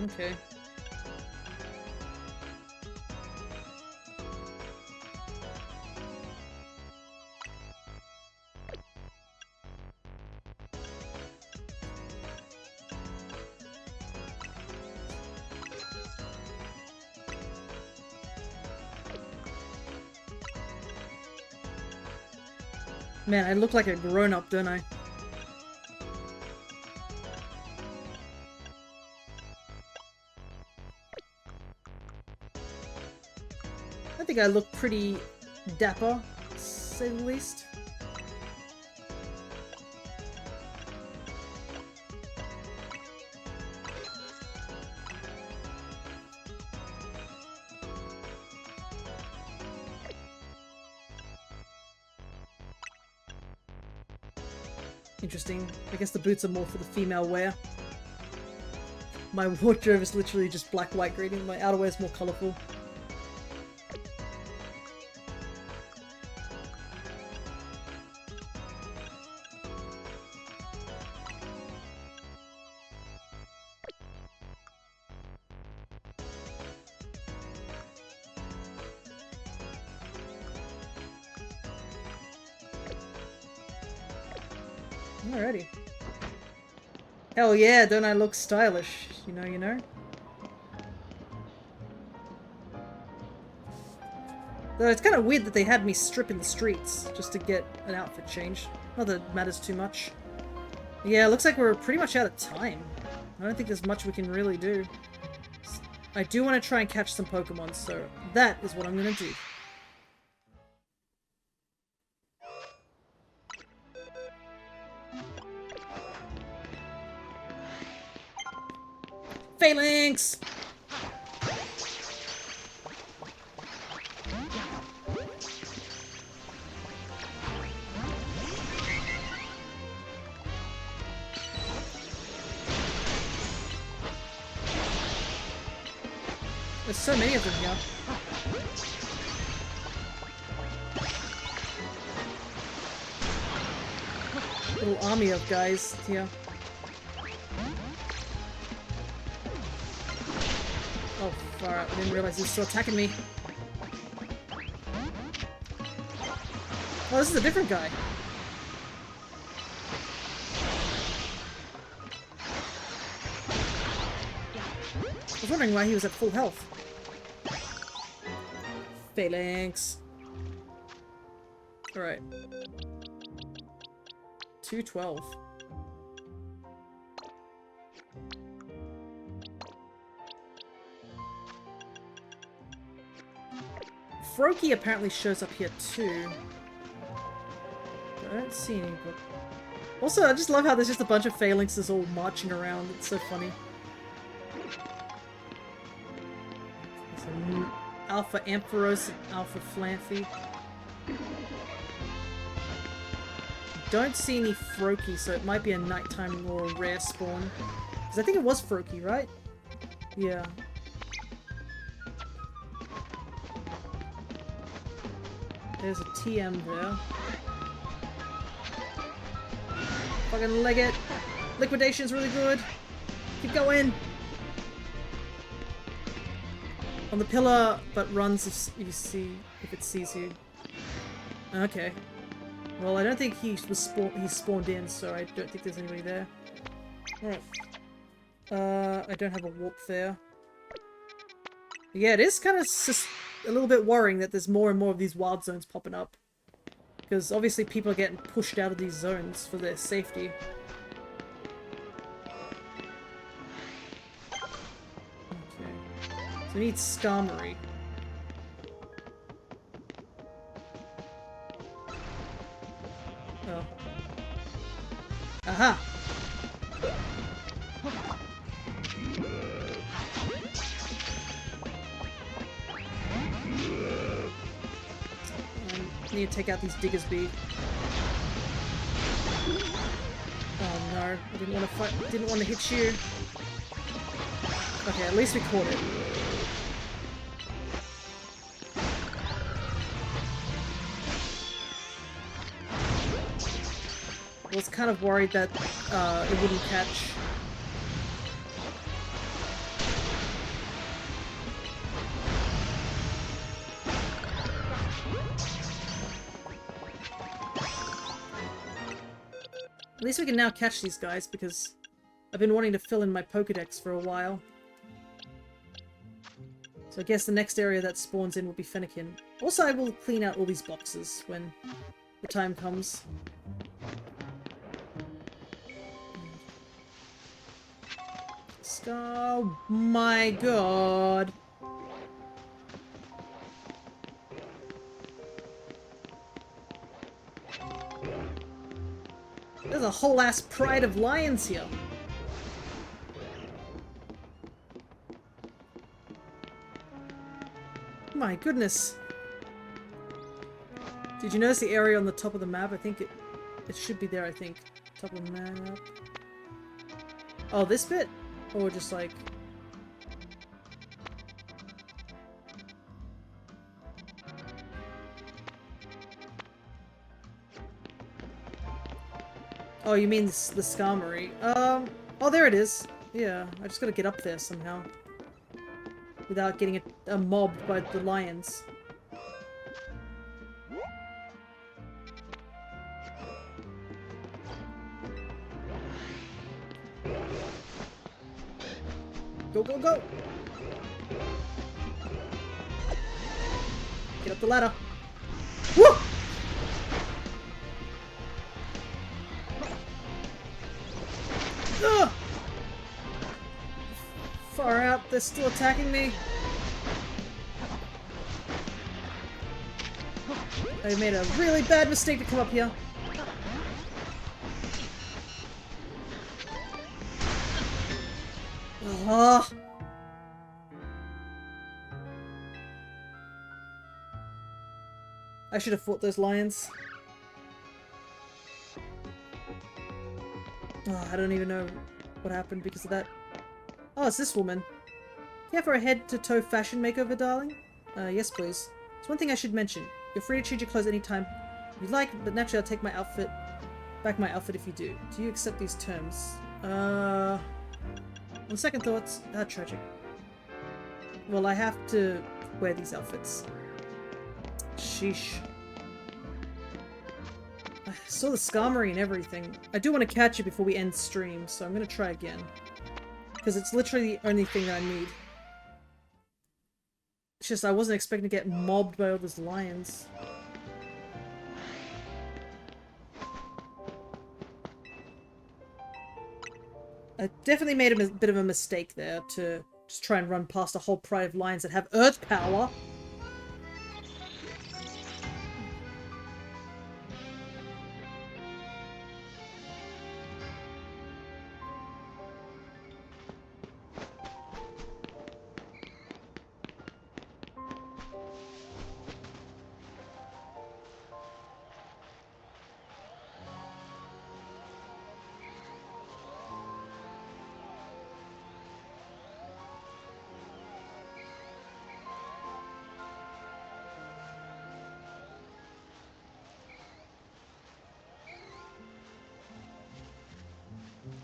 Okay. Man, I look like a grown-up, don't I? think I look pretty dapper, to say the least. Interesting. I guess the boots are more for the female wear. My wardrobe is literally just black, white, green, and my outerwear is more colourful. Alrighty. Hell yeah, don't I look stylish? You know, you know? Though it's kind of weird that they had me strip in the streets just to get an outfit change. Not that it matters too much. Yeah, looks like we're pretty much out of time. I don't think there's much we can really do. I do want to try and catch some Pokemon, so that is what I'm going to do. Phalanx! There's so many of them here. Little army of guys here. Oh, far out. I didn't realize he was still attacking me. Oh, this is a different guy. I was wondering why he was at full health. Phalanx. Alright. 212. Froakie apparently shows up here too. But I don't see any. But also, I just love how there's just a bunch of phalanxes all marching around. It's so funny. There's Alpha Ampharos and Alpha Flanfy. Don't see any Froakie, so it might be a nighttime or a rare spawn. Because I think it was Froakie, right? Yeah. There's a TM there. Fucking leg it. Liquidation's really good. Keep going. On the pillar, but runs if it sees you. Okay. Well, I don't think he spawned in, so I don't think there's anybody there. Alright. I don't have a warp there. Yeah, it is kind of a little bit worrying that there's more and more of these wild zones popping up. Because obviously people are getting pushed out of these zones for their safety. Okay. So we need Skarmory. Oh. Aha! I need to take out these Diggersby. Oh no, I didn't want to fight. Didn't want to hit you. Okay, at least we caught it. I was kind of worried that it wouldn't catch. At least we can now catch these guys, because I've been wanting to fill in my Pokédex for a while. So I guess the next area that spawns in will be Fennekin. Also, I will clean out all these boxes when the time comes. Oh my god. There's a whole ass pride of lions here. My goodness. Did you notice the area on the top of the map? I think it should be there, I think. Top of the map. Oh, this bit? Or just like... Oh, you mean the Skarmory. Oh, there it is. Yeah, I just gotta get up there somehow. Without getting mobbed by the lions. Go, go, go! Get up the ladder. Woo! Ugh! Far out, they're still attacking me. I made a really bad mistake to come up here. Ugh. I should have fought those lions. Oh, I don't even know what happened because of that. Oh, it's this woman. Care for a head-to-toe fashion makeover, darling? Yes, please. There's one thing I should mention. You're free to change your clothes anytime you like, but naturally I'll take my outfit if you do. Do you accept these terms? On second thoughts, tragic. Well, I have to wear these outfits. Sheesh. I saw the Skarmory and everything. I do want to catch it before we end stream, so I'm gonna try again. Because it's literally the only thing that I need. It's just I wasn't expecting to get mobbed by all those lions. I definitely made a bit of a mistake there to just try and run past a whole pride of lions that have earth power.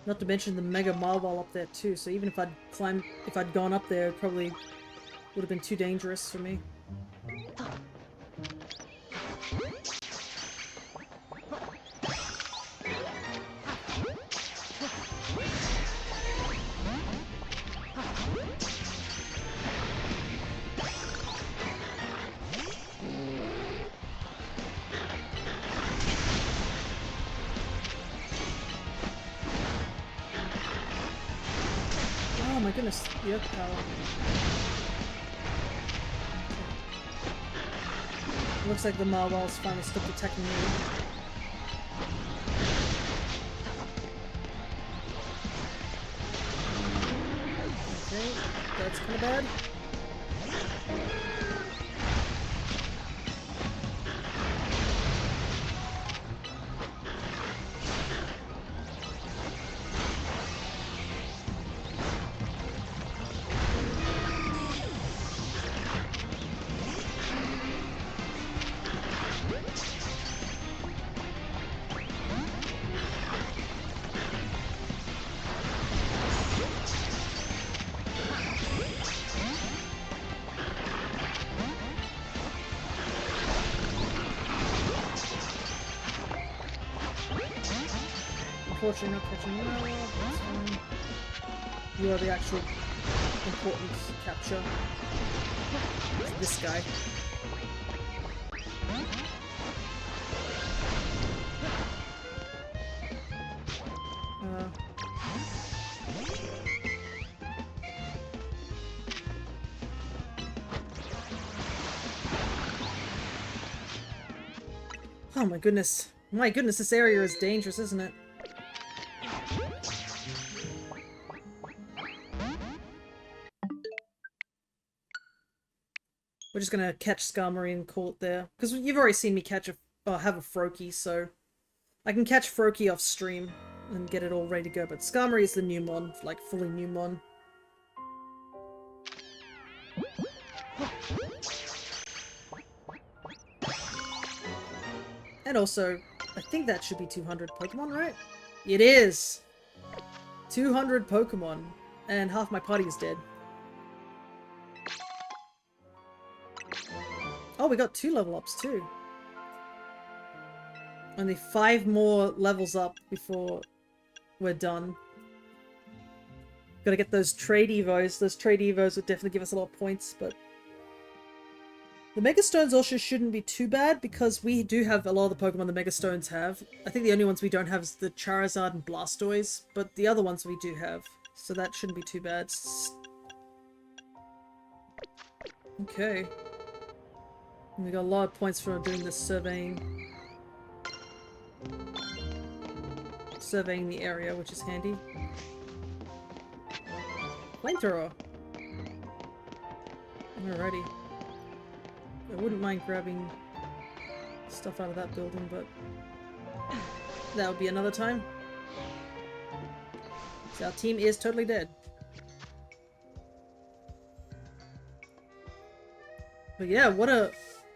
Not to mention the Mega Marble up there too, so even if I'd gone up there, it probably would have been too dangerous for me. Oh my goodness, the earth power. Looks like the Marwals finally stopped attacking me. Okay, that's kinda bad. Unfortunately not catching you, that's fine. You are the actual important capture. It's this guy. Oh my goodness. My goodness, this area is dangerous, isn't it? We're just gonna catch Skarmory and call it there. Because you've already seen me catch have a Froakie, so I can catch Froakie off stream and get it all ready to go. But Skarmory is the new mon, like fully new mon. And also, I think that should be 200 Pokemon, right? It is! 200 Pokemon, and half my party is dead. Oh, we got 2 level ups too. Only 5 more levels up before we're done. Gotta get those trade evos. Those trade evos would definitely give us a lot of points, but the Mega Stones also shouldn't be too bad because we do have a lot of the Pokemon the Mega Stones have. I think the only ones we don't have is the Charizard and Blastoise, but the other ones we do have. So that shouldn't be too bad. Okay. And we got a lot of points for doing this surveying. Surveying the area, which is handy. Flamethrower! Alrighty. I wouldn't mind grabbing stuff out of that building, but that would be another time. So our team is totally dead. But yeah, what a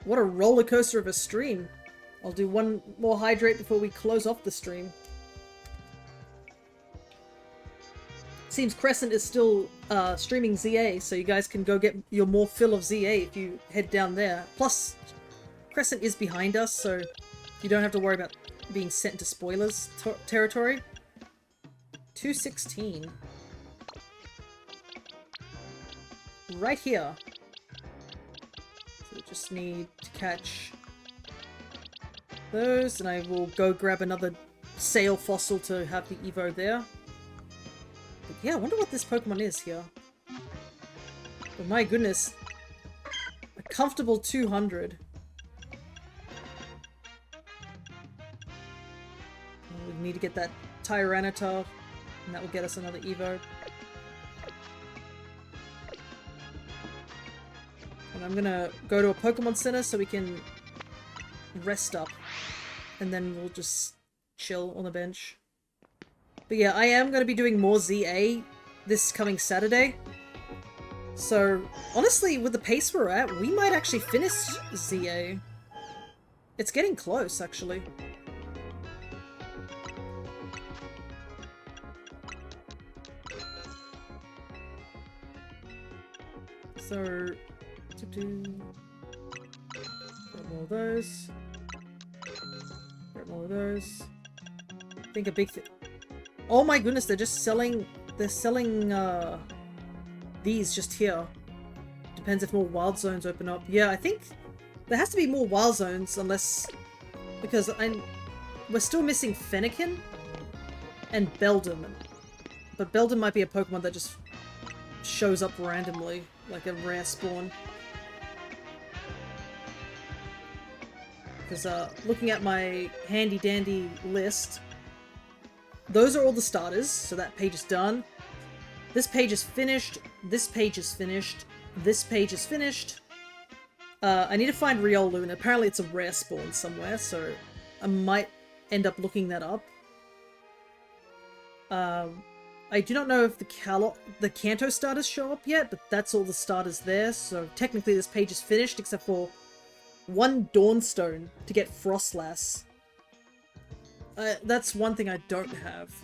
roller coaster of a stream. I'll do one more hydrate before we close off the stream. Seems Crescent is still streaming Z-A, so you guys can go get your more fill of Z-A if you head down there. Plus, Crescent is behind us, so you don't have to worry about being sent into spoilers territory. 216. Right here. So we just need to catch those, and I will go grab another Sail Fossil to have the Evo there. But yeah, I wonder what this Pokemon is here. But my goodness. A comfortable 200. We need to get that Tyranitar, and that will get us another Evo. And I'm gonna go to a Pokemon Center so we can rest up. And then we'll just chill on the bench. But yeah, I am going to be doing more Z-A this coming Saturday. So, honestly, with the pace we're at, we might actually finish Z-A. It's getting close, actually. So, grab more of those. Grab more of those. I think a big thing. Oh my goodness, they're selling these just here. Depends if more wild zones open up. Yeah, I think there has to be more wild zones unless... Because we're still missing Fennekin and Beldum. But Beldum might be a Pokemon that just shows up randomly, like a rare spawn. Because looking at my handy dandy list, those are all the starters, so that page is done. This page is finished. This page is finished. This page is finished. I need to find Riolu, and apparently it's a rare spawn somewhere, so I might end up looking that up. I do not know if the Kanto starters show up yet, but that's all the starters there, so technically this page is finished, except for one Dawnstone to get Frostlass. That's one thing I don't have.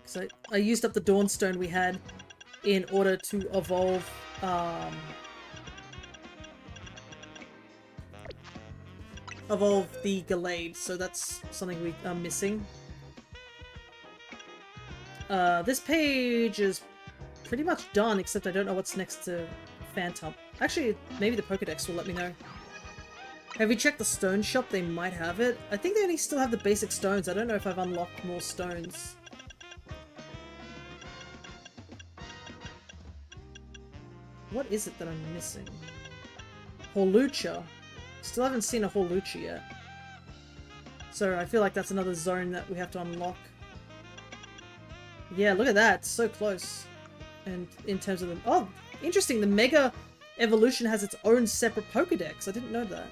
So I used up the Dawnstone we had in order to evolve the Gallade, so that's something we are missing. This page is pretty much done, except I don't know what's next to Phantom. Actually, maybe the Pokedex will let me know. Have you checked the stone shop? They might have it. I think they only still have the basic stones. I don't know if I've unlocked more stones. What is it that I'm missing? Hawlucha. Still haven't seen a Hawlucha yet. So I feel like that's another zone that we have to unlock. Yeah, look at that. It's so close. And in terms of the... Oh, interesting. The Mega evolution has its own separate Pokédex. I didn't know that.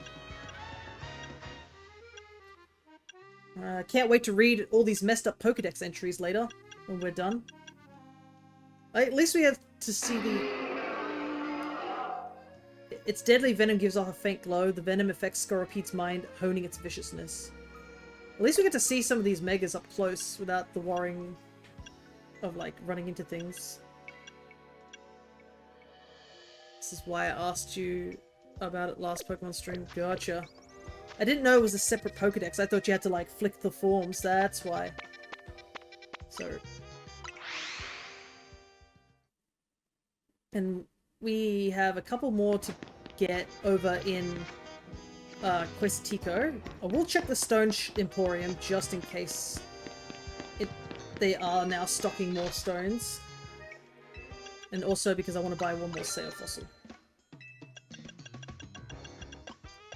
Can't wait to read all these messed up Pokédex entries later when we're done. At least we have to see the... Its deadly venom gives off a faint glow. The venom affects Scorpide's mind, honing its viciousness. At least we get to see some of these megas up close without the worrying of, like, running into things. This is why I asked you about it last Pokemon stream. Gotcha. I didn't know it was a separate Pokédex. I thought you had to, like, flick the forms. That's why. So... And we have a couple more to get over in Questico. I will check the Stone Emporium just in case they are now stocking more stones. And also because I want to buy one more Sail Fossil.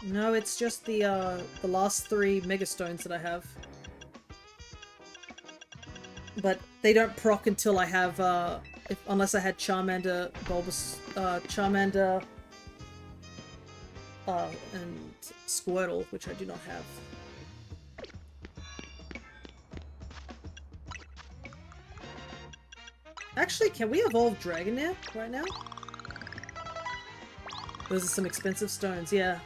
No, it's just the last 3 Mega Stones that I have. But they don't proc until I have, unless I had Charmander, Charmander, and Squirtle, which I do not have. Actually, can we evolve Dragonair right now? Those are some expensive stones, yeah.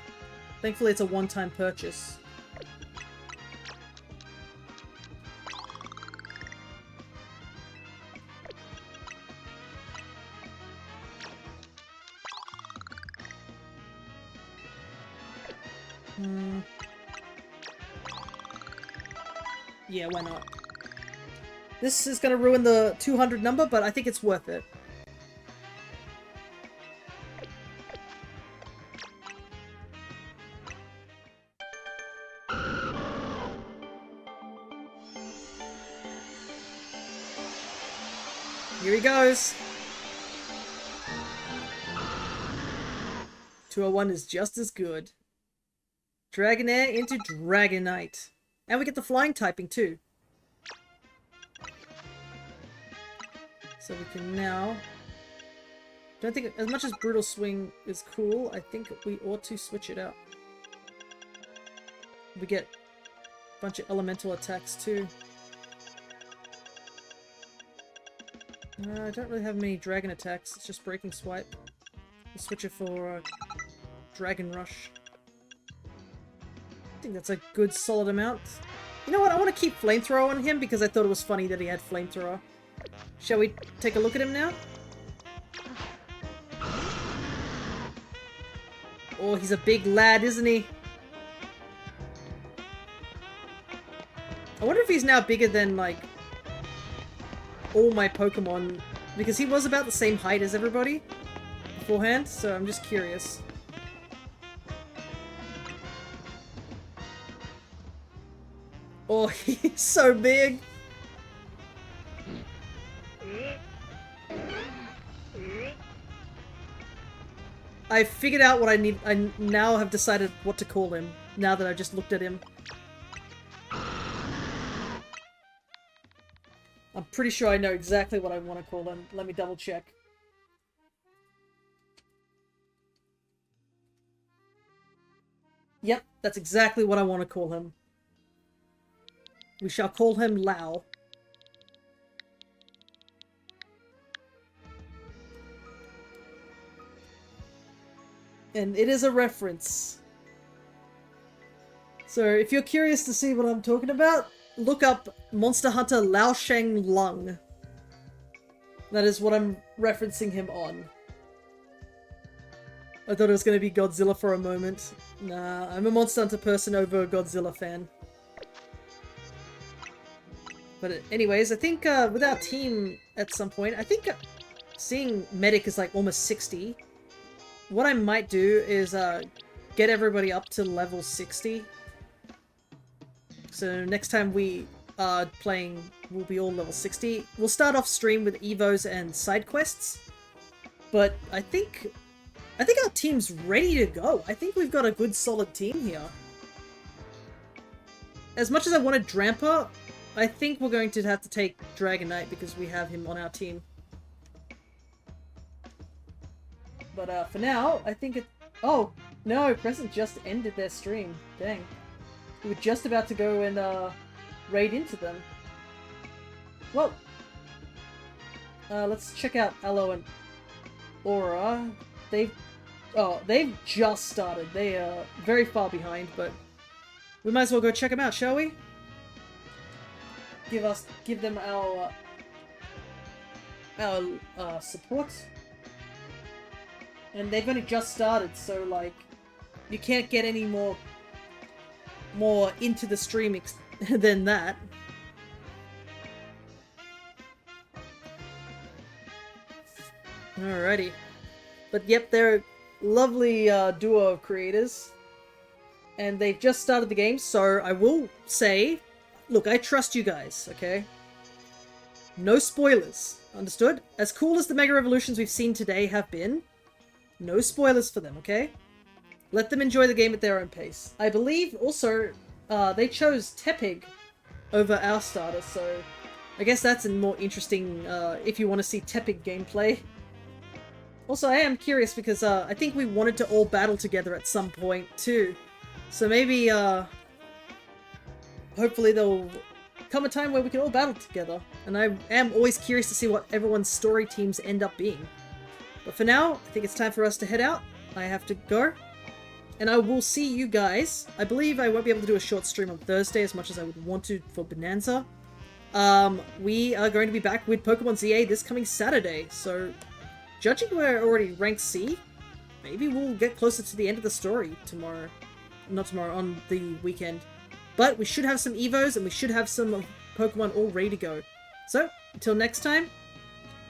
Thankfully it's a one-time purchase. Yeah, why not? This is gonna ruin the 200 number, but I think it's worth it. Here he goes! 201 is just as good. Dragonair into Dragonite. And we get the flying typing too. So we can now... Don't think, as much as Brutal Swing is cool, I think we ought to switch it out. We get a bunch of elemental attacks too. I don't really have many dragon attacks, it's just Breaking Swipe. We'll switch it for Dragon Rush. I think that's a good solid amount. You know what, I want to keep Flamethrower on him because I thought it was funny that he had Flamethrower. Shall we take a look at him now? Oh, he's a big lad, isn't he? I wonder if he's now bigger than, like, all my Pokemon, because he was about the same height as everybody beforehand, so I'm just curious. Oh, he's so big! I figured out what I need. I now have decided what to call him, now that I just looked at him. I'm pretty sure I know exactly what I want to call him. Let me double check. Yep, that's exactly what I want to call him. We shall call him Lao. And it is a reference. So if you're curious to see what I'm talking about, look up Monster Hunter Lao Sheng Lung. That is what I'm referencing him on. I thought it was going to be Godzilla for a moment. Nah, I'm a Monster Hunter person over a Godzilla fan. But anyways, I think with our team at some point, I think seeing Medic is like almost 60. What I might do is get everybody up to level 60. So next time we are playing, we'll be all level 60. We'll start off stream with Evos and side quests. But I think our team's ready to go. I think we've got a good solid team here. As much as I wanted Drampa, I think we're going to have to take Dragonite because we have him on our team. But for now, I think it... Oh, no, Crescent just ended their stream. Dang. We were just about to go and raid into them. Well, let's check out Aloe and Aura. They've just started. They are very far behind, but we might as well go check them out, shall we? Give them our support. And they've only just started, so like, you can't get any more into the stream than that. Alrighty. But yep, they're a lovely duo of creators. And they've just started the game, so I will say, look, I trust you guys, okay? No spoilers, understood? As cool as the Mega Revolutions we've seen today have been, no spoilers for them, okay? Let them enjoy the game at their own pace. I believe, also, they chose Tepig over our starter, so I guess that's a more interesting, if you want to see Tepig gameplay. Also, I am curious because I think we wanted to all battle together at some point, too. So maybe, hopefully there'll come a time where we can all battle together. And I am always curious to see what everyone's story teams end up being. But for now, I think it's time for us to head out. I have to go. And I will see you guys. I believe I won't be able to do a short stream on Thursday as much as I would want to for Bonanza. We are going to be back with Pokemon Z-A this coming Saturday. So, judging we're already ranked C, maybe we'll get closer to the end of the story tomorrow. Not tomorrow, on the weekend. But we should have some Evos and we should have some Pokemon all ready to go. So, until next time,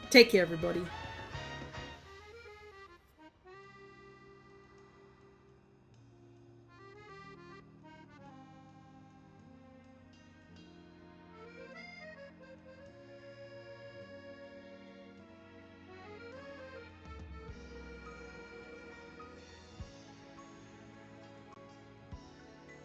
take care everybody.